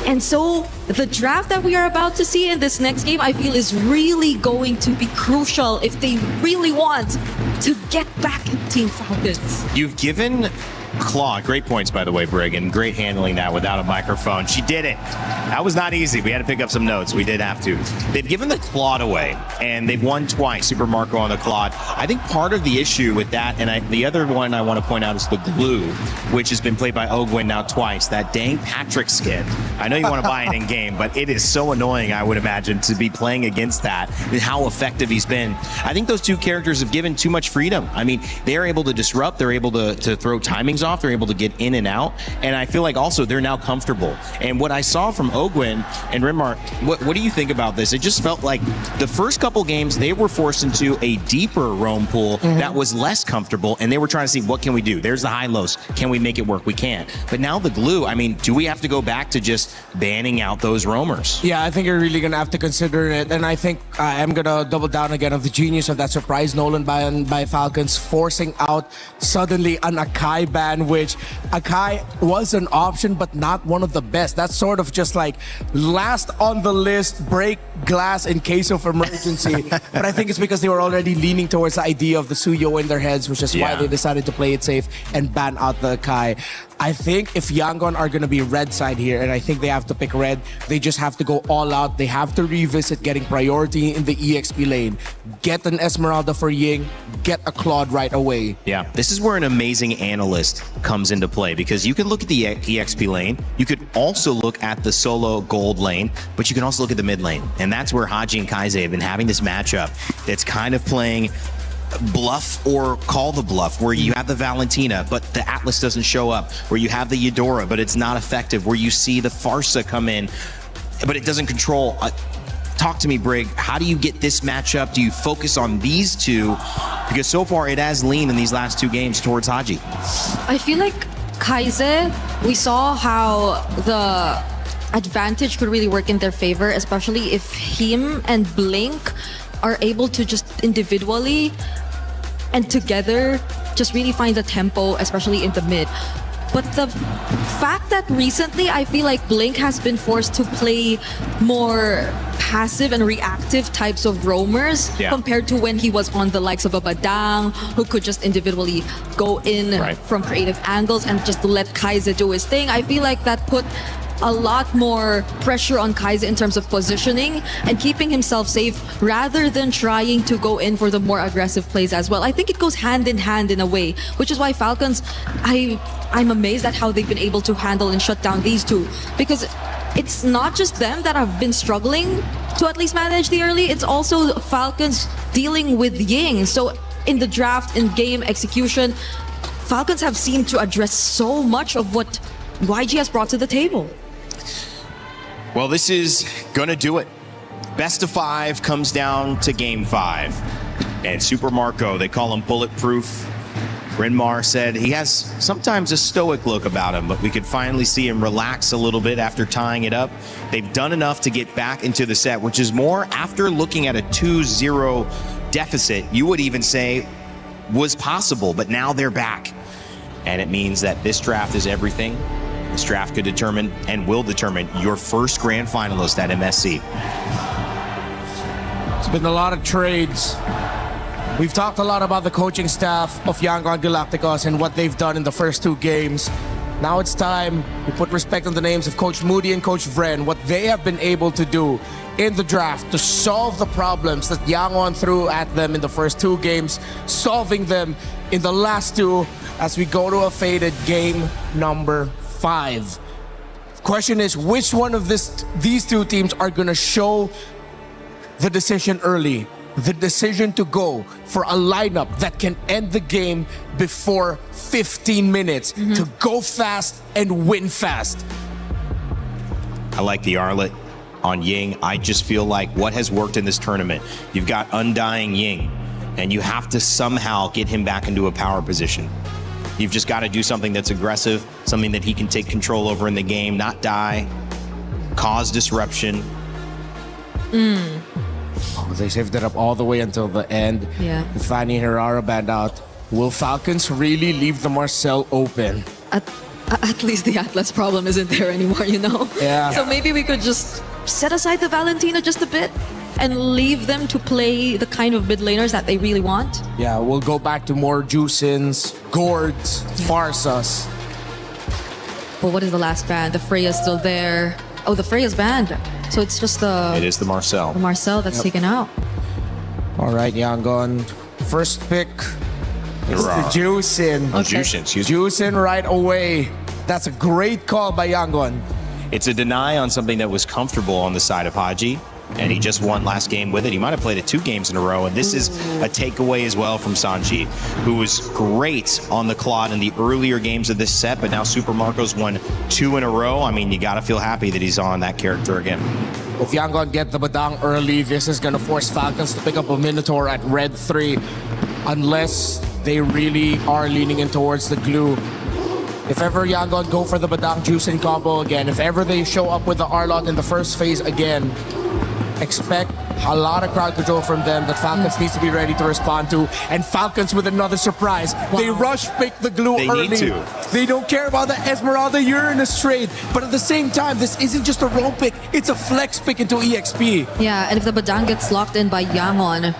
And so the draft that we are about to see in this next game, I feel, is really going to be crucial if they really want to get back in Team Falcons. You've given Claw, great points by the way, Brig, and great handling that without a microphone. She did it. That was not easy. We had to pick up some notes. We did have to. They've given the Claude away, and they've won twice, Super Marco on the Claude. I think part of the issue with that, and the other one I want to point out is the Glue, which has been played by Ogwin now twice. That dang Patrick skin. I know you want to buy it in game, but it is so annoying, I would imagine, to be playing against that and how effective he's been. I think those two characters have given too much freedom. I mean, they're able to disrupt, they're able to throw timings off, they're able to get in and out, and I feel like also they're now comfortable. And what I saw from Ogwin and Rinmar, what do you think about this? It just felt like the first couple games they were forced into a deeper roam pool that was less comfortable, and they were trying to see, what can we do? There's the high lows. Can we make it work? We can't. But now the Glue, I mean, do we have to go back to just banning out those roamers? Yeah, I think you're really going to have to consider it. And I think I'm going to double down again on the genius of that surprise Nolan by Falcons, forcing out suddenly an Akai ban, which Akai was an option, but not one of the best. That's sort of just like last on the list, break glass in case of emergency. But I think it's because they were already leaning towards the idea of the Suyo in their heads, which is why they decided to play it safe and ban out the Akai. I think if Yangon are going to be red side here, and I think they have to pick red, they just have to go all out. They have to revisit getting priority in the EXP lane. Get an Esmeralda for Ying, get a Claude right away. Yeah, this is where an amazing analyst comes into play, because you can look at the EXP lane, you could also look at the solo gold lane, but you can also look at the mid lane. And that's where Haji and Kaize have been having this matchup that's kind of playing bluff or call the bluff, where you have the Valentina but the Atlas doesn't show up, where you have the Eudora but it's not effective, where you see the Farsa come in but it doesn't control. Talk to me, Brig. How do you get this matchup? Do you focus on these two? Because so far it has leaned in these last two games towards Haji. I feel like Kaize, we saw how the advantage could really work in their favor, especially if him and Blink are able to just individually and together just really find the tempo, especially in the mid. But the fact that recently I feel like Blink has been forced to play more passive and reactive types of roamers compared to when he was on the likes of a Badang, who could just individually go in from creative angles and just let Kaize do his thing. I feel like that put a lot more pressure on Kaize in terms of positioning and keeping himself safe rather than trying to go in for the more aggressive plays as well. I think it goes hand in hand in a way, which is why Falcons, I'm amazed at how they've been able to handle and shut down these two, because it's not just them that have been struggling to at least manage the early, it's also Falcons dealing with Ying. So in the draft, in game execution, Falcons have seemed to address so much of what YG has brought to the table. Well, this is going to do it. Best of 5 comes down to game 5. And Super Marco, they call him bulletproof. Renmar said he has sometimes a stoic look about him, but we could finally see him relax a little bit after tying it up. They've done enough to get back into the set, which is more after looking at a 2-0 deficit, you would even say was possible, but now they're back. And it means that this draft is everything. This draft could determine and will determine your first grand finalist at MSC. It's been a lot of trades. We've talked a lot about the coaching staff of Yangon Galacticos and what they've done in the first 2 games. Now it's time to put respect on the names of Coach Moody and Coach Vren, what they have been able to do in the draft to solve the problems that Yangon threw at them in the first 2 games, solving them in the last 2 as we go to a faded game number 5. The question is, which one of these 2 teams are going to show the decision early? The decision to go for a lineup that can end the game before 15 minutes, to go fast and win fast. I like the Arlet on Ying. I just feel like what has worked in this tournament, you've got Undying Ying, and you have to somehow get him back into a power position. You've just got to do something that's aggressive, something that he can take control over in the game, not die, cause disruption. Oh, they saved it up all the way until the end. Yeah. Fanny Herrera banned out. Will Falcons really leave the Marcel open? At least the Atlas problem isn't there anymore, you know? Yeah. So maybe we could just set aside the Valentina just a bit and leave them to play the kind of mid laners that they really want. Yeah, we'll go back to more Juicins, Gords, Farsas. But what is the last ban? The Freya's still there. Oh, the Freya's banned. So it's just It is the Marcel. the Marcel that's taken out. All right, Yangon. First pick is the Juicin. Oh, Juicin, excuse me. Juicin right away. That's a great call by Yangon. It's a deny on something that was comfortable on the side of Haji, and he just won last game with it. He might have played it 2 games in a row, and this is a takeaway as well from Sanji, who was great on the Claude in the earlier games of this set, but now Super Marco's won 2 in a row. I mean, you gotta feel happy that he's on that character again. If Yangon get the Badang early, this is gonna force Falcons to pick up a Minotaur at red 3, unless they really are leaning in towards the glue. If ever Yangon go for the Badang Juicin combo again, if ever they show up with the Arlot in the first phase again, expect a lot of crowd control from them that Falcons needs to be ready to respond to. And Falcons with another surprise. Wow. They rush pick the glue early. Need to. They don't care about the Esmeralda Uranus trade. But at the same time, this isn't just a roam pick. It's a flex pick into EXP. Yeah, and if the Badang gets locked in by Yangon,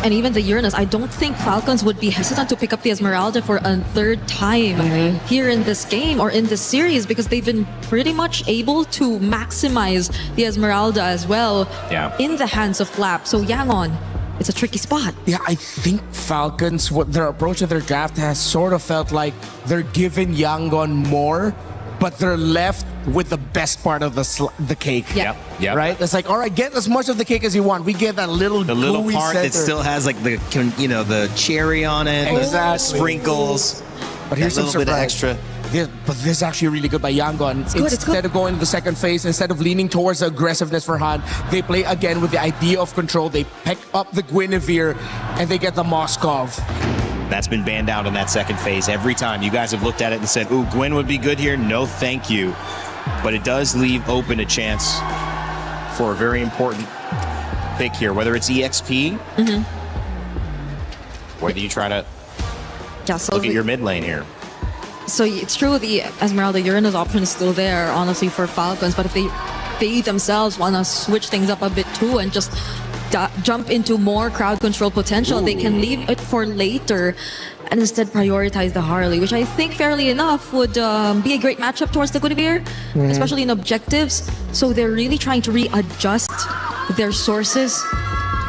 and even the Uranus, I don't think Falcons would be hesitant to pick up the Esmeralda for a 3rd time here in this game or in this series, because they've been pretty much able to maximize the Esmeralda as well in the hands of Flap. So Yangon, it's a tricky spot. Yeah, I think Falcons, what their approach to their draft has sort of felt like they're giving Yangon more, but they're left with the best part of the cake. Yep. Right? It's like, all right, get as much of the cake as you want. We get that little part center that still has like the the cherry on it, the sprinkles. But here's some little bit of surprise. extra. But this is actually really good by Yangon. Instead of going to the second phase, instead of leaning towards aggressiveness for Han, they play again with the idea of control. They pick up the Guinevere and they get the Moskov. That's been banned out in that second phase every time. You guys have looked at it and said, ooh, Gwen would be good here. No, thank you. But it does leave open a chance for a very important pick here, whether it's EXP, whether you try to look at your mid lane here. So it's true the Esmeralda Uranus option is still there, honestly, for Falcons. But if they themselves want to switch things up a bit too and just jump into more crowd control potential, they can leave it for later. and instead prioritize the Harley, which I think fairly enough would be a great matchup towards the Guinevere, especially in objectives. So they're really trying to readjust their sources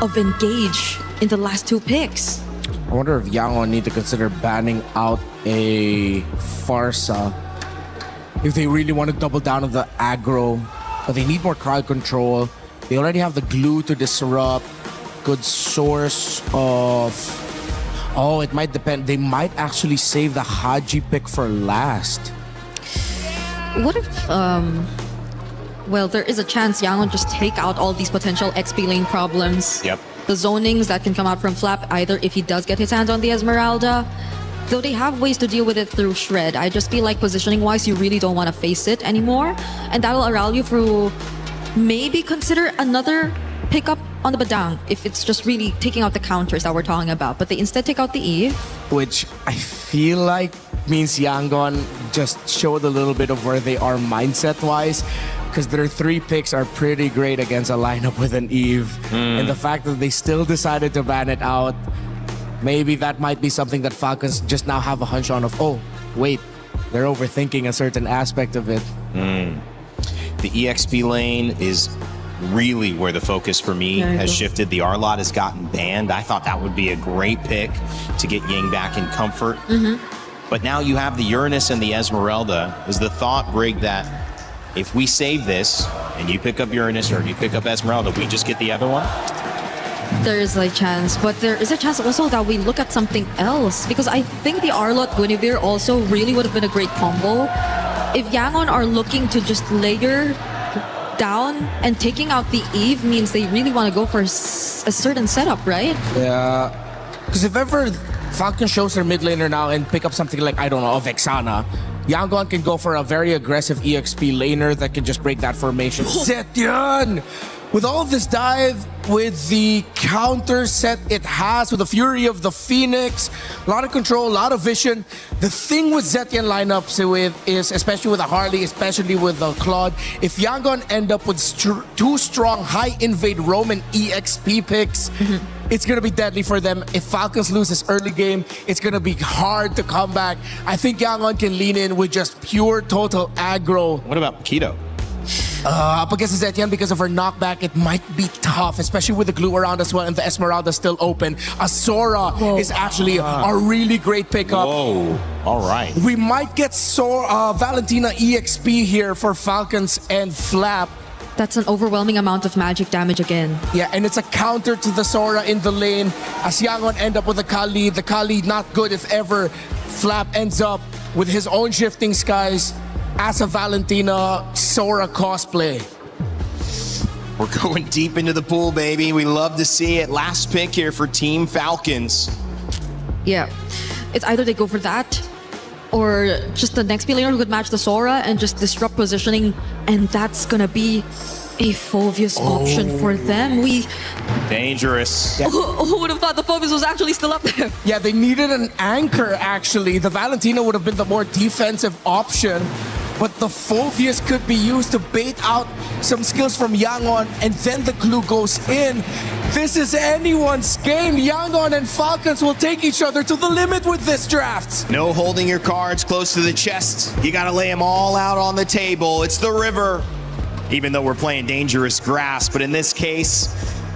of engage in the last 2 picks. I wonder if Yangon need to consider banning out a Farsa if they really want to double down on the aggro, but they need more crowd control. They already have the glue to disrupt. Good source of... Oh, it might depend. They might actually save the Haji pick for last. What if, well, there is a chance Yangon just take out all these potential XP lane problems. Yep. The zonings that can come out from Flap, either if he does get his hands on the Esmeralda, though they have ways to deal with it through Shred. I just feel like positioning-wise, you really don't want to face it anymore. And that'll allow you to maybe consider another pickup on the Badang if it's just really taking out the counters that we're talking about. But they instead take out the Eve. Which I feel like means Yangon just showed a little bit of where they are mindset-wise, because their 3 picks are pretty great against a lineup with an Eve. And the fact that they still decided to ban it out, maybe that might be something that Falcons just now have a hunch on of, oh, wait, they're overthinking a certain aspect of it. The EXP lane is really where the focus for me has shifted. The R-Lot has gotten banned. I thought that would be a great pick to get Yang back in comfort. But now you have the Uranus and the Esmeralda. Is the thought, Brig, that if we save this and you pick up Uranus or you pick up Esmeralda, we just get the other one? There is a chance, but there is a chance also that we look at something else, because I think the Arlot Guinevere also really would have been a great combo. If Yangon are looking to just layer down, and taking out the Eve means they really want to go for a certain setup, right? Yeah, because if ever Falcon shows their mid laner now and pick up something like, I don't know, a Vexana, Yangon can go for a very aggressive EXP laner that can just break that formation. Zetian! With all of this dive, with the counter set it has, with the Fury of the Phoenix, a lot of control, a lot of vision. The thing with Zetian lineups is, especially with the Harley, especially with the Claude, if Yangon end up with 2 strong high invade Roman EXP picks, it's going to be deadly for them. If Falcons lose this early game, it's going to be hard to come back. I think Yangon can lean in with just pure total aggro. What about Keto? Up against Zetian, because of her knockback, it might be tough, especially with the glue around as well and the Esmeralda still open. Asora is actually a really great pickup. Whoa, all right. We might get Valentina EXP here for Falcons and Flap. That's an overwhelming amount of magic damage again. Yeah, and it's a counter to the Sora in the lane. As Yangon end up with the Kali not good if ever Flap ends up with his own shifting skies as a Valentina Sora cosplay. We're going deep into the pool, baby. We love to see it. Last pick here for Team Falcons. Yeah, it's either they go for that, or just the next laner who could match the Sora and just disrupt positioning, and that's gonna be a Phoveus option for them. Dangerous. Yeah. Who would have thought the Phoveus was actually still up there? Yeah, they needed an anchor, actually. The Valentina would have been the more defensive option, but the Phoveus could be used to bait out some skills from Yangon, and then the glue goes in. This is anyone's game. Yangon and Falcons will take each other to the limit with this draft. No holding your cards close to the chest. You got to lay them all out on the table. It's the river. Even though we're playing dangerous grass, but in this case,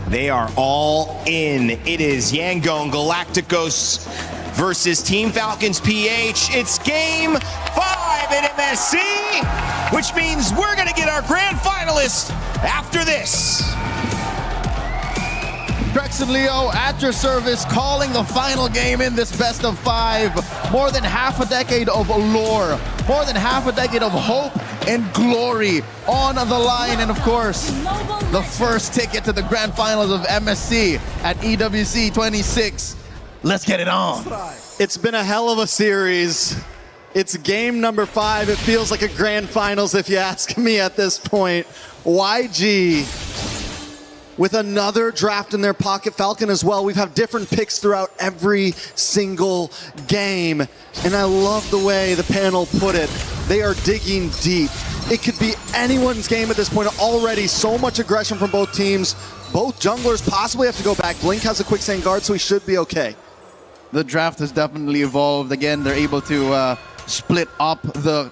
they are all in. It is Yangon Galacticos versus Team Falcons PH. It's game 5 in MSC, which means we're gonna get our grand finalist after this. Drex and Leo at your service, calling the final game in this best of 5. More than half a decade of lore, more than half a decade of hope and glory on the line, and of course, the first ticket to the grand finals of MSC at EWC 26. Let's get it on. It's been a hell of a series. It's game number 5. It feels like a grand finals if you ask me at this point. YG with another draft in their pocket. Falcon as well. We've had different picks throughout every single game. And I love the way the panel put it. They are digging deep. It could be anyone's game at this point. Already so much aggression from both teams. Both junglers possibly have to go back. Blink has a quicksand guard, so he should be okay. the draft has definitely evolved. Again, they're able to split up the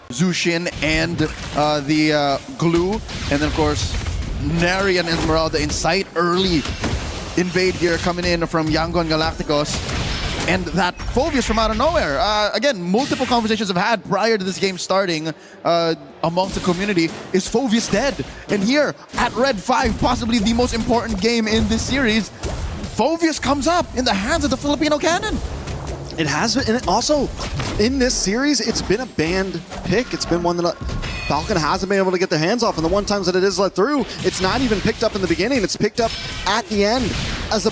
Zushin and the Glue. And then, of course, Neri and Esmeralda in sight. Early invade here coming in from Yangon Galacticos. And that Phobius from out of nowhere. Again, multiple conversations I've had prior to this game starting amongst the community. Is Phobius dead? And here at Red 5, possibly the most important game in this series, Phobius comes up in the hands of the Filipino cannon. It has been, and also in this series, it's been a banned pick. It's been one that Falcon hasn't been able to get their hands off, and the one times that it is let through, it's not even picked up in the beginning. It's picked up at the end as a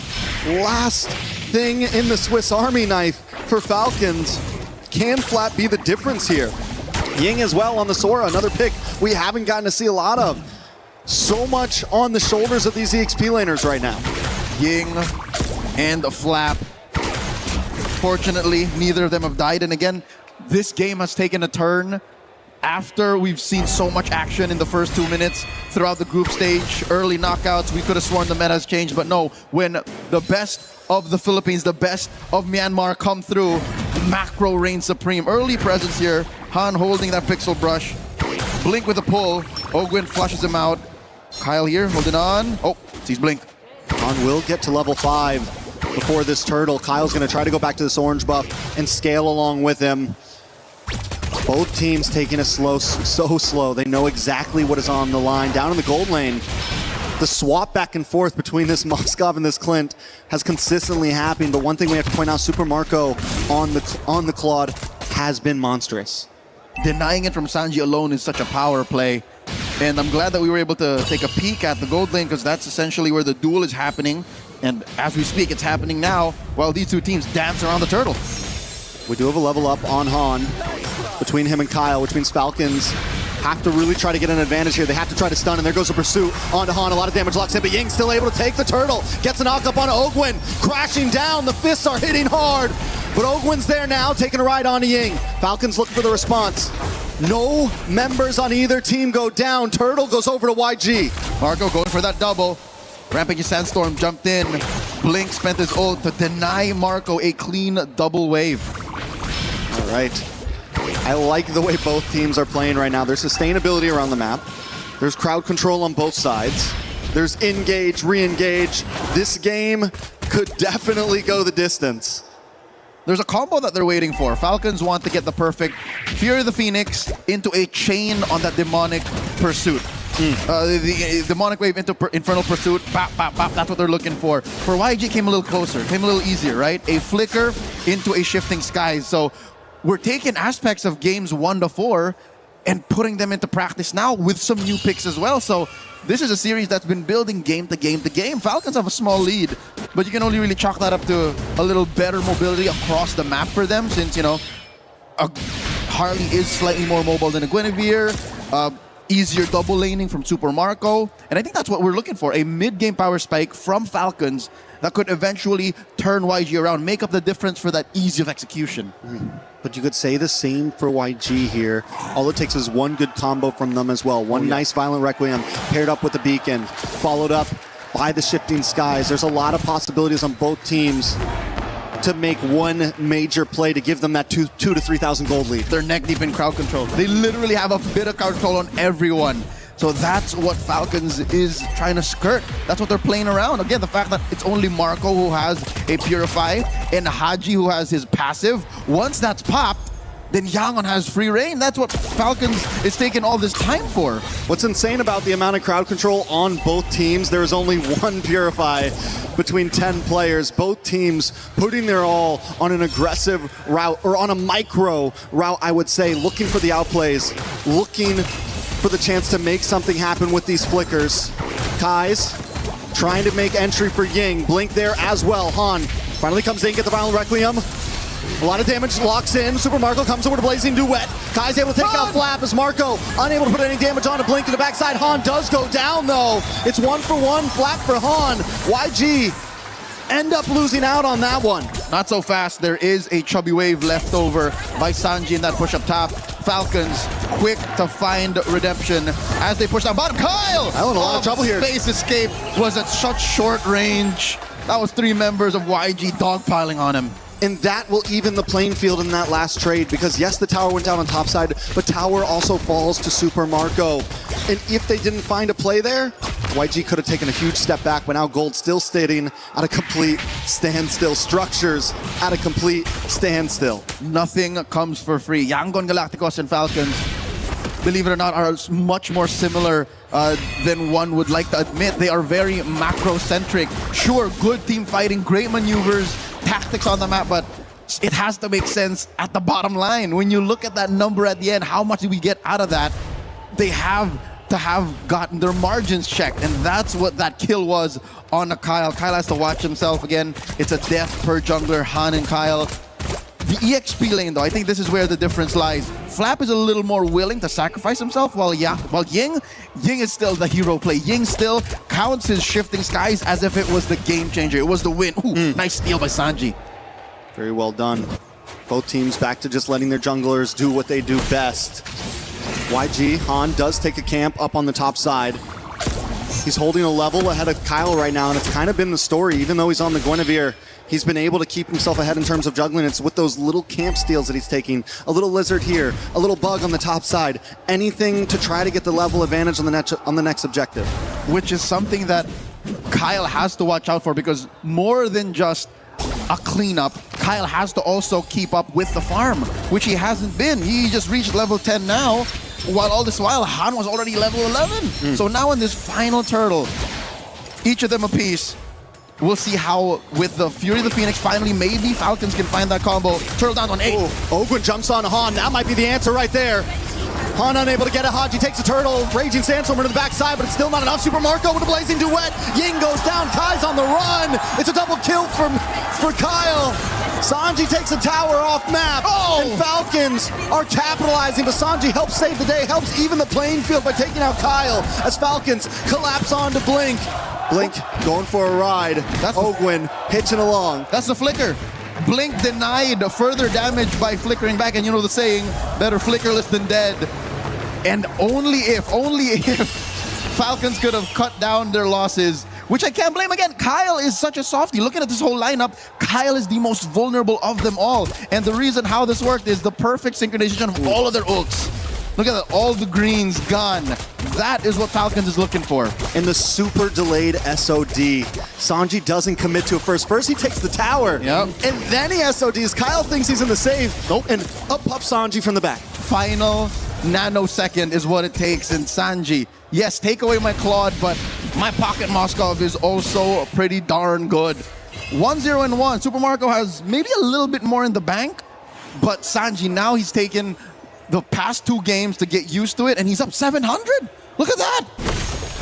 last thing in the Swiss Army knife for Falcons. Can Flat be the difference here? Ying as well on the Sora, another pick we haven't gotten to see a lot of. So much on the shoulders of these EXP laners right now. Ying and Flap. Fortunately, neither of them have died. And again, this game has taken a turn after we've seen so much action in the first 2 minutes throughout the group stage. Early knockouts, we could have sworn the meta has changed, but no. When the best of the Philippines, the best of Myanmar come through, Macro reigns supreme. Early presence here. Han holding that pixel brush. Blink with a pull. Ogwin flushes him out. Kyle here holding on. Oh, sees Blink. Han will get to level 5 before this turtle. Kyle's going to try to go back to this orange buff and scale along with him. Both teams taking it slow, so slow. They know exactly what is on the line. Down in the gold lane, the swap back and forth between this Moskov and this Clint has consistently happened. But one thing we have to point out, Super Marco on the Claude has been monstrous. Denying it from Sanji alone is such a power play. And I'm glad that we were able to take a peek at the gold lane, because that's essentially where the duel is happening. And as we speak, it's happening now while these two teams dance around the turtle. We do have a level up on Han between him and Kyle, which means Falcons have to really try to get an advantage here. They have to try to stun, and there goes a pursuit onto Han. A lot of damage locks in, but Ying still able to take the turtle. Gets a knock up on Ogwin, crashing down. The fists are hitting hard, but Ogwin's there now, taking a ride onto Ying. Falcons look for the response. No members on either team go down. Turtle goes over to YG. Marco going for that double. Rampage Sandstorm jumped in. Blink spent his ult to deny Marco a clean double wave. All right. I like the way both teams are playing right now. There's sustainability around the map. There's crowd control on both sides. There's engage, re-engage. This game could definitely go the distance. There's a combo that they're waiting for. Falcons want to get the perfect Fury of the Phoenix into a chain on that demonic pursuit. The demonic wave into infernal pursuit. Bap, bap, bap. That's what they're looking for. For YG, came a little closer, came a little easier, right? A flicker into a shifting skies. So we're taking aspects of games 1 to 4 and putting them into practice now with some new picks as well. So this is a series that's been building game to game to game. Falcons have a small lead, but you can only really chalk that up to a little better mobility across the map for them, since, you know, a Harley is slightly more mobile than a Guinevere. Easier double laning from Super Marco. And I think that's what we're looking for. A mid-game power spike from Falcons that could eventually turn YG around, make up the difference for that ease of execution. But you could say the same for YG here. All it takes is one good combo from them as well. One nice Violent Requiem paired up with the Beacon, followed up by the Shifting Skies. There's a lot of possibilities on both teams to make one major play to give them that 2,000 to 3,000 gold lead. They're neck deep in crowd control. They literally have a bit of crowd control on everyone. So that's what Falcons is trying to skirt. That's what they're playing around. Again, the fact that it's only Marco who has a Purify and Haji who has his passive. Once that's popped, then Yangon has free reign. That's what Falcons is taking all this time for. What's insane about the amount of crowd control on both teams, there is only one Purify between 10 players. Both teams putting their all on an aggressive route, or on a micro route, I would say, looking for the outplays, looking for the chance to make something happen with these flickers. Kai's trying to make entry for Ying. Blink there as well. Han finally comes in, get the Violent Requiem. A lot of damage locks in. Super Marco comes over to Blazing Duet. Kai's able to take out Flap as Marco unable to put any damage on to Blink to the backside. Han does go down though. It's 1 for 1, Flap for Han. YG end up losing out on that one. Not so fast. There is a chubby wave left over by Sanji in that push up top. Falcons quick to find redemption as they push down bottom. Kyle! I was in a lot of trouble here. Space escape was at such short range. That was 3 members of YG dogpiling on him. And that will even the playing field in that last trade, because yes, the tower went down on top side, but tower also falls to Super Marco. And if they didn't find a play there, YG could have taken a huge step back, but now Gold still sitting at a complete standstill. Structures at a complete standstill. Nothing comes for free. Yangon Galacticos and Falcons, believe it or not, are much more similar than one would like to admit. They are very macro-centric. Sure, good team fighting, great maneuvers, tactics on the map, but it has to make sense at the bottom line. When you look at that number at the end, how much do we get out of that? They have to have gotten their margins checked, and that's what that kill was on a Kyle. Kyle has to watch himself again. It's a death per jungler, Han and Kyle. The EXP lane, though, I think this is where the difference lies. Flap is a little more willing to sacrifice himself, while Ying is still the hero play. Ying still counts his shifting skies as if it was the game changer. It was the win. Ooh, nice steal by Sanji. Very well done. Both teams back to just letting their junglers do what they do best. YG, Han does take a camp up on the top side. He's holding a level ahead of Kyle right now, and it's kind of been the story. Even though he's on the Guinevere, he's been able to keep himself ahead in terms of juggling. It's with those little camp steals that he's taking. A little lizard here, a little bug on the top side. Anything to try to get the level advantage on the next objective. Which is something that Kyle has to watch out for, because more than just a cleanup, Kyle has to also keep up with the farm, which he hasn't been. He just reached level 10 now, while all this while Han was already level 11. So now in this final turtle, each of them a piece. We'll see how, with the Fury of the Phoenix, finally maybe Falcons can find that combo. Turtle down on 8. Ogwin jumps on Han. That might be the answer right there. Han unable to get it. Haji takes a turtle. Raging Sandstorm into the backside, but it's still not enough. Super Marco with a blazing duet. Ying goes down. Kai's on the run. It's a double kill for Kyle. Sanji takes a tower off map. And Falcons are capitalizing, but Sanji helps save the day, helps even the playing field by taking out Kyle as Falcons collapse onto Blink. Blink going for a ride. That's Ogwin pitching along. That's the flicker. Blink denied further damage by flickering back, and you know the saying, better flickerless than dead. And only if Falcons could have cut down their losses, which I can't blame. Again, Kyle is such a softie. Looking at this whole lineup, Kyle is the most vulnerable of them all. And the reason how this worked is the perfect synchronization of all of their ults. Look at that, all the greens gone. That is what Falcons is looking for. In the super delayed SOD, Sanji doesn't commit to it first. First he takes the tower, and then he SODs. Kyle thinks he's in the save, and up pops Sanji from the back. Final nanosecond is what it takes, and Sanji, yes, take away my Claude, but my Pocket Moskov is also pretty darn good. 1-0-1. Super Marco has maybe a little bit more in the bank, but Sanji, now he's taken the past 2 games to get used to it, and he's up 700. Look at that.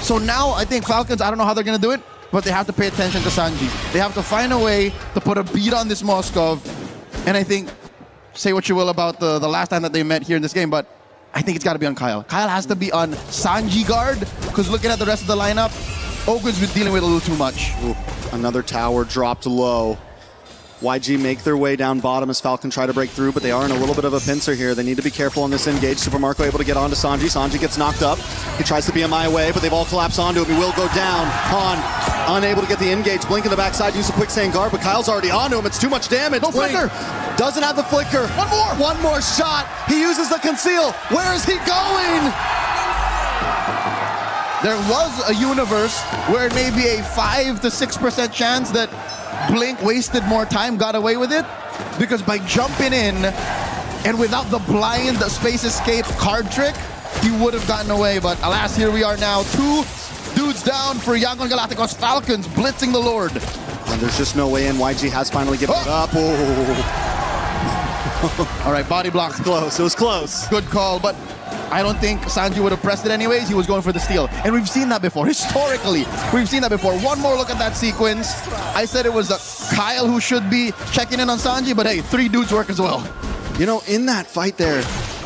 So now I think Falcons, I don't know how they're going to do it, but they have to pay attention to Sanji. They have to find a way to put a beat on this Moskov. And I think, say what you will about the last time that they met here in this game, but I think it's got to be on Kyle. Kyle has to be on Sanji guard, because looking at the rest of the lineup, Ogwin's been dealing with a little too much. Ooh, another tower dropped low. YG make their way down bottom as Falcon try to break through, but they are in a little bit of a pincer here. They need to be careful on this engage. Super Marco able to get onto Sanji. Sanji gets knocked up. He tries to be a my way, but they've all collapsed onto him. He will go down. Han unable to get the engage. Blink in the backside, use a quick sand guard, but Kyle's already onto him. It's too much damage. No Blink flicker. doesn't have the flicker. One more shot. He uses the conceal. Where is he going? There was a universe where it may be a 5 to 6% chance that Blink wasted more time, got away with it, because by jumping in and without the blind space escape card trick, he would have gotten away. But alas, here we are now. 2 dudes down for Yangon Galacticos. Falcons blitzing the Lord. And there's just no way in. YG has finally given it up. All right, body block. Close. It was close. Good call, but I don't think Sanji would have pressed it anyways. He was going for the steal. And we've seen that before. Historically, we've seen that before. One more look at that sequence. I said it was Kyle who should be checking in on Sanji, but hey, 3 dudes work as well. You know, in that fight there,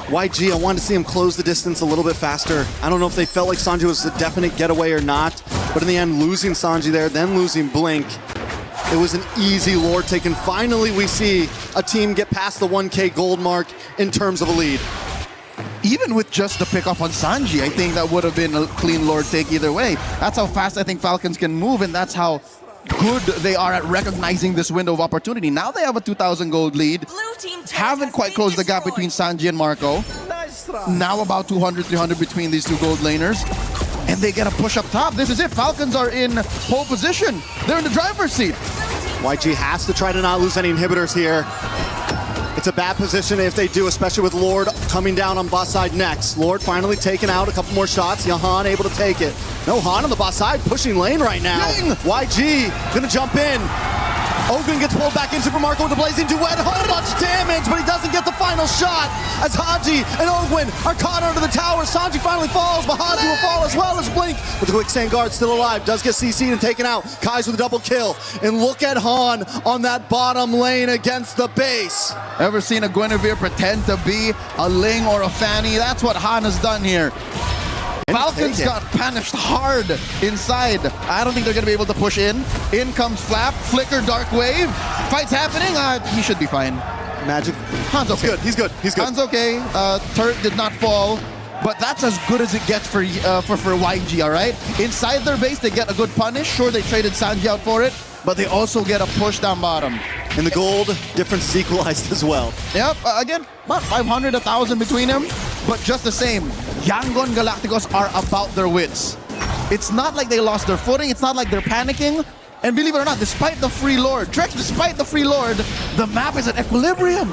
YG, I wanted to see him close the distance a little bit faster. I don't know if they felt like Sanji was a definite getaway or not, but in the end, losing Sanji there, then losing Blink, it was an easy lord taken. Finally, we see a team get past the 1K gold mark in terms of a lead. Even with just the pickup on Sanji, I think that would have been a clean lord take either way. That's how fast I think Falcons can move, and that's how good they are at recognizing this window of opportunity. Now they have a 2,000 gold lead. Haven't quite closed the gap between Sanji and Marco. Now about 200, 300 between these two gold laners. And they get a push up top. This is it. Falcons are in pole position. They're in the driver's seat. YG has to try to not lose any inhibitors here. It's a bad position if they do, especially with Lord coming down on bot side next. Lord finally taking out a couple more shots. Jahan able to take it. No Han on the bot side, pushing lane right now. Dang. YG gonna jump in. Ogun gets pulled back in. Super Marco with the Blazing Duet. A whole bunch of damage, but he doesn't get the final shot as Haji and Ogun are caught under the tower. Sanji finally falls, but Haji will fall as well as Blink. With the Quicksand Guard still alive, does get CC'd and taken out. Kai's with a double kill. And look at Han on that bottom lane against the base. Ever seen a Guinevere pretend to be a Ling or a Fanny? That's what Han has done here. Falcons got punished hard inside. I don't think they're going to be able to push in. In comes Flap, Flicker, Dark Wave. Fight's happening. He should be fine. Magic. Han's okay. He's good. Han's okay. Turret did not fall. But that's as good as it gets for YG, all right? Inside their base, they get a good punish. Sure, they traded Sanji out for it, but they also get a push down bottom. And the gold difference is equalized as well. Yep, again, about 500, 1,000 between them. But just the same, Yangon Galacticos are about their wits. It's not like they lost their footing. It's not like they're panicking. And believe it or not, despite the free Lord, despite the free Lord, the map is at equilibrium.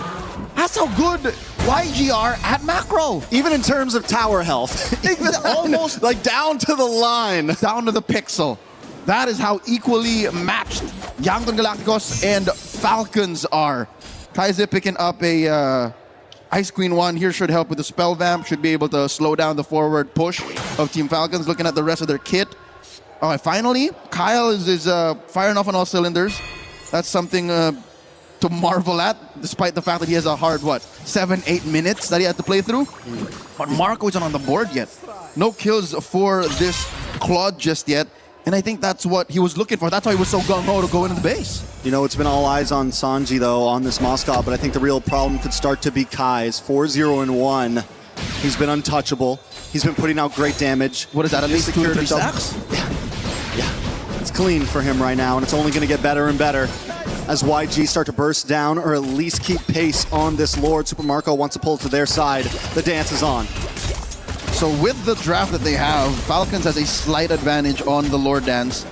That's how good YG are at macro. Even in terms of tower health. Almost like down to the line. Down to the pixel. That is how equally matched Yangon Galacticos and Falcons are. Kaize picking up a Ice Queen 1 here should help with the spell vamp. Should be able to slow down the forward push of Team Falcons. Looking at the rest of their kit. All right, finally, Kyle is firing off on all cylinders. That's something to marvel at, despite the fact that he has a hard, 7-8 minutes that he had to play through. But Marco isn't on the board yet. No kills for this Claude just yet. And I think that's what he was looking for. That's why he was so gung-ho to go into the base. You know, it's been all eyes on Sanji, though, on this Moscow, but I think the real problem could start to be Kai's. 4-0-1. He's been untouchable. He's been putting out great damage. What is that, at least 2 or 3 stacks? Yeah. It's clean for him right now, and it's only going to get better and better as YG start to burst down or at least keep pace on this Lord. Super Marco wants to pull it to their side. The dance is on. So with the draft that they have, Falcons has a slight advantage on the Lord Dance.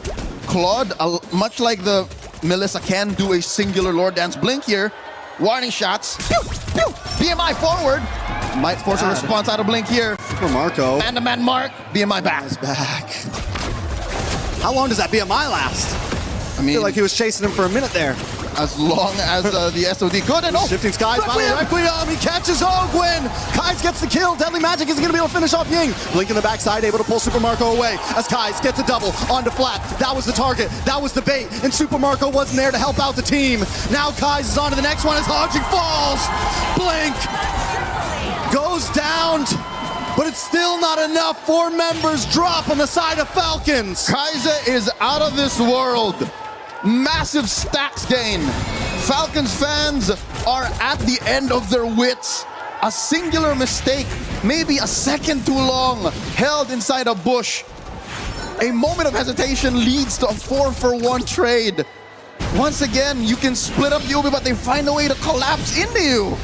Claude, much like the Melissa, can do a singular Lord Dance blink here. Warning shots. Pew, pew. BMI forward. Might force a response out of blink here. Super Marco. Man-to-man mark. BMI back. Back. How long does that BMI last? I mean, feel like he was chasing him for a minute there. As long as the SOD could. And Shifting Skies, final Requiem, he catches Ogwin. Kai's gets the kill. Deadly Magic isn't going to be able to finish off Ying. Blink in the backside, able to pull Super Marco away as Kai's gets a double onto Flat. That was the target. That was the bait. And Super Marco wasn't there to help out the team. Now Kai's is on to the next one as Haji falls. Blink goes down. But it's still not enough. 4 members drop on the side of Falcons. Kaize is out of this world. Massive stacks gain. Falcons fans are at the end of their wits. A singular mistake, maybe a second too long, held inside a bush. A moment of hesitation leads to a 4-for-1 trade. Once again, you can split up the Ubi, but they find a way to collapse into you.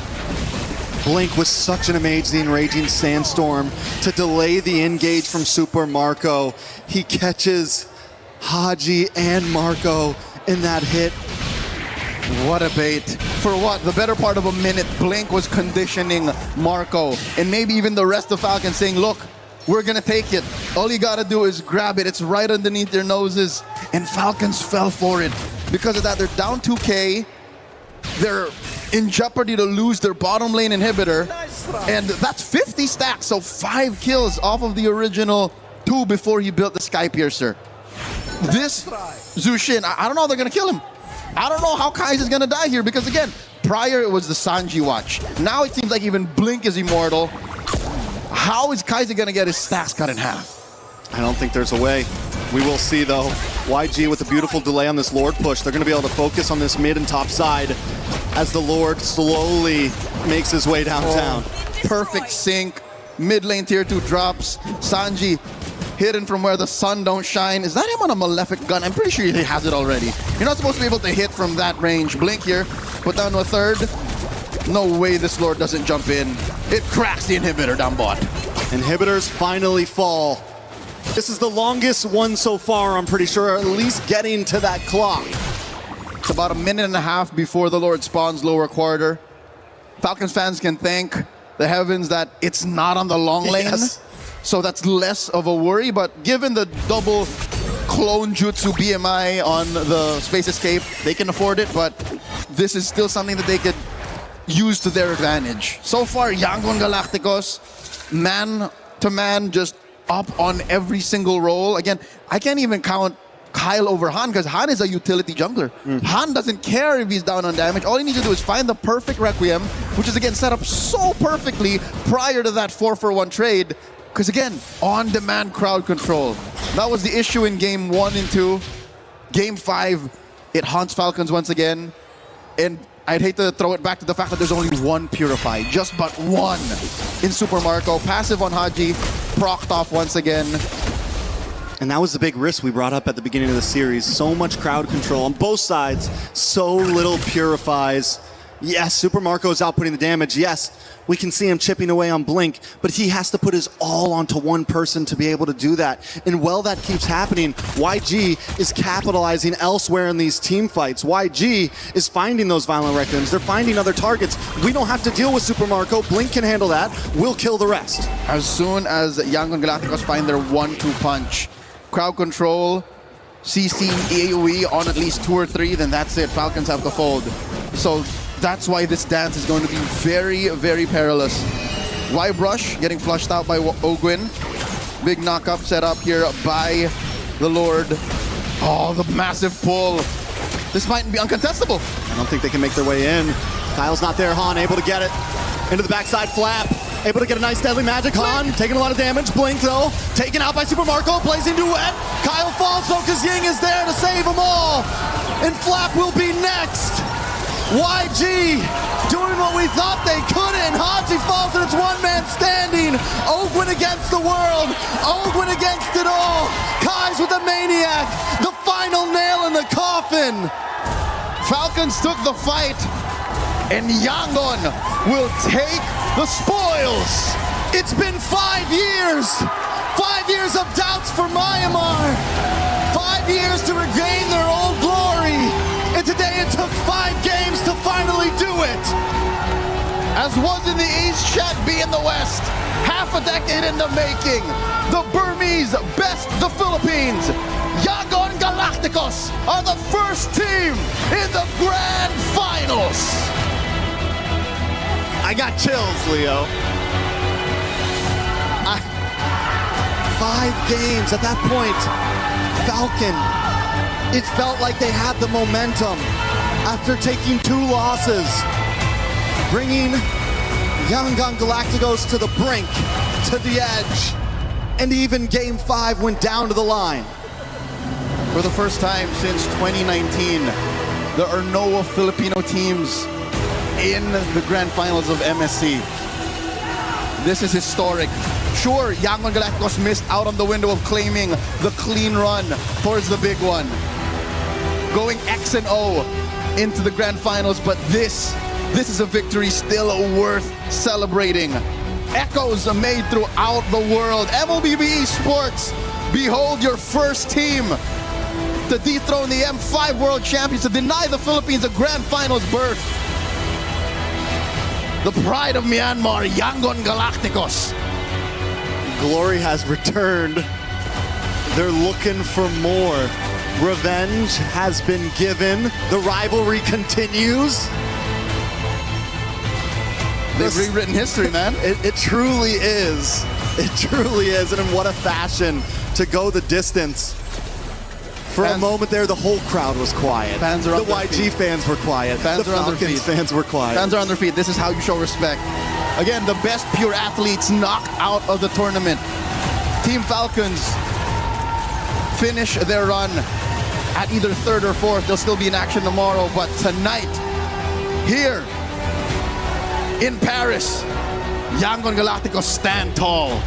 Blink was such an amazing Raging Sandstorm to delay the engage from Super Marco. He catches Haji and Marco in that hit. What a bait. For what? The better part of a minute, Blink was conditioning Marco. And maybe even the rest of Falcons saying, look, we're going to take it. All you got to do is grab it. It's right underneath their noses. And Falcons fell for it. Because of that, they're down 2K. They're in jeopardy to lose their bottom lane inhibitor. And that's 50 stacks, so 5 kills off of the original 2 before he built the Sky Piercer. This Zushin, I don't know how they're going to kill him. I don't know how Kai's is going to die here because, again, prior it was the Sanji watch. Now it seems like even Blink is immortal. How is Kai's going to get his stacks cut in half? I don't think there's a way. We will see, though. YG with a beautiful delay on this Lord push. They're going to be able to focus on this mid and top side as the Lord slowly makes his way downtown. Perfect sync. Mid lane tier 2 drops. Sanji hidden from where the sun don't shine. Is that him on a Malefic gun? I'm pretty sure he has it already. You're not supposed to be able to hit from that range. Blink here, put down to a third. No way this Lord doesn't jump in. It cracks the inhibitor down bot. Inhibitors finally fall. This is the longest one so far, I'm pretty sure, at least getting to that clock. It's about a minute and a half before the Lord spawns lower quarter. Falcons fans can thank the heavens that it's not on the long lane. Yes. So that's less of a worry, but given the double clone jutsu BMI on the Space Escape, they can afford it, but this is still something that they could use to their advantage. So far, Yangon Galacticos, man to man, just up on every single roll. Again, I can't even count Kyle over Han because Han is a utility jungler. Han doesn't care if he's down on damage. All he needs to do is find the perfect Requiem, which is again set up so perfectly prior to that 4-for-1 trade. Because again, on-demand crowd control. That was the issue in game 1 and 2. Game 5, it haunts Falcons once again. And I'd hate to throw it back to the fact that there's only one Purify, just but one in Super Marco. Passive on Haji, procced off once again. And that was the big risk we brought up at the beginning of the series. So much crowd control on both sides, so little Purifies. Yes, Super Marco is outputting the damage. Yes, we can see him chipping away on Blink, but he has to put his all onto one person to be able to do that. And while that keeps happening, YG is capitalizing elsewhere in these team fights. YG is finding those violent Requiems. They're finding other targets. We don't have to deal with Super Marco. Blink can handle that. We'll kill the rest. As soon as Yangon Galacticos find their 1-2 punch, crowd control, CC, AoE on at least 2 or 3, then that's it. Falcons have to fold. So that's why this dance is going to be very, very perilous. Y-Brush getting flushed out by Ogwin. Big knock-up set up here by the Lord. Oh, the massive pull. This might be uncontestable. I don't think they can make their way in. Kyle's not there. Han able to get it. Into the backside flap. Able to get a nice deadly magic. Han taking a lot of damage. Blink though. Taken out by Super Marco. Blazing duet. Kyle falls though because Ying is there to save them all. And Flap will be next. YG doing what we thought they couldn't. Haji falls and it's one man standing. Ogwin against the world. Ogwin against it all. Kai's with the Maniac. The final nail in the coffin. Falcons took the fight. And Yangon will take the spoils. It's been 5 years. 5 years of doubts for Myanmar. 5 years to regain their old glory. And today it took 5 games to finally do it. As was in the East, Shat B in the West. Half a decade in the making. The Burmese best the Philippines. Yangon Galacticos are the first team in the Grand Finals. I got chills, Leo. 5 games at that point. Falcon, it felt like they had the momentum after taking 2 losses, bringing Yangon Galacticos to the brink, to the edge, and even Game 5 went down to the line. For the first time since 2019, there are no Filipino teams in the grand finals of MSC. This is historic. Sure, Yangon Galacticos missed out on the window of claiming the clean run towards the big one. Going X&O into the grand finals, but this is a victory still worth celebrating. Echoes are made throughout the world. Mlbb Esports, behold your first team to dethrone the M5 World Champions, to deny the Philippines a grand finals berth. The pride of Myanmar, Yangon Galacticos. Glory has returned. They're looking for more. Revenge has been given. The rivalry continues. They've rewritten history, man. It truly is. It truly is. And in what a fashion to go the distance. For a moment there, the whole crowd was quiet. Fans are on the their YG feet. fans were quiet. Fans the are on their Falcons feet. fans were quiet. Fans are on their feet. This is how you show respect. Again, the best pure athletes knocked out of the tournament. Team Falcons finish their run at either 3rd or 4th. They'll still be in action tomorrow, but tonight, here in Paris, Yangon Galacticos stand tall.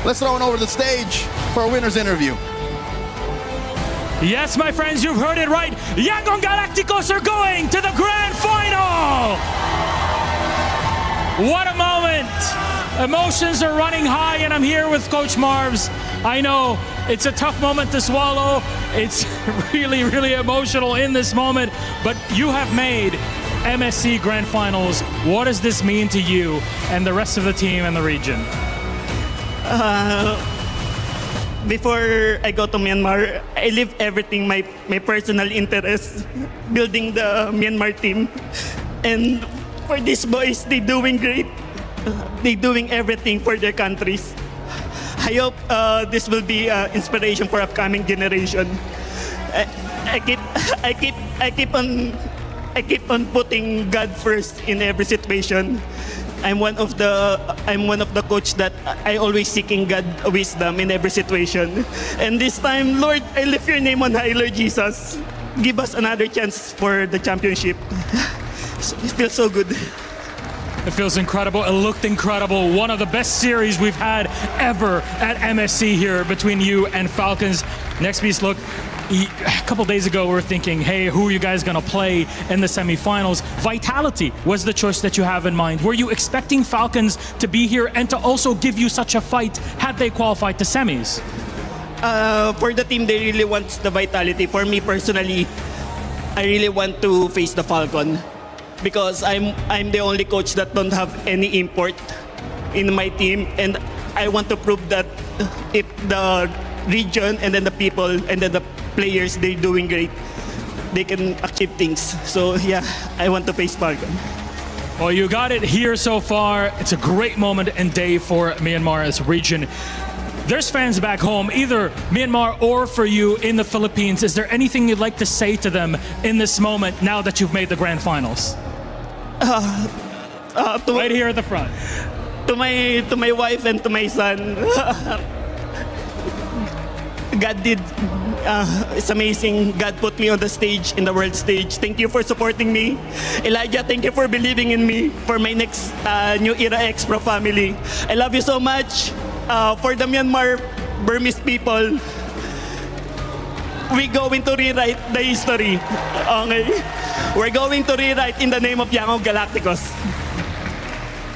let's throw it over the stage for a winner's interview. Yes, my friends, you've heard it right. Yangon Galacticos are going to the grand final. What a moment. Emotions are running high, and I'm here with Coach Marvs. I know it's a tough moment to swallow. It's really, really emotional in this moment, but you have made MSC Grand Finals. What does this mean to you and the rest of the team and the region? Before I go to Myanmar, I leave everything, my personal interests, building the Myanmar team. And for these boys, they're doing great. They're doing everything for their countries. I hope this will be inspiration for upcoming generation. I keep on putting God first in every situation. I'm one of the coach that I always seeking God wisdom in every situation. And this time, Lord, I lift your name on high, Lord Jesus. Give us another chance for the championship. It feels so good. It feels incredible. It looked incredible. One of the best series we've had ever at MSC here between you and Falcons. Next piece, look. A couple days ago, we were thinking, hey, who are you guys going to play in the semifinals? Vitality was the choice that you have in mind. Were you expecting Falcons to be here and to also give you such a fight had they qualified to semis? For the team, they really want the Vitality. For me personally, I really want to face the Falcon because I'm the only coach that don't have any import in my team, and I want to prove that if the region and then the people and then the players, they're doing great, they can achieve things. So yeah, I want to face Falcon. Well, you got it here so far. It's a great moment and day for Myanmar as a region. There's fans back home, either Myanmar or for you in the Philippines. Is there anything you'd like to say to them in this moment now that you've made the grand finals? Right here at the front. To my wife and to my son, God did. It's amazing. God put me on the stage, in the world stage. Thank you for supporting me. Elijah, thank you for believing in me for my next New Era X Pro family. I love you so much. For the Myanmar Burmese people, we're going to rewrite the history. Okay? We're going to rewrite in the name of Yangon Galacticos.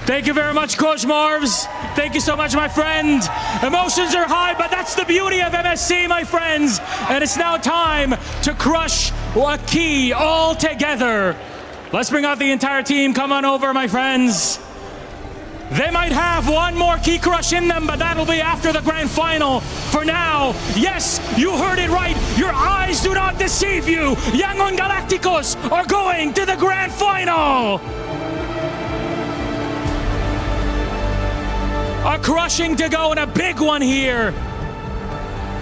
Thank you very much, Coach Marvs. Thank you so much, my friend. Emotions are high, but that's the beauty of MSC, my friends. And it's now time to crush a key all together. Let's bring out the entire team. Come on over, my friends. They might have one more key crush in them, but that'll be after the grand final. For now, yes, you heard it right. Your eyes do not deceive you. Yangon Galacticos are going to the grand final. A crushing to go and a big one here.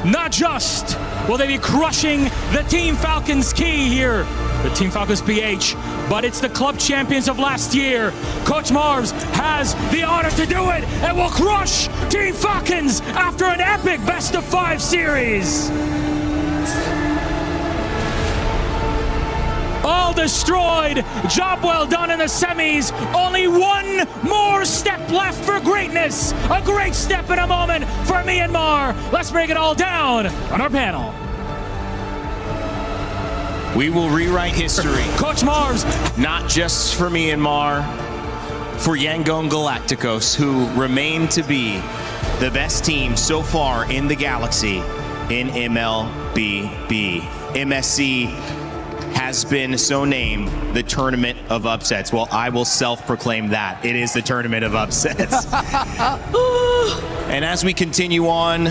Not just will they be crushing the Team Falcons key here, the Team Falcons PH, but it's the club champions of last year. Coach Marvs has the honor to do it and will crush Team Falcons after an epic best-of-5 series. All destroyed. Job well done in the semis. Only one more step left for greatness. A great step in a moment for Myanmar. Let's break it all down on our panel. We will rewrite history. Coach Marvs. Not just for Myanmar, for Yangon Galacticos, who remain to be the best team so far in the galaxy in MLBB. MSC has been so named the Tournament of Upsets. Well, I will self-proclaim that. It is the Tournament of Upsets. And as we continue on,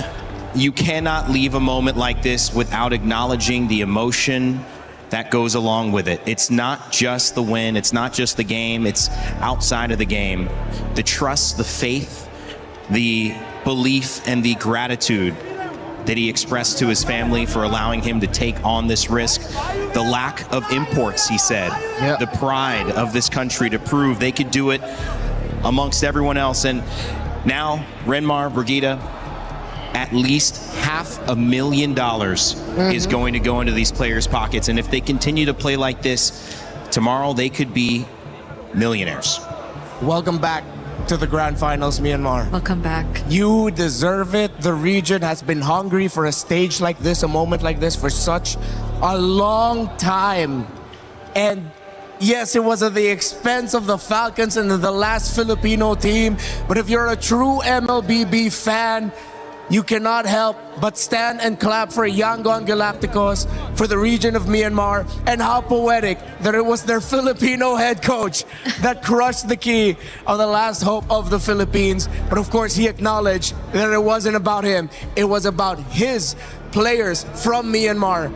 you cannot leave a moment like this without acknowledging the emotion that goes along with it. It's not just the win, it's not just the game, it's outside of the game. The trust, the faith, the belief, and the gratitude that he expressed to his family for allowing him to take on this risk. The lack of imports, he said. Yep. The pride of this country to prove they could do it amongst everyone else. And now, Renmar, Brigitte, at least $500,000 is going to go into these players' pockets. And if they continue to play like this, tomorrow they could be millionaires. Welcome back to the Grand Finals, Myanmar. Welcome back. You deserve it. The region has been hungry for a stage like this, a moment like this, for such a long time. And yes, it was at the expense of the Falcons and the last Filipino team. But if you're a true MLBB fan, you cannot help but stand and clap for Yangon Galacticos, for the region of Myanmar, and how poetic that it was their Filipino head coach that crushed the key on the last hope of the Philippines. But of course, he acknowledged that it wasn't about him. It was about his players from Myanmar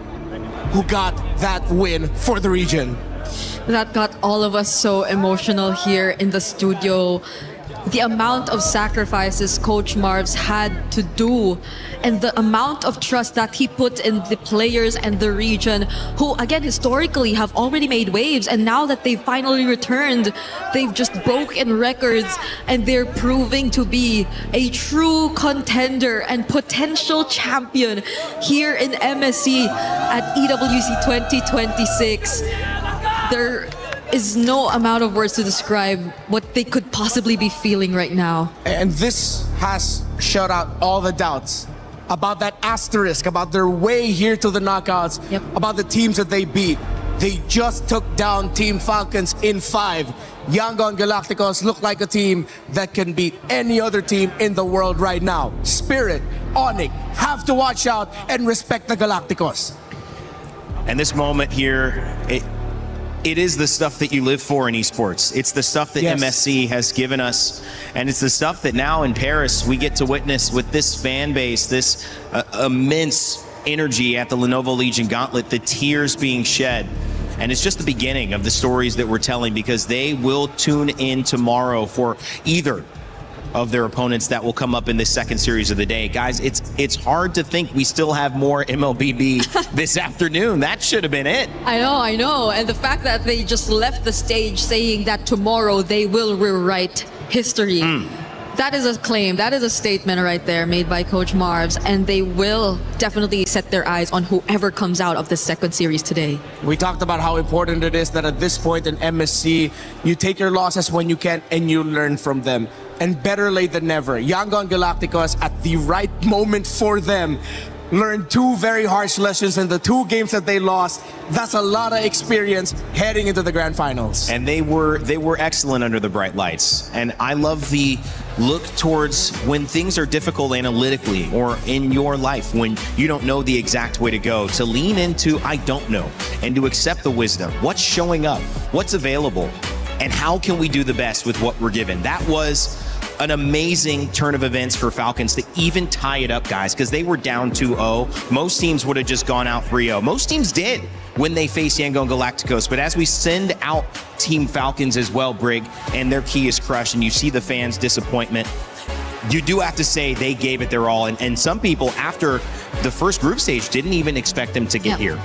who got that win for the region. That got all of us so emotional here in the studio. The amount of sacrifices Coach Marv's had to do and the amount of trust that he put in the players and the region, who again historically have already made waves, and now that they've finally returned, they've just broken records and they're proving to be a true contender and potential champion here in MSC at EWC 2026. There is no amount of words to describe what they could possibly be feeling right now. And this has shut out all the doubts about that asterisk, about their way here to the knockouts, about the teams that they beat. They just took down Team Falcons in 5. Yangon Galacticos look like a team that can beat any other team in the world right now. Spirit, Onyx, have to watch out and respect the Galacticos. And this moment here, it is the stuff that you live for in esports. It's the stuff that MSC has given us. And it's the stuff that now in Paris we get to witness with this fan base, this immense energy at the Lenovo Legion Gauntlet, the tears being shed. And it's just the beginning of the stories that we're telling, because they will tune in tomorrow for either of their opponents that will come up in this second series of the day. Guys, it's hard to think we still have more MLBB this afternoon. That should have been it. I know. And the fact that they just left the stage saying that tomorrow they will rewrite history. That is a claim, that is a statement right there made by Coach Marv's, and they will definitely set their eyes on whoever comes out of the second series today. We talked about how important it is that at this point in MSC, you take your losses when you can and you learn from them. And better late than never, Yangon Galacticos, at the right moment for them, learned 2 very harsh lessons in the 2 games that they lost. That's a lot of experience heading into the Grand Finals. And they were excellent under the bright lights. And I love the look towards when things are difficult analytically or in your life, when you don't know the exact way to go, to lean into I don't know and to accept the wisdom. What's showing up? What's available? And how can we do the best with what we're given? That was an amazing turn of events for Falcons to even tie it up, guys, because they were down 2-0. Most teams would have just gone out 3-0. Most teams did when they faced Yangon Galacticos. But as we send out Team Falcons as well, Brig, and their key is crushed, and you see the fans' disappointment, you do have to say they gave it their all. And some people, after the first group stage, didn't even expect them to get here.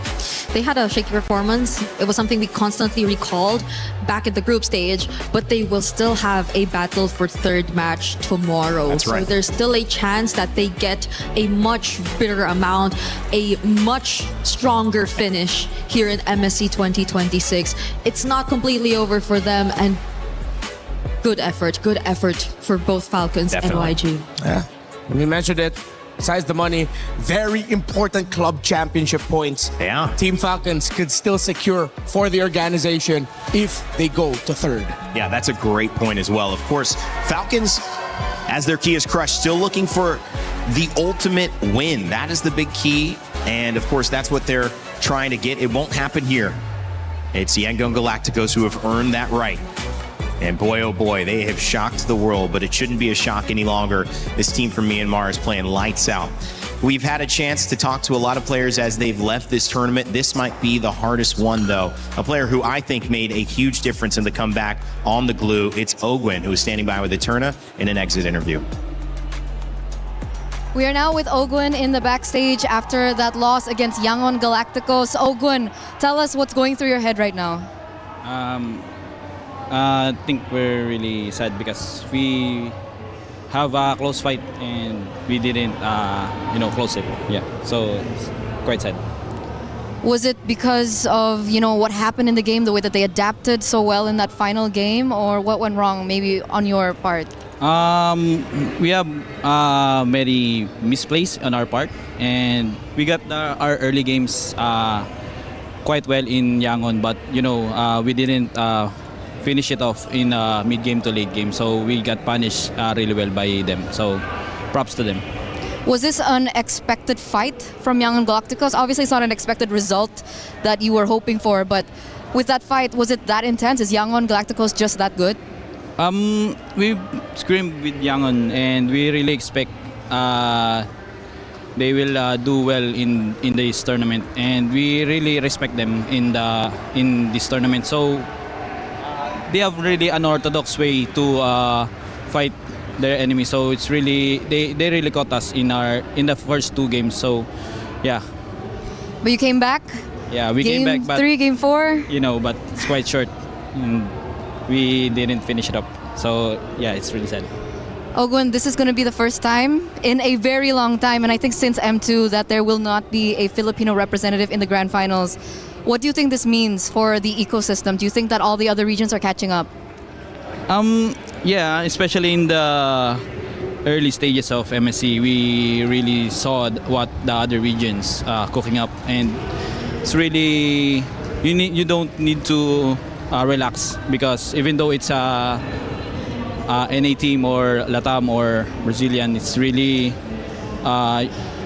They had a shaky performance. It was something we constantly recalled back at the group stage, but they will still have a battle for third match tomorrow. That's right. So there's still a chance that they get a much bigger amount, a much stronger finish here in MSC 2026. It's not completely over for them, and good effort for both Falcons and YG. Yeah, we mentioned it. Besides the money, very important club championship points. Yeah. Team Falcons could still secure for the organization if they go to third. Yeah, that's a great point as well. Of course, Falcons, as their key is crushed, still looking for the ultimate win. That is the big key. And of course, that's what they're trying to get. It won't happen here. It's Yangon Galacticos who have earned that right. And boy, oh boy, they have shocked the world, but it shouldn't be a shock any longer. This team from Myanmar is playing lights out. We've had a chance to talk to a lot of players as they've left this tournament. This might be the hardest one, though. A player who I think made a huge difference in the comeback on the glue. It's Ogwin, who is standing by with Eterna in an exit interview. We are now with Ogwin in the backstage after that loss against Yangon Galacticos. Ogwin, tell us what's going through your head right now. I think we're really sad because we have a close fight and we didn't, close it. Yeah, so it's quite sad. Was it because of, what happened in the game, the way that they adapted so well in that final game, or what went wrong maybe on your part? We have many misplays on our part, and we got our early games quite well in Yangon, but we didn't finish it off in mid game to late game, so we got punished really well by them. So props to them. Was this an expected fight from Yangon Galacticos? Obviously, it's not an expected result that you were hoping for, but with that fight, was it that intense? Is Yangon Galacticos just that good? We scrimmed with Yangon, and we really expect they will do well in this tournament, and we really respect them in this tournament. So they have really unorthodox way to fight their enemy. So it's really they really caught us in the first two games. So yeah. But you came back. Yeah, we came back. But, Game 4. But it's quite short. And we didn't finish it up. So yeah, it's really sad. Ogun, this is going to be the first time in a very long time, and I think since M2, that there will not be a Filipino representative in the grand finals. What do you think this means for the ecosystem? Do you think that all the other regions are catching up? Yeah, especially in the early stages of MSC, we really saw what the other regions cooking up, and it's really you don't need to relax, because even though it's a NA team or Latam or Brazilian, it's really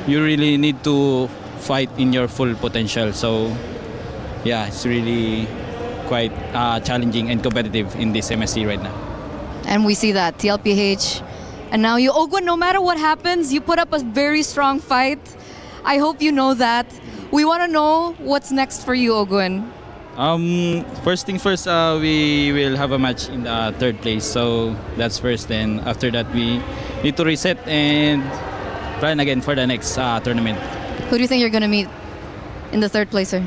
you really need to fight in your full potential. So yeah, it's really quite challenging and competitive in this MSC right now. And we see that, TLPH. And now you, Ogun, no matter what happens, you put up a very strong fight. I hope you know that. We want to know what's next for you, Ogun. First thing first, we will have a match in the third place. So that's first. Then after that, we need to reset and plan again for the next tournament. Who do you think you're going to meet in the third placer?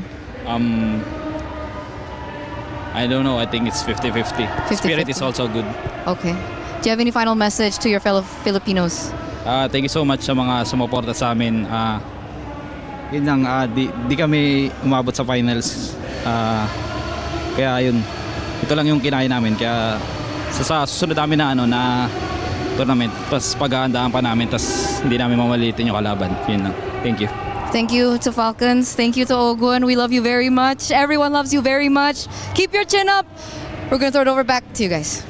I don't know. I think it's 50-50. Spirit is also good. Okay. Do you have any final message to your fellow Filipinos? Thank you so much sa mga sumuporta sa amin. Yun lang, di kami umabot sa finals. Kaya yun, ito lang yung kinain namin. Kaya sa susunod namin na tournament, tapos paghahandaan pa namin, tapos hindi namin mamalitin yung kalaban. Yun lang. Thank you. Thank you to Falcons. Thank you to Ogun. We love you very much. Everyone loves you very much. Keep your chin up. We're going to throw it over back to you guys.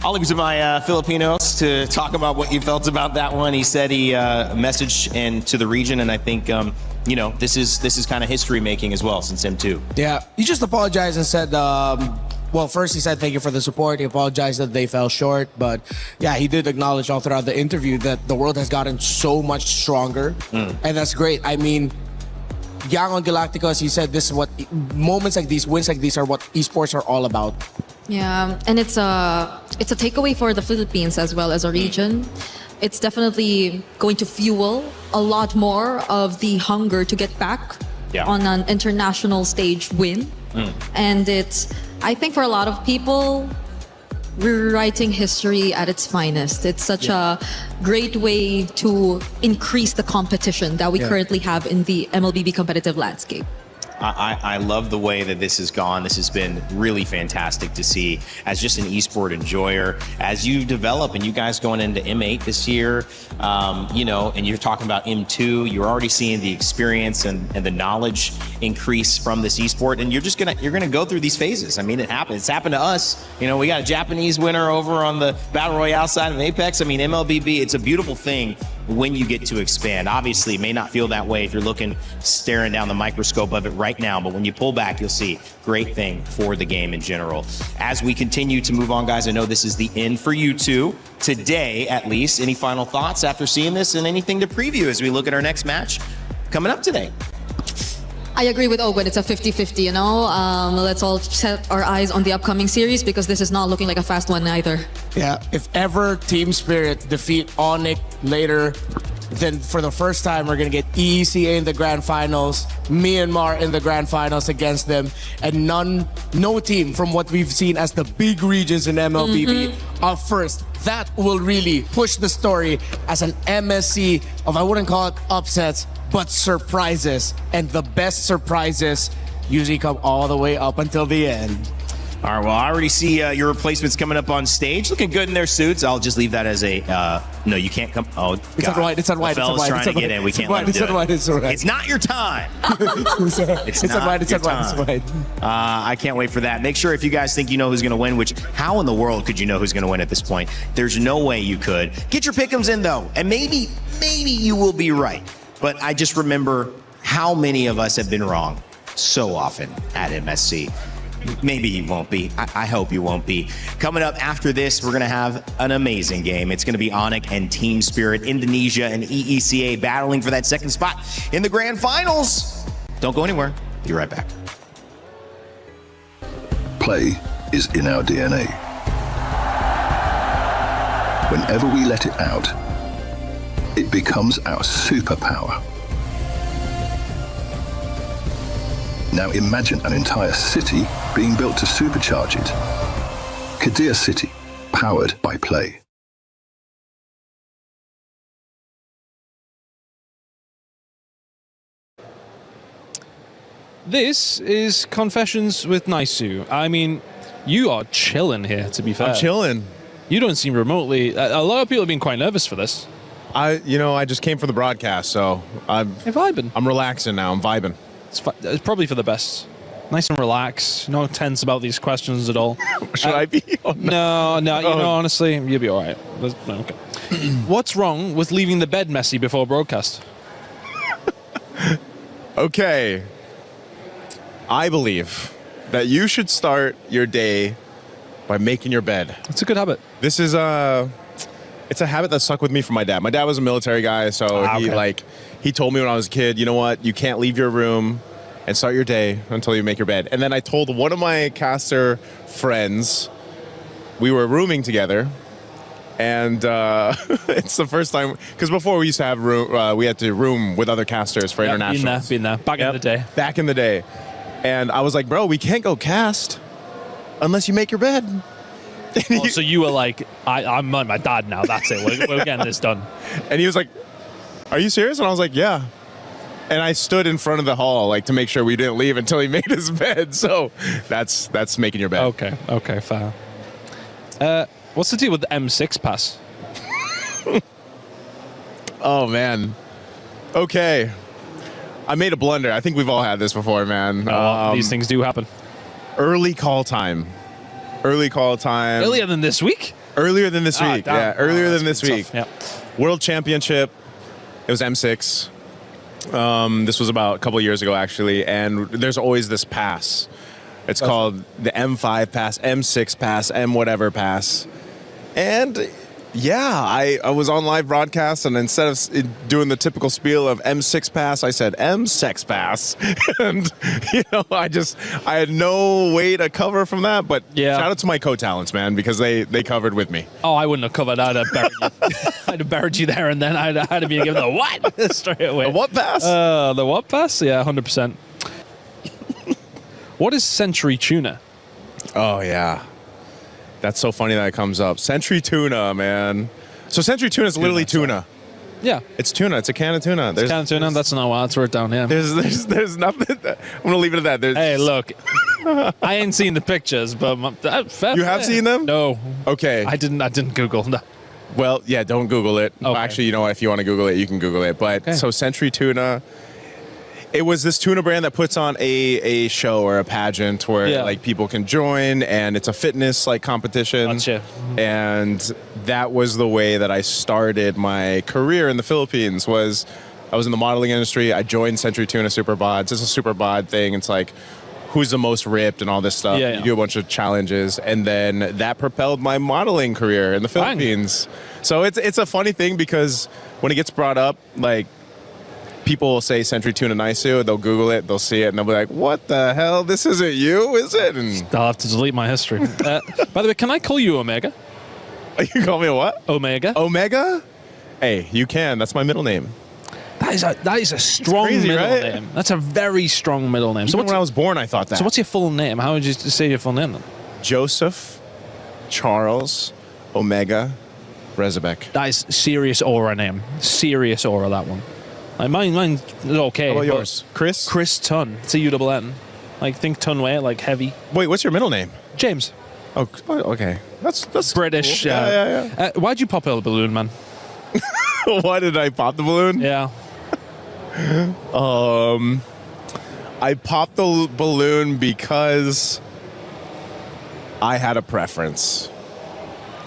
I'll leave it to my Filipinos to talk about what you felt about that one. He said he messaged to the region, and I think this is kind of history making as well since M2. Yeah, he just apologized and said. Well, first he said thank you for the support. He apologized that they fell short, but yeah, he did acknowledge all throughout the interview that the world has gotten so much stronger, and that's great. I mean, Yangon Galacticos, he said this is what moments like these, wins like these, are what esports are all about. Yeah, and it's a takeaway for the Philippines as well as a region. It's definitely going to fuel a lot more of the hunger to get back on an international stage win. And I think for a lot of people, we're writing history at its finest. It's such a great way to increase the competition that we currently have in the Mlbb competitive landscape. I love the way that this has gone. This has been really fantastic to see as just an esport enjoyer. As you develop and you guys going into M8 this year, and you're talking about M2, you're already seeing the experience and the knowledge increase from this esport. And you're gonna go through these phases. I mean, it happens. It's happened to us. We got a Japanese winner over on the Battle Royale side of Apex. I mean, MLBB, it's a beautiful thing when you get to expand. Obviously, it may not feel that way if you're staring down the microscope of it right now, but when you pull back, you'll see great thing for the game in general. As we continue to move on, guys, I know this is the end for you two, today at least. Any final thoughts after seeing this, and anything to preview as we look at our next match coming up today? I agree with Ogun. It's a 50-50, Let's all set our eyes on the upcoming series, because this is not looking like a fast one either. Yeah, if ever Team Spirit defeat Onyx later, then for the first time, we're going to get EECA in the grand finals, Myanmar in the grand finals against them, and no team from what we've seen as the big regions in MLBB are first that will really push the story as an MSC of, I wouldn't call it upsets, but surprises. And the best surprises usually come all the way up until the end. All right, well, I already see your replacements coming up on stage, looking good in their suits. I'll just leave that as a, no, you can't come. Oh, It's God. on white, it's on white, The it's on fella's white. trying it's to on get white, in. We it's can't on let him white, do it's on white, it. it's on white. It's not your time. It's on white, it's on white, it's on white. I can't wait for that. Make sure if you guys think you know who's going to win, which how in the world could you know who's going to win at this point? There's no way you could. Get your pick'ems in though, and maybe you will be right. But I just remember how many of us have been wrong so often at MSC. Maybe you won't be. I hope you won't be. Coming up after this, we're going to have an amazing game. It's going to be Onyx and Team Spirit, Indonesia and EECA battling for that second spot in the grand finals. Don't go anywhere. Be right back. Play is in our DNA. Whenever we let it out, it becomes our superpower. Now imagine an entire city being built to supercharge it. Kadir City, powered by Play. This is Confessions with Naisu. I mean, you are chilling here, to be fair. I'm chilling. You don't seem remotely... A lot of people have been quite nervous for this. I just came for the broadcast, so You're vibing. I'm relaxing now. I'm vibing. It's probably for the best. Nice and relaxed. No tense about these questions at all. Should I be? Oh, no, you know, honestly, you'll be all right. Okay. What's wrong with leaving the bed messy before broadcast? Okay. I believe that you should start your day by making your bed. It's a good habit. This is it's a habit that stuck with me from my dad. My dad was a military guy, so he told me when I was a kid, you know what, you can't leave your room and start your day until you make your bed. And then I told one of my caster friends, we were rooming together, and it's the first time, because before we used to have room, we had to room with other casters for internationals. Been there. Back in the day. Back in the day. And I was like, bro, we can't go cast unless you make your bed. Oh, so you were like, I'm my dad now, that's it, we're getting this done. And he was like, are you serious? And I was like, yeah. And I stood in front of the hall, like, to make sure we didn't leave until he made his bed. So that's making your bed. Okay, fair. What's the deal with the M6 pass? Oh, man. Okay. I made a blunder. I think we've all had this before, man. These things do happen. Early call time. Earlier than this week? Earlier than this week. Damn. Yeah, earlier than this week. Yeah. World Championship. It was M6. This was about a couple years ago, actually. And there's always this pass. It's called the M5 pass, M6 pass, M whatever pass. And yeah, I was on live broadcast, and instead of doing the typical spiel of M6 pass, I said M6 pass. And, I had no way to cover from that, but shout out to my co-talents, man, because they covered with me. Oh, I wouldn't have covered. I'd have buried you. I'd have buried you there, and then I'd have been given the what? Straight away. The what pass? The what pass? Yeah, 100%. What is Century Tuna? Oh, yeah. That's so funny that it comes up. Century Tuna, man. So Century Tuna is literally tuna. Yeah. It's tuna. It's a can of tuna. It's a can of tuna? That's not why. That's wrote down, yeah. There's nothing. I'm going to leave it at that. Hey, look. I ain't seen the pictures, but... You have seen them? No. Okay. I didn't Google them. Well, yeah, don't Google it. Okay. Actually, you know what? If you want to Google it, you can Google it. But so Century Tuna... It was this tuna brand that puts on a show or a pageant where like people can join, and it's a fitness like competition. Gotcha. And that was the way that I started my career in the Philippines. I was in the modeling industry. I joined Century Tuna Super Bods. It's a super bod thing. It's like who's the most ripped and all this stuff. Yeah. You do a bunch of challenges, and then that propelled my modeling career in the Philippines. So it's a funny thing because when it gets brought up, like, people will say Century Tuna Naisu, they'll Google it, they'll see it, and they'll be like, what the hell? This isn't you, is it? And I'll have to delete my history. By the way, can I call you Omega? You call me a what? Omega. Omega? Hey, you can. That's my middle name. That is a strong middle name. That's a very strong middle name. Even when I was born, I thought that. So what's your full name? How would you say your full name then? Joseph Charles Omega Rezabek. That is serious aura name. Serious aura, that one. Like mine is okay. How about but yours? Chris? Chris Tun. It's a UNN. Like, think Tunway, like heavy. Wait, what's your middle name? James. Oh, okay. That's British. cool. Yeah. Why'd you pop a balloon, man? Why did I pop the balloon? Yeah. I popped the balloon because I had a preference.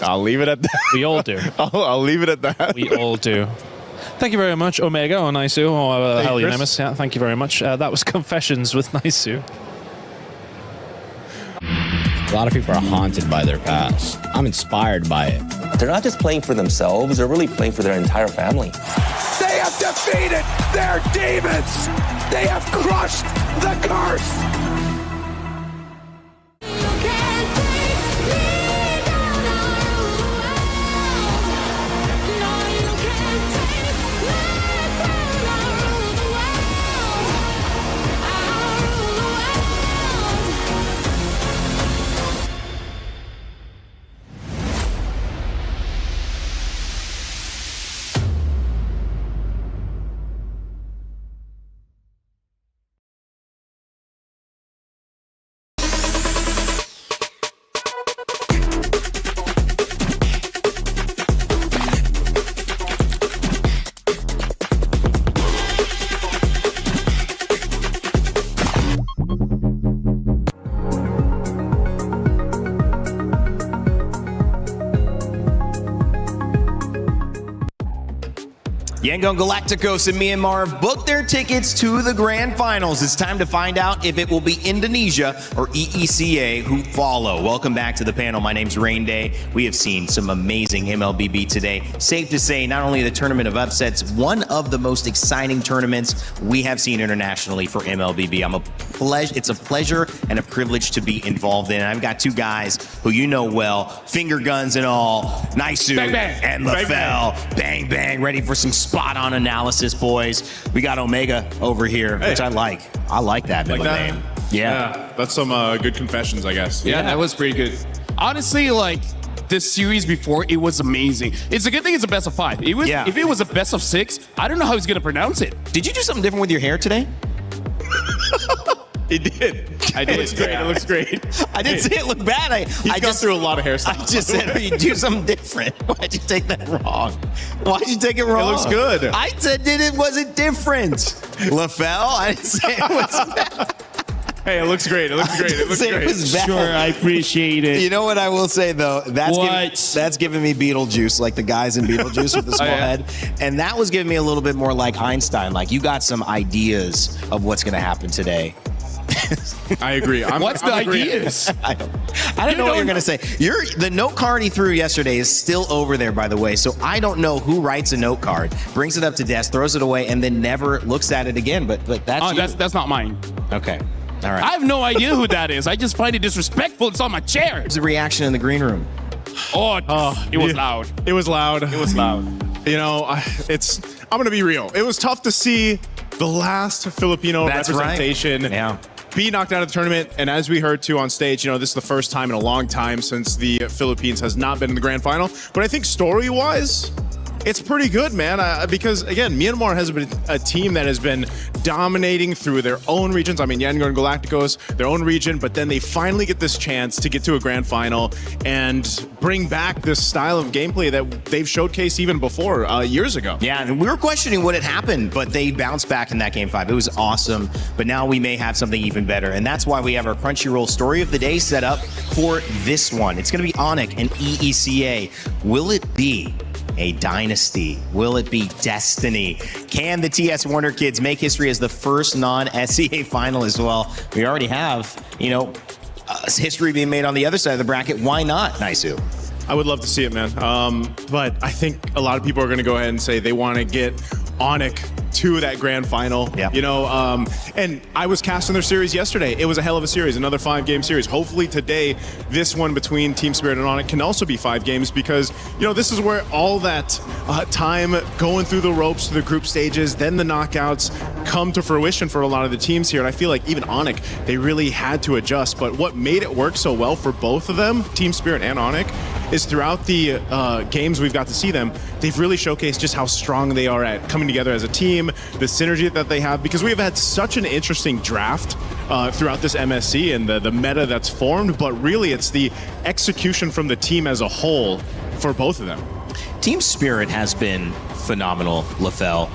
I'll leave it at that. We all do. I'll leave it at that. We all do. Thank you very much, Omega or Naisu, or hell your name is. Yeah, thank you very much. That was Confessions with Naisu. A lot of people are haunted by their past. I'm inspired by it. They're not just playing for themselves, they're really playing for their entire family. They have defeated their demons. They have crushed the curse. Yangon Galacticos and Myanmar have booked their tickets to the grand finals. It's time to find out if it will be Indonesia or EECA who follow. Welcome back to the panel. My name's Rain Day. We have seen some amazing MLBB today. Safe to say, not only the tournament of upsets, one of the most exciting tournaments we have seen internationally for MLBB. It's a pleasure and a privilege to be involved in. I've got two guys who you know well, finger guns and all, Naisu and LaFell. Bang, bang, ready for some spot-on analysis, boys. We got Omega over here, which I like. I like that middle name. Yeah. That's some good confessions, I guess. Yeah, that was pretty good. Honestly, like, this series before, it was amazing. It's a good thing it's a best of 5. If it was a best of 6, I don't know how he's going to pronounce it. Did you do something different with your hair today? It did. It looks great. It looks great. I didn't say it looked bad. I gone just through a lot of hairstyles. I just said you do something different. Why'd you take that wrong? Why'd you take it wrong? It looks good. I said it wasn't different. LaFell, I didn't say it was bad. Hey, it looks great. It looks great. It looks Say great. it was bad. Sure, I appreciate it. You know what I will say though? That's giving me Beetlejuice, like the guys in Beetlejuice with the small head. And that was giving me a little bit more like Einstein. Like you got some ideas of what's going to happen today. I agree. What's the ideas? I don't know what you're going to say. The note card he threw yesterday is still over there, by the way. So I don't know who writes a note card, brings it up to desk, throws it away, and then never looks at it again. But that's that's not mine. Okay. All right. I have no idea who that is. I just find it disrespectful. It's on my chair. What's the reaction in the green room? It was loud. It was loud. It was loud. You know, I'm going to be real. It was tough to see the last Filipino representation be knocked out of the tournament. And as we heard too on stage, you know, this is the first time in a long time since the Philippines has not been in the grand final. But I think story-wise, it's pretty good, man, because, again, Myanmar has been a team that has been dominating through their own regions. I mean, Yangon Galacticos, their own region, but then they finally get this chance to get to a grand final and bring back this style of gameplay that they've showcased even before, years ago. Yeah, and we were questioning what had happened, but they bounced back in that Game 5. It was awesome, but now we may have something even better, and that's why we have our Crunchyroll Story of the Day set up for this one. It's going to be Onic and EECA. Will it be a dynasty? Will it be destiny? Can the TS Warner kids make history as the first non-SEA finalist? Well, we already have, history being made on the other side of the bracket. Why not, Naisu? I would love to see it, man. But I think a lot of people are going to go ahead and say they want to get Onic to that grand final. Yeah. And I was cast in their series yesterday. It was a hell of a series, another 5-game series. Hopefully today, this one between Team Spirit and Onic can also be 5 games because, this is where all that time going through the ropes, through the group stages, then the knockouts come to fruition for a lot of the teams here. And I feel like even Onic, they really had to adjust. But what made it work so well for both of them, Team Spirit and Onic, is throughout the games we've got to see them, they've really showcased just how strong they are at coming together as a team, the synergy that they have, because we have had such an interesting draft throughout this MSC and the meta that's formed, but really it's the execution from the team as a whole for both of them. Team spirit has been phenomenal, LaFell.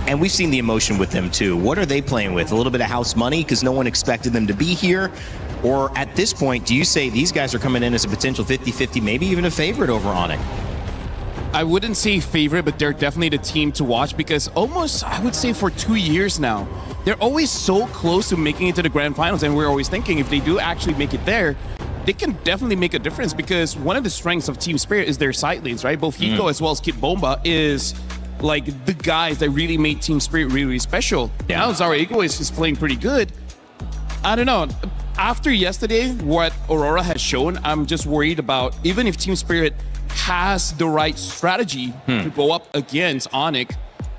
And we've seen the emotion with them too. What are they playing with? A little bit of house money because no one expected them to be here? Or at this point, do you say these guys are coming in as a potential 50-50, maybe even a favorite over Onyx? I wouldn't say favorite, but they're definitely the team to watch because almost, I would say for 2 years now, they're always so close to making it to the grand finals. And we're always thinking if they do actually make it there, they can definitely make a difference because one of the strengths of Team Spirit is their side lanes, right? Both Hiko as well as Kid Bomba is like the guys that really made Team Spirit really, really special. Yeah. Now Zara Egoist is playing pretty good. I don't know. After yesterday, what Aurora has shown, I'm just worried about even if Team Spirit has the right strategy to go up against Onyx,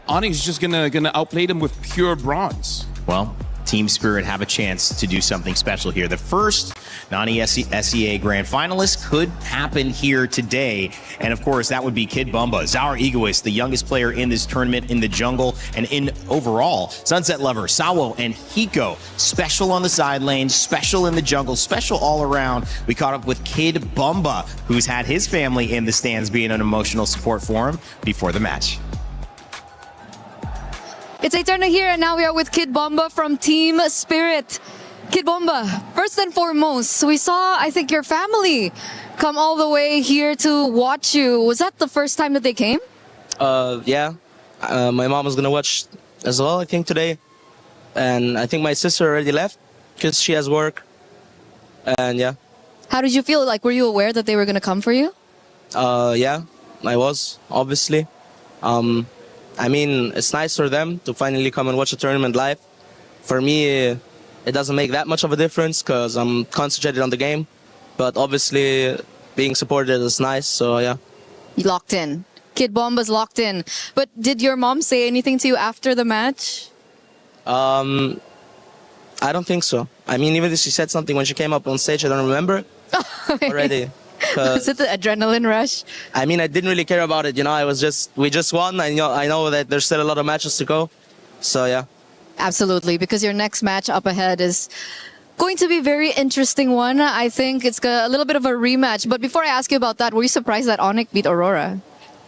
Onyx is just gonna outplay them with pure bronze. Well, Team Spirit have a chance to do something special here. The first non-SEA Grand Finalist could happen here today. And of course, that would be Kid Bomba, Zara Egoist, the youngest player in this tournament in the jungle and in overall. Sunset Lover, Sawo, and Hiko, special on the side lane, special in the jungle, special all around. We caught up with Kid Bomba, who's had his family in the stands being an emotional support for him before the match. It's Eterna here, and now we are with Kid Bomba from Team Spirit. Kid Bomba, first and foremost, we saw, I think, your family come all the way here to watch you. Was that the first time that they came? Yeah. My mom was gonna watch as well, I think, today. And I think my sister already left because she has work. And yeah. How did you feel? Like, were you aware that they were gonna come for you? Yeah, I was, obviously. I mean, it's nice for them to finally come and watch a tournament live. For me, it doesn't make that much of a difference because I'm concentrated on the game. But obviously, being supported is nice, so yeah. Locked in. Kid Bomba's locked in. But did your mom say anything to you after the match? I don't think so. I mean, even if she said something when she came up on stage, I don't remember already. Was it the adrenaline rush? I mean, I didn't really care about it. You know, we just won. I know that there's still a lot of matches to go. So yeah. Absolutely, because your next match up ahead is going to be a very interesting one. I think it's a little bit of a rematch. But before I ask you about that, were you surprised that Onyx beat Aurora?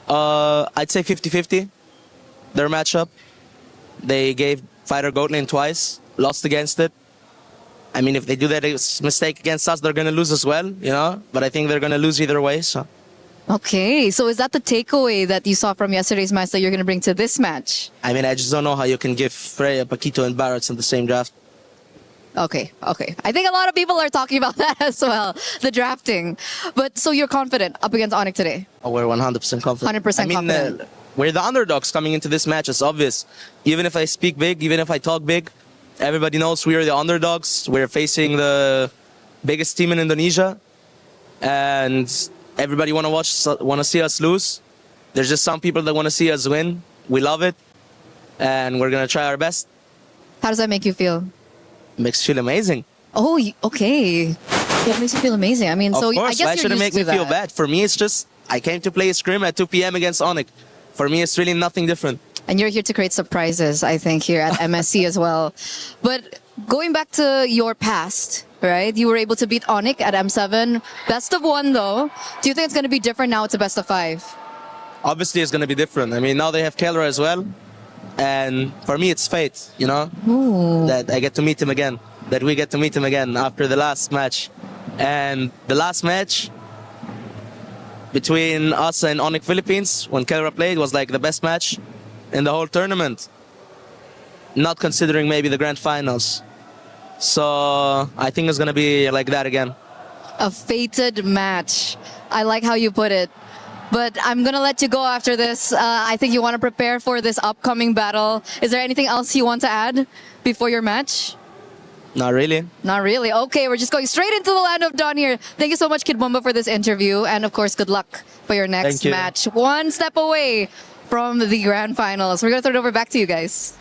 I'd say 50-50. Their matchup. They gave Fighter Goat Lane twice, lost against it. I mean, if they do that mistake against us, they're going to lose as well, you know? But I think they're going to lose either way, so. Okay, so is that the takeaway that you saw from yesterday's match that you're going to bring to this match? I mean, I just don't know how you can give Freya, Paquito, and Barretts in the same draft. Okay. I think a lot of people are talking about that as well, the drafting. But so you're confident up against Onyx today? Oh, we're 100% confident. 100% confident. We're the underdogs coming into this match, it's obvious. Even if I speak big, even if I talk big, everybody knows we are the underdogs. We're facing the biggest team in Indonesia. And everybody want to see us lose. There's just some people that want to see us win. We love it. And we're going to try our best. How does that make you feel? Makes you feel amazing. Oh, okay. It makes you feel amazing. I mean, of so course, I guess why you're should it make me that. feel bad? For me, it's just, I came to play a scrim at 2 p.m. against Onyx. For me, it's really nothing different. And you're here to create surprises, I think, here at MSC as well. But going back to your past, right? You were able to beat Onyx at M7. Best of 1, though. Do you think it's going to be different now? It's a best of 5. Obviously, it's going to be different. I mean, now they have Keller as well. And for me, it's fate, you know? Ooh. That I get to meet him again. That we get to meet him again after the last match. And the last match between us and Onyx Philippines, when Keller played, was like the best match in the whole tournament. Not considering maybe the grand finals. So I think it's going to be like that again. A fated match. I like how you put it. But I'm going to let you go after this. I think you want to prepare for this upcoming battle. Is there anything else you want to add before your match? Not really. Not really. Okay, we're just going straight into the land of Dawn here. Thank you so much, Kid Bomba, for this interview. And of course, good luck for your next match. One step away from the grand finals. We're going to throw it over back to you guys.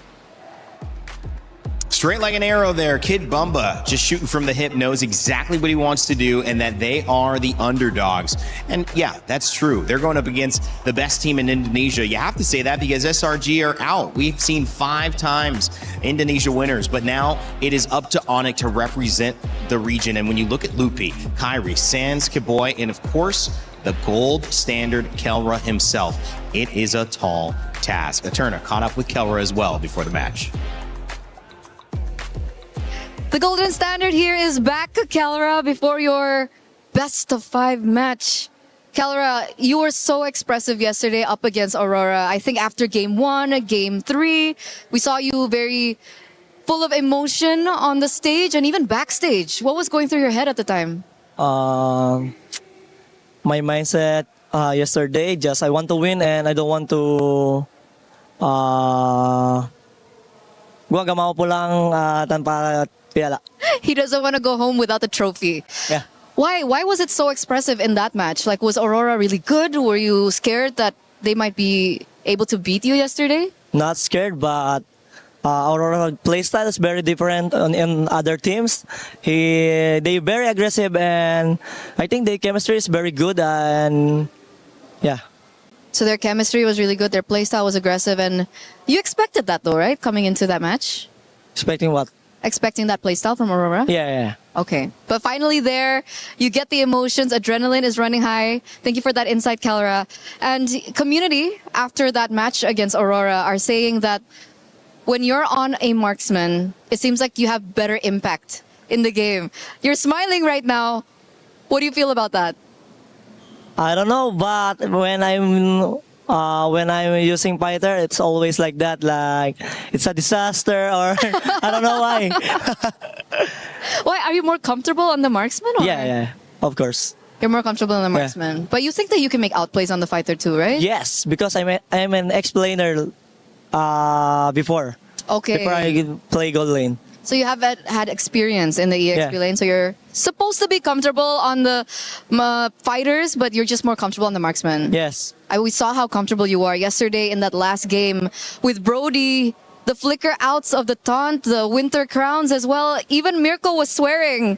Straight like an arrow there. Kid Bumba, just shooting from the hip, knows exactly what he wants to do and that they are the underdogs. And yeah, that's true. They're going up against the best team in Indonesia. You have to say that because SRG are out. We've seen 5 times Indonesia winners, but now it is up to Onyx to represent the region. And when you look at Lupi, Kyrie, Sans, Kiboy, and of course, the gold standard Kelra himself, it is a tall task. Eterna caught up with Kelra as well before the match. The golden standard here is back, Kelra, before your best of 5 match. Kelra, you were so expressive yesterday up against Aurora. I think after game 1, game 3, we saw you very full of emotion on the stage and even backstage. What was going through your head at the time? My mindset yesterday, just I want to win and I don't want to gumagawa po lang tanpa piyala. He doesn't want to go home without the trophy. Yeah. Why was it so expressive in that match? Like, was Aurora really good? Were you scared that they might be able to beat you yesterday? Not scared, but Aurora playstyle is very different in other teams. They very aggressive and I think their chemistry is very good and yeah. So their chemistry was really good, their playstyle was aggressive, and you expected that though, right? Coming into that match? Expecting what? Expecting that playstyle from Aurora? Yeah. Okay. But finally there, you get the emotions, adrenaline is running high. Thank you for that insight, Kelra. And community, after that match against Aurora, are saying that when you're on a marksman, it seems like you have better impact in the game. You're smiling right now. What do you feel about that? I don't know, but when I'm using fighter, it's always like that. Like it's a disaster, or I don't know why. Why are you more comfortable on the marksman? Or? Yeah, of course. You're more comfortable on the marksman, Yeah. But you think that you can make outplays on the fighter too, right? Yes, because I'm an explainer before. Okay. Before I play gold lane. So you have had experience in the EXP lane, so you're supposed to be comfortable on the fighters, but you're just more comfortable on the marksman. Yes. We saw how comfortable you are yesterday in that last game with Brody, the flicker outs of the taunt, the winter crowns as well. Even Mirko was swearing.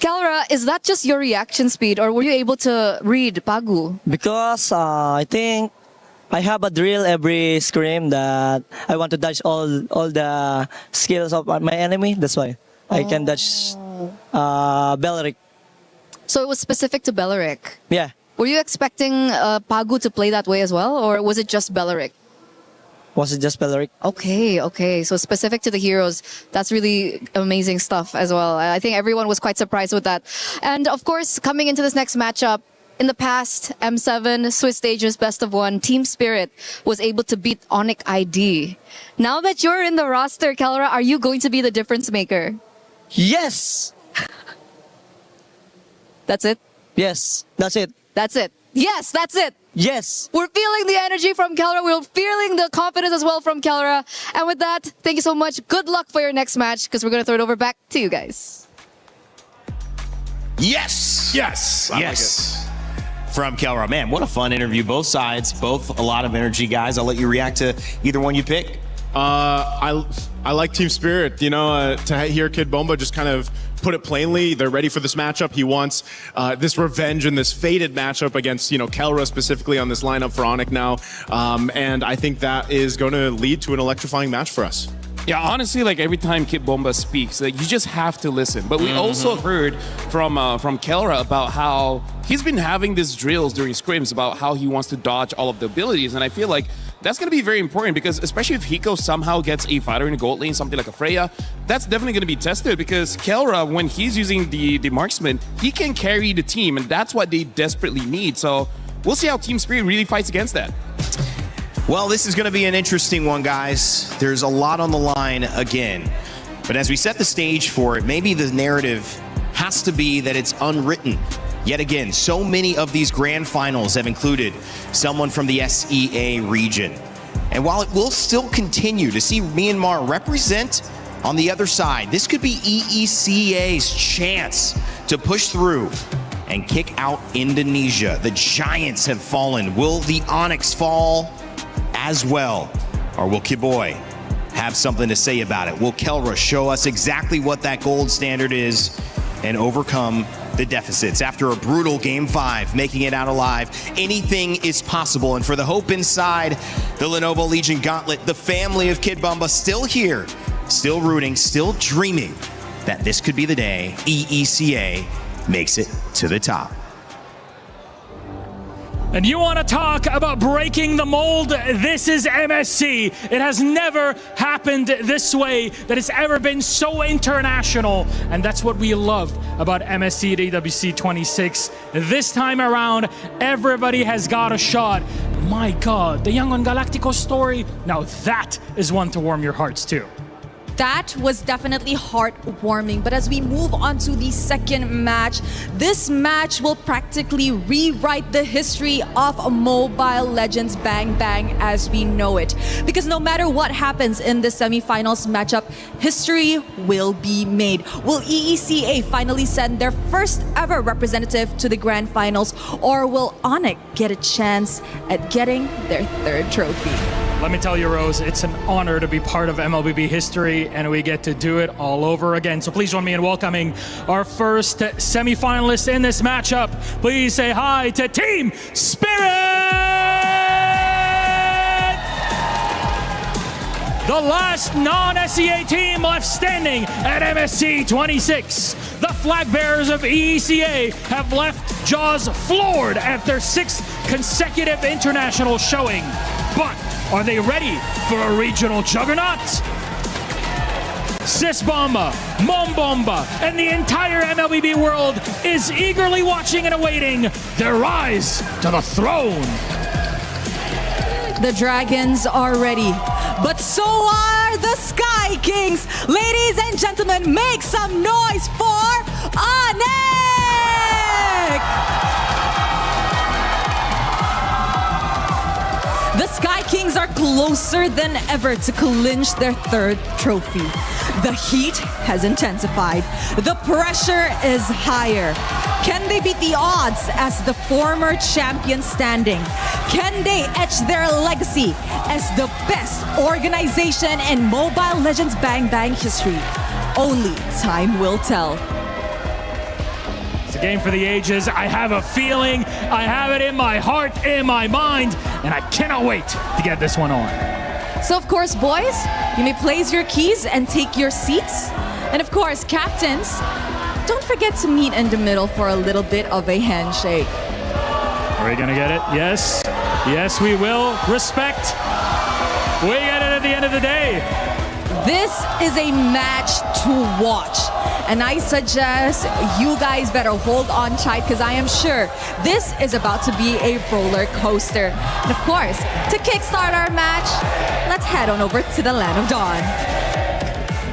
Kelra, is that just your reaction speed, or were you able to read Pagu? Because I think I have a drill every scrim that I want to dodge all the skills of my enemy. That's why I can dodge Beleric. So it was specific to Beleric. Yeah. Were you expecting Pagu to play that way as well, or was it just Beleric? Was it just Beleric? Okay. So specific to the heroes, that's really amazing stuff as well. I think everyone was quite surprised with that. And of course, coming into this next matchup, in the past, M7, Swiss Stages Best of 1, Team Spirit was able to beat Onyx ID. Now that you're in the roster, Kelra, are you going to be the difference maker? Yes! That's it? Yes, that's it. That's it. Yes, that's it. Yes. We're feeling the energy from Kelra. We're feeling the confidence as well from Kelra. And with that, thank you so much. Good luck for your next match, because we're going to throw it over back to you guys. Yes! Yes! I yes! From Kelra. Man, what a fun interview. Both sides, both a lot of energy, guys. I'll let you react to either one you pick. I like Team Spirit. You know, to hear Kid Bomba just kind of put it plainly, they're ready for this matchup. He wants this revenge and this fated matchup against, Kelra specifically on this lineup for Onyx now. And I think that is going to lead to an electrifying match for us. Yeah, honestly, like every time Kid Bomba speaks, like you just have to listen. But we also heard from Kelra about how he's been having these drills during scrims about how he wants to dodge all of the abilities, and I feel like that's going to be very important because especially if Hiko somehow gets a fighter in a gold lane, something like a Freya, that's definitely going to be tested because Kelra, when he's using the marksman, he can carry the team, and that's what they desperately need. So we'll see how Team Spirit really fights against that. Well, this is going to be an interesting one, guys. There's a lot on the line again. But as we set the stage for it, maybe the narrative has to be that it's unwritten. Yet again, so many of these grand finals have included someone from the SEA region. And while it will still continue to see Myanmar represent on the other side, this could be EECA's chance to push through and kick out Indonesia. The giants have fallen. Will the Onyx fall as well? Or will Kiboy have something to say about it. Will Kelra show us exactly what that gold standard is and overcome the deficits? After a brutal Game 5, making it out alive, anything is possible. And for the hope inside the Lenovo Legion Gauntlet, the family of Kid Bamba still here, still rooting, still dreaming that this could be the day EECA makes it to the top. And you want to talk about breaking the mold? This is MSC. It has never happened this way, that it's ever been so international. And that's what we love about MSC at AWC 26. This time around, everybody has got a shot. My God, the Young Galacticos story, now that is one to warm your hearts too. That was definitely heartwarming. But as we move on to the second match, this match will practically rewrite the history of Mobile Legends Bang Bang as we know it. Because no matter what happens in the semifinals matchup, history will be made. Will EECA finally send their first ever representative to the grand finals, or will Onyx get a chance at getting their third trophy? Let me tell you, Rose, it's an honor to be part of Mlbb history, and we get to do it all over again. So please join me in welcoming our first semifinalist in this matchup. Please say hi to Team Spirit! The last non-SEA team left standing at MSC 26. The flag bearers of EECA have left jaws floored at their 6th consecutive international showing. But are they ready for a regional juggernaut? Sis Bomba, Mom Bomba, and the entire MLBB world is eagerly watching and awaiting their rise to the throne. The Dragons are ready, but so are the Sky Kings. Ladies and gentlemen, make some noise for Onyx! The Sky Kings are closer than ever to clinch their third trophy. The heat has intensified. The pressure is higher. Can they beat the odds as the former champion standing? Can they etch their legacy as the best organization in Mobile Legends Bang Bang history? Only time will tell. It's a game for the ages. I have a feeling, I have it in my heart, in my mind, and I cannot wait to get this one on. So of course, boys, you may place your keys and take your seats. And of course, captains, don't forget to meet in the middle for a little bit of a handshake. Are we gonna get it? Yes. Yes, we will. Respect. We get it at the end of the day. This is a match to watch. And I suggest you guys better hold on tight, because I am sure this is about to be a roller coaster. And of course, to kickstart our match, let's head on over to the Land of Dawn.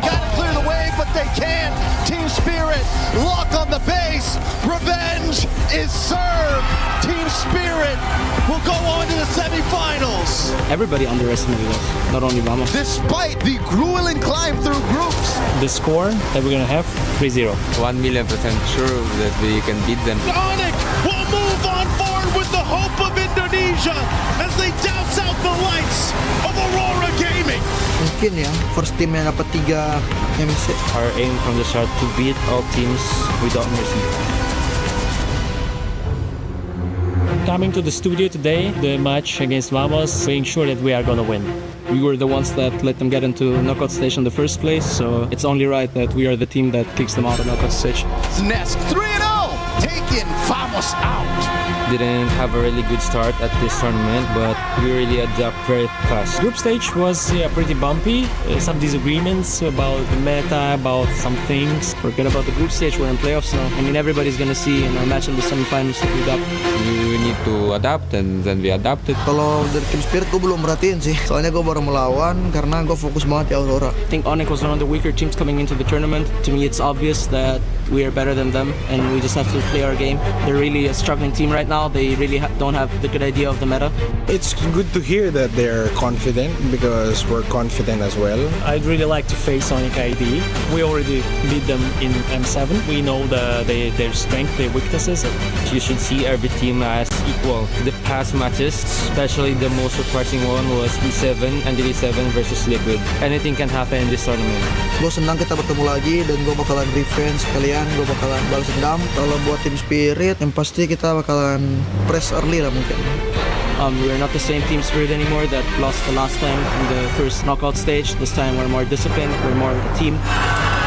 Gotta clear the way, but they can't. Team Spirit, lock on the base. Revenge is served. Team Spirit will go on to the semifinals. Everybody underestimated us, not only Vamos. Despite the grueling climb through groups. The score that we're gonna have, 3-0. 1,000,000% sure that we can beat them. Onyx will move on forward with the hope of Indonesia as they douse out the lights of Aurora Gaming. Mungkin ya, first team yang dapat 3 MSC. Our aim from the start to beat all teams without mercy. Coming to the studio today, the match against Vamos, being sure that we are gonna win. We were the ones that let them get into knockout stage in the first place, so it's only right that we are the team that kicks them out of knockout stage. Nest 3-0, taking Vamos out. Didn't have a really good start at this tournament, but we really adapt very fast. Group stage was pretty bumpy. Some disagreements about the meta, about some things. Forget about the group stage, we're in playoffs now. I mean, everybody's gonna see in our match in the semifinals that we got. We need to adapt, and then we adapted. Kalau dari Team Spirit gue belum merhatiin sih. Soalnya gue baru melawan karena gue fokus banget di Aurora. I think Onyx was one of the weaker teams coming into the tournament. To me, it's obvious that we are better than them, and we just have to play our game. They're really a struggling team right now. They really don't have the good idea of the meta. It's good to hear that they're confident, because we're confident as well. I'd really like to face Onyx ID. We already beat them in M7. We know their strength, their weaknesses. You should see every team as equal. The past matches, especially the most surprising one, was E7 and E7 versus Liquid. Anything can happen in this tournament. Gue senang kita bertemu lagi dan gue bakalan revenge kalian, gue bakalan balas dendam. Kalau buat Team Spirit, yang pasti kita bakalan press early lah mungkin. We're not the same Team Spirit anymore that lost the last time in the first knockout stage. This time we're more disciplined, we're more a team.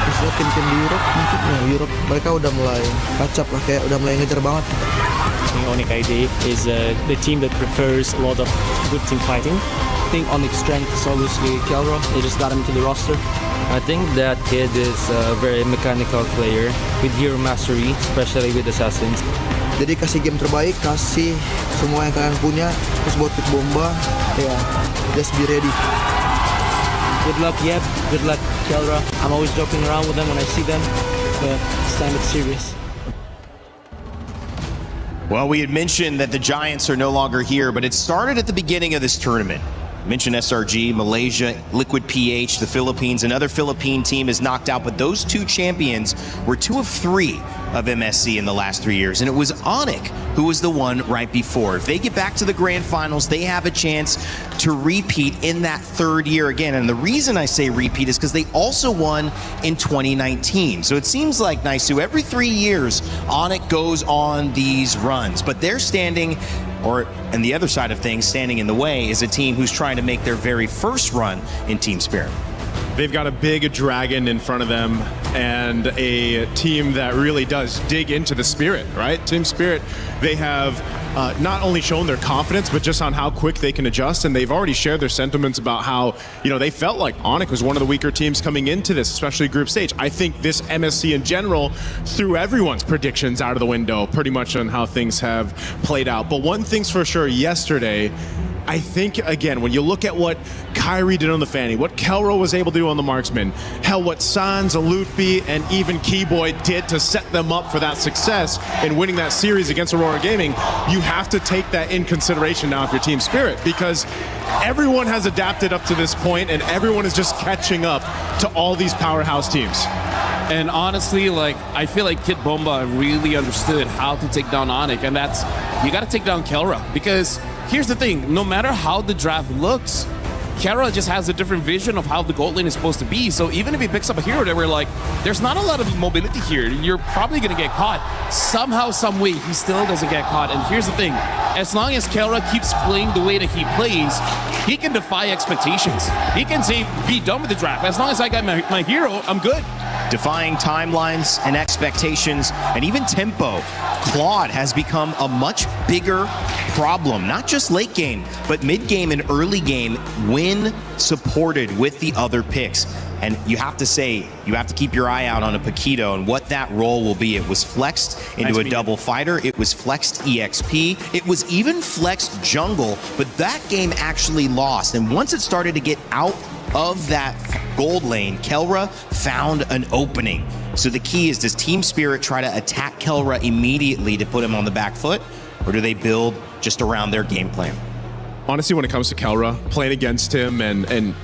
Terus tim-tim di Europe mungkin ya, Europe mereka udah mulai kacap lah, kayak udah mulai ngejar banget. I think Onyx ID is the team that prefers a lot of good team fighting. I think Onyx strength is obviously Kelro. They just got him to the roster. I think that kid is a very mechanical player with hero mastery, especially with assassins. Jadi kasih game terbaik, kasih semua yang kalian punya, terus buat Kid Bomba, ya, just be ready. Good luck, Yep. Good luck, Kelra. I'm always joking around with them when I see them, but this time it's serious. Well, we had mentioned that the Giants are no longer here, but it started at the beginning of this tournament. Mentioned SRG, Malaysia, Liquid PH, the Philippines. Another Philippine team is knocked out, but those two champions were 2 of 3 of MSC in the last 3 years, and it was Onyx who was the one right before. If they get back to the grand finals, they have a chance to repeat in that 3rd year again. And the reason I say repeat is because they also won in 2019. So it seems like, Naisu, every 3 years, Onyx goes on these runs, but they're standing, or and the other side of things, standing in the way is a team who's trying to make their very first run in Team Spirit. They've got a big dragon in front of them and a team that really does dig into the spirit, right? Team Spirit, they have not only shown their confidence, but just on how quick they can adjust. And they've already shared their sentiments about how, you know, they felt like Onyx was one of the weaker teams coming into this, especially group stage. I think this MSC in general threw everyone's predictions out of the window pretty much on how things have played out. But one thing's for sure, yesterday, I think, again, when you look at what Kyrie did on the Fanny, what Kelro was able to do on the Marksman, hell, what Sans, Mlbb, and even Keyboy did to set them up for that success in winning that series against Aurora Gaming, you have to take that in consideration now if you're Team Spirit, because everyone has adapted up to this point and everyone is just catching up to all these powerhouse teams. And honestly, like, I feel like Kid Bomba really understood how to take down Onyx, and that's, you got to take down Kelra, because here's the thing, no matter how the draft looks, Kelra just has a different vision of how the gold lane is supposed to be. So even if he picks up a hero that we're like, there's not a lot of mobility here, you're probably going to get caught. Somehow, some way, he still doesn't get caught. And here's the thing, as long as Kelra keeps playing the way that he plays, he can defy expectations. He can say, be done with the draft. As long as I got my hero, I'm good. Defying timelines and expectations and even tempo, Claude has become a much bigger problem, not just late game, but mid game and early game when supported with the other picks. And you have to say, you have to keep your eye out on a Paquito and what that role will be. It was flexed into a double fighter. It was flexed EXP. It was even flexed jungle, but that game actually lost. And once it started to get out of that gold lane, Kelra found an opening. So the key is, does Team Spirit try to attack Kelra immediately to put him on the back foot, or do they build just around their game plan? Honestly, when it comes to Kelra, playing against him, and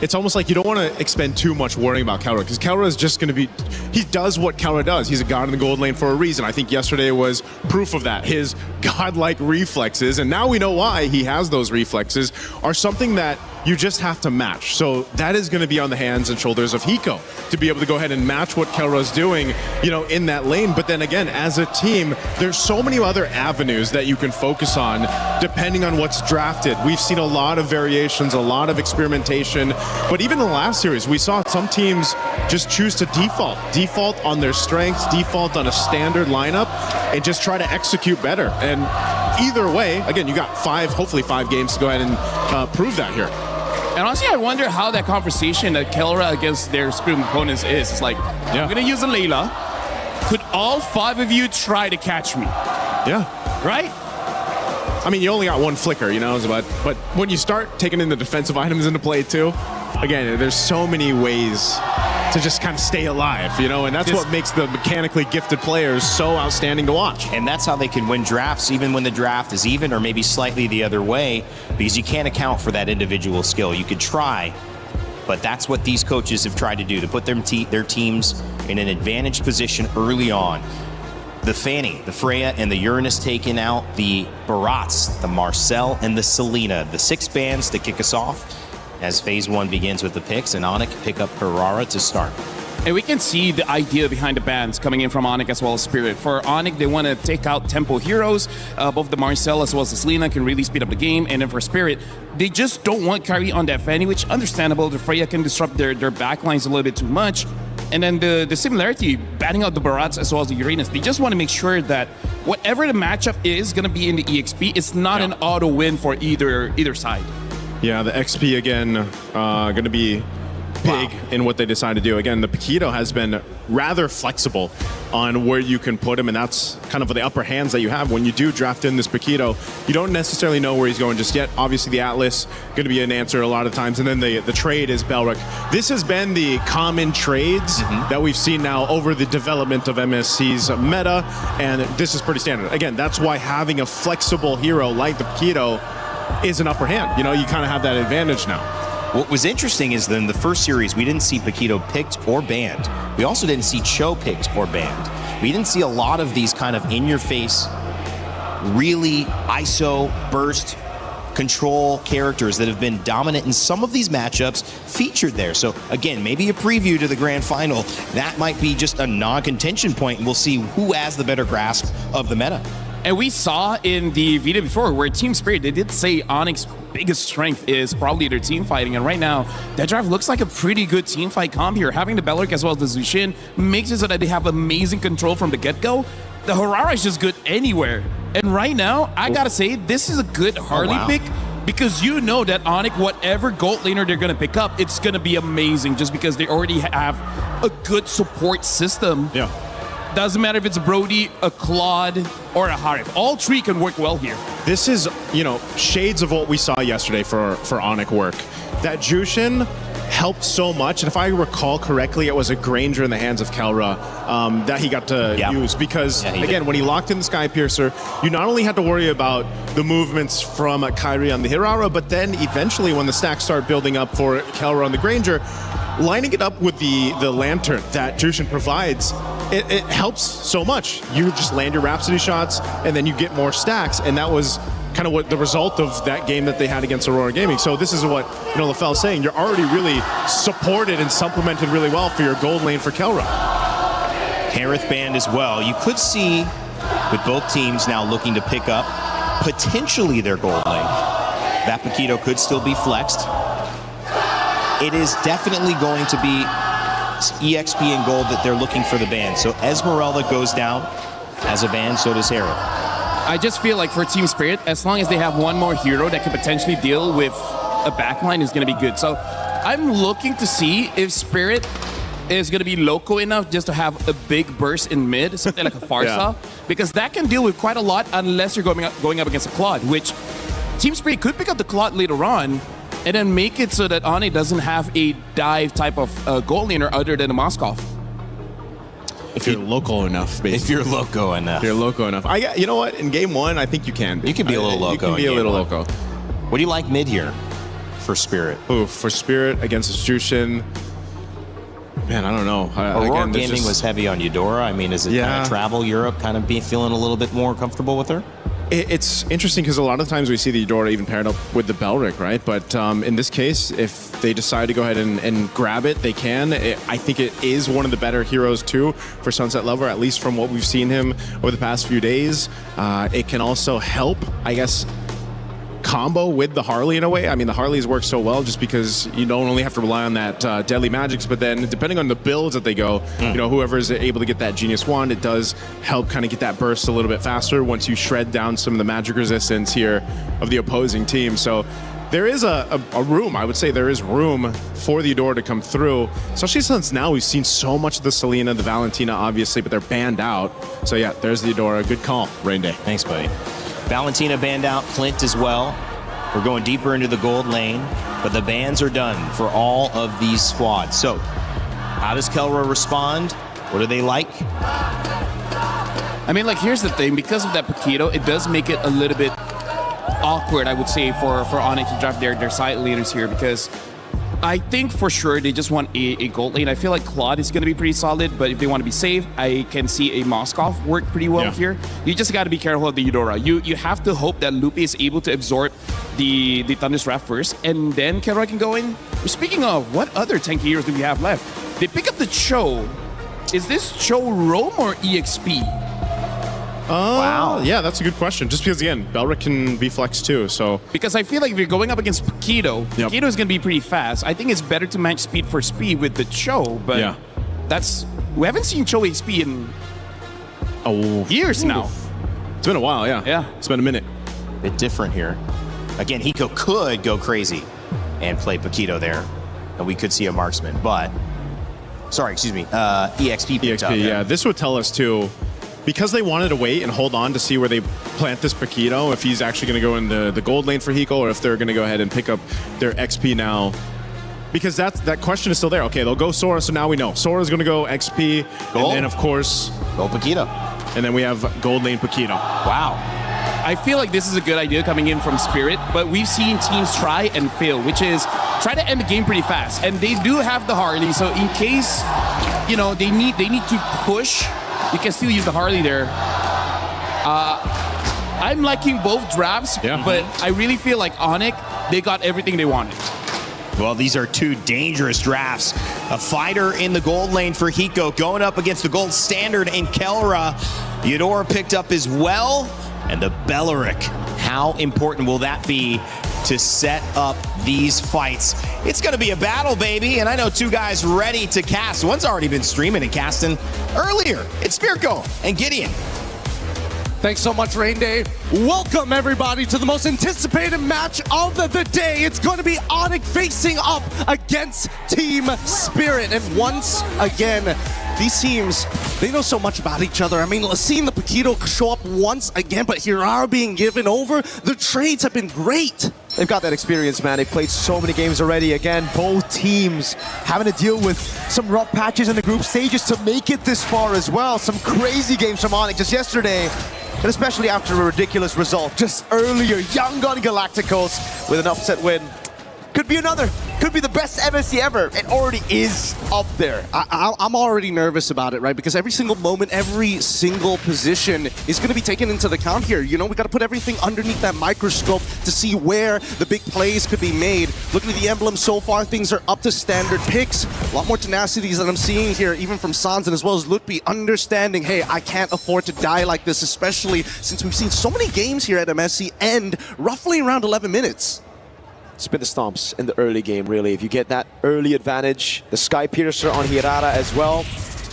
it's almost like you don't want to expend too much worrying about Kelra, because Kelra is just going to be, he does what Kelra does. He's a god in the gold lane for a reason. I think yesterday was proof of that. His godlike reflexes, and now we know why he has those reflexes, are something that you just have to match. So that is going to be on the hands and shoulders of Hiko to be able to go ahead and match what Kelra's doing, you know, in that lane. But then again, as a team, there's so many other avenues that you can focus on depending on what's drafted. We've seen a lot of variations, a lot of experimentation, but even in the last series, we saw some teams just choose to default on their strengths, default on a standard lineup, and just try to execute better. And either way, again, you got hopefully five games to go ahead and prove that here. And honestly, I wonder how that conversation that Kelra against their scrim opponents is. It's like, I'm going to use a Layla. Could all 5 of you try to catch me? Yeah. Right? I mean, you only got one flicker, you know, but when you start taking in the defensive items into play too, again, there's so many ways to just kind of stay alive, you know, and that's what makes the mechanically gifted players so outstanding to watch. And that's how they can win drafts, even when the draft is even or maybe slightly the other way, because you can't account for that individual skill. You could try, but that's what these coaches have tried to do, to put their teams in an advantaged position early on. the Fanny, the Freya, and the Uranus taking out the Barats, the Marcel, and the Selena. The 6 bands to kick us off as Phase 1 begins with the picks, and Onyx pick up Carrara to start. And we can see the idea behind the bands coming in from Onyx as well as Spirit. For Onyx, they want to take out tempo heroes. Both the Marcel as well as the Selena can really speed up the game. And then for Spirit, they just don't want Kyrie on that Fanny, which understandable. The Freya can disrupt their backlines a little bit too much. And then the similarity, batting out the Barats as well as the Uranus, they just want to make sure that whatever the matchup is going to be in the EXP, it's not an auto win for either side. Yeah, the XP again, going to be big in what they decide to do. Again, the Paquito has been rather flexible on where you can put him, and that's kind of the upper hands that you have. When you do draft in this Paquito, you don't necessarily know where he's going just yet. Obviously, the Atlas going to be an answer a lot of times, and then the trade is Belric. This has been the common trades that we've seen now over the development of MSC's meta, and this is pretty standard. Again, that's why having a flexible hero like the Paquito is an upper hand. You know, you kind of have that advantage now. What was interesting is that in the first series, we didn't see Paquito picked or banned. We also didn't see Cho picked or banned. We didn't see a lot of these kind of in-your-face, really ISO, burst, control characters that have been dominant in some of these matchups featured there. So again, maybe a preview to the grand final. That might be just a non-contention point, and we'll see who has the better grasp of the meta. And we saw in the video before where Team Spirit, they did say Onyx's biggest strength is probably their team fighting. And right now, that draft looks like a pretty good team fight comp here. Having the Belric as well as the Zushin makes it so that they have amazing control from the get-go. The Harara is just good anywhere. And right now, I gotta say, this is a good Harley pick because you know that Onyx, whatever gold laner they're gonna pick up, it's gonna be amazing just because they already have a good support system. Yeah. Doesn't matter if it's a Brody, a Claude, or a Harif. All 3 can work well here. This is, you know, shades of what we saw yesterday for Onyx work. That Jushin helped so much, and if I recall correctly, it was a Granger in the hands of Kelra that he got to use because, again, when he locked in the Sky Piercer, you not only had to worry about the movements from Kyrie on the Hirara, but then eventually when the stacks start building up for Kelra on the Granger, lining it up with the Lantern that Jushin provides, it helps so much. You just land your Rhapsody shots, and then you get more stacks, and that was kind of what the result of that game that they had against Aurora Gaming. So this is what, you know, LaFell's saying. You're already really supported and supplemented really well for your gold lane for Kelra. Harith banned as well. You could see with both teams now looking to pick up potentially their gold lane. That Paquito could still be flexed. It is definitely going to be EXP and gold that they're looking for the ban. So Esmeralda goes down as a ban, so does Harith. I just feel like for Team Spirit, as long as they have one more hero that can potentially deal with a backline is going to be good. So I'm looking to see if Spirit is going to be loco enough just to have a big burst in mid, something like a Farsa, because that can deal with quite a lot unless you're going up against a Claude, which Team Spirit could pick up the Claude later on and then make it so that Ane doesn't have a dive type of goal laner other than a Moskov. If you're local enough, basically. If you're loco enough. If you're loco enough. You know what? In game 1, I think you can be. You can be a little loco. You can be a little loco. What do you like mid here for Spirit? Ooh, for Spirit against Jushin, man, I don't know. Aurora Gaming was heavy on Eudora. I mean, is it kind of travel Europe, kind of be feeling a little bit more comfortable with her? It's interesting because a lot of times we see the Eudora even paired up with the Belric, right? But in this case, if they decide to go ahead and grab it, they can. I think it is one of the better heroes, too, for Sunset Lover, at least from what we've seen him over the past few days. It can also help, I guess, combo with the Harley in a way. I mean, the Harleys work so well just because you don't only have to rely on that deadly magics, but then depending on the builds that they go, you know, whoever is able to get that Genius Wand, it does help kind of get that burst a little bit faster once you shred down some of the magic resistance here of the opposing team. So there is a room, I would say there is room for the Eudora to come through, especially since now we've seen so much of the Selena, the Valentina, obviously, but they're banned out. So yeah, there's the Eudora. Good call, Rain Day. Thanks, buddy. Valentina banned out, Clint as well. We're going deeper into the gold lane, but the bans are done for all of these squads. So, how does Kelra respond? What do they like? I mean, like, here's the thing. Because of that Paquito, it does make it a little bit awkward, I would say, for Onyx to draft their side leaders here, because I think for sure they just want a gold lane. I feel like Claude is going to be pretty solid, but if they want to be safe, I can see a Moskov work pretty well here. You just got to be careful of the Eudora. You have to hope that Lupi is able to absorb the Thunderstrap first, and then Kelra can go in. Speaking of, what other tanky heroes do we have left? They pick up the Cho. Is this Cho Roam or EXP? Wow. Yeah, that's a good question. Just because, again, Belric can be flexed too, so... Because I feel like if you're going up against Paquito, Paquito is going to be pretty fast. I think it's better to match speed for speed with the Cho, but that's... We haven't seen Cho XP in years now. It's been a while, yeah. It's been a minute. Bit different here. Again, Hiko could go crazy and play Paquito there, and we could see a marksman, but... Sorry, excuse me. EXP picked up. Yeah. This would tell us too... Because they wanted to wait and hold on to see where they plant this Paquito, if he's actually going to go in the gold lane for Hiko, or if they're going to go ahead and pick up their XP now. Because that question is still there. Okay, they'll go Sora, so now we know. Sora's going to go XP, and then, of course... Go Paquito. And then we have gold lane Paquito. Wow. I feel like this is a good idea coming in from Spirit, but we've seen teams try and fail, which is try to end the game pretty fast. And they do have the Harley, so in case, you know, they need to push... You can still use the Harley there. I'm liking both drafts, but I really feel like Onyx, they got everything they wanted. Well, these are two dangerous drafts. A fighter in the gold lane for Hiko going up against the gold standard in Kelra. Eudora picked up as well. And the Beleric. How important will that be to set up these fights? It's going to be a battle, baby. And I know two guys ready to cast. One's already been streaming and casting earlier. It's Spirko and Gideon. Thanks so much, Rain Day. Welcome, everybody, to the most anticipated match of the day. It's going to be Onyx facing up against Team Spirit. And once again, these teams, they know so much about each other. I mean, seeing the Paquito show up once again, but Hirara being given over, the trades have been great. They've got that experience, man. They've played so many games already. Again, both teams having to deal with some rough patches in the group stages to make it this far as well. Some crazy games from Onyx just yesterday. And especially after a ridiculous result just earlier, Young Gun Galacticos with an upset win. Could be another. Could be the best MSC ever. It already is up there. I'm already nervous about it, right? Because every single moment, every single position is going to be taken into account here. You know, we got to put everything underneath that microscope to see where the big plays could be made. Looking at the emblem so far, things are up to standard picks. A lot more tenacities that I'm seeing here, even from Sansan as well as Lutpi, understanding, hey, I can't afford to die like this, especially since we've seen so many games here at MSC end roughly around 11 minutes. Spin the stomps in the early game, really. If you get that early advantage, the Sky Piercer on Hirara as well.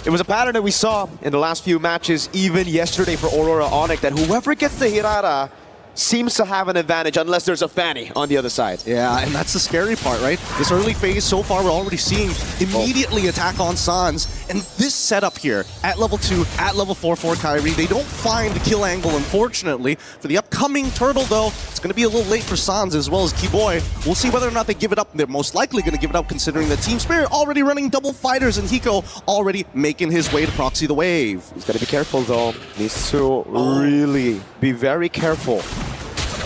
It was a pattern that we saw in the last few matches, even yesterday for Aurora Onyx, that whoever gets the Hirara seems to have an advantage unless there's a Fanny on the other side. Yeah, and that's the scary part, right? This early phase, so far, we're already seeing immediately attack on Sans. And this setup here, at level 2, at level 4 for Kyrie, they don't find the kill angle, unfortunately. For the upcoming Turtle, though, it's going to be a little late for Sans as well as Keyboy. We'll see whether or not they give it up. They're most likely going to give it up, considering that Team Spirit already running double fighters, and Hiko already making his way to proxy the wave. He's got to be careful, though. Needs to really be very careful.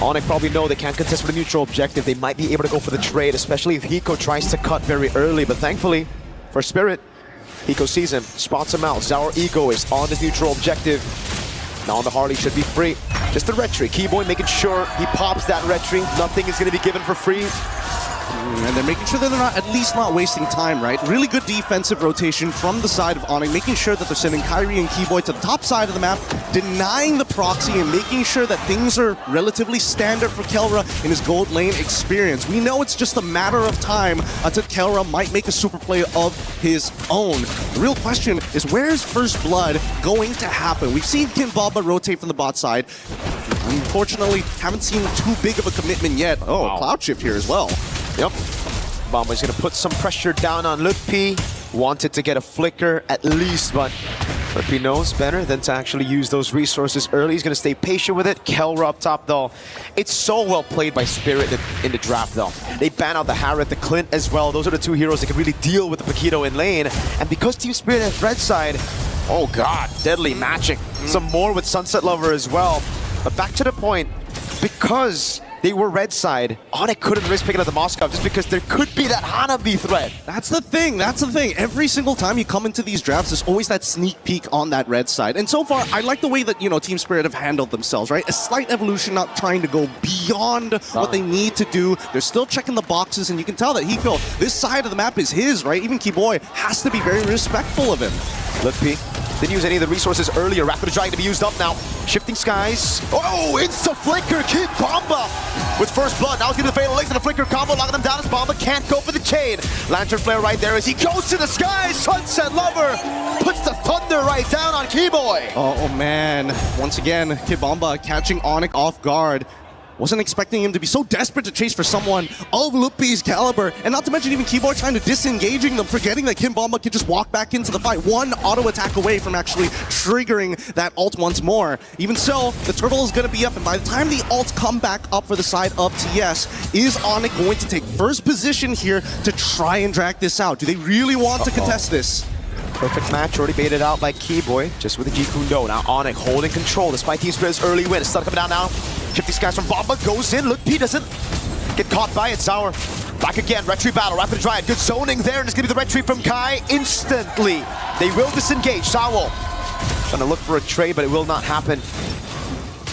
Onyx probably know they can't contest with a neutral objective. They might be able to go for the trade, especially if Hiko tries to cut very early. But thankfully, for Spirit, Hiko sees him, spots him out. Zaur Ego is on his neutral objective. Now the Harley should be free. Just the retry. Keyboy making sure he pops that retry. Nothing is going to be given for free. And they're making sure that they're not, at least not wasting time, right? Really good defensive rotation from the side of Onyx, making sure that they're sending Kyrie and Keyboy to the top side of the map, denying the proxy and making sure that things are relatively standard for Kelra in his gold lane experience. We know it's just a matter of time until Kelra might make a super play of his own. The real question is, where is First Blood going to happen? We've seen Kinbaba rotate from the bot side. Unfortunately, haven't seen too big of a commitment yet. Oh, wow. A cloud shift here as well. Yep. Bomba's going to put some pressure down on Lutpi. Wanted to get a flicker at least, but Lutpi knows better than to actually use those resources early. He's going to stay patient with it. Kelra up top, though. It's so well played by Spirit in the draft, though. They ban out the Harriet, the Clint as well. Those are the two heroes that can really deal with the Paquito in lane. And because Team Spirit has Thread side, oh god, deadly matching. Some more with Sunset Lover as well. But back to the point, because they were red side, Onyx couldn't risk picking up the Moskov just because there could be that Hanabi threat. That's the thing. Every single time you come into these drafts, there's always that sneak peek on that red side. And so far, I like the way that, Team Spirit have handled themselves, right? A slight evolution, not trying to go beyond what they need to do. They're still checking the boxes, and you can tell that Hiko, this side of the map is his, right? Even Keyboy has to be very respectful of him. Mlbb didn't use any of the resources earlier. Rapid Giant to be used up now. Shifting skies. Oh, insta-flicker. Kid Bomba with first blood. Now he's going to fatal links and a flicker combo, locking him down as Bomba can't go for the chain. Lantern flare right there as he goes to the skies. Sunset Lover puts the thunder right down on Keyboy. Oh man. Once again, Kid Bomba catching Onyx off guard. Wasn't expecting him to be so desperate to chase for someone of Mlbb's caliber, and not to mention even Keyboy trying to disengaging them, forgetting that Kid Bomba can just walk back into the fight, one auto attack away from actually triggering that ult once more. Even so, the turtle is going to be up, and by the time the ults come back up for the side of TS, is Onyx going to take first position here to try and drag this out? Do they really want to contest this? Perfect match, already baited out by Keyboy, just with the G-Kundo. Now Onyx holding control despite Team Spirit's early win. Stun coming down now. Shifting skies from Bomba, goes in. Look, P doesn't get caught by it. Sour back again, red tree battle, Rapid Giant. Good zoning there, and it's gonna be the red tree from Kai instantly. They will disengage. Sawo trying to look for a trade, but it will not happen.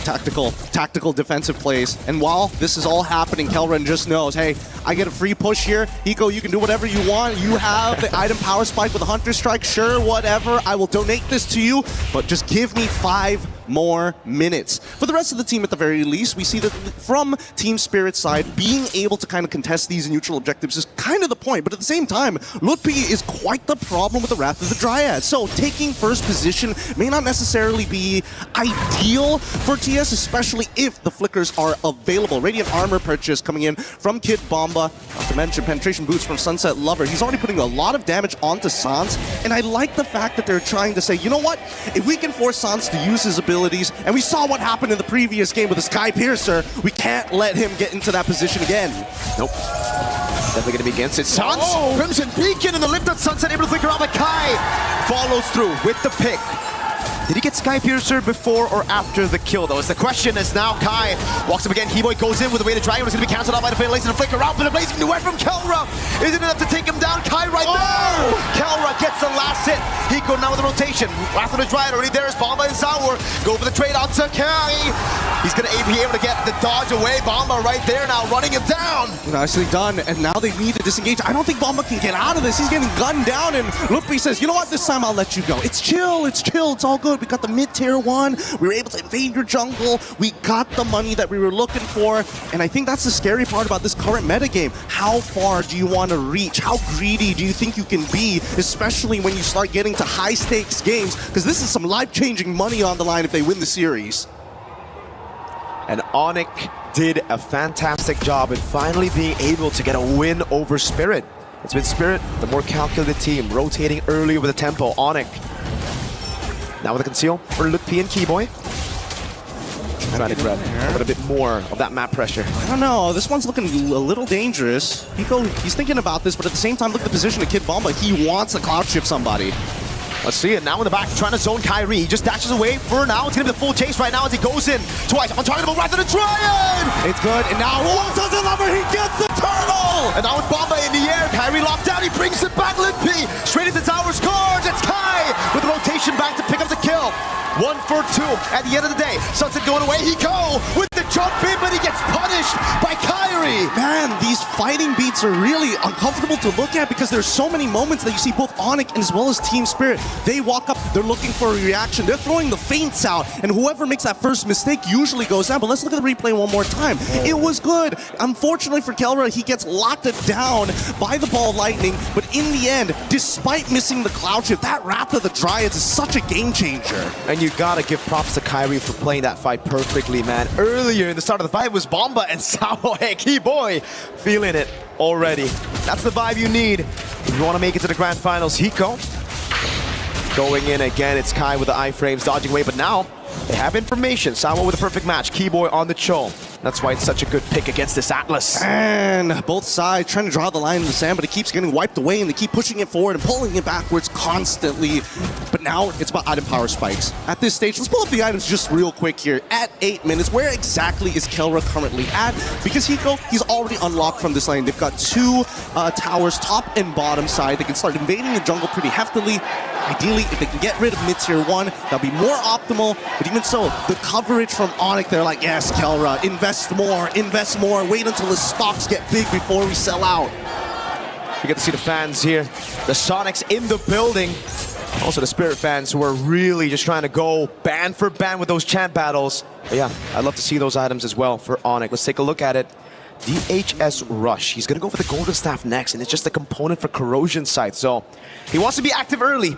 Tactical defensive plays. And while this is all happening, Kelren just knows, hey, I get a free push here. Hiko, you can do whatever you want. You have the item power spike with a Hunter Strike. Sure, whatever. I will donate this to you, but just give me 5 more minutes. For the rest of the team, at the very least, we see that from Team Spirit's side, being able to kind of contest these neutral objectives is kind of the point. But at the same time, Mlbb is quite the problem with the Wrath of the Dryad. So taking first position may not necessarily be ideal for TS, especially if the flickers are available. Radiant armor purchase coming in from Kid Bomba. Not to mention penetration boots from Sunset Lover. He's already putting a lot of damage onto Sans. And I like the fact that they're trying to say, you know what? If we can force Sans to use his ability, and we saw what happened in the previous game with the Sky Piercer, we can't let him get into that position again. Nope. Definitely going to be against it. Sans, Crimson Beacon in the lift on Sunset, able to flicker out, but Kai follows through with the pick. Did he get Sky Piercer before or after the kill, though? It's the question as now Kai walks up again. Keyboy goes in with the way to Dragon. It's going to be cancelled out by the Fatal Lace and a flicker out, but a blazing duet from Kelra. Isn't enough to take him down. Kai right there. Kelra gets the last hit. Hiko now with the rotation. Wrath of the Dryad already there is Bomba and Zaur. Go for the trade on to Kai. He's going to be able to get the dodge away. Bomba right there now running him down. Nicely done, and now they need to disengage. I don't think Bomba can get out of this. He's getting gunned down, and Mlbb says, you know what, this time I'll let you go. It's chill, it's all good. We got the mid-tier 1. We were able to invade your jungle. We got the money that we were looking for, and I think that's the scary part about this current metagame. How far do you want to reach? How greedy do you think you can be, especially when you start getting to high-stakes games? Because this is some life-changing money on the line if they win the series. And Onyx did a fantastic job in finally being able to get a win over Spirit. It's been Spirit, the more calculated team, rotating early with the tempo. Onyx now with a conceal for Mlbb and Keyboy. Trying to grab a little bit more of that map pressure. I don't know, this one's looking a little dangerous. Hiko, he's thinking about this, but at the same time, look at the position of Kid Bomba. He wants to cloud shift somebody. Let's see it now in the back, trying to zone Kyrie. He just dashes away for now. It's going to be the full chase right now as he goes in twice. On target, Wrath of the Dryad! It's good, and now Sunset Lover, he gets the turtle! And now with Bomba in the air, Kyrie locked down. He brings it back, Mlbb straight into tower, scores! It's Kai with the rotation back to pick up the kill. 1 for 2 at the end of the day. Sunset going away. He go with the jump in, but he gets punished by Kyrie. Man, these fighting beats are really uncomfortable to look at because there's so many moments that you see both Onyx as well as Team Spirit. They walk up, they're looking for a reaction. They're throwing the feints out, and whoever makes that first mistake usually goes down. But let's look at the replay one more time. It was good. Unfortunately for Kelra, he gets locked down by the ball lightning, but in the end, despite missing the cloud shift, that Wrath of the Dryads is such a game changer. And you gotta give props to Kyrie for playing that fight perfectly, man. Earlier in the start of the fight was Bomba and Sao. Hey, Keyboy feeling it already. That's the vibe you need if you want to make it to the grand finals. Hiko going in again. It's Kai with the iframes dodging away, but now they have information. Sao with a perfect match. Keyboy on the Cho. That's why it's such a good pick against this Atlas. And both sides trying to draw the line in the sand, but it keeps getting wiped away, and they keep pushing it forward and pulling it backwards constantly. But now it's about item power spikes. At this stage, let's pull up the items just real quick here. At 8 minutes, where exactly is Kelra currently at? Because Hiko, he's already unlocked from this lane. They've got 2 towers, top and bottom side. They can start invading the jungle pretty heftily. Ideally, if they can get rid of mid-tier 1, that'll be more optimal. But even so, the coverage from Onyx, they're like, yes, Kelra, invest more, wait until the stocks get big before we sell out. We get to see the fans here, the Sonics in the building. Also the Spirit fans who are really just trying to go band for band with those chant battles. But yeah, I'd love to see those items as well for Onyx. Let's take a look at it. DHS Rush. He's going to go for the Golden Staff next, and it's just a component for Corrosion Sight. So he wants to be active early.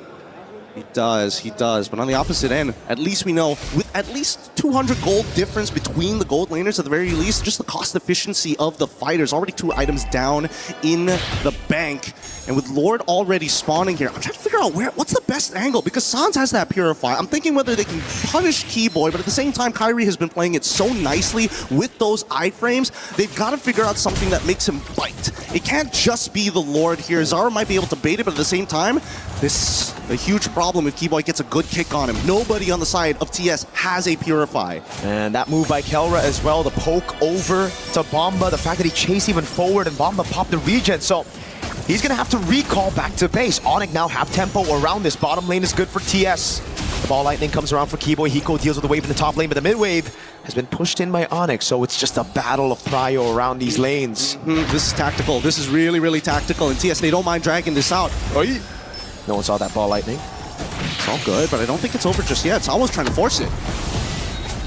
He does. But on the opposite end, at least we know, with at least 200 gold difference between the gold laners at the very least, just the cost efficiency of the fighters. Already 2 items down in the bank. And with Lord already spawning here, I'm trying to figure out what's the best angle, because Sans has that Purify. I'm thinking whether they can punish Keyboy, but at the same time, Kyrie has been playing it so nicely with those iframes. They've got to figure out something that makes him bite. It can't just be the Lord here. Zara might be able to bait it, but at the same time, this is a huge problem if Keyboy gets a good kick on him. Nobody on the side of TS has a Purify. And that move by Kelra as well, the poke over to Bomba, the fact that he chased even forward and Bomba popped the regen. So he's going to have to recall back to base. Onyx now have tempo around this. Bottom lane is good for TS. The ball lightning comes around for Keyboy. Hiko deals with the wave in the top lane, but the mid wave has been pushed in by Onyx, so it's just a battle of prio around these lanes. This is tactical. This is really, really tactical. And TS, they don't mind dragging this out. No one saw that ball lightning. It's all good, but I don't think it's over just yet. It's almost trying to force it.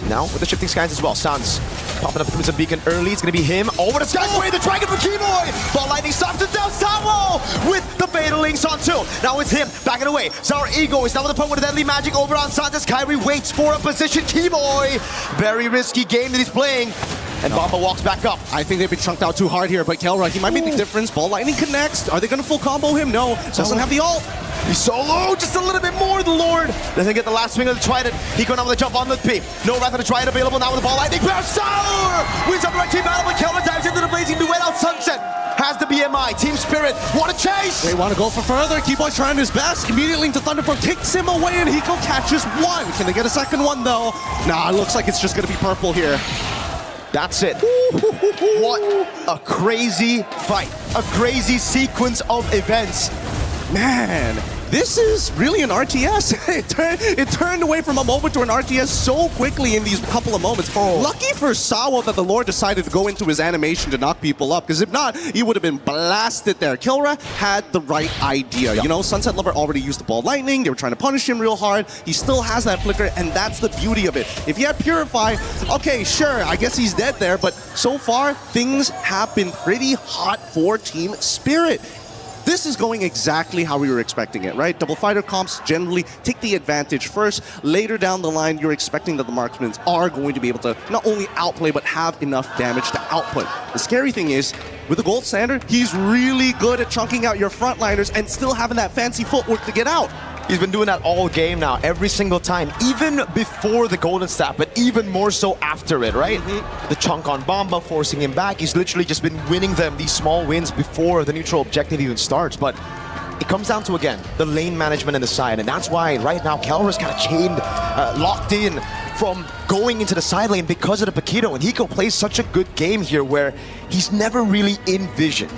Now with the shifting skies as well. Sans popping up the Crimson Beacon early. It's going to be him. Over the skies away. The dragon for Keyboy. Ball lightning stops it down. Sawo with the fatal links on 2. Now it's him backing away. Zara Ego is now with the point with the deadly magic over on Sans as Kyrie waits for a position. Keyboy. Very risky game that he's playing. And Bomba walks back up. I think they've been chunked out too hard here, but Kelra, he might make the difference. Ball lightning connects. Are they going to full combo him? No. Doesn't have the ult. He's so low, just a little bit more. The Lord doesn't get the last swing of the Trident. He going on with the jump on Mlbb. No Wrath of the Trident available now with the ball lightning. Sour wins up the right team battle, but Kelra dives into the blazing duet out Sunset. Has the BMI. Team Spirit want to chase. They want to go for further. Keyboy trying his best. Immediately into Thunderform, kicks him away, and Hiko catches 1. Can they get a second one though? Nah, it looks like it's just going to be purple here. That's it. What a crazy fight. A crazy sequence of events. Man, this is really an RTS. It turned away from a moment to an RTS so quickly in these couple of moments. Lucky for Sawo that the Lord decided to go into his animation to knock people up, because if not, he would have been blasted there. Kelra had the right idea. You know, Sunset Lover already used the ball lightning. They were trying to punish him real hard. He still has that flicker, and that's the beauty of it. If he had Purify, okay, sure, I guess he's dead there, but so far, things have been pretty hot for Team Spirit. This is going exactly how we were expecting it, right? Double fighter comps generally take the advantage first. Later down the line, you're expecting that the marksmen are going to be able to not only outplay, but have enough damage to output. The scary thing is, with the gold standard, he's really good at chunking out your frontliners and still having that fancy footwork to get out. He's been doing that all game now, every single time, even before the Golden Staff, but even more so after it, right? The chunk on Bomba, forcing him back. He's literally just been winning them these small wins before the neutral objective even starts. But it comes down to, again, the lane management and the side, and that's why right now Kelra's kind of chained, locked in from going into the side lane because of the Paquito, and Hiko plays such a good game here where he's never really in vision.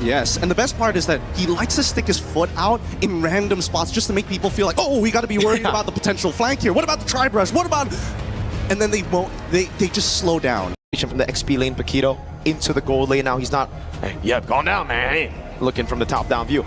Yes, and the best part is that he likes to stick his foot out in random spots just to make people feel like, oh, we got to be worried about the potential flank here. What about the tri-brush? What about... And then they won't, they just slow down. From the XP lane, Paquito, into the gold lane. Now he's not, yeah, calm down, man. Looking from the top-down view.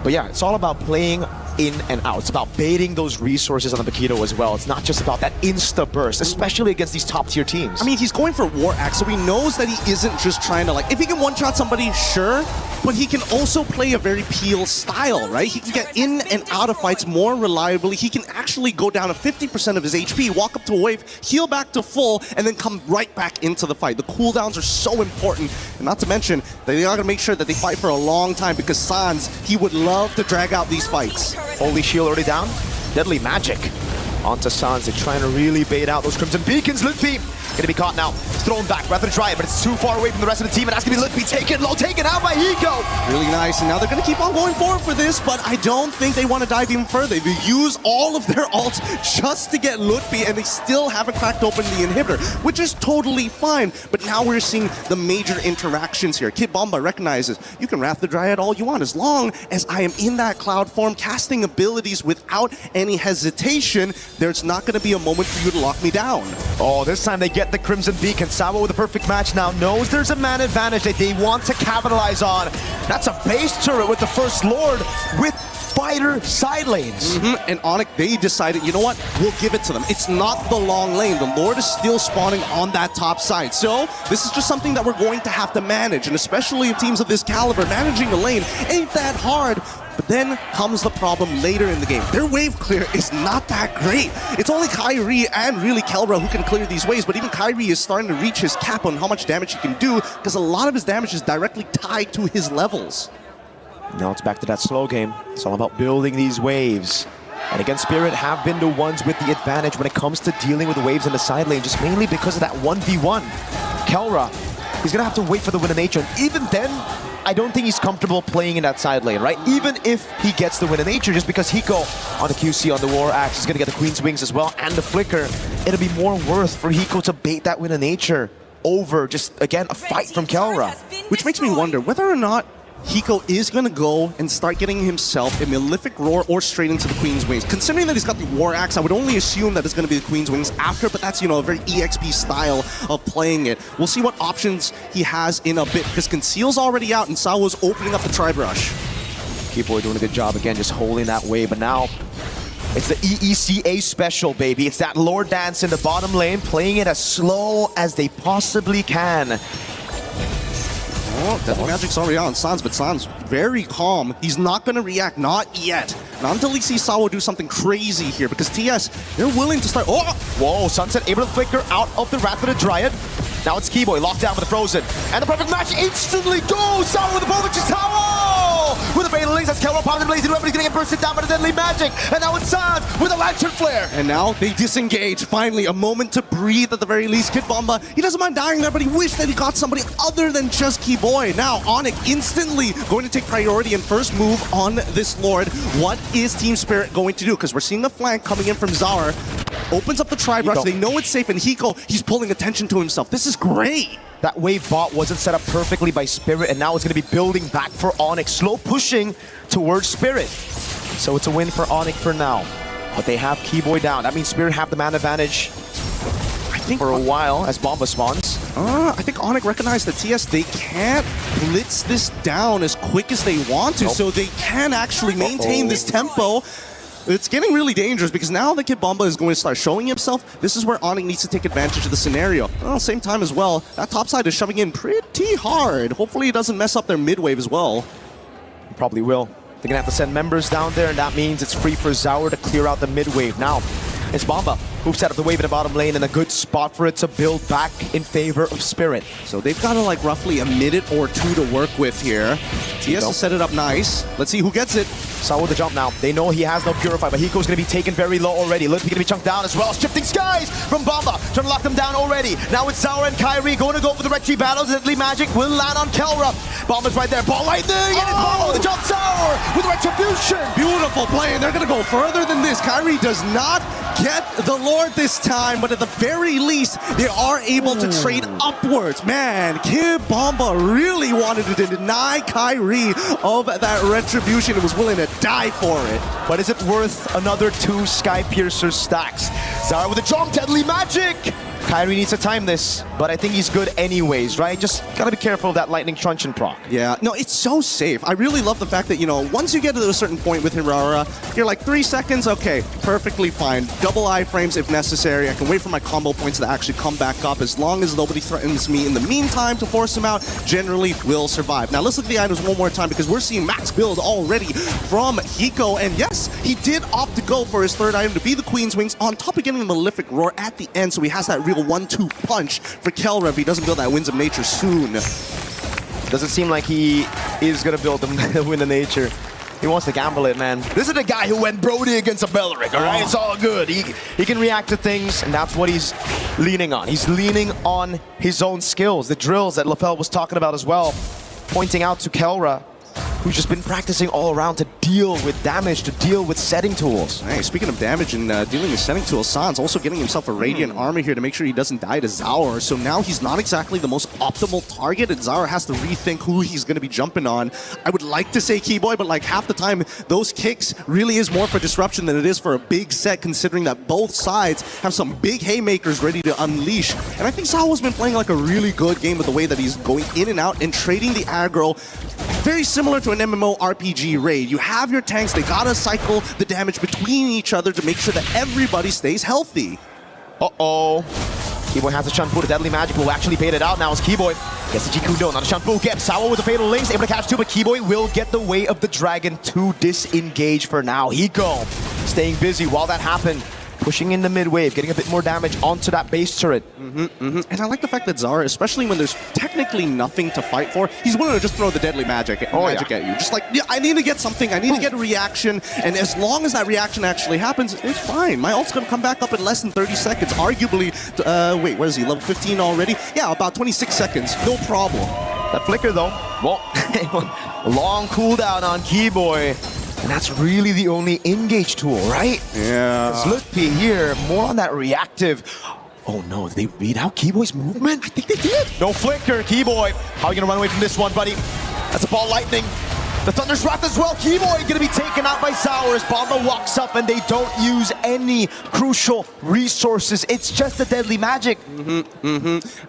But yeah, it's all about playing in and out. It's about baiting those resources on the Paquito as well. It's not just about that insta-burst, especially against these top-tier teams. I mean, he's going for War Axe, so he knows that he isn't just trying to, like, if he can one-shot somebody, sure, but he can also play a very Peel style, right? He can get in and out of fights more reliably. He can actually go down to 50% of his HP, walk up to a wave, heal back to full, and then come right back into the fight. The cooldowns are so important, and not to mention that they are going to make sure that they fight for a long time, because Sans, he would love to drag out these fights. Holy Shield already down. Deadly Magic onto Sans. They're trying to really bait out those Crimson Beacons. Mlbb Gonna be caught now. Thrown back, rather dry, but it's too far away from the rest of the team, and that's gonna be Lutpi taken low, taken out by Hiko. Really nice, and now they're gonna keep on going forward for this, but I don't think they want to dive even further. They use all of their ults just to get Lutpi, and they still haven't cracked open the inhibitor, which is totally fine. But now we're seeing the major interactions here. Kid Bomba recognizes, you can Wrath the Dryad all you want, as long as I am in that cloud form, casting abilities without any hesitation, there's not gonna be a moment for you to lock me down. Oh, this time they get the Crimson Beacon. Sawa with a perfect match now knows there's a man advantage that they want to capitalize on. That's a base turret with the First Lord with fighter side lanes. And Onyx, they decided, you know what? We'll give it to them. It's not the long lane. The Lord is still spawning on that top side. So this is just something that we're going to have to manage. And especially teams of this caliber, managing the lane ain't that hard. But then comes the problem later in the game. Their wave clear is not that great. It's only Kyrie and really Kelra who can clear these waves, but even Kyrie is starting to reach his cap on how much damage he can do because a lot of his damage is directly tied to his levels. Now it's back to that slow game. It's all about building these waves. And again, Spirit have been the ones with the advantage when it comes to dealing with the waves in the side lane, just mainly because of that 1v1. Kelra, he's gonna have to wait for the win of nature, and even then, I don't think he's comfortable playing in that side lane, right? Even if he gets the win of nature, just because Hiko on the QC, on the War Axe, is gonna get the Queen's Wings as well, and the Flicker, it'll be more worth for Hiko to bait that win of nature over just, again, a fight from Kelra. Which makes me wonder whether or not Hiko is going to go and start getting himself a Malefic Roar or straight into the Queen's Wings. Considering that he's got the War Axe, I would only assume that it's going to be the Queen's Wings after, but that's, you know, a very EXP style of playing it. We'll see what options he has in a bit, because Conceal's already out and Sawa's opening up the Tri-Brush. Keyboy doing a good job, again, just holding that wave, but now it's the EECA special, baby. It's that Lord Dance in the bottom lane, playing it as slow as they possibly can. Oh, Deadly Magic's already on Sans, but Sans very calm. He's not going to react, not yet. Not until he sees Sawa do something crazy here, because TS, they're willing to start. Oh! Whoa, Sunset able to flicker out of the Wrath of the Dryad. Now it's Keyboy locked down with the Frozen. And the perfect match instantly goes! Sawa with the ball, which is Tower! With the Fatal Links, that's Kelra popping the blazing weapon. He's gonna get bursted down by the Deadly Magic. And now it's Sans with a Lantern Flare. And now they disengage. Finally, a moment to breathe at the very least. Kid Bomba, he doesn't mind dying there, but he wished that he got somebody other than just Keyboy. Now, Onyx instantly going to take priority and first move on this Lord. What is Team Spirit going to do? Because we're seeing the flank coming in from Zar. Opens up the Tri-Brush. They know it's safe, and Hiko, he's pulling attention to himself. This is great. That wave bot wasn't set up perfectly by Spirit, and now it's going to be building back for Onyx. Slow pushing towards Spirit. So it's a win for Onyx for now. But they have Keyboy down. That means Spirit have the man advantage, I think, for a while as Bomba spawns. I think Onyx recognized that TS, they can't blitz this down as quick as they want to, so they can actually maintain this tempo. It's getting really dangerous because now that Kid Bomba is going to start showing himself. This is where Onyx needs to take advantage of the scenario. Well, same time as well, that top side is shoving in pretty hard. Hopefully it doesn't mess up their mid wave as well. Probably will. They're gonna have to send members down there, and that means it's free for Zaur to clear out the mid wave. Now, it's Bomba who set up the wave in the bottom lane in a good spot for it to build back in favor of Spirit. So they've got like roughly a minute or two to work with here. TS will set it up nice. Let's see who gets it. Sawa with the jump now. They know he has no Purify, but Hiko's going to be taken very low already. Lutpi going to be chunked down as well. Shifting Skies from Bomba, trying to lock them down already. Now it's Zaur and Kyrie going to go for the Red Tree battles. Deadly Magic will land on Kelra. Bomba's right there. Ball Lightning, and it's Bomba with the jump. Zaur with Retribution. Beautiful play, and they're going to go further than this. Kyrie does not get the Lord this time, but at the very least, they are able to trade upwards. Man, Kid Bomba really wanted to deny Kyrie of that Retribution and was willing to die for it. But is it worth another 2 Sky Piercer stacks? Zaur with the jump, Deadly Magic! Kyrie needs to time this, but I think he's good anyways, right? Just gotta be careful of that Lightning Truncheon proc. Yeah, no, it's so safe. I really love the fact that, you know, once you get to a certain point with Hirara, you're like 3 seconds, okay, perfectly fine. Double iframes if necessary. I can wait for my combo points to actually come back up. As long as nobody threatens me in the meantime to force him out, generally will survive. Now let's look at the items one more time because we're seeing max build already from Hiko. And yes, he did opt to go for his third item to be the Queen's Wings on top of getting the Malefic Roar at the end, so he has that real 1-2 punch for Kelra if he doesn't build that Winds of Nature soon. Doesn't seem like he is going to build the Wind of Nature. He wants to gamble it, man. This is the guy who went Brody against a Belleric, all right? It's all good. He can react to things, and that's what he's leaning on. He's leaning on his own skills, the drills that Lapel was talking about as well, pointing out to Kelra, who's just been practicing all around to deal with damage, to deal with setting tools. Hey, speaking of damage and dealing with setting tools, Sans also getting himself a Radiant Armor here to make sure he doesn't die to Zaur. So now he's not exactly the most optimal target, and Zaur has to rethink who he's going to be jumping on. I would like to say Keyboy, but like half the time, those kicks really is more for disruption than it is for a big set, considering that both sides have some big haymakers ready to unleash. And I think Zaur's been playing like a really good game with the way that he's going in and out and trading the aggro. Very similar to an MMORPG raid. You have your tanks, they gotta cycle the damage between each other to make sure that everybody stays healthy. Uh-oh. Keyboy has a Shanpu. The Deadly Magic will actually bait it out now as Keyboy gets the Jikudo. Now the Shanpu gets Sawa with the Fatal Links, able to catch two, but Keyboy will get the way of the Dragon to disengage for now. Hiko staying busy while that happened. Pushing in the mid wave, getting a bit more damage onto that base turret. And I like the fact that Zaur, especially when there's technically nothing to fight for, he's willing to just throw the deadly magic at you. Just like, yeah, I need to get something, I need to get a reaction, and as long as that reaction actually happens, it's fine. My ult's gonna come back up in less than 30 seconds. Arguably, wait, what is he, level 15 already? Yeah, about 26 seconds, no problem. That flicker though, well, long cooldown on Keyboy. And that's really the only engage tool, right? Yeah. Mlbb here, more on that reactive. Oh no, did they read out Keyboy's movement? I think they did. No flicker, Keyboy. How are you gonna run away from this one, buddy? That's a ball lightning. The Thunder's Wrath as well. Keyboy gonna be taken out by Zaur as Bomba walks up and they don't use any crucial resources. It's just the Deadly Magic.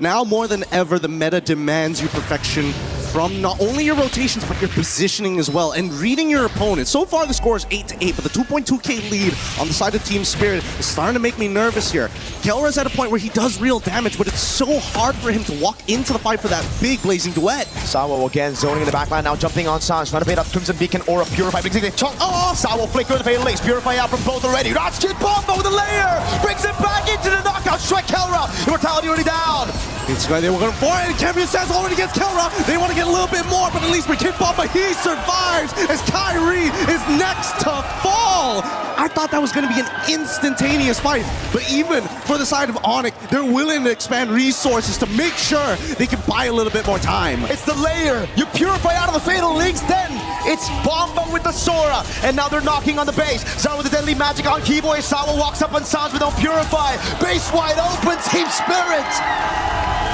Now more than ever, the meta demands you perfection from not only your rotations, but your positioning as well, and reading your opponent. So far, the score is 8-8, but the 2.2k lead on the side of Team Spirit is starting to make me nervous here. Kelra's at a point where he does real damage, but it's so hard for him to walk into the fight for that big blazing duet. Sawa again zoning in the backline, now jumping on Sans, trying to bait up Crimson Beacon or a Purify. Sawa flicker the fatal links, Purify out from both already. Ratchet Bomba with a layer, brings it back into the knockout strike. Kelra, Immortality already down. It's going, they were going for it, and Champion says already gets Kelra. They want to get a little bit more, but at least for Kid Bomba, he survives as Kyrie is next to fall. I thought that was going to be an instantaneous fight, but even for the side of Onyx, they're willing to expand resources to make sure they can buy a little bit more time. It's the layer. You Purify out of the Fatal Links, then it's Bomba with the Sora, and now they're knocking on the base. Zaur with the Deadly Magic on Keyboy. Sawa walks up on Sans with no Purify. Base wide open, Team Spirit.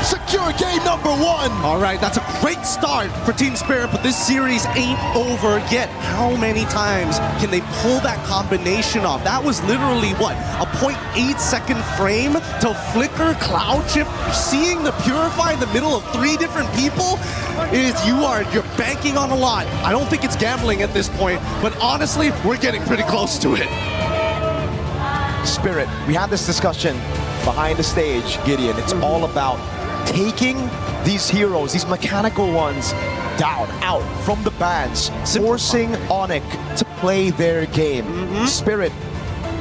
Secure game number 1. All right, that's a great start for Team Spirit, but this series ain't over yet. How many times can they pull that combination off? That was literally, what, a 0.8 second frame to flicker Cloud Shift, seeing the Purify in the middle of 3 different people? You're banking on a lot. I don't think it's gambling at this point, but honestly, we're getting pretty close to it. Spirit, we had this discussion behind the stage, Gideon. It's all about taking these heroes, these mechanical ones, down, out from the bans, forcing Onyx to play their game. Spirit,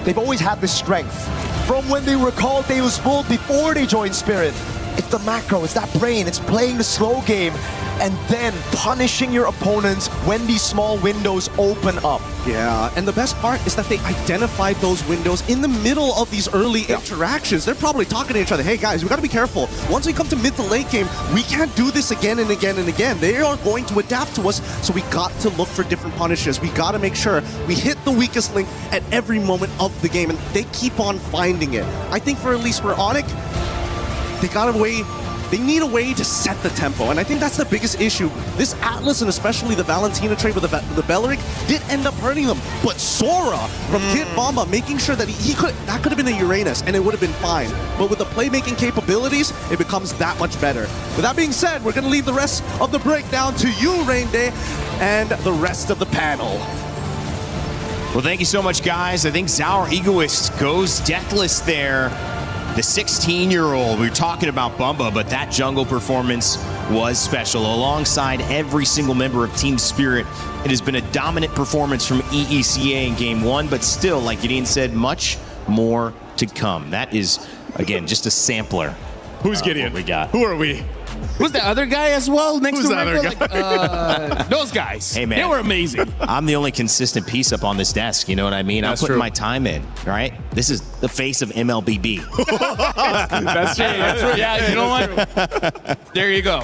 they've always had this strength. From when they were called Deus Vult before they joined Spirit. It's the macro, it's that brain, it's playing the slow game, and then punishing your opponents when these small windows open up. Yeah, and the best part is that they identified those windows in the middle of these early interactions. They're probably talking to each other, hey guys, we gotta be careful. Once we come to mid to late game, we can't do this again and again and again. They are going to adapt to us, so we got to look for different punishes. We gotta make sure we hit the weakest link at every moment of the game, and they keep on finding it. I think at least for Onyx, they need a way to set the tempo, and I think that's the biggest issue. This Atlas, and especially the Valentina trade with the Belleric, did end up hurting them, but Sora from Kid Bomba making sure that that could have been a Uranus, and it would have been fine. But with the playmaking capabilities, it becomes that much better. With that being said, we're going to leave the rest of the breakdown to you, Rain Day, and the rest of the panel. Well, thank you so much, guys. I think Zaur Egoist goes deathless there. The 16-year-old, we were talking about Bumba, but that jungle performance was special. Alongside every single member of Team Spirit, it has been a dominant performance from EECA in Game 1, but still, like Gideon said, much more to come. That is, again, just a sampler. Who's Gideon? We got. Who are we? Who's the other guy as well next Who's to the other Rico? Like, those guys. Hey, man. They were amazing. I'm the only consistent piece up on this desk. You know what I mean? That's I'm putting true. my time in, right? This is the face of MLBB. That's true. That's right. Yeah, you know what? There you go.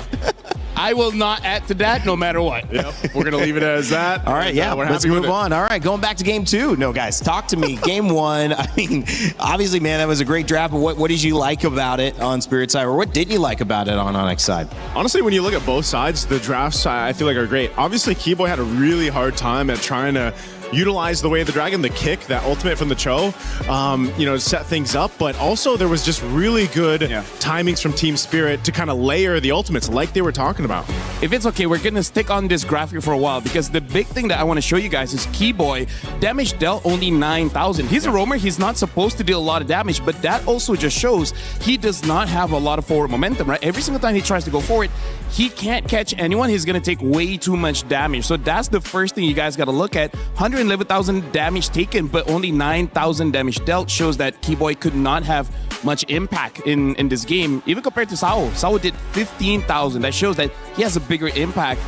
I will not add to that no matter what. Yep. We're going to leave it as that. All right, yeah, We're let's happy with move it. on. All right, going back to game 2. No, guys, talk to me. Game 1, I mean, obviously, man, that was a great draft, but what did you like about it on Spirit side, or what did you like about it on Onyx side? Honestly, when you look at both sides, the drafts I feel like are great. Obviously, Keyboy had a really hard time at trying to utilize the way of the dragon, the kick, that ultimate from the Cho, to set things up. But also, there was just really good timings from Team Spirit to kind of layer the ultimates like they were talking about. If it's okay, we're going to stick on this graphic for a while because the big thing that I want to show you guys is Keyboy damage dealt only 9,000. He's a roamer. He's not supposed to deal a lot of damage, but that also just shows he does not have a lot of forward momentum, right? Every single time he tries to go forward, he can't catch anyone. He's going to take way too much damage. So that's the first thing you guys got to look at. 111,000 damage taken, but only 9,000 damage dealt shows that Keyboy could not have much impact in this game, even compared to Sao. Sao did 15,000. That shows that he has a bigger impact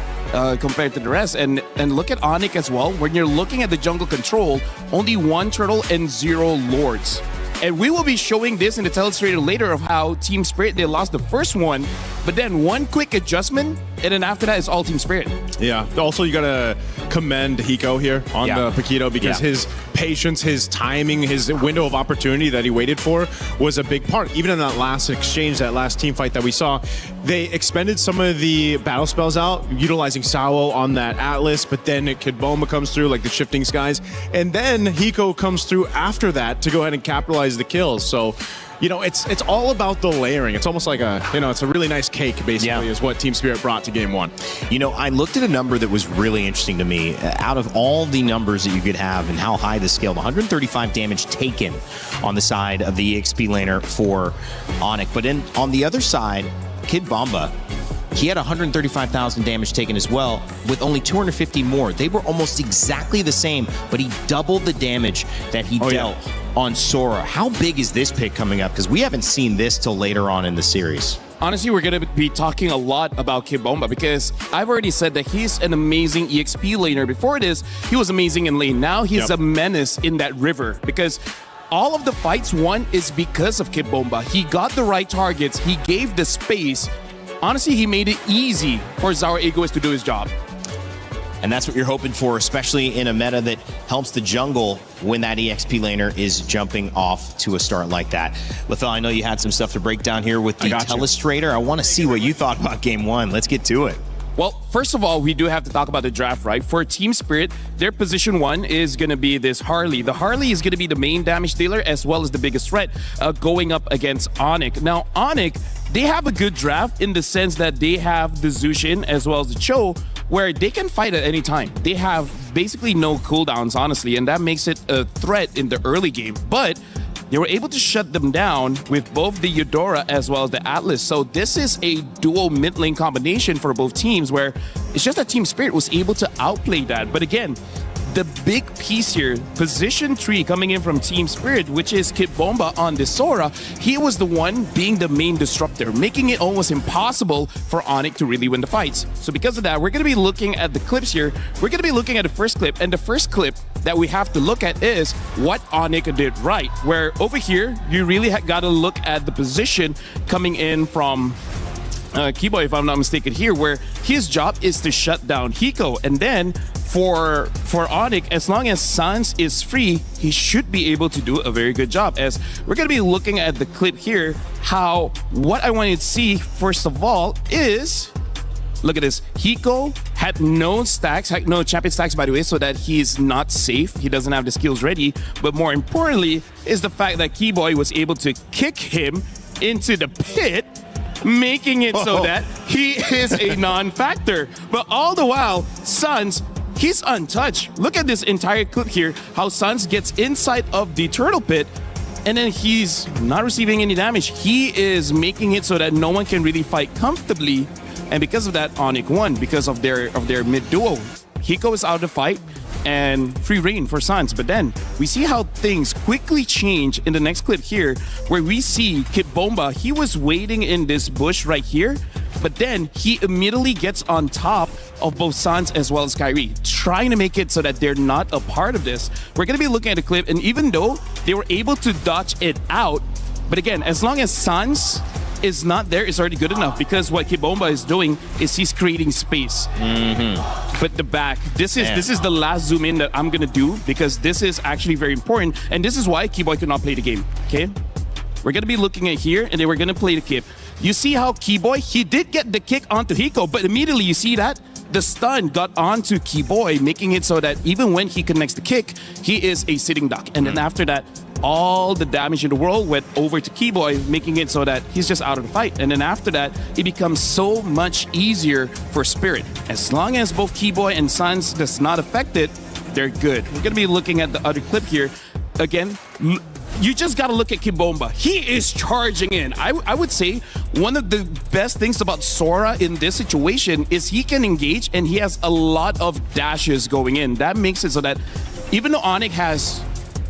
compared to the rest. And look at Onyx as well. When you're looking at the jungle control, only 1 turtle and 0 lords. And we will be showing this in the telestrator later of how Team Spirit, they lost the first one, but then one quick adjustment, and then after that, it's all Team Spirit. Yeah. Also, you got to commend Hiko here on the Paquito because his patience, his timing, his window of opportunity that he waited for was a big part. Even in that last exchange, that last team fight that we saw, they expended some of the battle spells out, utilizing Sao on that Atlas, but then Kid Bomba comes through, like the shifting skies, and then Hiko comes through after that to go ahead and capitalize the kills. So, it's all about the layering. It's almost like it's a really nice cake, basically, is what Team Spirit brought to game 1. I looked at a number that was really interesting to me. Out of all the numbers that you could have and how high the scaled, 135 damage taken on the side of the EXP laner for Onyx. But on the other side, Kid Bomba, he had 135,000 damage taken as well, with only 250 more. They were almost exactly the same, but he doubled the damage that he dealt on Sora. How big is this pick coming up? Because we haven't seen this till later on in the series. Honestly, we're going to be talking a lot about Kid Bomba because I've already said that he's an amazing EXP laner. Before this, he was amazing in lane. Now he's a menace in that river because all of the fights won is because of Kid Bomba. He got the right targets. He gave the space. Honestly, he made it easy for Zara Egoist to do his job. And that's what you're hoping for, especially in a meta that helps the jungle when that EXP laner is jumping off to a start like that. Lethal, I know you had some stuff to break down here with the telestrator. I want to see what you thought about game 1. Let's get to it. Well, first of all, we do have to talk about the draft, right? For Team Spirit, their position 1 is going to be this Harley. The Harley is going to be the main damage dealer as well as the biggest threat going up against Onyx. Now, Onyx, they have a good draft in the sense that they have the Zushin as well as the Cho, where they can fight at any time. They have basically no cooldowns, honestly, and that makes it a threat in the early game. But they were able to shut them down with both the Eudora as well as the Atlas. So this is a dual mid lane combination for both teams where it's just that Team Spirit was able to outplay that. But again, the big piece here, position 3 coming in from Team Spirit, which is Kid Bomba on the Sora, he was the one being the main disruptor, making it almost impossible for Onyx to really win the fights. So because of that, we're going to be looking at the clips here. We're going to be looking at the first clip, and the first clip that we have to look at is what Onyx did right, where over here, you really got to look at the position coming in from Keyboy, if I'm not mistaken here, where his job is to shut down Hiko. And then for Onyx, as long as Sans is free, he should be able to do a very good job. As we're going to be looking at the clip here, what I wanted to see, first of all, is look at this. Hiko had no stacks, had no champion stacks, by the way, so that he's not safe. He doesn't have the skills ready. But more importantly is the fact that Keyboy was able to kick him into the pit, making it so that he is a non-factor. But all the while, Sans, he's untouched. Look at this entire clip here, how Sans gets inside of the turtle pit, and then he's not receiving any damage. He is making it so that no one can really fight comfortably. And because of that, Onyx won because of their mid duo. Hiko is out of the fight and free reign for Sans. But then we see how things quickly change in the next clip here, where we see Kid Bomba. He was waiting in this bush right here, But then he immediately gets on top of both Suns as well as Kyrie, trying to make it so that they're not a part of this. We're going to be looking at a clip, and even though they were able to dodge it out, but again, as long as Suns is not there, it's already good enough, because what Kibomba is doing is he's creating space. But the back, this is the last zoom in that I'm gonna do, because this is actually very important, and this is why Keyboy could not play the game. Okay, we're gonna be looking at here, and then we're gonna play the kick. You see how Keyboy, he did get the kick onto Hiko, but immediately you see that the stun got onto Keyboy, making it so that even when he connects the kick, he is a sitting duck. And then after that, all the damage in the world went over to Keyboy, making it so that he's just out of the fight. And then after that, it becomes so much easier for Spirit. As long as both Keyboy and Suns does not affect it, they're good. We're gonna be looking at the other clip here. Again, you just gotta look at Kibomba. He is charging in. I would say one of the best things about Sora in this situation is he can engage, and he has a lot of dashes going in. That makes it so that even though Onyx has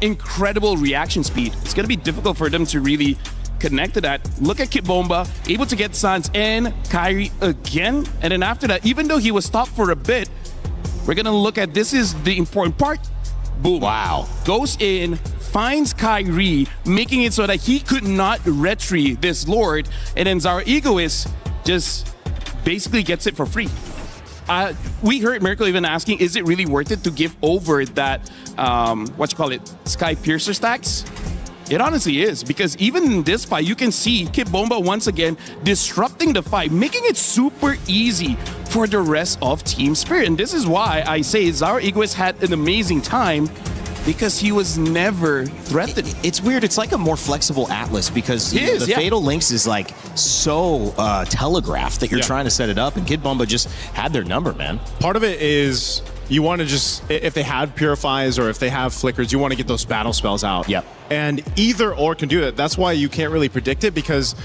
incredible reaction speed, it's gonna be difficult for them to really connect to that. Look at Kibomba, able to get Suns and Kyrie again. And then after that, even though he was stopped for a bit, we're gonna look at, this is the important part. Boom. Wow. Goes in, finds Kyrie, making it so that he could not retry this Lord, and then Zara Egoist just basically gets it for free. We heard Miracle even asking, is it really worth it to give over that, Sky Piercer stacks? It honestly is, because even in this fight, you can see Kibomba once again disrupting the fight, making it super easy for the rest of Team Spirit. And this is why I say Zara Egoist had an amazing time, because he was never threatened. It's weird. It's like a more flexible Atlas, because the Fatal Links is like so telegraphed that you're trying to set it up, and Kid Bomba just had their number, man. Part of it is you want to just, if they have Purifies or if they have Flickers, you want to get those battle spells out. Yep. And either or can do it. That's why you can't really predict it, because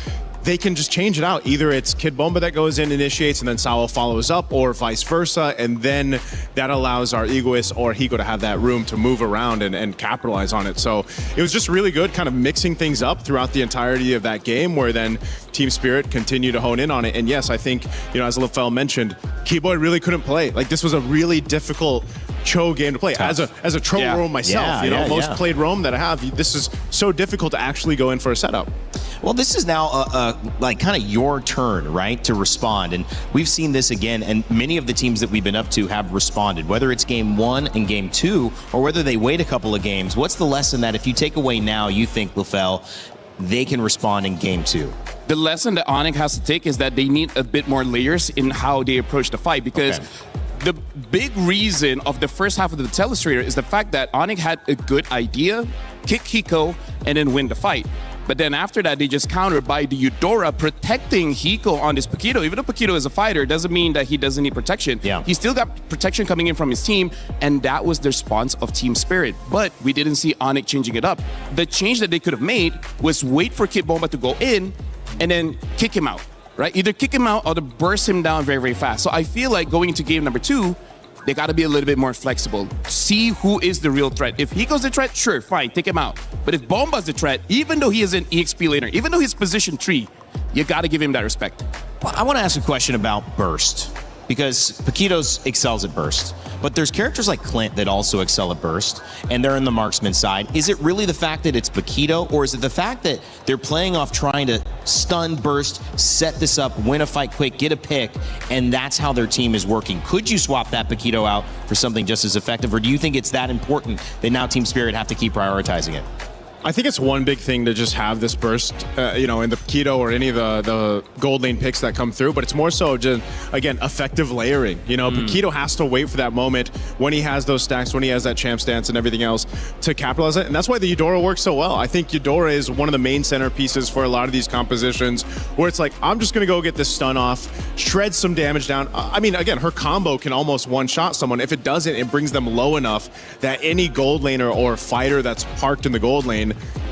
they can just change it out. Either it's Kid Bomba that goes in, initiates, and then Sawa follows up, or vice versa, and then that allows our Egoist or Hiko to have that room to move around and capitalize on it. So it was just really good kind of mixing things up throughout the entirety of that game, where then Team Spirit continued to hone in on it. And yes, I think, as LaFell mentioned, Keyboy really couldn't play. Like, this was a really difficult Cho game to play. Tough. As a Tro roam myself, most played roam that I have, this is so difficult to actually go in for a setup. Well, this is now like kind of your turn, right, to respond. And we've seen this again, and many of the teams that we've been up to have responded, whether it's game 1 and game 2, or whether they wait a couple of games. What's the lesson that if you take away now, you think, LaFell, they can respond in game 2? The lesson that Onyx has to take is that they need a bit more layers in how they approach the fight, because the big reason of the first half of the Telestrator is the fact that Onyx had a good idea, kick Hiko, and then win the fight. But then after that, they just countered by the Eudora protecting Hiko on this Paquito. Even though Paquito is a fighter, doesn't mean that he doesn't need protection. Yeah. He still got protection coming in from his team, and that was the response of Team Spirit. But we didn't see Onyx changing it up. The change that they could have made was wait for Kid Bomba to go in and then kick him out, right? Either kick him out or to burst him down very, very fast. So I feel like going into game number 2, they got to be a little bit more flexible. See who is the real threat. If Hiko's the threat, sure, fine, take him out. But if Bomba's the threat, even though he is an EXP laner, even though he's position 3, you got to give him that respect. Well, I want to ask a question about Burst, because Paquitos excels at Burst. But there's characters like Clint that also excel at Burst, and they're in the marksman side. Is it really the fact that it's Paquito, or is it the fact that they're playing off trying to stun Burst, set this up, win a fight quick, get a pick, and that's how their team is working? Could you swap that Paquito out for something just as effective, or do you think it's that important that now Team Spirit have to keep prioritizing it? I think it's one big thing to just have this burst, in the Paquito or any of the gold lane picks that come through, but it's more so just, again, effective layering. Paquito has to wait for that moment when he has those stacks, when he has that champ stance and everything else to capitalize it, and that's why the Eudora works so well. I think Eudora is one of the main centerpieces for a lot of these compositions, where it's like, I'm just going to go get this stun off, shred some damage down. I mean, again, her combo can almost one-shot someone. If it doesn't, it brings them low enough that any gold laner or fighter that's parked in the gold lane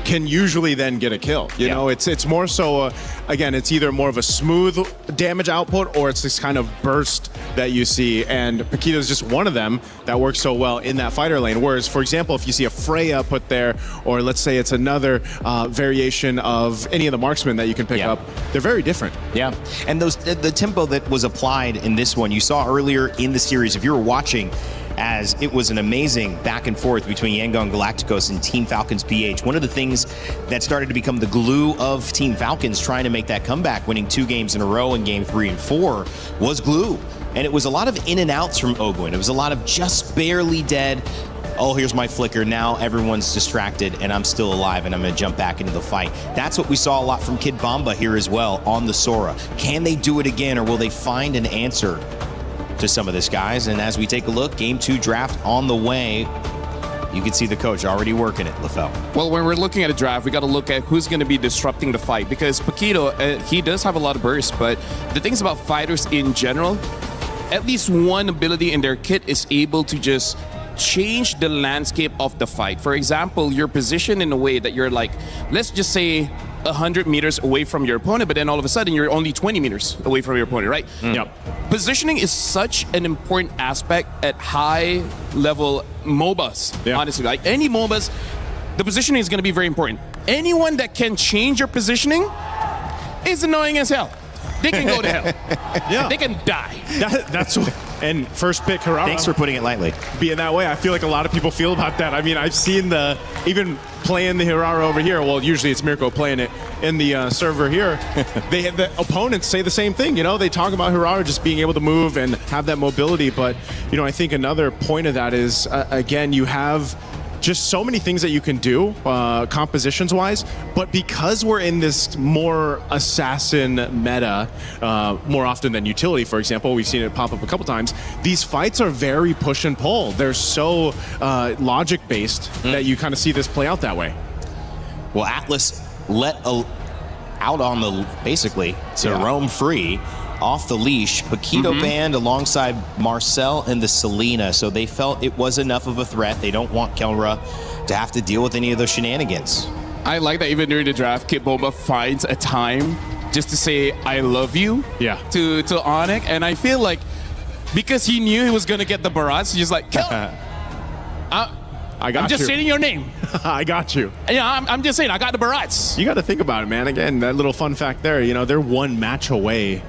can usually then get a kill. You know, it's more so, again, it's either more of a smooth damage output or it's this kind of burst that you see. And Paquito is just one of them that works so well in that fighter lane. Whereas, for example, if you see a Freya put there, or let's say it's another variation of any of the marksmen that you can pick up, they're very different. Yeah, and the tempo that was applied in this one, you saw earlier in the series, if you were watching, as it was an amazing back and forth between Yangon Galacticos and Team Falcons PH. One of the things that started to become the glue of Team Falcons trying to make that comeback, winning 2 games in a row in game 3 and 4, was glue. And it was a lot of in and outs from Ogwin. It was a lot of just barely dead. Oh, here's my flicker. Now everyone's distracted and I'm still alive and I'm going to jump back into the fight. That's what we saw a lot from Kid Bamba here as well on the Sora. Can they do it again, or will they find an answer to some of this, guys? And as we take a look, game 2 draft on the way. You can see the coach already working it, LaFell. Well, when we're looking at a draft, we got to look at who's going to be disrupting the fight, because Paquito, he does have a lot of bursts, but the things about fighters in general, at least one ability in their kit is able to just change the landscape of the fight. For example, you're positioned in a way that you're like, let's just say 100 meters away from your opponent, but then all of a sudden you're only 20 meters away from your opponent, right? Yep. Positioning is such an important aspect at high level MOBAs, honestly. Like any MOBAs, the positioning is going to be very important. Anyone that can change your positioning is annoying as hell. They can go to hell. Yeah. They can die. That's what. And first pick Hirara. Thanks for putting it lightly. Being that way, I feel like a lot of people feel about that. I mean, I've seen even playing the Hirara over here. Well, usually it's Mirko playing it in the server here. The opponents say the same thing. You know, they talk about Hirara just being able to move and have that mobility. But, you know, I think another point of that is, again, you have just so many things that you can do compositions wise, but because we're in this more assassin meta more often than utility, for example, we've seen it pop up a couple times, these fights are very push and pull. They're so logic based that you kind of see this play out that way. Well, Atlas let out on the basically to roam free off the leash. Paquito banned alongside Marcel and the Selena, so they felt it was enough of a threat. They don't want Kelra to have to deal with any of those shenanigans. I like that even during the draft, Kid Boba finds a time just to say, I love you to Onyx. And I feel like because he knew he was going to get the barrage, he's just like, Kill. I'm just saying your name. I got you. Yeah, I'm just saying, I got the barrage. You got to think about it, man. Again, that little fun fact there, you know, they're one match away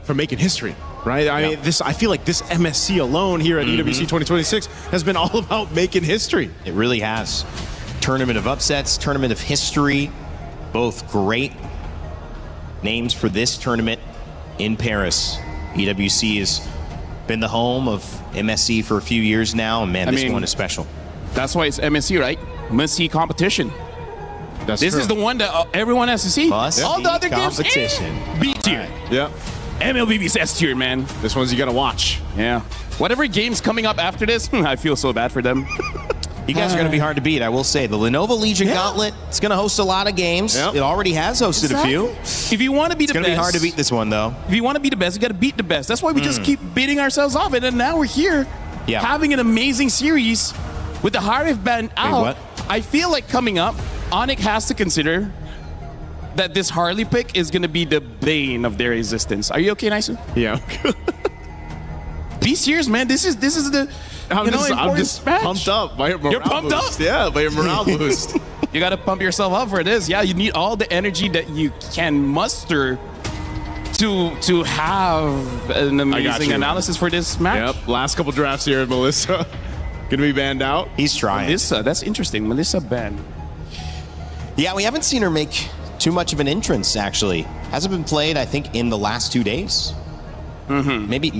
from making history, right? I mean, I feel like this MSC alone here at EWC 2026 has been all about making history. It really has. Tournament of upsets, tournament of history, both great names for this tournament in Paris. EWC has been the home of MSC for a few years now, and man, this one is special. That's why it's MSC, right? Must-see competition. This is the one that everyone has to see. All the other competition. Games, B tier. Yeah. MLB's S tier, man. This one's you gotta watch. Yeah. Whatever game's coming up after this, I feel so bad for them. You guys are going to be hard to beat, I will say. The Lenovo Legion Gauntlet, it's going to host a lot of games. It already has hosted a few. If you want to be the best, it's going to be hard to beat this one, though. If you want to be the best, you got to beat the best. That's why we just keep beating ourselves off. And then now we're here having an amazing series with the Harif band out. I feel like coming up, Onyx has to consider that this Harley pick is going to be the bane of their existence. Are you okay, Naisu? Yeah. Be serious, man. This is the I'm just pumped up by your morale You're pumped boost. up? Yeah, by your morale boost. You got to pump yourself up for this. Yeah, you need all the energy that you can muster to have an amazing analysis for this match. Yep. Last couple drafts here, Melissa. Gonna be banned out. He's trying. Melissa, that's interesting. Melissa banned. Yeah, we haven't seen her make too much of an entrance, actually. Hasn't been played, I think, in the last 2 days. Maybe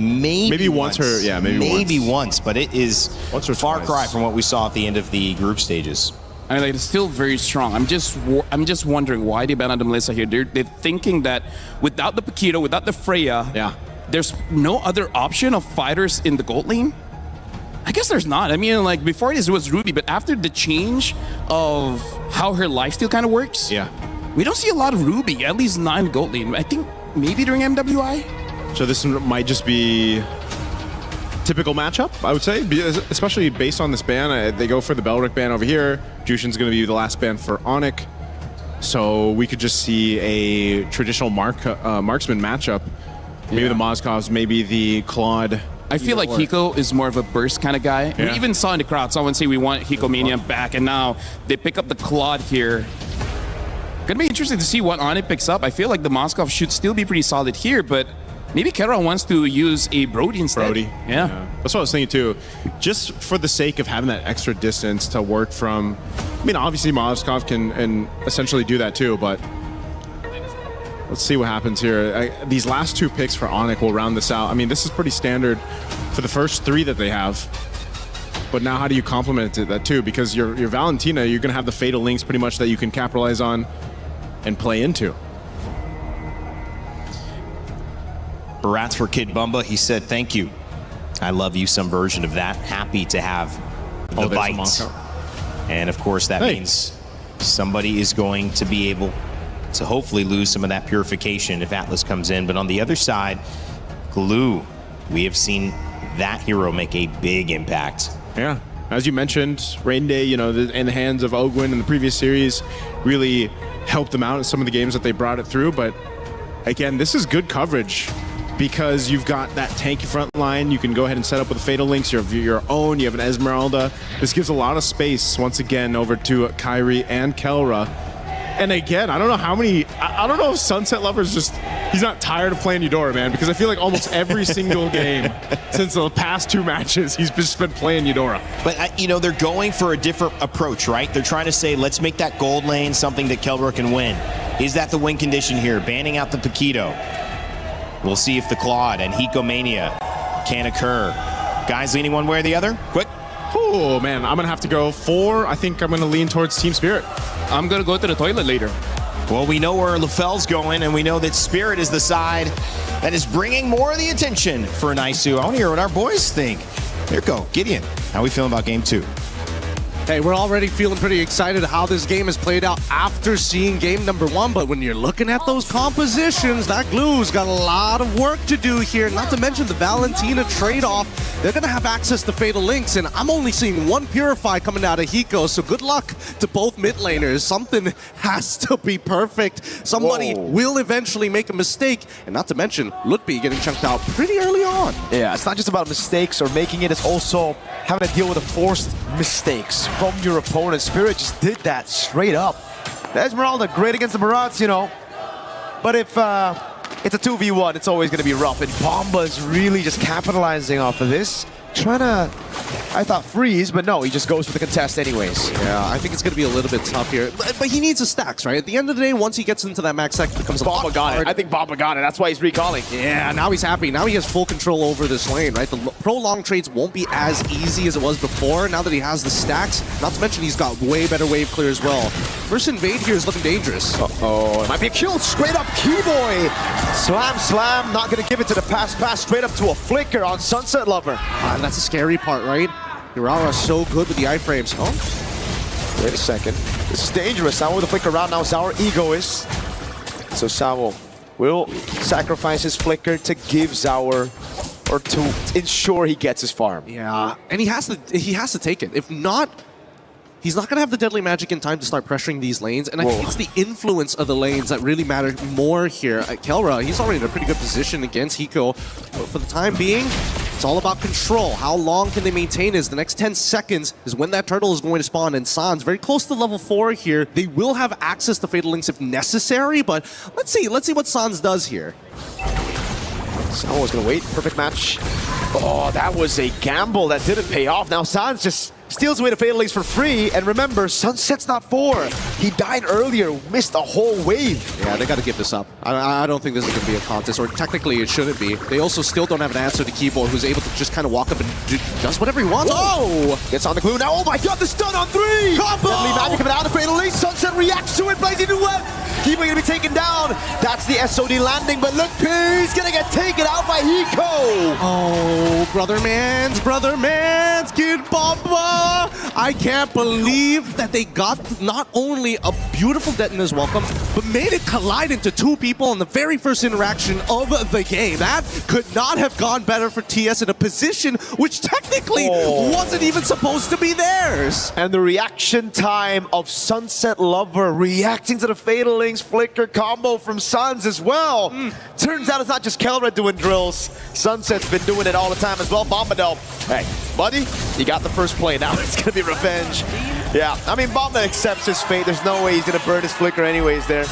once. Maybe once, but it is far cry from what we saw at the end of the group stages. I mean, like, it's still very strong. I'm just wondering why they banned the Melissa here. They're thinking that without the Paquito, without the Freya, there's no other option of fighters in the gold lane. I guess there's not. I mean, like, before this was Ruby, but after the change of how her lifesteal kind of works, we don't see a lot of Ruby, at least not in gold lane. I think maybe during MWI. So this might just be typical matchup, I would say, especially based on this ban. They go for the Belric ban over here. Jushin's going to be the last ban for Onyx. So we could just see a traditional marksman matchup. Maybe the Mozgovs, maybe the Claude. I feel like Hiko is more of a burst kind of guy. Yeah. We even saw in the crowd someone say we want Hiko Mania back, and now they pick up the Claude here. Gonna be interesting to see what Onyx picks up. I feel like the Moskov should still be pretty solid here, but maybe Kera wants to use a Brody instead. Brody. Yeah. That's what I was thinking too. Just for the sake of having that extra distance to work from. I mean, obviously Moskov can essentially do that too, but let's see what happens here. These last 2 picks for Onyx will round this out. I mean, this is pretty standard for the first 3 that they have. But now how do you complement that too? Because your Valentina, you're going to have the Fatal Links pretty much that you can capitalize on and play into. Barats for Kid Bumba, he said, thank you. I love you, some version of that. Happy to have the bite. And of course, that means somebody is going to be able to hopefully lose some of that purification if Atlas comes in. But on the other side, Glue, we have seen that hero make a big impact. Yeah, as you mentioned, Rain Day, you know, in the hands of Ogwin in the previous series, really helped them out in some of the games that they brought it through. But again, this is good coverage because you've got that tanky front line. You can go ahead and set up with the Fatal Links, your own. You have an Esmeralda. This gives a lot of space once again over to Kyrie and Kelra. And again, I don't know how many. I don't know if Sunset Lover's just. He's not tired of playing Eudora, man, because I feel like almost every single game since the past 2 matches, he's just been playing Eudora. But, you know, they're going for a different approach, right? They're trying to say, let's make that gold lane something that Kelra can win. Is that the win condition here? Banning out the Paquito. We'll see if the Claude and Hiko Mania can occur. Guys leaning one way or the other? Quick. Oh, man, I'm going to have to go 4. I think I'm going to lean towards Team Spirit. I'm going to go to the toilet later. Well, we know where LaFell's going, and we know that Spirit is the side that is bringing more of the attention for Naisu. I want to hear what our boys think. Here we go. Gideon, how are we feeling about game 2? Hey, we're already feeling pretty excited how this game has played out after seeing game number 1, but when you're looking at those compositions, that Glue's got a lot of work to do here, not to mention the Valentina trade-off. They're going to have access to Fatal Links, and I'm only seeing 1 Purify coming out of Hiko, so good luck to both mid laners. Something has to be perfect. Somebody will eventually make a mistake, and not to mention Lutpi getting chunked out pretty early on. Yeah, it's not just about mistakes or making it, it's also having to deal with the forced mistakes from your opponent. Spirit just did that straight up. Esmeralda, great against the Barats, you know. But if it's a 2v1, it's always going to be rough. And Bomba's really just capitalizing off of this. Trying to, I thought, freeze, but no, he just goes for the contest anyways. Yeah, I think it's going to be a little bit tough here. But he needs the stacks, right? At the end of the day, once he gets into that max stack, it becomes a Bomba lot got hard. it. I think Bomba got it. That's why he's recalling. Yeah, now he's happy. Now he has full control over this lane, right? The prolonged trades won't be as easy as it was before now that he has the stacks. Not to mention he's got way better wave clear as well. First invade here is looking dangerous. Uh-oh, it might be a kill. Straight up Keyboy. Slam, not going to give it to the pass straight up to a flicker on Sunset Lover. And that's the scary part, right? Urara's so good with the iframes. Oh, wait a second. This is dangerous. Now with the flicker around, now Sour egoist. So Sawo will sacrifice his flicker to give Zaur, or to ensure he gets his farm. Yeah, and he has to take it. If not, he's not going to have the deadly magic in time to start pressuring these lanes, and I think it's the influence of the lanes that really matter more here. Kelra, he's already in a pretty good position against Hiko, but for the time being, it's all about control. How long can they maintain this? The next 10 seconds is when that turtle is going to spawn, and Sans very close to level 4 here. They will have access to Fatal Links if necessary, but let's see what Sans does here. Sawo's going to wait. Perfect match. Oh, that was a gamble that didn't pay off. Now Sans just steals away the Fatal Links for free, and remember, Sunset's not 4. He died earlier, missed a whole wave. Yeah, they got to give this up. I don't think this is going to be a contest, or technically it shouldn't be. They also still don't have an answer to Keyboard, who's able to just kind of walk up and does whatever he wants. Oh! Gets on the glue now. Oh my god, the stun on 3! Combo! Deadly magic coming out of Fatal Links. Sunset reacts to it, blazing the web. Keyboard going to be taken down. That's the SOD landing, but look, he's going to get taken out by Hiko. Oh, brother mans, Kid Bomba! I can't believe that they got not only a beautiful detonator's welcome, but made it collide into two people in the very first interaction of the game. That could not have gone better for TS in a position which technically wasn't even supposed to be theirs. And the reaction time of Sunset Lover reacting to the Fatal Links flicker combo from Suns as well. Turns out it's not just Kelra doing drills. Sunset's been doing it all the time as well. Bombadil, hey, buddy, you got the first play. Now it's going to be revenge. Yeah, I mean, Bomba accepts his fate. There's no way he's going to burn his flicker anyways there.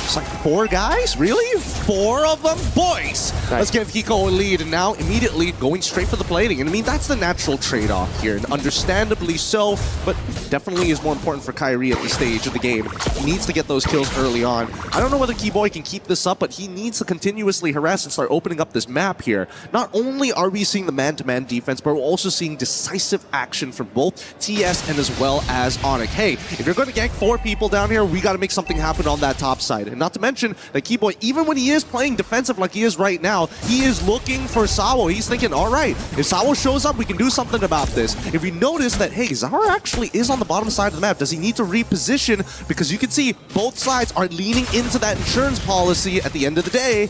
It's like 4 guys? Really? 4 of them? Boys! Nice. Let's give Hiko a lead, and now immediately going straight for the plating. And I mean, that's the natural trade-off here, and understandably so, but definitely is more important for Kyrie at this stage of the game. He needs to get those kills early on. I don't know whether Keyboy can keep this up, but he needs to continuously harass and start opening up this map here. Not only are we seeing the man-to-man defense, but we're also seeing decisive action from both TS and as well as Onyx. Hey, if you're going to gank 4 people down here, we got to make something happen on that top side. And not to mention that Keyboy, even when he is playing defensive like he is right now, he is looking for Sawo. He's thinking, all right, if Sawo shows up, we can do something about this. If we notice that, hey, Zara actually is on the bottom side of the map, does he need to reposition? Because you can see both sides are leaning into that insurance policy at the end of the day.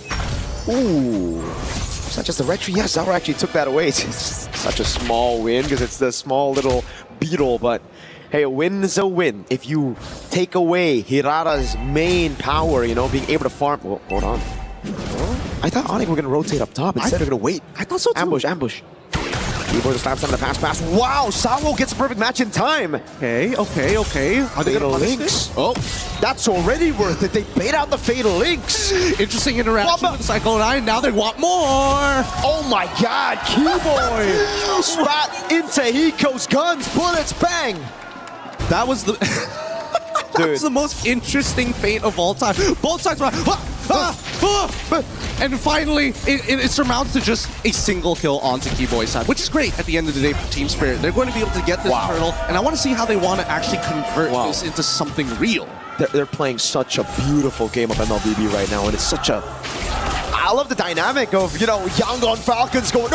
Ooh. It's not just a retry. Yes, Zara actually took that away. It's such a small win because it's the small little beetle, but hey, a win is a win. If you take away Hirara's main power, you know, being able to farm... Well, hold on. I thought Onyx were going to rotate up top. Instead, they're going to wait. I thought so too. Ambush, ambush. Keyboard slaps on the pass. Wow, Sawo gets a perfect match in time. Okay. Are they going to punish this? Oh, that's already worth it. They bait out the Fatal Links. Interesting interaction with Cyclone 9. Now they want more. Oh my God, Keyboy spat into Hiko's guns. Bullets, bang. That was the... That was the most interesting fate of all time. Both sides were and finally, it surmounts to just a single kill onto Keyboy's side, which is great at the end of the day for Team Spirit. They're going to be able to get this turtle, and I want to see how they want to actually convert this into something real. They're playing such a beautiful game of Mlbb right now, and it's such a... I love the dynamic of, you know, Yangon Falcons going,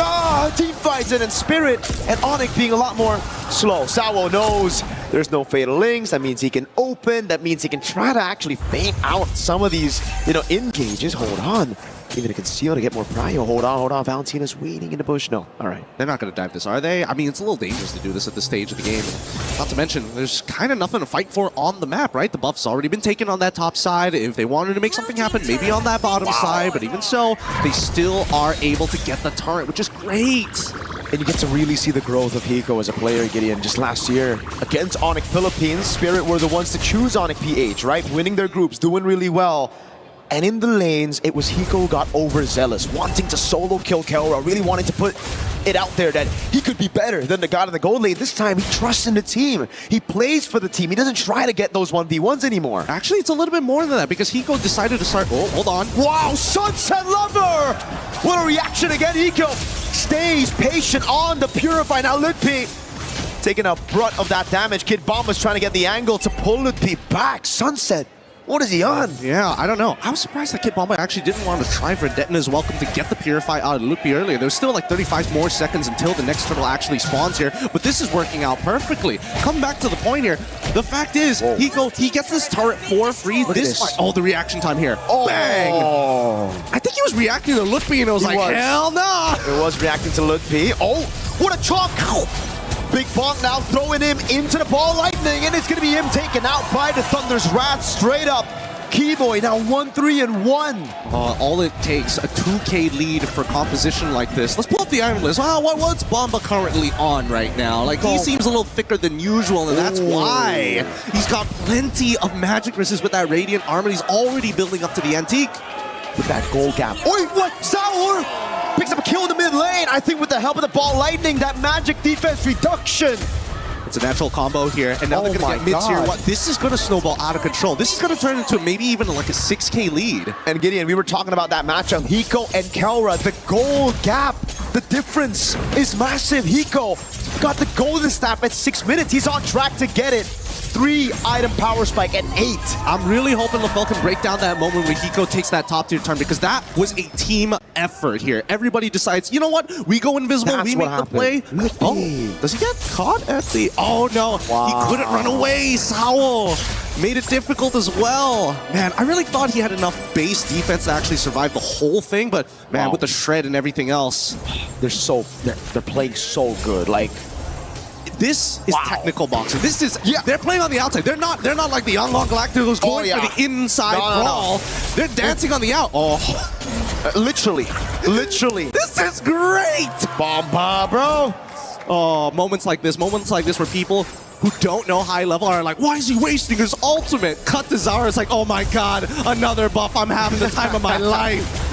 team fights, and then Spirit and Onyx being a lot more slow. Sawo knows there's no Fatal Links. That means he can open. That means he can try to actually feint out some of these, you know, engages. Hold on. Even to conceal to get more prio. Hold on. Valentina's waiting in the bush. No. All right. They're not going to dive this, are they? I mean, it's a little dangerous to do this at this stage of the game. And not to mention, there's kind of nothing to fight for on the map, right? The buff's already been taken on that top side. If they wanted to make something happen, maybe on that bottom side. But even so, they still are able to get the turret, which is great. And you get to really see the growth of Hiko as a player, Gideon. Just last year, against Onyx Philippines, Spirit were the ones to choose Onyx PH, right? Winning their groups, doing really well. And in the lanes, it was Hiko who got overzealous, wanting to solo kill Kelra, really wanting to put it out there that he could be better than the god in the gold lane. This time, he trusts in the team. He plays for the team. He doesn't try to get those 1v1s anymore. Actually, it's a little bit more than that, because Hiko decided to start... Oh, hold on. Wow, Sunset Lover! What a reaction again. Hiko stays patient on the Purify. Now Lutpi taking a brunt of that damage. Kid Bomba's trying to get the angle to pull Lutpi back. Sunset, what is he on? Yeah, I don't know. I was surprised that Kid Bomba actually didn't want to try for Detna's welcome to get the Purify out of Lutpi earlier. There was still like 35 more seconds until the next turtle actually spawns here, but this is working out perfectly. Come back to the point here. The fact is, Hiko, he gets this turret for free. This fight, the reaction time here. Bang! I think he was reacting to Lutpi and it was hell no! It was reacting to Lutpi. Oh, what a chop! Big Bonk now throwing him into the ball lightning, and it's going to be him taken out by the Thunder's Wrath straight up. Keyboy now 1-3-1. All it takes, a 2K lead for composition like this. Let's pull up the item list. What's Bomba currently on right now? Like, he seems a little thicker than usual, and that's why. He's got plenty of magic resist with that Radiant Armor. He's already building up to the Antique. With that gold gap. Oi, what? Sour picks up a kill in the mid lane. I think with the help of the ball lightning, that magic defense reduction. It's a natural combo here, and now they're going to get mids here. This is going to snowball out of control. This is going to turn into maybe even like a 6K lead. And Gideon, we were talking about that matchup. Hiko and Kelra, the gold gap, the difference is massive. Hiko got the golden staff at 6 minutes. He's on track to get it. 3-item power spike at 8. I'm really hoping LaFell can break down that moment when Hiko takes that top tier turn, because that was a team effort here. Everybody decides, you know what? We go invisible, That's we what make the play. Oh, does he get caught at the... Oh no, he couldn't run away. Saul made it difficult as well. Man, I really thought he had enough base defense to actually survive the whole thing, but man, with the shred and everything else. They're playing so good. Like, this is technical boxing. This is they're playing on the outside. They're not like the Young Galacticos going for the inside brawl. They're dancing on the out. Literally. This is great. Bomba, bro. Oh, moments like this where people who don't know high level are like, why is he wasting his ultimate? Cut to Zara, it's like, oh my god, another buff. I'm having the time of my life.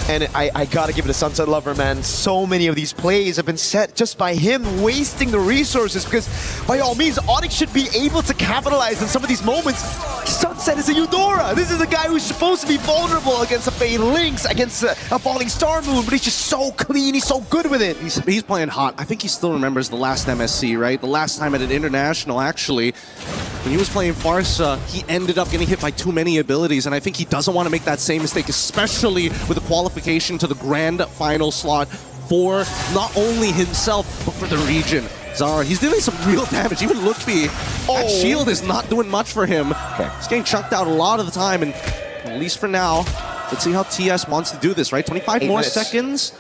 And I gotta give it to Sunset Lover, man. So many of these plays have been set just by him wasting the resources, because by all means, Onyx should be able to capitalize on some of these moments. Sunset is a Eudora. This is a guy who's supposed to be vulnerable against a Fade Lynx, against a Falling Star Moon, but he's just so clean, he's so good with it. He's playing hot. I think he still remembers the last MSC, right? The last time at an international, actually. When he was playing Farsa, he ended up getting hit by too many abilities, and I think he doesn't want to make that same mistake, especially with the qualification to the grand final slot for not only himself, but for the region. Zara, he's doing some real damage. Even Mlbb, that shield is not doing much for him. He's getting chunked out a lot of the time, and at least for now, let's see how TS wants to do this, right? 25 more seconds.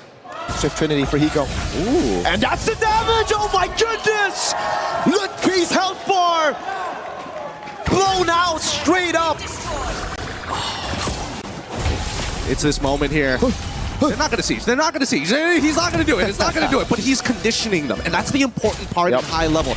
Swift Trinity for Hiko. Ooh. And that's the damage! Oh my goodness! Mlbb's health bar! Blown out straight up! It's this moment here. They're not going to siege. They're not going to siege. He's not going to do it. It's not going to do it. But he's conditioning them. And that's the important part at high level.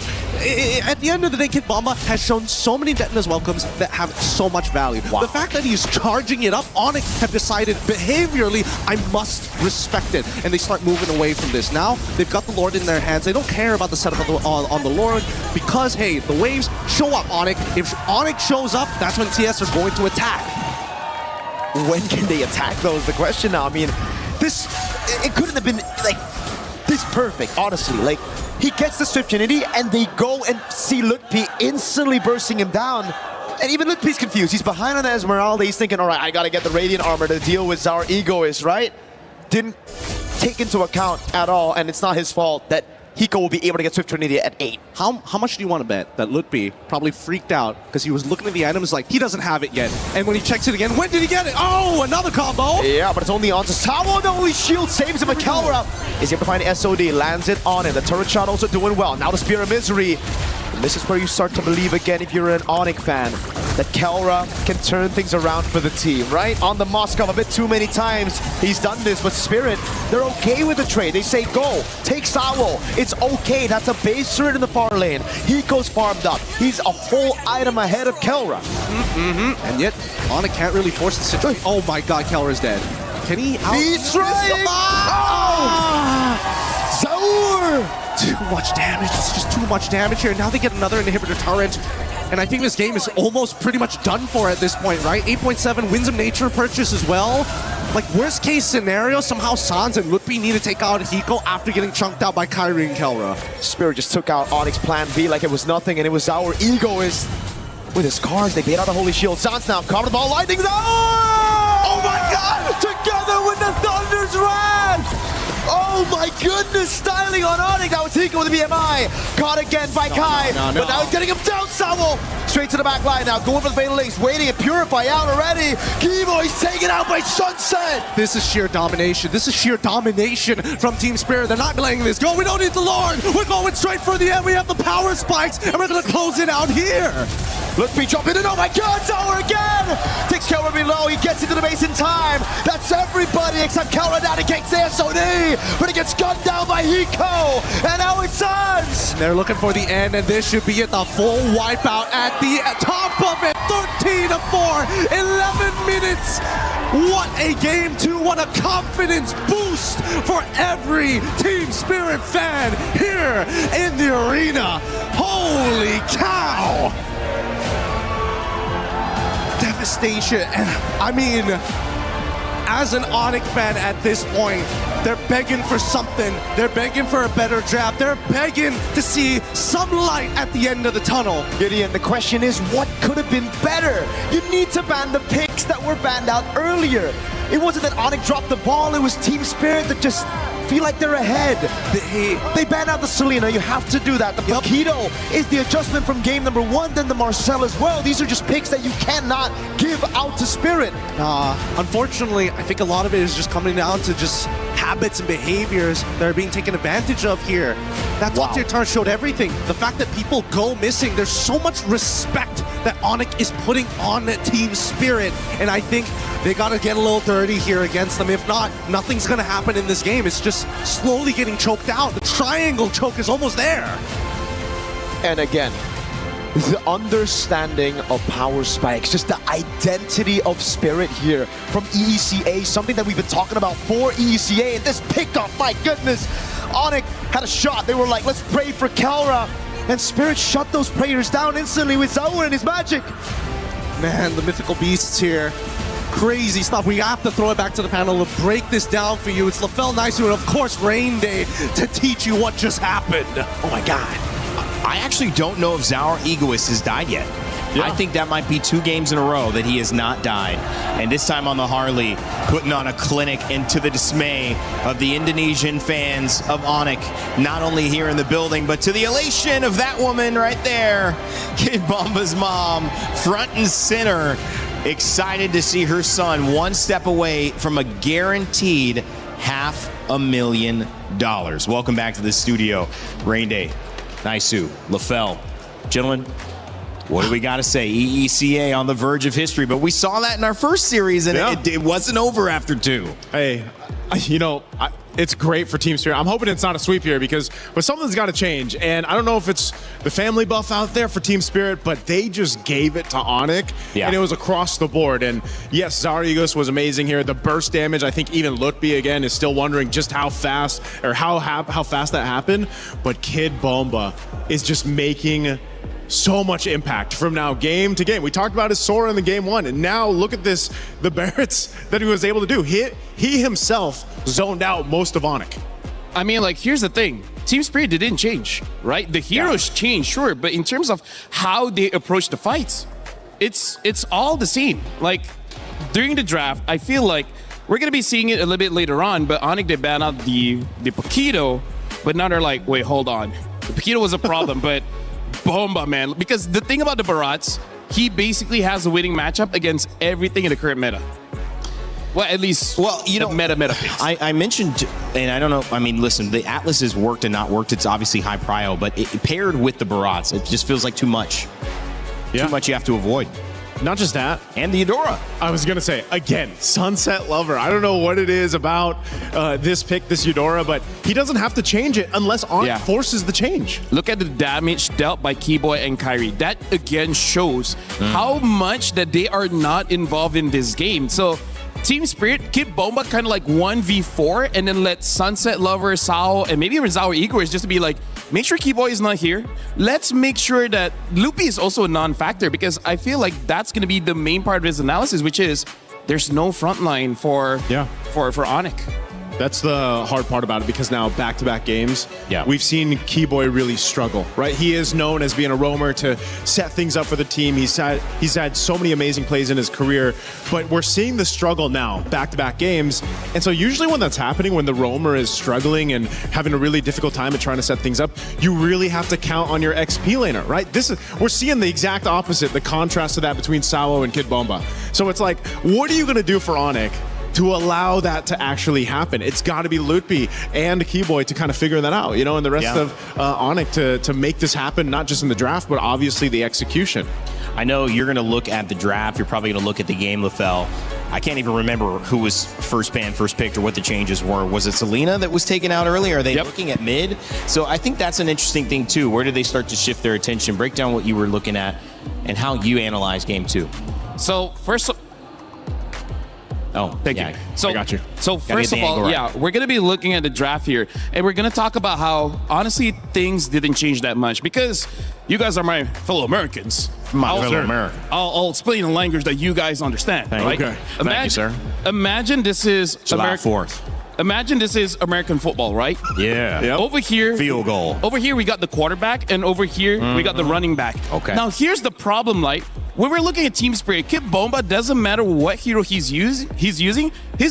At the end of the day, Kid Bomba has shown so many Detona's welcomes that have so much value. The fact that he's charging it up, Onyx have decided behaviorally, I must respect it. And they start moving away from this. Now, they've got the Lord in their hands. They don't care about the setup on the Lord because, hey, the waves show up, Onyx. If Onyx shows up, that's when TS are going to attack. When can they attack, though, is the question now. I mean, it couldn't have been, like, this perfect, honestly. Like, he gets the Swift Trinity, and they go and see Mlbb instantly bursting him down. And even Mlbb's confused. He's behind on the Esmeralda. He's thinking, all right, I got to get the Radiant Armor to deal with our Egoist, right? Didn't take into account at all, and it's not his fault that Hiko will be able to get Swift Trinity at 8. How much do you want to bet that Mlbb probably freaked out because he was looking at the items like, he doesn't have it yet. And when he checks it again, when did he get it? Oh, another combo! Yeah, but it's only on to Sawo. The only shield saves him. Kelra is able to find SOD, lands it on him. The turret shot also doing well. Now the Spear of Misery. And this is where you start to believe again, if you're an Onyx fan, that Kelra can turn things around for the team, right? On the Moskov a bit too many times, he's done this, but Spirit, they're okay with the trade. They say, go, take Sawo. It's okay, that's a base turret in the far lane. Hiko's farmed up. He's a whole item ahead of Kelra. And yet, Onyx can't really force the situation. Oh my god, Kelra's dead. Can he out? He's trying! Zaur! Too much damage. It's just too much damage here. Now they get another inhibitor turret. And I think this game is almost pretty much done for at this point, right? 8.7 wins of nature purchase as well. Like, worst case scenario, somehow Sans and Mlbb need to take out Hiko after getting chunked out by Kyrie and Kelra. Spirit just took out Onyx Plan B like it was nothing, and it was our Egoist. With his cards, they bait out the Holy Shield. Sans now covered the ball, lightning. Oh my god! Together with the Thunder's Wrath! Oh my goodness, styling on Onyx. That was Hiko with the BMI. Caught again by Kai. But now he's getting him down, Sawo. Straight to the back line now. Going for the Fatal Links. Waiting and Purify out already. Kivo, he's taken out by Sunset. This is sheer domination. This is sheer domination from Team Spirit. They're not letting this go. We don't need the Lord. We're going straight for the end. We have the power spikes, and we're going to close it out here. Mlbb jumping in, and oh my god, Tower again! Takes Kelra below, he gets into the base in time. That's everybody except Kelra down against the SOD, but he gets gunned down by Hiko, and now it's Sans! They're looking for the end, and this should be at the full wipeout at the top of it. 13-4, 11 minutes. What a game two, what a confidence boost for every Team Spirit fan here in the arena. Holy cow! Devastation, and I mean, as an Onyx fan at this point, they're begging for something. They're begging for a better draft. They're begging to see some light at the end of the tunnel. Gideon, the question is, what could have been better? You need to ban the picks that were banned out earlier. It wasn't that Onyx dropped the ball, it was team spirit that just feel like they're ahead. They banned out the Selena, you have to do that. The Paquito is the adjustment from game number 1, then the Marcel as well. These are just picks that you cannot give out to Spirit. Unfortunately, I think a lot of it is just coming down to just habits and behaviors that are being taken advantage of here. That top tier turn showed everything. The fact that people go missing, there's so much respect that Onyx is putting on team spirit, and I think they gotta get a little dirty here against them. If not, nothing's gonna happen in this game. It's just slowly getting choked out. The triangle choke is almost there. And again, the understanding of power spikes, just the identity of Spirit here from EECA, something that we've been talking about for EECA, and this pickup, my goodness. Onyx had a shot, they were like, let's pray for Kelra, and Spirit shut those prayers down instantly with Zaur and his magic. Man, the mythical beasts here. Crazy stuff. We have to throw it back to the panel to break this down for you. It's LaFell Nice and of course Rain Day to teach you what just happened. Oh my god. I actually don't know if Zaur Egoist has died yet. Yeah. I think that might be 2 games in a row that he has not died. And this time on the Harley, putting on a clinic into the dismay of the Indonesian fans of Onyx, not only here in the building, but to the elation of that woman right there, Kid Bomba's mom, front and center, excited to see her son one step away from a guaranteed $500,000. Welcome back to the studio, Rain Day, Naisu, LaFell. Gentlemen, what do we got to say? EECA on the verge of history, but we saw that in our first series, and it wasn't over after 2. Hey, you know, it's great for Team Spirit. I'm hoping it's not a sweep here but something's got to change. And I don't know if it's the family buff out there for Team Spirit, but they just gave it to Onyx, and it was across the board. And yes, Zarigos was amazing here. The burst damage, I think even Lutby again is still wondering just how fast that happened. But Kid Bomba is just making so much impact from now game to game. We talked about his Sora in the game 1, and now look at this, the Barretts that he was able to do. He himself zoned out most of Onyx. I mean, like, here's the thing. Team Spirit didn't change, right? The heroes changed, sure, but in terms of how they approach the fights, it's all the same. Like, during the draft, I feel like we're going to be seeing it a little bit later on, but Onyx, they ban out the Paquito, but now they're like, wait, hold on. The Paquito was a problem, but Bomba, man. Because the thing about the Barats, he basically has a winning matchup against everything in the current meta. Well, at least, you know, meta picks. I mentioned, and I don't know, I mean, listen, the Atlas has worked and not worked. It's obviously high prio, but it paired with the Barats, it just feels like too much. Too much you have to avoid. Not just that. And the Eudora. I was going to say, again, Sunset Lover. I don't know what it is about this pick, this Eudora, but he doesn't have to change it unless Onyx forces the change. Look at the damage dealt by Keyboy and Kyrie. That, again, shows how much that they are not involved in this game. So, Team Spirit, keep Bomba kind of like 1v4 and then let Sunset Lover, Sao, and maybe even Zaur Igor is just to be like, make sure Keyboy is not here. Let's make sure that Loopy is also a non-factor, because I feel like that's going to be the main part of his analysis, which is there's no front line for Onyx. That's the hard part about it, because now back-to-back games, we've seen Keyboy really struggle, right? He is known as being a roamer to set things up for the team. He's had so many amazing plays in his career, but we're seeing the struggle now, back-to-back games. And so usually when that's happening, when the roamer is struggling and having a really difficult time at trying to set things up, you really have to count on your XP laner, right? We're seeing the exact opposite, the contrast to that between Sao and Kid Bomba. So it's like, what are you going to do for Onyx to allow that to actually happen? It's got to be Lutby and Keyboy to kind of figure that out, you know, and the rest of Onyx to make this happen, not just in the draft, but obviously the execution. I know you're going to look at the draft. You're probably going to look at the game, LaFell. I can't even remember who was first banned, first picked, or what the changes were. Was it Selena that was taken out earlier? Are they looking at mid? So I think that's an interesting thing, too. Where did they start to shift their attention? Break down what you were looking at and how you analyze game 2. So, first... Oh, thank yeah. you. So I got you. So Gotta first get of the all, angle right. yeah, we're gonna be looking at the draft here, and we're gonna talk about how honestly things didn't change that much because you guys are my fellow Americans. Fellow American. I'll explain in language that you guys understand. Right? Okay. Thank you, sir. Imagine this is July 4th. Imagine this is American football, right? Yeah. Yep. Over here, Field goal. Over here, we got the quarterback, and over here, we got the running back. Okay. Now, here's the problem, like, when we're looking at team spirit, Kip Bomba, doesn't matter what hero he's using, he's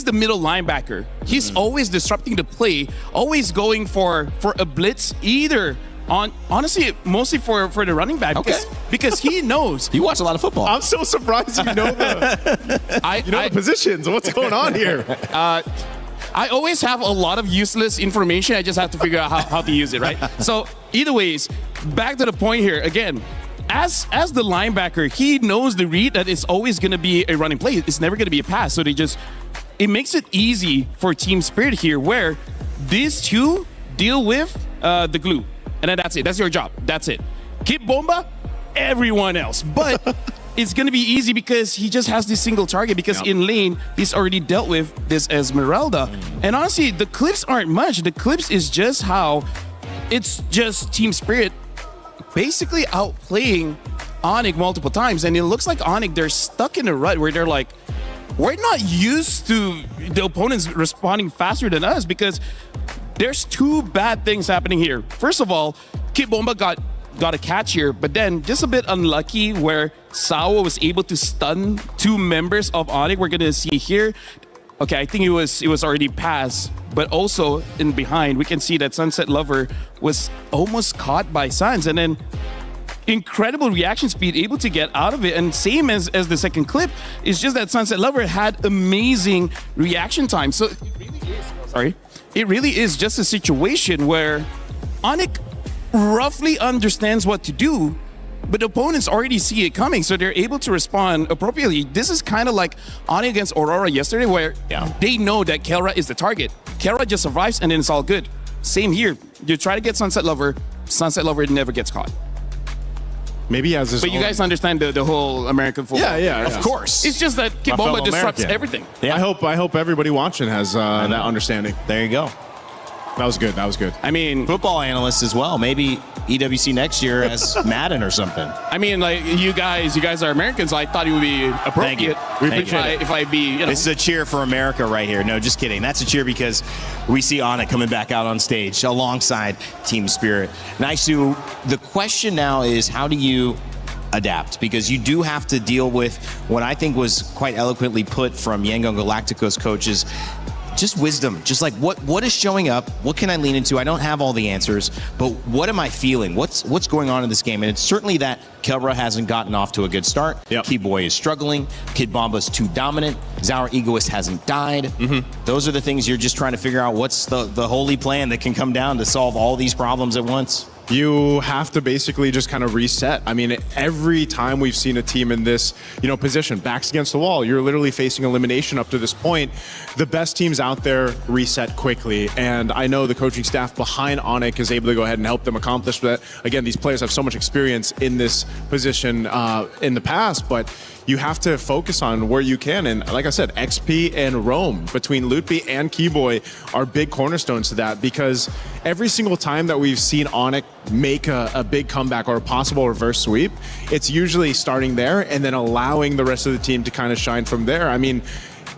the middle linebacker. He's always disrupting the play, always going for a blitz, either on, honestly, mostly for the running back. Because he knows. You watch a lot of football. I'm so surprised you know the positions. What's going on here? I always have a lot of useless information. I just have to figure out how to use it, right? So either ways, back to the point here. Again, as the linebacker, he knows the read that it's always going to be a running play. It's never going to be a pass. So it makes it easy for team spirit here where these two deal with the glue. And then that's it. That's your job. That's it. Keep Bomba, everyone else. But it's going to be easy because he just has this single target because in lane, he's already dealt with this Esmeralda. And honestly, the clips aren't much. The clips is just how it's just team spirit basically outplaying Onyx multiple times. And it looks like Onyx, they're stuck in a rut where they're like, we're not used to the opponents responding faster than us because there's two bad things happening here. First of all, Kid Bomba got a catch here, but then just a bit unlucky where Sawa was able to stun two members of Onyx. We're gonna see here. Okay, I think it was already passed, but also in behind, we can see that Sunset Lover was almost caught by Sans, and then incredible reaction speed, able to get out of it. And same as the second clip, it's just that Sunset Lover had amazing reaction time. So it really is just a situation where Onyx roughly understands what to do, but opponents already see it coming, so they're able to respond appropriately. This is kind of like Onyx against Aurora yesterday, where they know that Kelra is the target. Kelra just survives, and then it's all good. Same here. You try to get Sunset Lover never gets caught. Maybe he has this. But you guys understand the whole American football. Yeah. Of course. It's just that Kid Bomba disrupts everything. Yeah. I hope everybody watching has that understanding. There you go. That was good. I mean, football analysts as well. Maybe EWC next year as Madden or something. I mean, like you guys are Americans. I thought it would be appropriate. We appreciate it. If I be, you know. This is a cheer for America right here. No, just kidding. That's a cheer because we see Onyx coming back out on stage alongside Team Spirit. Naisu, the question now is how do you adapt? Because you do have to deal with what I think was quite eloquently put from Yangon Galacticos coaches. Just wisdom, just like what is showing up, what can I lean into? I don't have all the answers, but what am I feeling? What's going on in this game? And it's certainly that Kelra hasn't gotten off to a good start. Keyboy is struggling. Kid Bomba's too dominant. Zaur Egoist hasn't died. Those are the things you're just trying to figure out. What's the holy plan that can come down to solve all these problems at once? You have to basically just kind of reset. I mean, every time we've seen a team in this, position, backs against the wall, you're literally facing elimination up to this point. The best teams out there reset quickly. And I know the coaching staff behind Onyx is able to go ahead and help them accomplish that. Again, these players have so much experience in this position in the past, but you have to focus on where you can. And like I said, XP and Rome between Lutpi and Keyboy are big cornerstones to that, because every single time that we've seen Onyx make a big comeback or a possible reverse sweep, it's usually starting there and then allowing the rest of the team to kind of shine from there. I mean,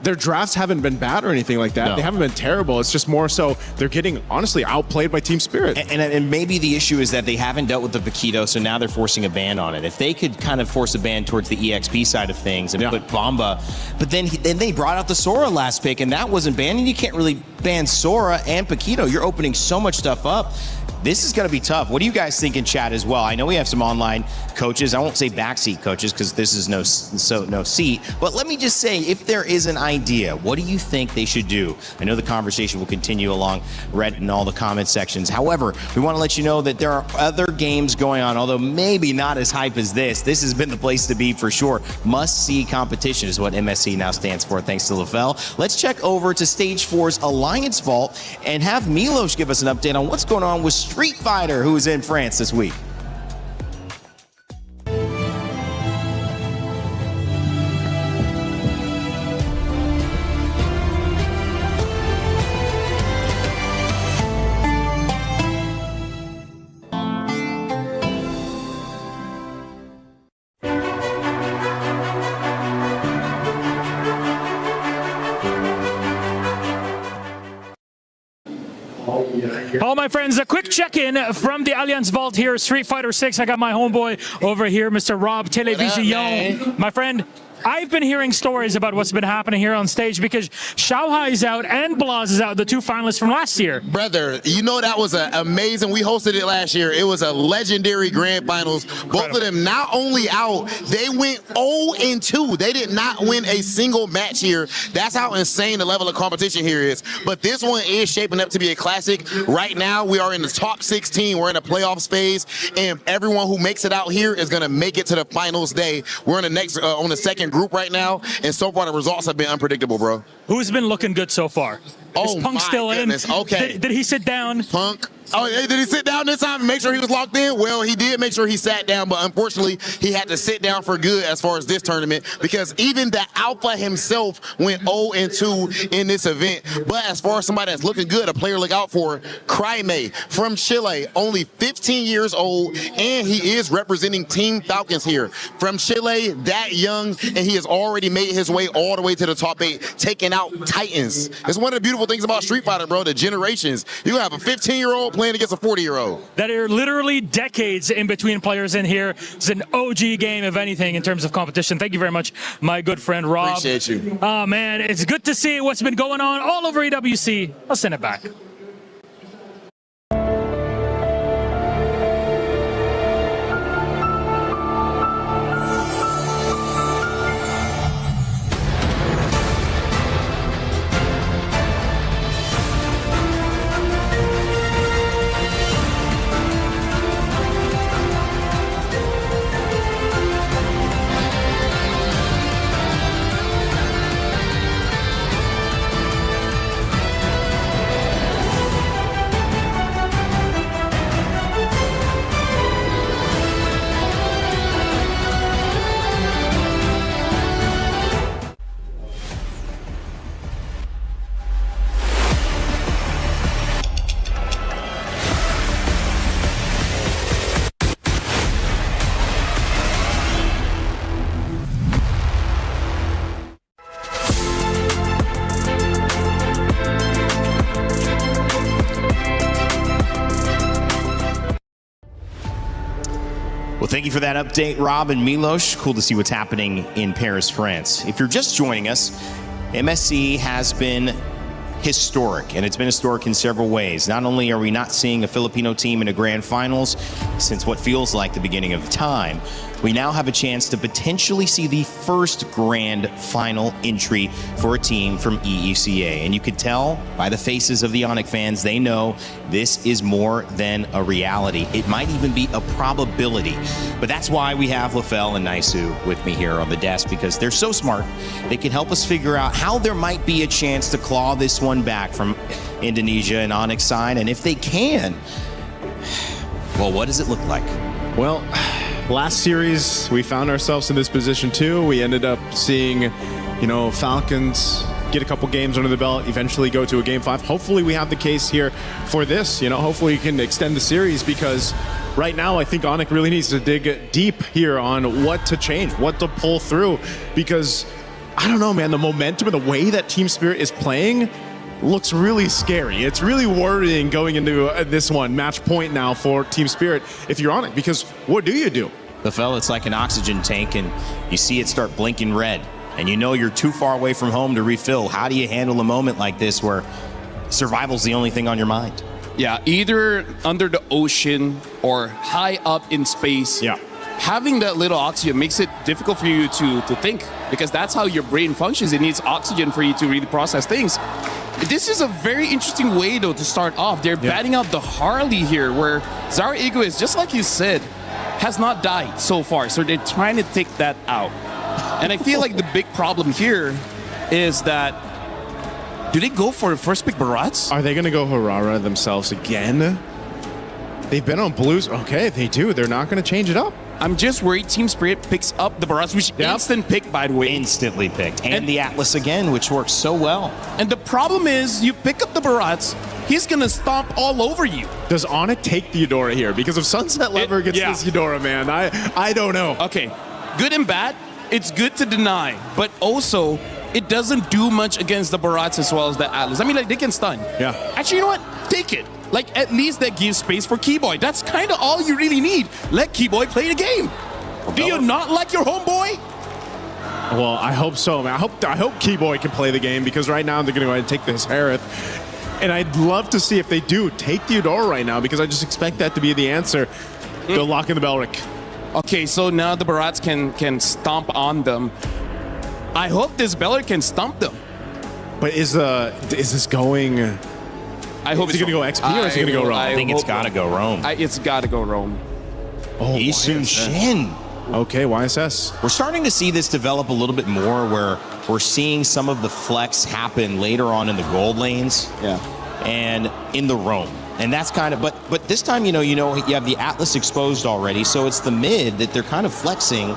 their drafts haven't been bad or anything like that. No. They haven't been terrible. It's just more so they're getting, honestly, outplayed by Team Spirit. And maybe the issue is that they haven't dealt with the Paquito, so now they're forcing a ban on it. If they could kind of force a ban towards the EXP side of things and put Bomba, but then they brought out the Sora last pick, and that wasn't banned, and you can't really ban Sora and Paquito. You're opening so much stuff up. This is going to be tough. What do you guys think in chat as well? I know we have some online coaches. I won't say backseat coaches because this is no seat. But let me just say, if there is an idea, what do you think they should do? I know the conversation will continue along Reddit and all the comment sections. However, we want to let you know that there are other games going on, although maybe not as hype as this. This has been the place to be for sure. Must-see competition is what MSC now stands for, thanks to LaFell. Let's check over to Stage 4's Alliance Vault and have Milos give us an update on what's going on with Street Fighter, who is in France this week. All my friends, a quick check-in from the Allianz Vault here, Street Fighter 6. I got my homeboy over here, Mr. Rob Television. My friend, I've been hearing stories about what's been happening here on stage because Xiaohai is out and Blaz is out, the two finalists from last year. Brother, you know that was amazing. We hosted it last year. It was a legendary grand finals. Both of them not only out, they went 0-2. They did not win a single match here. That's how insane the level of competition here is. But this one is shaping up to be a classic. Right now, we are in the top 16. We're in the playoffs phase, and everyone who makes it out here is going to make it to the finals day. We're in the next on the second group right now, and so far the results have been unpredictable, bro. Who's been looking good so far? Is Punk still goodness. in? Okay. Did he sit down? Punk. Oh, did he sit down this time and make sure he was locked in? Well, he did make sure he sat down, but unfortunately, he had to sit down for good as far as this tournament because even the Alpha himself went 0-2 in this event. But as far as somebody that's looking good, a player to look out for, Cryme from Chile, only 15 years old, and he is representing Team Falcons here. From Chile, that young, and he has already made his way all the way to the top 8, taking out Titans. It's one of the beautiful things about Street Fighter, bro, the generations. You have a 15-year-old playing against a 40-year-old. That are literally decades in between players in here. It's an OG game, if anything, in terms of competition. Thank you very much, my good friend Rob. Appreciate you. Oh, man, it's good to see what's been going on all over EWC. I'll send it back. Well, thank you for that update, Rob and Milos. Cool to see what's happening in Paris, France. If you're just joining us, MSC has been historic, and it's been historic in several ways. Not only are we not seeing a Filipino team in a grand finals since what feels like the beginning of time, we now have a chance to potentially see the first grand final entry for a team from EUCA. And you could tell by the faces of the Onyx fans, they know this is more than a reality. It might even be a probability. But that's why we have LaFell and Naisu with me here on the desk, because they're so smart. They can help us figure out how there might be a chance to claw this one back from Indonesia and Onyx side. And if they can, well, what does it look like? Well, last series, we found ourselves in this position too. We ended up seeing, Falcons get a couple games under the belt, eventually go to a game 5. Hopefully we have the case here for this. Hopefully you can extend the series, because right now I think Onyx really needs to dig deep here on what to change, what to pull through, because I don't know, man, the momentum and the way that Team Spirit is playing looks really scary. It's really worrying going into this one, match point now for Team Spirit if you're on it, because what do you do? LaFell, it's like an oxygen tank, and you see it start blinking red, and you know you're too far away from home to refill. How do you handle a moment like this where survival's the only thing on your mind? Yeah, either under the ocean or high up in space. Yeah. Having that little oxygen makes it difficult for you to think, because that's how your brain functions. It needs oxygen for you to really process things. This is a very interesting way, though, to start off. They're batting out the Harley here, where Zara Iguez, just like you said, has not died so far. So they're trying to take that out. And I feel like the big problem here is that, do they go for the first pick Barats? Are they going to go Harara themselves again? They've been on blues. Okay, they do. They're not going to change it up. I'm just worried Team Spirit picks up the Barats, which instant pick, by the way. Instantly picked. And the Atlas again, which works so well. And the problem is, you pick up the Barats, he's going to stomp all over you. Does Onyx take the Eudora here? Because if Sunset Lever gets this Eudora, man, I don't know. Okay, good and bad. It's good to deny, but also it doesn't do much against the Barats as well as the Atlas. I mean, like, they can stun. Yeah. Actually, you know what? Take it. Like, at least that gives space for Keyboy. That's kind of all you really need. Let Keyboy play the game. Do you not like your homeboy? Well, I hope so, man. I hope Keyboy can play the game, because right now they're going to go ahead and take this Harith. And I'd love to see if they do take the Eudora right now, because I just expect that to be the answer. They'll lock in the Belric. Okay, so now the Barats can stomp on them. I hope this Belric can stomp them. But is this going... I hope is it going to go XP or is it going to go Rome? I think it's got to go Rome. It's got to go Rome. Oh, Isun Shin. Okay, YSS. We're starting to see this develop a little bit more, where we're seeing some of the flex happen later on in the gold lanes. Yeah. And in the Rome. And that's kind of, but this time, you have the Atlas exposed already, so it's the mid that they're kind of flexing,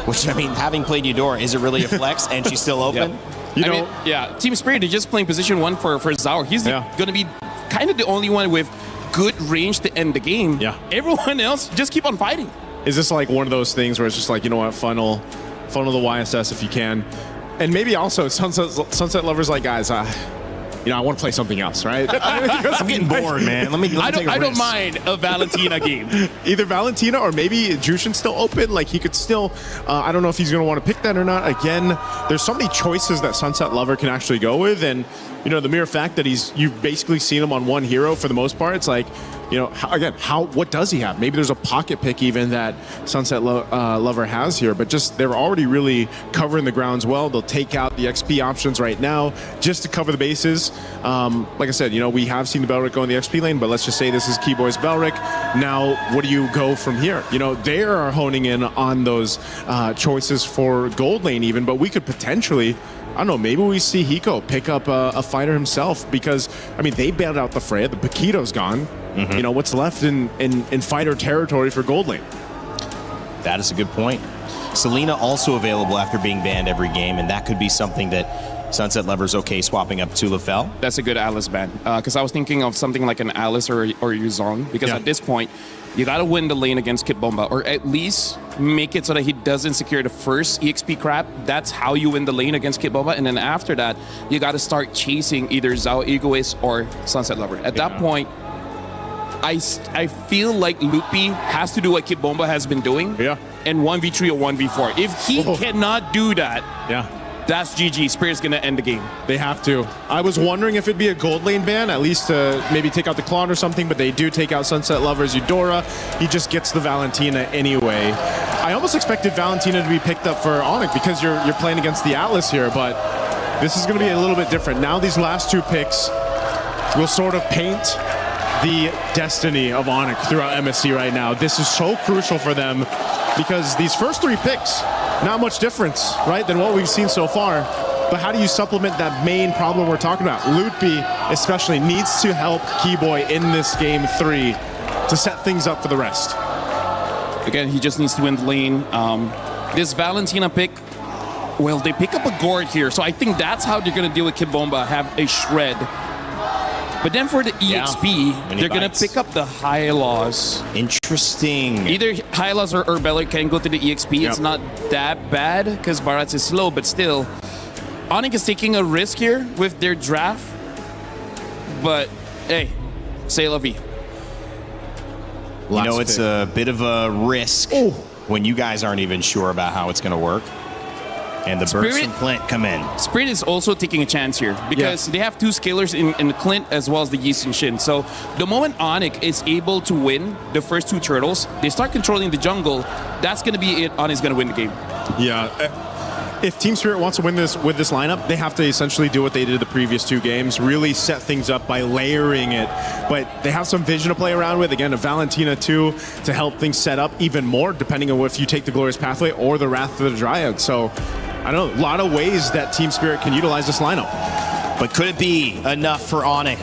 which, I mean, having played Eudora, is it really a flex? And she's still open? Yeah. Team Spirit is just playing position 1 for Zao. He's going to be kind of the only one with good range to end the game. Yeah. Everyone else just keep on fighting. Is this like one of those things where it's just like, you know what, funnel the YSS if you can? And maybe also Sunset Lovers like, guys, I want to play something else, right? I'm getting bored, man. Let me take a risk. I don't mind a Valentina game. Either Valentina or maybe Jushin's still open. Like, he could still, I don't know if he's going to want to pick that or not. Again, there's so many choices that Sunset Lover can actually go with. And, the mere fact that you've basically seen him on one hero for the most part, it's like, what does he have? Maybe there's a pocket pick even that Sunset Lover has here, but just they're already really covering the grounds well. They'll take out the XP options right now just to cover the bases. Like I said, we have seen the Belric go in the XP lane, but let's just say this is Keyboy's Belric. Now, what do you go from here? They are honing in on those choices for gold lane even, but we could potentially, I don't know, maybe we see Hiko pick up a fighter himself, because, I mean, they bailed out the Freya. The Paquito's gone. Mm-hmm. What's left in fighter territory for gold lane? That is a good point. Selena also available after being banned every game, and that could be something that Sunset Lover's okay swapping up to Lafell. That's a good Alice ban, because I was thinking of something like an Alice or Yuzong, because at this point, you got to win the lane against Kit Bomba, or at least make it so that he doesn't secure the first EXP crap. That's how you win the lane against Kit Bomba, and then after that, you got to start chasing either Zao Egoist or Sunset Lover. At that point, I feel like Lupi has to do what Kit Bomba has been doing, and 1v3 or 1v4. If he cannot do that, that's GG. Spirit's going to end the game. They have to. I was wondering if it'd be a gold lane ban, at least to maybe take out the Klon or something, but they do take out Sunset Lover's Eudora. He just gets the Valentina anyway. I almost expected Valentina to be picked up for Onyx, because you're playing against the Atlas here, but this is going to be a little bit different. Now these last two picks will sort of paint the destiny of Onyx throughout MSC right now. This is so crucial for them, because these first 3 picks, not much difference, right, than what we've seen so far. But how do you supplement that main problem we're talking about? Lutpi especially needs to help Keyboy in this game 3 to set things up for the rest. Again, he just needs to win the lane. This Valentina pick, well, they pick up a Gord here, so I think that's how they're going to deal with Kit Bomba, have a Shred. But then for the EXP, they're going to pick up the Hylos. Interesting. Either Hylos or Bellic can go to the EXP. It's not that bad because Barats is slow, but still. Onyx is taking a risk here with their draft. But, hey, c'est la vie. It's a bit of a risk when you guys aren't even sure about how it's going to work. And the Burst and Clint come in. Spirit is also taking a chance here because they have 2 scalers in Clint as well as the Yi Shin. So the moment Onyx is able to win the first 2 turtles, they start controlling the jungle. That's going to be it. Onyx is going to win the game. Yeah. If Team Spirit wants to win this with this lineup, they have to essentially do what they did the previous 2 games, really set things up by layering it. But they have some vision to play around with. Again, a Valentina too to help things set up even more, depending on if you take the Glorious Pathway or the Wrath of the Dryad. So, I don't know, a lot of ways that Team Spirit can utilize this lineup. But could it be enough for Onyx?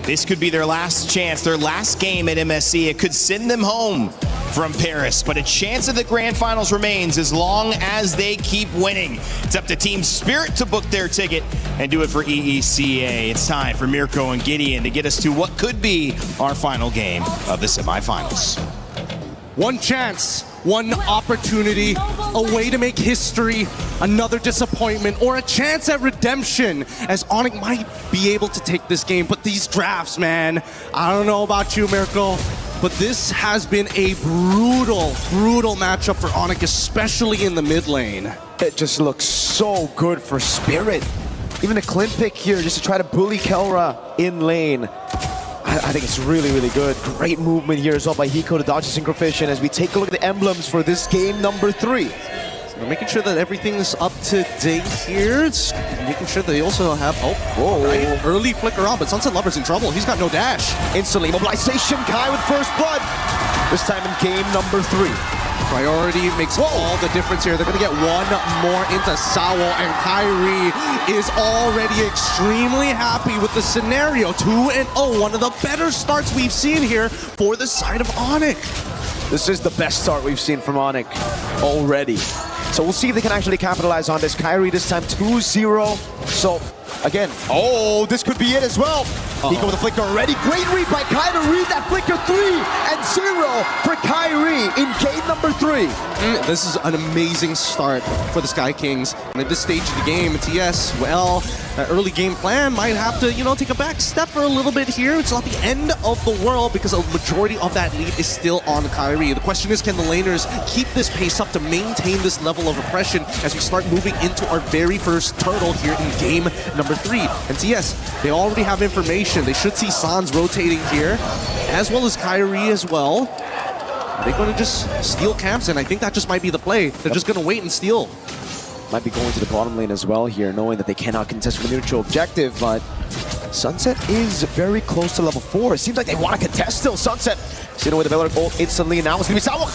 This could be their last chance, their last game at MSC. It could send them home from Paris, but a chance of the grand finals remains as long as they keep winning. It's up to Team Spirit to book their ticket and do it for EECA. It's time for Mirko and Gideon to get us to what could be our final game of the semifinals. One chance one opportunity, a way to make history, another disappointment, or a chance at redemption, as Onyx might be able to take this game. But these drafts, man, I don't know about you, Mirko, but this has been a brutal, brutal matchup for Onyx, especially in the mid lane. It just looks so good for Spirit. Even a Clint pick here just to try to bully Kelra in lane. I think it's really, really good. Great movement here as well by Hiko to dodge the Synchrofish. And as we take a look at the emblems for this game number 3. So we're making sure that everything's up to date here. It's making sure that they also have, right, early flicker on, but Sunset Lover's in trouble. He's got no dash. Instantly, mobilization, Kai with first blood. This time in game number 3. Priority makes all the difference here. They're going to get one more into Sawo, and Kyrie is already extremely happy with the scenario. 2-0, one of the better starts we've seen here for the side of Onyx. This is the best start we've seen from Onyx already. So we'll see if they can actually capitalize on this. Kyrie this time 2-0. So again, this could be it as well. Hiko with the flicker already. Great read by Kai to read that flicker. 3-0 for Kyrie in game number 3. This is an amazing start for the Sky Kings. And at this stage of the game, TS, well, that early game plan might have to, take a back step for a little bit here. It's not the end of the world because a majority of that lead is still on Kyrie. The question is, can the laners keep this pace up to maintain this level of oppression as we start moving into our very first turtle here in game number 3? And TS, they already have information. They should see Sans rotating here, as well as Kyrie as well. They're going to just steal camps, and I think that just might be the play. They're just going to wait and steal. Might be going to the bottom lane as well here, knowing that they cannot contest for the neutral objective, but Sunset is very close to level 4. It seems like they want to contest still. Sunset sitting with the Valor ult instantly, and now it's going to be Sawa.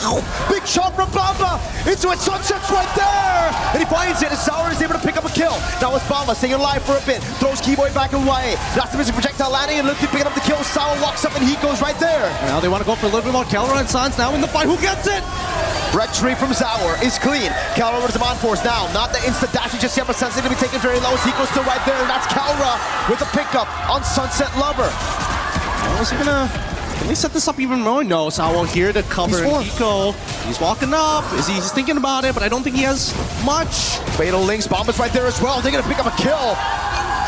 Big shot from Bamba into it. Sunset's right there, and he finds it, and Sauer is able to pick up a kill. Now it's Bamba staying alive for a bit, throws Keyboy back away. That's the missing projectile landing, and Lipsy picking up the kill. Sauer walks up, and he goes right there. And now they want to go for a little bit more. Kelra and Sans now in the fight. Who gets it? Retry from Sauer is clean. Kelra with the on force now. Not the instant dash just yet, but Sunset going to be taken very low. Hiko's still right there, and that's Kelra with the pickup on Sunset Lover. Is he gonna... Can they set this up even more? No, Sawo here to cover Hiko. He's walking up. He's thinking about it, but I don't think he has much. Fatal Links, Bomba's right there as well. They're gonna pick up a kill.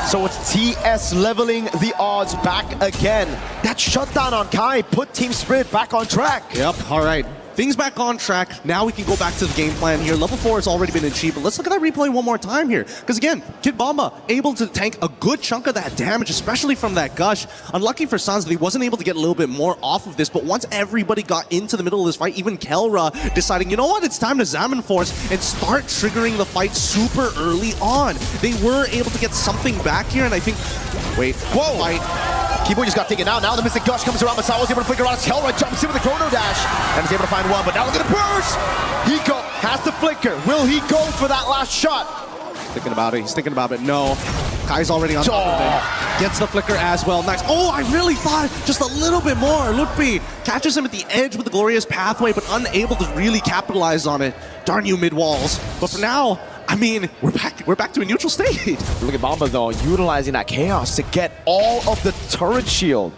So it's TS leveling the odds back again. That shutdown on Kai put Team Spirit back on track. Yep, all right. Things back on track. Now we can go back to the game plan here. Level 4 has already been achieved, but let's look at that replay one more time here. Because again, Kid Bomba able to tank a good chunk of that damage, especially from that gush. Unlucky for Sans that he wasn't able to get a little bit more off of this, but once everybody got into the middle of this fight, even Kelra deciding, you know what, it's time to Zaman Force and start triggering the fight super early on. They were able to get something back here, and I think, whoa, Keyboy just got taken out. Now the Mystic Gush comes around, but Sawa's able to flicker out. Kelra jumps in with the Chrono Dash and is able to find one, but now look at the burst! Hiko has the flicker. Will he go for that last shot? Thinking about it. He's thinking about it. No. Kai's already on top of it. Gets the flicker as well. Nice. Oh, I really thought just a little bit more. Lutfi catches him at the edge with the glorious pathway, but unable to really capitalize on it. Darn you, mid walls. But for now, I mean, we're back to a neutral state. Look at Bomba though, utilizing that chaos to get all of the turret shield.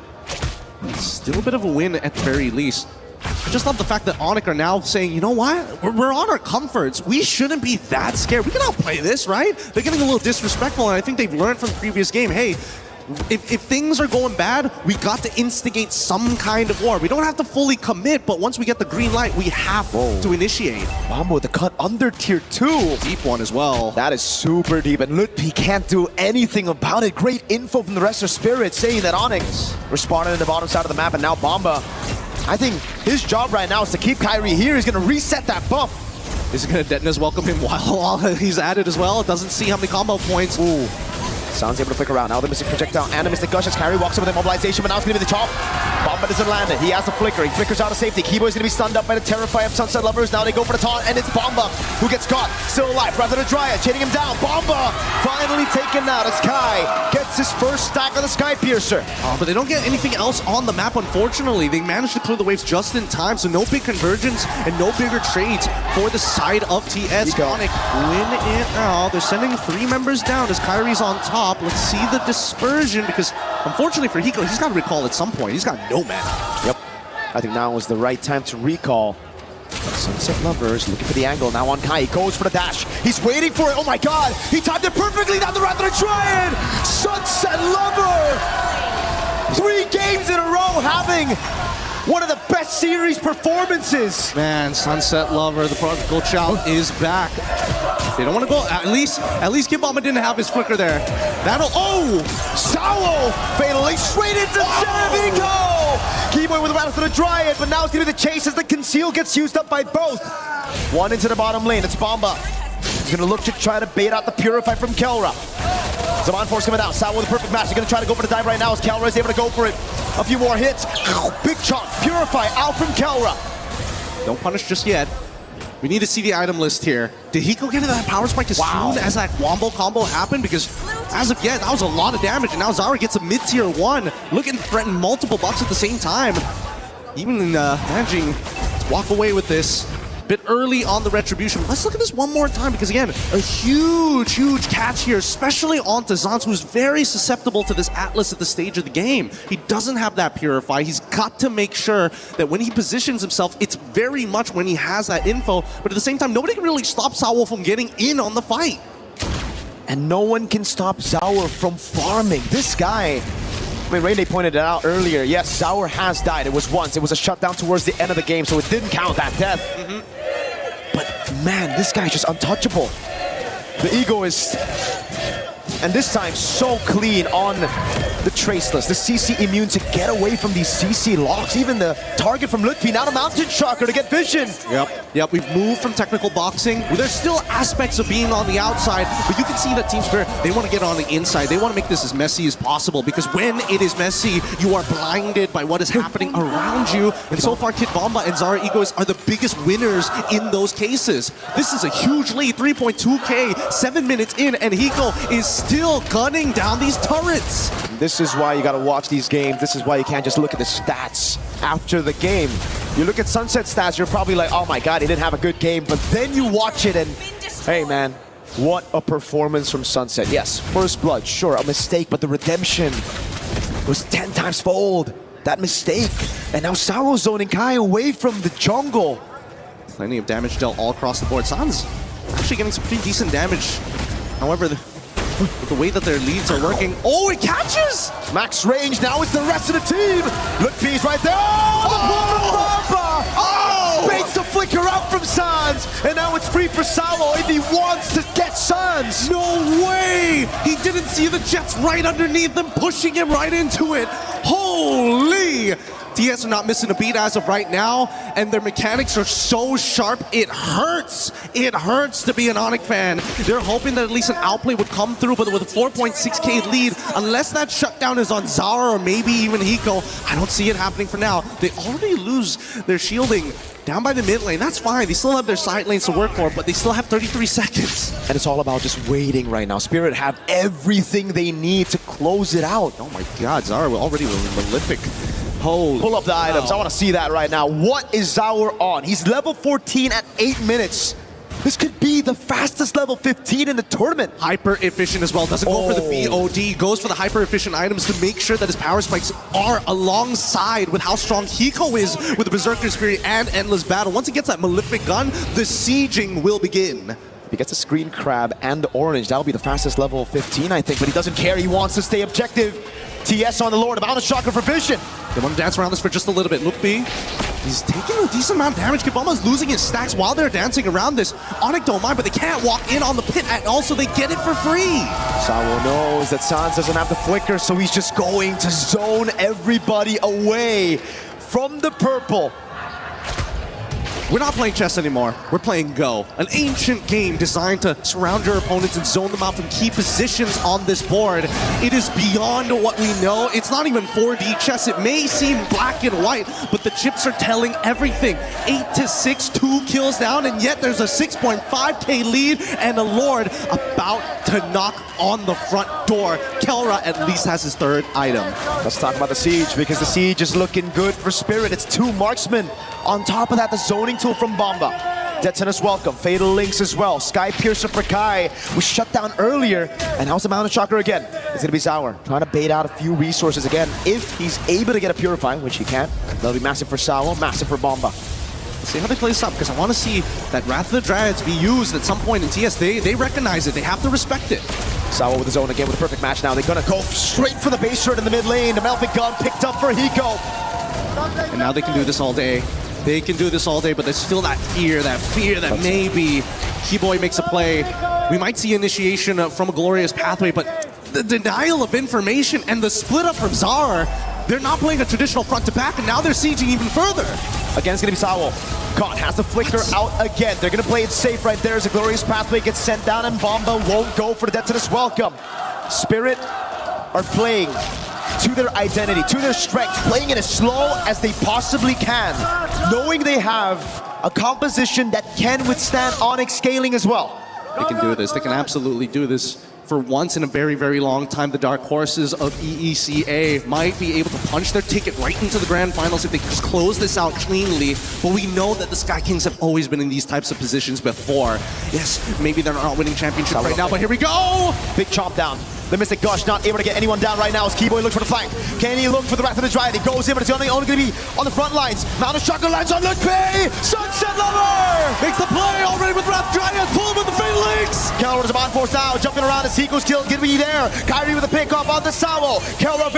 Still a bit of a win at the very least. I just love the fact that Onyx are now saying, you know what? We're on our comforts. We shouldn't be that scared. We can outplay this, right? They're getting a little disrespectful, and I think they've learned from the previous game, hey, if things are going bad, we got to instigate some kind of war. We don't have to fully commit, but once we get the green light, we have to initiate. Bomba with the cut under tier 2. Deep one as well. That is super deep, and Lutfi can't do anything about it. Great info from the rest of Spirit saying that Onyx responded in the bottom side of the map, and now Bomba, I think his job right now is to keep Kyrie here. He's going to reset that buff. Is he going to Detonus welcome him while he's at it as well? Doesn't see how many combo points. Ooh. Sounds able to flicker out. Now the Mystic Projectile and the Mystic Gush as Kyrie walks over the mobilization, but now it's going to be the chop. Bomba doesn't land it. He has the flicker. He flickers out of safety. Keyboy's going to be stunned up by the Terrify of Sunset Lovers. Now they go for the taunt, and it's Bomba who gets caught. Still alive. Rather than Dryad, chaining him down. Bomba finally taken out as Kai gets his first stack of the Sky Piercer. But they don't get anything else on the map, unfortunately. They managed to clear the waves just in time, so no big convergence and no bigger trades for the side of TS. Onyx win it out. They're sending 3 members down as Kyrie's on top. Let's see the dispersion, because unfortunately for Hiko, he's got to recall at some point. He's got no mana. Yep. I think now was the right time to recall. Sunset Lovers looking for the angle now on Kai. He goes for the dash. He's waiting for it. Oh my god! He timed it perfectly down the route to try it! Sunset Lover! 3 games in a row having one of the best series performances. Man, Sunset Lover, the prodigal child, is back. They don't want to go. At least Kid Bomba didn't have his flicker there. That'll. Oh! Sao fatally straight into Cervico! Keyboy with a rattle to the Dryad, but now it's going to be the chase as the conceal gets used up by both. One into the bottom lane. It's Bomba. He's going to look to try to bait out the Purify from Kelra. Zaman Force coming out. Sao with a perfect match. He's going to try to go for the dive right now as Kelra is able to go for it. A few more hits. Big chunk. Purify out from Kelra. Don't punish just yet. We need to see the item list here. Did he go get that power spike as soon as that Wombo combo happened? Because as of yet, that was a lot of damage. And now Zara gets a mid-tier 1. Looking to threaten multiple buffs at the same time. Even managing to walk away with this. Bit early on the retribution. Let's look at this one more time because again, a huge catch here, especially on Zans, who's very susceptible to this Atlas at the stage of the game. He doesn't have that Purify. He's got to make sure that when he positions himself, it's very much when he has that info, but at the same time, nobody can really stop Sao from getting in on the fight. And no one can stop Zaur from farming. This guy, I mean, Rene pointed it out earlier. Yes, Zaur has died. It was once. It was a shutdown towards the end of the game, so it didn't count that death. But man, this guy's just untouchable. The egoist, and this time so clean on the Traceless. The CC immune to get away from these CC locks. Even the target from Lutfi, now the Mountain Shocker to get vision. Yep, we've moved from technical boxing. There's still aspects of being on the outside, but you can see that Team Spirit, they want to get on the inside. They want to make this as messy as possible, because when it is messy, you are blinded by what is happening around you. And so far, Kid Bomba and Zara Egos are the biggest winners in those cases. This is a huge lead, 3.2k, 7 minutes in, and Hiko is still gunning down these turrets. This is why you got to watch these games. This is why you can't just look at the stats after the game. You look at Sunset stats, you're probably like, oh my god, he didn't have a good game. But then you watch it and, hey man, what a performance from Sunset. Yes, first blood, sure, a mistake, but the redemption was 10 times fold. That mistake. And now Sao zoning Kai away from the jungle. Plenty of damage dealt all across the board. Sans actually getting some pretty decent damage. However, the way that their leads are working. Oh, it catches! Max range, now it's the rest of the team. Look, P's right there. Oh! Baits the flicker out from Sans, and now it's free for Sao if he wants to get Sans. No way! He didn't see the Jets right underneath them, pushing him right into it. Holy! TS are not missing a beat as of right now, and their mechanics are so sharp, it hurts. It hurts to be an Onyx fan. They're hoping that at least an outplay would come through, but with a 4.6k lead, unless that shutdown is on Zara or maybe even Hiko, I don't see it happening for now. They already lose their shielding down by the mid lane. That's fine. They still have their side lanes to work for, but they still have 33 seconds. And it's all about just waiting right now. Spirit have everything they need to close it out. Oh my god, Zara already prolific. Oh, pull up the items. I want to see that right now. What is Zaur on? He's level 14 at 8 minutes. This could be the fastest level 15 in the tournament. Hyper efficient as well. Doesn't go for the VOD. Goes for the hyper efficient items to make sure that his power spikes are alongside with how strong Hiko is with the Berserker Spirit and Endless Battle. Once he gets that Malefic gun, the sieging will begin. If he gets a Screen Crab and Orange, that'll be the fastest level 15, I think. But he doesn't care. He wants to stay objective. TS on the Lord, about a shocker for vision. They want to dance around this for just a little bit. Mlbb, he's taking a decent amount of damage. Kibama's losing his stacks while they're dancing around this. Onyx don't mind, but they can't walk in on the pit, and also they get it for free. Sao knows that Sans doesn't have the flicker, so he's just going to zone everybody away from the purple. We're not playing chess anymore. We're playing Go, an ancient game designed to surround your opponents and zone them out from key positions on this board. It is beyond what we know. It's not even 4D chess. It may seem black and white, but the chips are telling everything. 8-6, 2 kills down, and yet there's a 6.5k lead and a Lord about to knock on the front door. Kelra at least has his third item. Let's talk about the Siege, because the Siege is looking good for Spirit. It's 2 marksmen. On top of that, the zoning tool from Bomba. Dead Tennis welcome. Fatal Links as well. Sky Piercer for Kai was shut down earlier. And how's the Mountain Shocker again? It's going to be Zaur trying to bait out a few resources again. If he's able to get a Purify, which he can, that'll be massive for Sao, massive for Bomba. See how they play this up, because I want to see that Wrath of the Dryads be used at some point in TS. They recognize it. They have to respect it. Sawa with his own again with a perfect match now. They're gonna go straight for the base turret in the mid lane. The Melvin gun picked up for Hiko. And now they can do this all day. They can do this all day, but there's still that fear that maybe Keyboy makes a play. We might see initiation from a glorious pathway, but the denial of information and the split up from Zar, they're not playing a traditional front to back, and now they're sieging even further. Again, it's gonna be Sawa. God has the flicker out again. They're gonna play it safe right there as a glorious pathway gets sent down, and Bomba won't go for the death to this welcome. Spirit are playing to their identity, to their strength, playing it as slow as they possibly can, knowing they have a composition that can withstand Onyx scaling as well. They can do this. They can absolutely do this. For once in a very, very long time, the Dark Horses of EECA might be able to punch their ticket right into the Grand Finals if they just close this out cleanly. But we know that the Sky Kings have always been in these types of positions before. Yes, maybe they're not winning championships right now, but here we go! Big chomp down. The Mystic Gush not able to get anyone down right now as Keyboy looks for the flank. Can he look for the Wrath of the Dryad? He goes in, but it's only going to be on the front lines. Mount of Shotgun lands on Mlbb! Sunset Lover! Makes the play already with Wrath Dryad, pull him with the Fatal Links! Kelra is a bond force now, jumping around as Hiko's kill gonna be there. Kyrie with a pick up on the Sawo. Kelra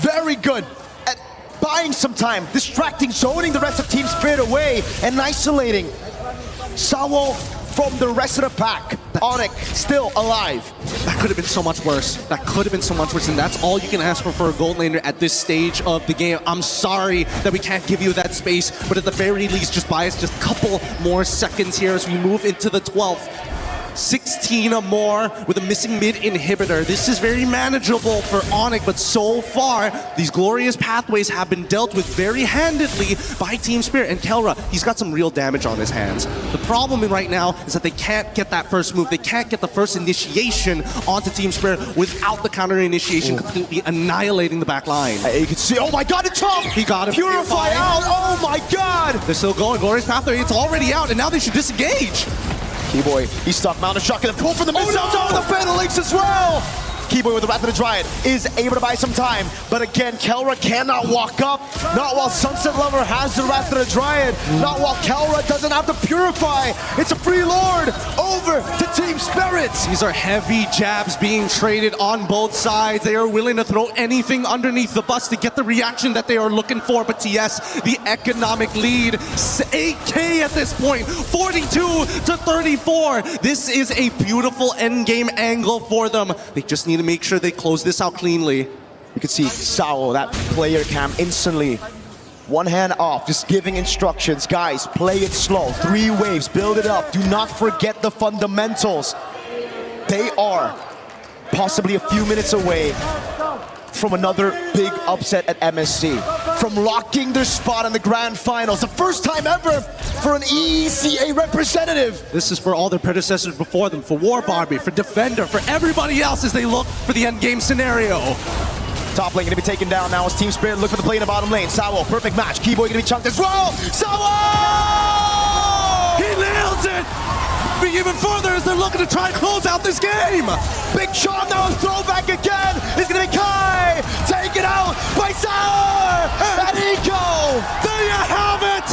very good at buying some time, distracting, zoning the rest of Team Spirit away, and isolating Sawo from the rest of the pack. Onyx still alive. That could have been so much worse. That could have been so much worse, and that's all you can ask for a gold laner at this stage of the game. I'm sorry that we can't give you that space, but at the very least, just buy us just a couple more seconds here as we move into the 12th. 16 or more with a missing mid inhibitor. This is very manageable for Onyx, but so far, these glorious pathways have been dealt with very handedly by Team Spirit. And Kelra, he's got some real damage on his hands. The problem right now is that they can't get that first move. They can't get the first initiation onto Team Spirit without the counter initiation completely annihilating the back line. You can see, oh my god, it's chomp! He got it. Purify out, oh my god! They're still going, glorious pathway, it's already out, and now they should disengage. Keyboy, he's stuck. Mount of Shotgun, pull for the missile zone, the Fatal Links as well! Keyboy with the Wrath of the Dryad is able to buy some time, but again, Kelra cannot walk up. Not while Sunset Lover has the Wrath of the Dryad. Not while Kelra doesn't have to purify. It's a free Lord over to Team Spirit. These are heavy jabs being traded on both sides. They are willing to throw anything underneath the bus to get the reaction that they are looking for. But TS, the economic lead, 8K at this point, 42 to 34. This is a beautiful endgame angle for them. They just need to make sure they close this out cleanly. You can see Sawo, that player cam, instantly one hand off, just giving instructions. Guys, play it slow. 3 waves, build it up. Do not forget the fundamentals. They are possibly a few minutes away from another big upset at MSC. From locking their spot in the grand finals. The first time ever for an EECA representative. This is for all their predecessors before them, for War Barbie, for Defender, for everybody else as they look for the endgame scenario. Top lane gonna be taken down now as Team Spirit look for the play in the bottom lane. Sawo, perfect match. Keyboy gonna be chunked as well. Sawo! He nails it! Being even further as they're looking to try and close out this game. Big shot now, throwback again. It's gonna be Kai. Taken out by Sour and Eco. There you have it.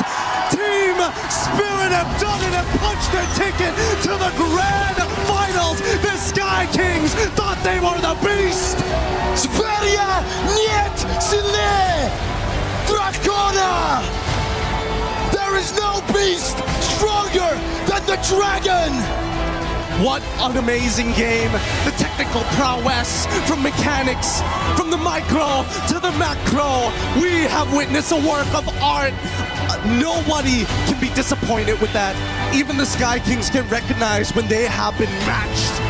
Team Spirit have done it and punched their ticket to the grand finals. The Sky Kings thought they were the beast. Sverige niet sine Drakona. There is no beast stronger than the dragon! What an amazing game. The technical prowess from mechanics, from the micro to the macro. We have witnessed a work of art. Nobody can be disappointed with that. Even the Sky Kings can recognize when they have been matched.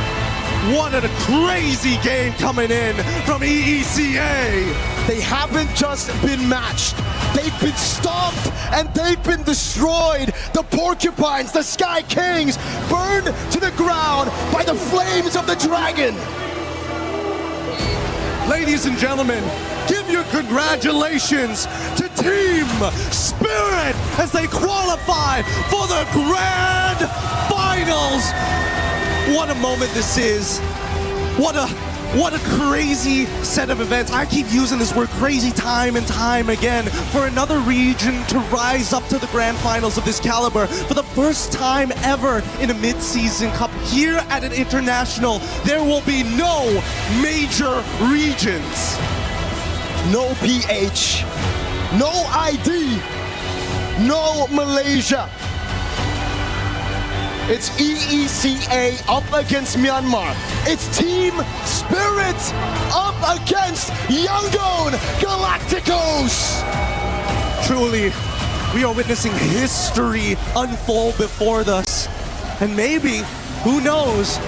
What a crazy game coming in from EECA. They haven't just been matched. They've been stomped and they've been destroyed. The Porcupines, the Sky Kings, burned to the ground by the flames of the dragon. Ladies and gentlemen, give your congratulations to Team Spirit as they qualify for the grand finals. What a moment this is. What a What a crazy set of events. I keep using this word crazy time and time again for another region to rise up to the grand finals of this caliber for the first time ever in a mid-season cup here at an international. There will be no major regions. No PH, no ID, no Malaysia. It's EECA up against Myanmar. It's Team Spirit up against Yangon Galacticos. Truly, we are witnessing history unfold before us. And maybe, who knows,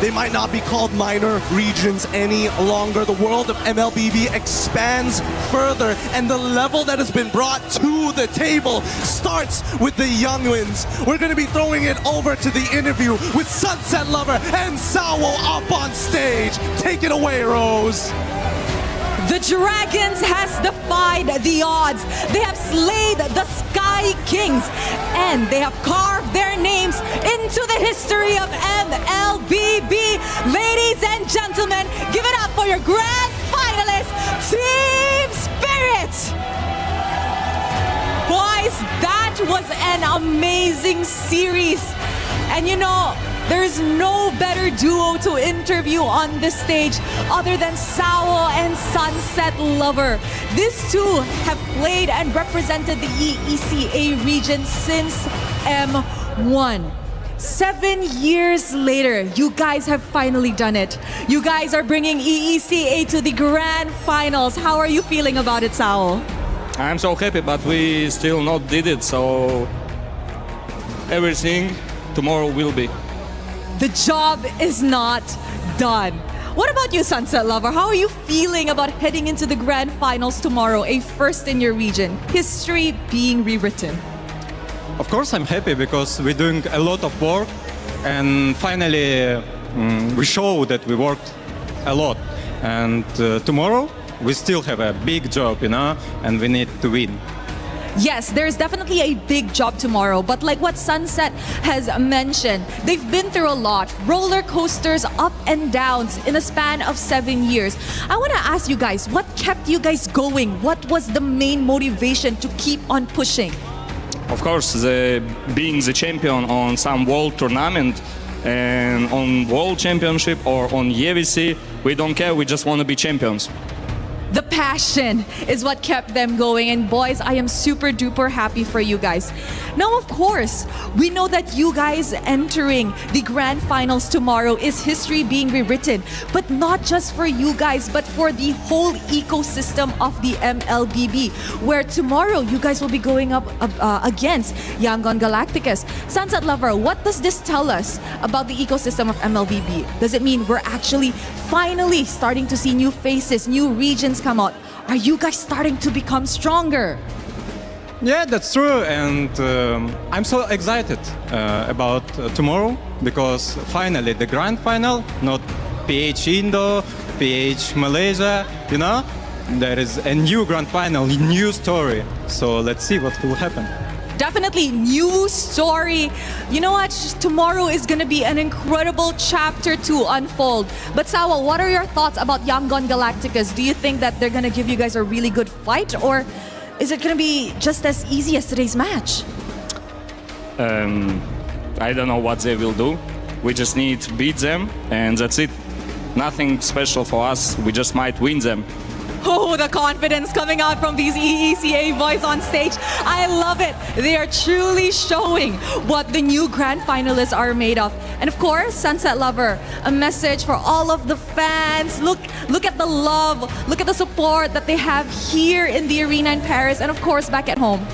they might not be called minor regions any longer. The world of Mlbb expands further, and the level that has been brought to the table starts with the youngins. We're going to be throwing it over to the interview with Sunset Lover and Sawo up on stage. Take it away, Rose. The Dragons has defied the odds. They have slayed the Sky Kings, and they have carved their names into the history of Mlbb. Ladies and gentlemen, give it up for your grand finalist, Team Spirit. Boys, that was an amazing series. And you know, there's no better duo to interview on this stage other than Sawo and Sunset Lover. These two have played and represented the EECA region since M1. 7 years later, you guys have finally done it. You guys are bringing EECA to the grand finals. How are you feeling about it, Sawo? I'm so happy, but we still not did it, so everything tomorrow will be. The job is not done. What about you, Sunset Lover? How are you feeling about heading into the grand finals tomorrow, a first in your region, history being rewritten? Of course I'm happy because we're doing a lot of work and finally we show that we worked a lot. And tomorrow we still have a big job, you know, and we need to win. Yes, there's definitely a big job tomorrow, but like what Sunset has mentioned, they've been through a lot. Roller coasters, up and downs in a span of 7 years. I want to ask you guys, what kept you guys going? What was the main motivation to keep on pushing? Of course, being the champion on some world tournament and on world championship or on EVC, we don't care, we just want to be champions. The passion is what kept them going. And boys, I am super duper happy for you guys. Now, of course, we know that you guys entering the grand finals tomorrow is history being rewritten. But not just for you guys, but for the whole ecosystem of the Mlbb, where tomorrow you guys will be going up against Yangon Galacticos. Sunset Lover, what does this tell us about the ecosystem of Mlbb? Does it mean we're actually finally starting to see new faces, new regions come out? Are you guys starting to become stronger? Yeah, that's true, and I'm so excited about tomorrow because finally the grand final, not PH Indo, PH Malaysia, you know, there is a new grand final, new story. So let's see what will happen. Definitely new story. You know what? Tomorrow is going to be an incredible chapter to unfold. But Sawo, what are your thoughts about Yangon Galacticos? Do you think that they're going to give you guys a really good fight, or is it going to be just as easy as today's match? I don't know what they will do. We just need to beat them, and that's it. Nothing special for us. We just might win them. Oh, the confidence coming out from these EECA boys on stage. I love it. They are truly showing what the new grand finalists are made of. And of course, Sunset Lover, a message for all of the fans. Look at the love, look at the support that they have here in the arena in Paris and of course back at home.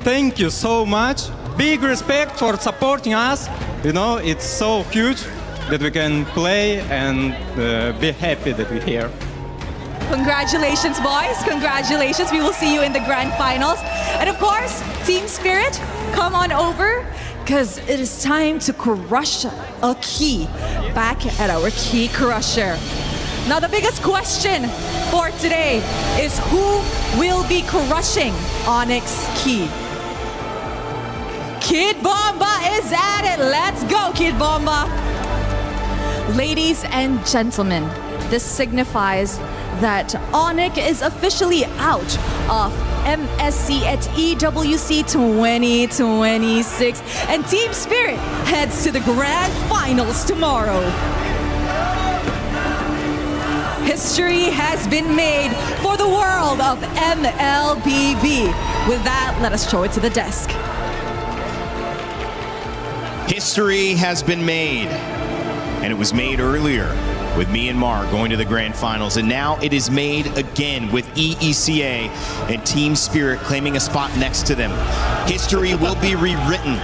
Thank you so much. Big respect for supporting us. You know, it's so huge that we can play and be happy that we're here. Congratulations, boys. Congratulations. We will see you in the grand finals. And of course, Team Spirit, come on over because it is time to crush a key back at our key crusher. Now, the biggest question for today is who will be crushing Onyx Key? Kid Bomba is at it. Let's go, Kid Bomba. Ladies and gentlemen, this signifies that Onyx is officially out of MSC at EWC 2026, and Team Spirit heads to the Grand Finals tomorrow. History has been made for the world of MLBB. With that, let us show it to the desk. History has been made, and it was made earlier with Myanmar going to the Grand Finals, and now it is made again with EECA and Team Spirit claiming a spot next to them. History will be rewritten.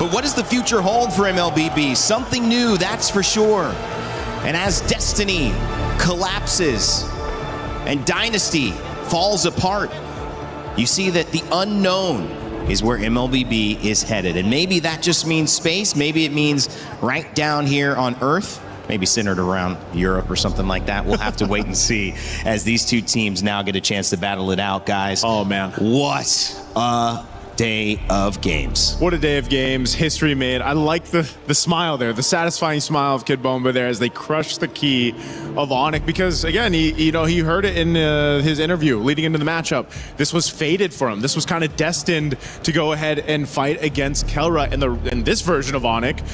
But what does the future hold for MLBB? Something new, that's for sure. And as destiny collapses and dynasty falls apart, you see that the unknown is where MLBB is headed. And maybe that just means space. Maybe it means right down here on Earth. Maybe centered around Europe or something like that. We'll have to wait and see as these two teams now get a chance to battle it out, guys. Oh, man. What a day of games. What a day of games. History made. I like the smile there, the satisfying smile of Kid Bomba there as they crush the key of Onyx, because again, he heard it in his interview leading into the matchup. This was fated for him. This was kind of destined to go ahead and fight against Kelra in this version of Onyx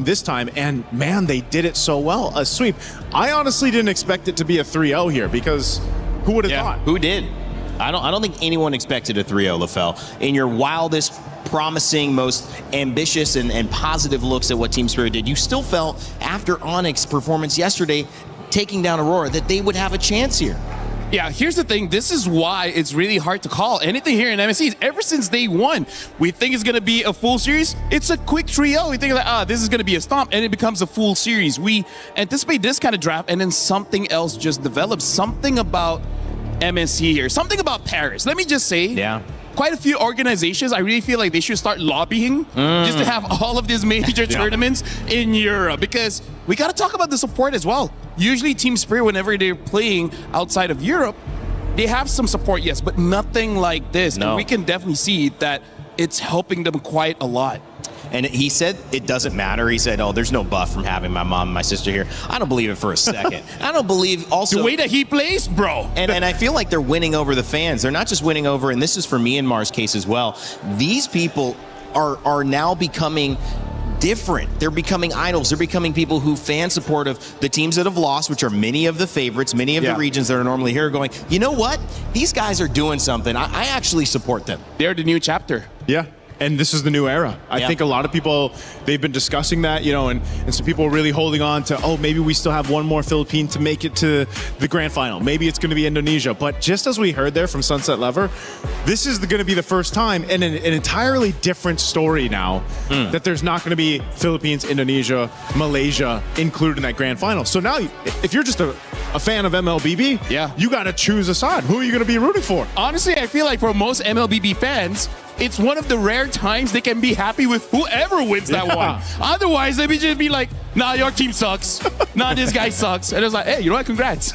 this time. And man, they did it so well. A sweep. I honestly didn't expect it to be a 3-0 here, because who would have thought? Who did? I don't think anyone expected a 3-0, LaFell. In your wildest, promising, most ambitious and positive looks at what Team Spirit did, you still felt after Onyx's performance yesterday, taking down Aurora, that they would have a chance here. Yeah, here's the thing. This is why it's really hard to call anything here in MSC. Ever since day one, we think it's going to be a full series. It's a quick 3-0. We think like, this is going to be a stomp, and it becomes a full series. We anticipate this kind of draft, and then something else just develops. Something about MSC here. Something about Paris. Let me just say, quite a few organizations, I really feel like they should start lobbying just to have all of these major tournaments in Europe, because we got to talk about the support as well. Usually Team Spirit, whenever they're playing outside of Europe, they have some support, yes, but nothing like this. No. And we can definitely see that it's helping them quite a lot. And he said it doesn't matter. He said, there's no buff from having my mom and my sister here. I don't believe it for a second. I don't believe also... The way that he plays, bro. And I feel like they're winning over the fans. They're not just winning over, and this is for Myanmar's case as well. These people are now becoming different. They're becoming idols. They're becoming people who fan support of the teams that have lost, which are many of the favorites, many of the regions that are normally here, going, you know what? These guys are doing something. I actually support them. They're the new chapter. Yeah. And this is the new era. I think a lot of people, they've been discussing that, and some people are really holding on to, maybe we still have one more Philippine to make it to the grand final. Maybe it's going to be Indonesia. But just as we heard there from Sunset Lever, this is going to be the first time, and an entirely different story now, that there's not going to be Philippines, Indonesia, Malaysia included in that grand final. So now, if you're just a fan of MLBB, you got to choose a side. Who are you going to be rooting for? Honestly, I feel like for most MLBB fans, it's one of the rare times they can be happy with whoever wins that one. Otherwise, they would just be like, nah, your team sucks. Nah, this guy sucks. And it's like, hey, you know what? Congrats.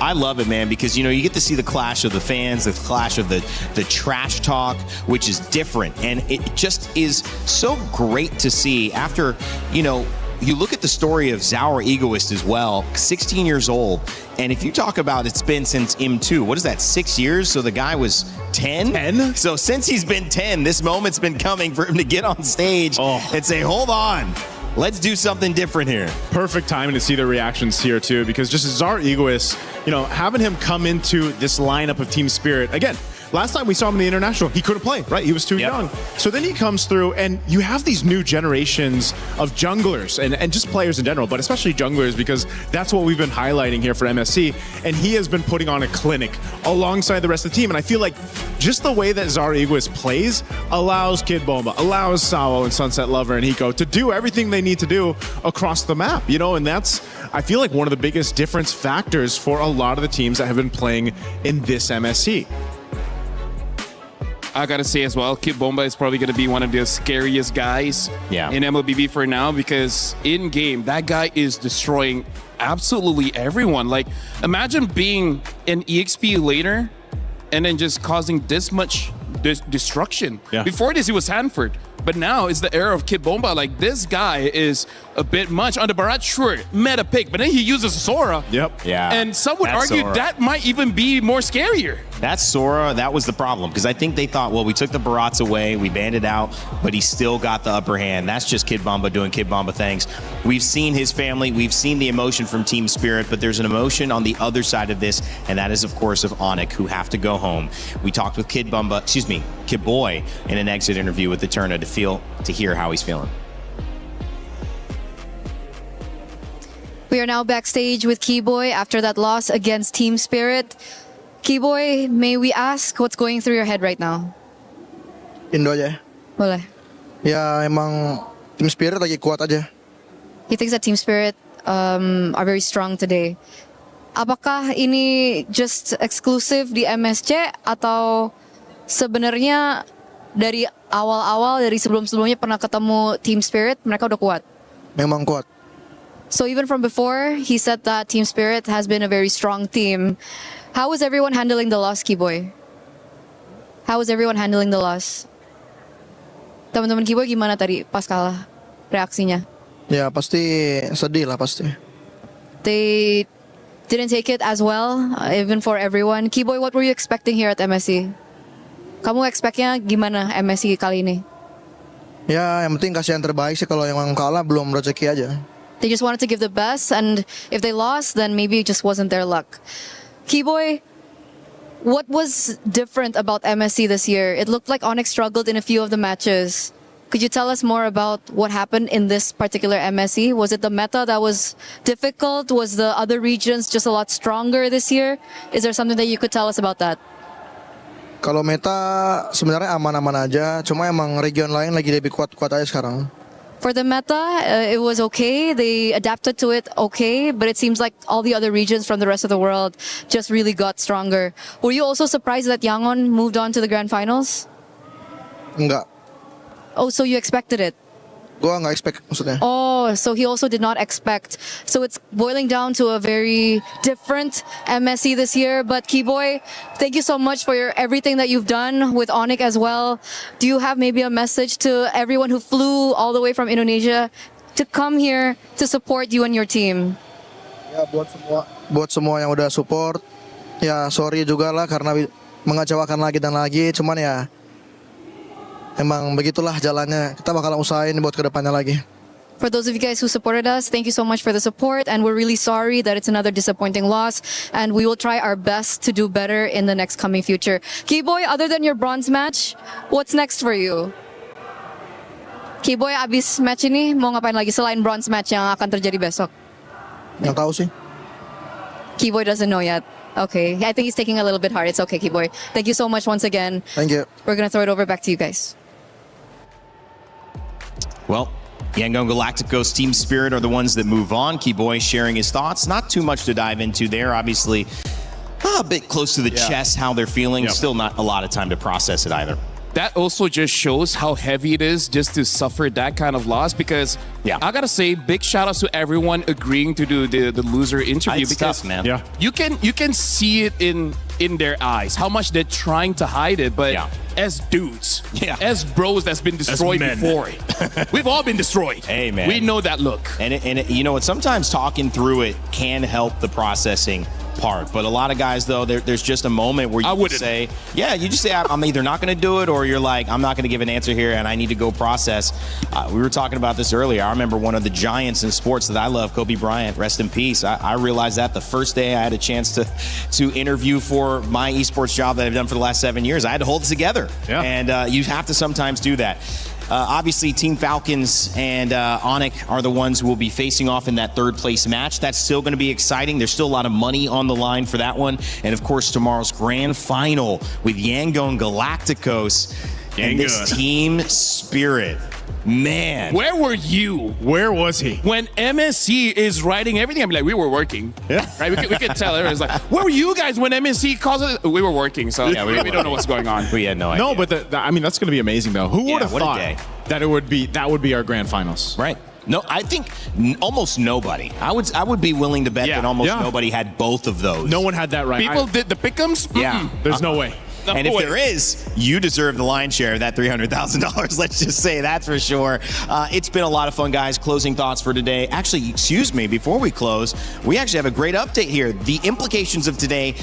I love it, man, because, you get to see the clash of the fans, the clash of the trash talk, which is different. And it just is so great to see after, you look at the story of Zaur Egoist as well, 16 years old. And if you talk about it's been since M2, what is that, 6 years? So the guy was 10? 10? So since he's been 10, this moment's been coming for him to get on stage and say, hold on, let's do something different here. Perfect timing to see the reactions here, too, because just as Zaur Egoist, having him come into this lineup of Team Spirit, again, last time we saw him in the international, he couldn't play, right? He was too young. So then he comes through, and you have these new generations of junglers and just players in general, but especially junglers, because that's what we've been highlighting here for MSC. And he has been putting on a clinic alongside the rest of the team. And I feel like just the way that Zaur Egoist plays allows Kid Bomba, allows Sawo and Sunset Lover and Hiko to do everything they need to do across the map, and that's, I feel like, one of the biggest difference factors for a lot of the teams that have been playing in this MSC. I gotta say as well, Kid Bomba is probably gonna be one of the scariest guys in MLBB for now, because in game, that guy is destroying absolutely everyone. Like, imagine being an EXP laner and then just causing this much destruction. Before this, he was Hanford. But now it's the era of Kid Bomba. Like, this guy is a bit much. On the Barat, sure, meta pick, but then he uses Sora. Yep. Yeah. And some would That's argue Sora. that might even be more scarier. That's Sora. That was the problem, because I think they thought, well, we took the Barats away, we banned it out, but he still got the upper hand. That's just Kid Bomba doing Kid Bomba things. We've seen his family, we've seen the emotion from Team Spirit, but there's an emotion on the other side of this, and that is, of course, of Onyx, who have to go home. We talked with Kid Boy, in an exit interview with the Turner to hear how he's feeling. We are now backstage with Keyboy after that loss against Team Spirit. Keyboy, may we ask what's going through your head right now? Indo aja. Boleh. Ya emang Team Spirit lagi kuat aja. He thinks that Team Spirit are very strong today. Apakah ini just exclusive di MSC atau sebenarnya dari awal-awal, dari sebelum-sebelumnya pernah ketemu Team Spirit, mereka udah kuat? Memang kuat. So even from before, he said that Team Spirit has been a very strong team. How is everyone handling the loss, Keyboy? How is everyone handling the loss? Teman-teman Keyboy gimana tadi pas kalah reaksinya? Ya pasti sedih lah pasti. They didn't take it as well, even for everyone. Keyboy, what were you expecting here at MSC? Kamu expect-nya gimana MSC kali ini? Ya yang penting kasih yang terbaik sih, kalau yang kalah belum rezeki aja. They just wanted to give the best, and if they lost, then maybe it just wasn't their luck. Keyboy, what was different about MSC this year? It looked like Onyx struggled in a few of the matches. Could you tell us more about what happened in this particular MSC? Was it the meta that was difficult? Was the other regions just a lot stronger this year? Is there something that you could tell us about that? Kalau meta sebenarnya aman-aman aja, cuma emang region lain lagi lebih kuat-kuat aja sekarang. For the meta, it was okay. They adapted to it okay, but it seems like all the other regions from the rest of the world just really got stronger. Were you also surprised that Yangon moved on to the grand finals? Enggak. Oh, so you expected it? Gua nggak expect maksudnya. Oh, so he also did not expect. So it's boiling down to a very different MSC this year. But Keyboy, thank you so much for everything that you've done with Onyx as well. Do you have maybe a message to everyone who flew all the way from Indonesia to come here to support you and your team? Ya buat semua yang udah support. Ya sorry juga lah karena mengecewakan lagi dan lagi. Cuman ya emang begitulah jalannya. Kita bakalan usahain buat kedepannya lagi. For those of you guys who supported us, thank you so much for the support, and we're really sorry that it's another disappointing loss, and we will try our best to do better in the next coming future. Keyboy, other than your bronze match, what's next for you? Keyboy, abis match ini mau ngapain lagi selain bronze match yang akan terjadi besok? Yang tahu sih. Keyboy doesn't know yet. Okay, I think he's taking a little bit hard. It's okay, Keyboy. Thank you so much once again. Thank you. We're gonna throw it over back to you guys. Well, Yangon Galacticos, Team Spirit are the ones that move on. Keyboy sharing his thoughts. Not too much to dive into there. Obviously, a bit close to the chest, how they're feeling. Yep. Still not a lot of time to process it either. That also just shows how heavy it is just to suffer that kind of loss, because I gotta say, big shout outs to everyone agreeing to do the loser interview, It's because tough, man. Yeah. you can see it in their eyes how much they're trying to hide it, but as dudes, as bros that's been destroyed men. before, we've all been destroyed. Hey, man. We know that look. And you know what? Sometimes talking through it can help the processing part. But a lot of guys, though, there's just a moment where you say, you just say, I'm either not going to do it, or you're like, I'm not going to give an answer here and I need to go process. We were talking about this earlier. I remember one of the giants in sports that I love, Kobe Bryant, rest in peace. I realized that the first day I had a chance to interview for my esports job that I've done for the last 7 years. I had to hold it together. Yeah. And you have to sometimes do that. Obviously, Team Falcons and Onyx are the ones who will be facing off in that third place match. That's still going to be exciting. There's still a lot of money on the line for that one. And of course, tomorrow's grand final with Yangon Galacticos and this Team Spirit. Man. Where were you? Where was he? When MSC is writing everything, I'm like, we were working. Yeah. Right? We could tell everyone's like, where were you guys when MSC calls it? We were working. So we don't know what's going on. We had no idea. No, but I mean, that's going to be amazing, though. Who would have what a thought day. that would be our grand finals? Right. No, I think almost nobody. I would be willing to bet that almost nobody had both of those. No one had that right. People did the pick'ems? Yeah. There's no way. And if there is, you deserve the lion's share of that $300,000. Let's just say that's for sure. It's been a lot of fun, guys. Closing thoughts for today. Actually, excuse me, before we close, we actually have a great update here. The implications of today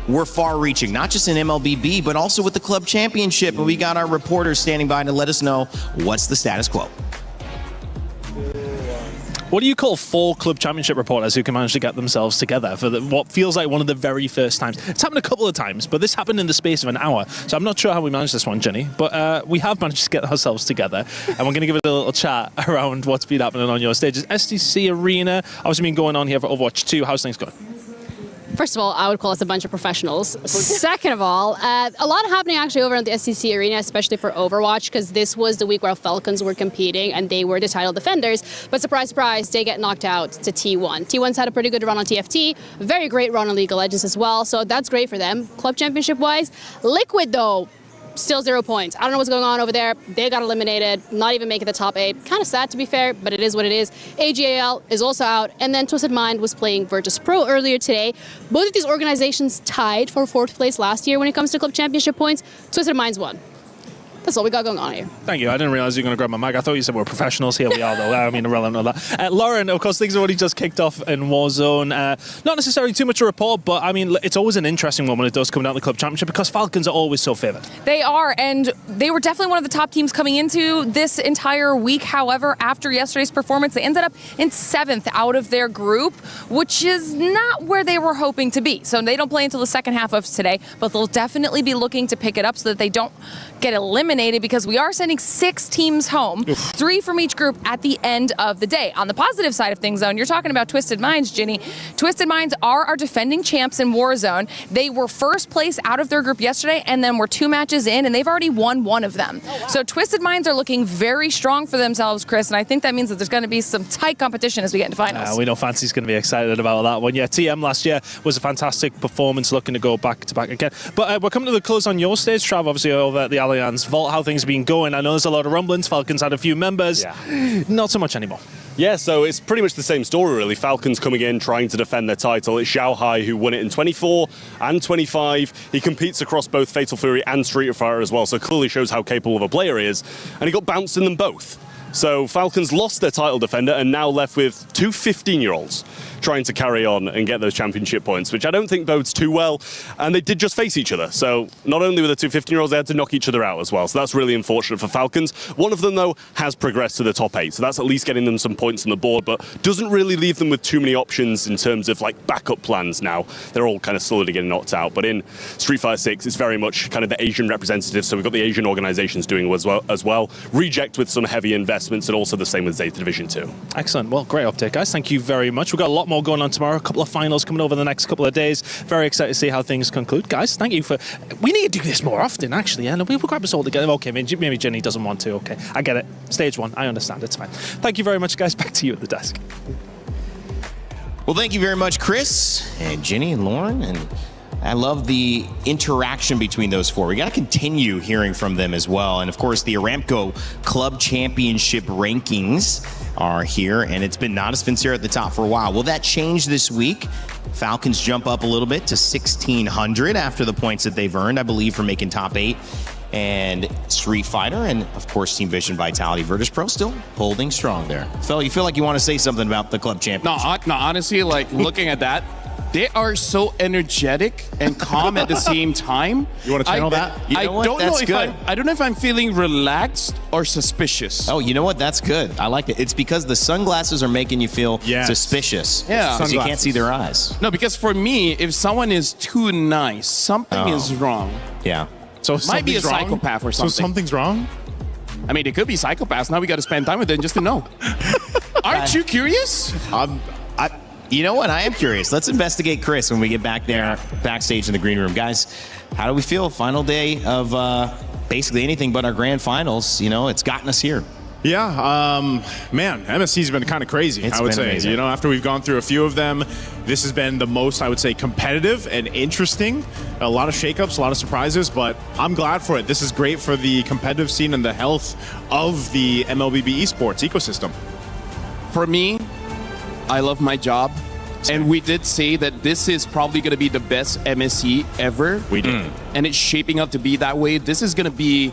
were far-reaching, not just in MLBB, but also with the club championship. And we got our reporters standing by to let us know what's the status quo. What do you call 4 club championship reporters who can manage to get themselves together for what feels like one of the very first times? It's happened a couple of times, but this happened in the space of an hour. So I'm not sure how we managed this one, Jenny, but we have managed to get ourselves together. And we're going to give it a little chat around what's been happening on your stages. STC Arena, obviously been going on here for Overwatch 2. How's things going? First of all, I would call us a bunch of professionals. Second of all, a lot happening actually over at the SCC Arena, especially for Overwatch, because this was the week where Falcons were competing and they were the title defenders. But surprise, surprise, they get knocked out to T1. T1's had a pretty good run on TFT, very great run on League of Legends as well, so that's great for them. Club championship-wise, Liquid, though, still 0 points. I don't know what's going on over there. They got eliminated, not even making the top 8. Kind of sad, to be fair, but it is what it is. AGAL is also out, and then Twisted Mind was playing Virtus Pro earlier today. Both of these organizations tied for 4th place last year when it comes to club championship points. Twisted Mind's won. That's all we got going on here. Thank you. I didn't realize you were going to grab my mic. I thought you said we're professionals. Here we are, though. I mean, irrelevant of that. Lauren, of course, things have already just kicked off in Warzone. Not necessarily too much to report, but I mean, it's always an interesting one when it does come down to the club championship because Falcons are always so favoured. They are, and they were definitely one of the top teams coming into this entire week. However, after yesterday's performance, they ended up in 7th out of their group, which is not where they were hoping to be. So they don't play until the second half of today, but they'll definitely be looking to pick it up so that they don't get eliminated, because we are sending 6 teams home, 3 from each group at the end of the day. On the positive side of things, though, and you're talking about Twisted Minds, Ginny, Twisted Minds are our defending champs in Warzone. They were first place out of their group yesterday, and then we're 2 matches in, and they've already won 1 of them. So Twisted Minds are looking very strong for themselves, Chris, and I think that means that there's going to be some tight competition as we get into finals. We know Fancy's going to be excited about that one. Yeah, TM last year was a fantastic performance, looking to go back-to-back again. But we're coming to the close on your stage, Trav, obviously over at the Allianz Vault. How things have been going? I know there's a lot of rumblings. Falcons had a few members. Not so much anymore. Yeah, so it's pretty much the same story, really. Falcons coming in, trying to defend their title. It's Xiao Hai who won it in 24 and 25. He competes across both Fatal Fury and Street Fighter as well, so clearly shows how capable of a player he is. And he got bounced in them both. So Falcons lost their title defender and now left with 2 15-year-olds trying to carry on and get those championship points, which I don't think bodes too well. And they did just face each other. So not only were the 2 15-year-olds, they had to knock each other out as well. So that's really unfortunate for Falcons. One of them, though, has progressed to the top 8. So that's at least getting them some points on the board, but doesn't really leave them with too many options in terms of like backup plans now. They're all kind of slowly getting knocked out. But in Street Fighter 6, it's very much kind of the Asian representative. So we've got the Asian organizations doing as well. Reject with some heavy investments, and also the same with Zeta Division 2. Excellent. Well, great update, guys. Thank you very much. We've got a lot more going on tomorrow. A couple of finals coming over the next couple of days. Very excited to see how things conclude. Guys, thank you for... We need to do this more often, actually. And we'll grab us all together. Okay, maybe Jenny doesn't want to. Okay, I get it. Stage 1. I understand. It's fine. Thank you very much, guys. Back to you at the desk. Well, thank you very much, Chris and Ginny and Lauren. And I love the interaction between those 4. We got to continue hearing from them as well. And of course, the Aramco Club Championship rankings are here, and it's been not as sincere at the top for a while. Will that change this week? Falcons jump up a little bit to 1,600 after the points that they've earned, I believe, for making top 8. And Street Fighter, and of course, Team Vision, Vitality, Virtus Pro still holding strong there. Phil, you feel like you want to say something about the club championship? No, honestly, like looking at that, they are so energetic and calm at the same time. You want to channel that? You know what? I don't know if I'm feeling relaxed or suspicious. Oh, you know what? That's good. I like it. It's because the sunglasses are making you feel suspicious. Yeah. Because you can't see their eyes. No, because for me, if someone is too nice, something is wrong. Yeah. So it might be a psychopath or something. So something's wrong? I mean, it could be psychopaths. Now we got to spend time with them just to know. Aren't you curious? You know what? I am curious. Let's investigate Chris when we get back there, backstage in the green room. Guys, how do we feel? Final day of basically anything but our grand finals. You know, it's gotten us here. Yeah, man, MSC's been kind of crazy, I would say. Amazing. You know, after we've gone through a few of them, this has been the most, I would say, competitive and interesting. A lot of shakeups, a lot of surprises, but I'm glad for it. This is great for the competitive scene and the health of the Mlbb esports ecosystem. For me, I love my job. And we did say that this is probably going to be the best MSC ever. We did. And it's shaping up to be that way. This is going to be,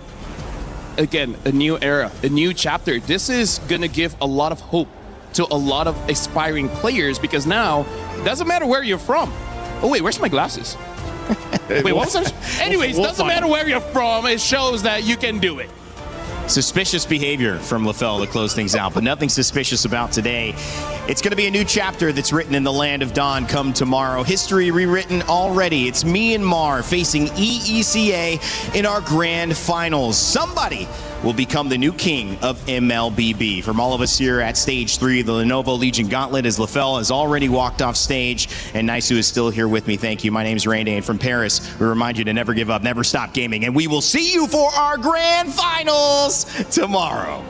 again, a new era, a new chapter. This is going to give a lot of hope to a lot of aspiring players because now it doesn't matter where you're from. Oh, wait, where's my glasses? Wait, what was that? Anyways, doesn't matter where you're from. It shows that you can do it. Suspicious behavior from LaFell to close things out, but nothing suspicious about today. It's going to be a new chapter that's written in the land of Dawn come tomorrow. History rewritten already. It's me and Mar facing EECA in our grand finals. Somebody will become the new king of MLBB. From all of us here at Stage 3 of the Lenovo Legion Gauntlet, as LaFell has already walked off stage, and Naisu is still here with me. Thank you. My name's Randy, and from Paris, we remind you to never give up, never stop gaming, and we will see you for our grand finals tomorrow.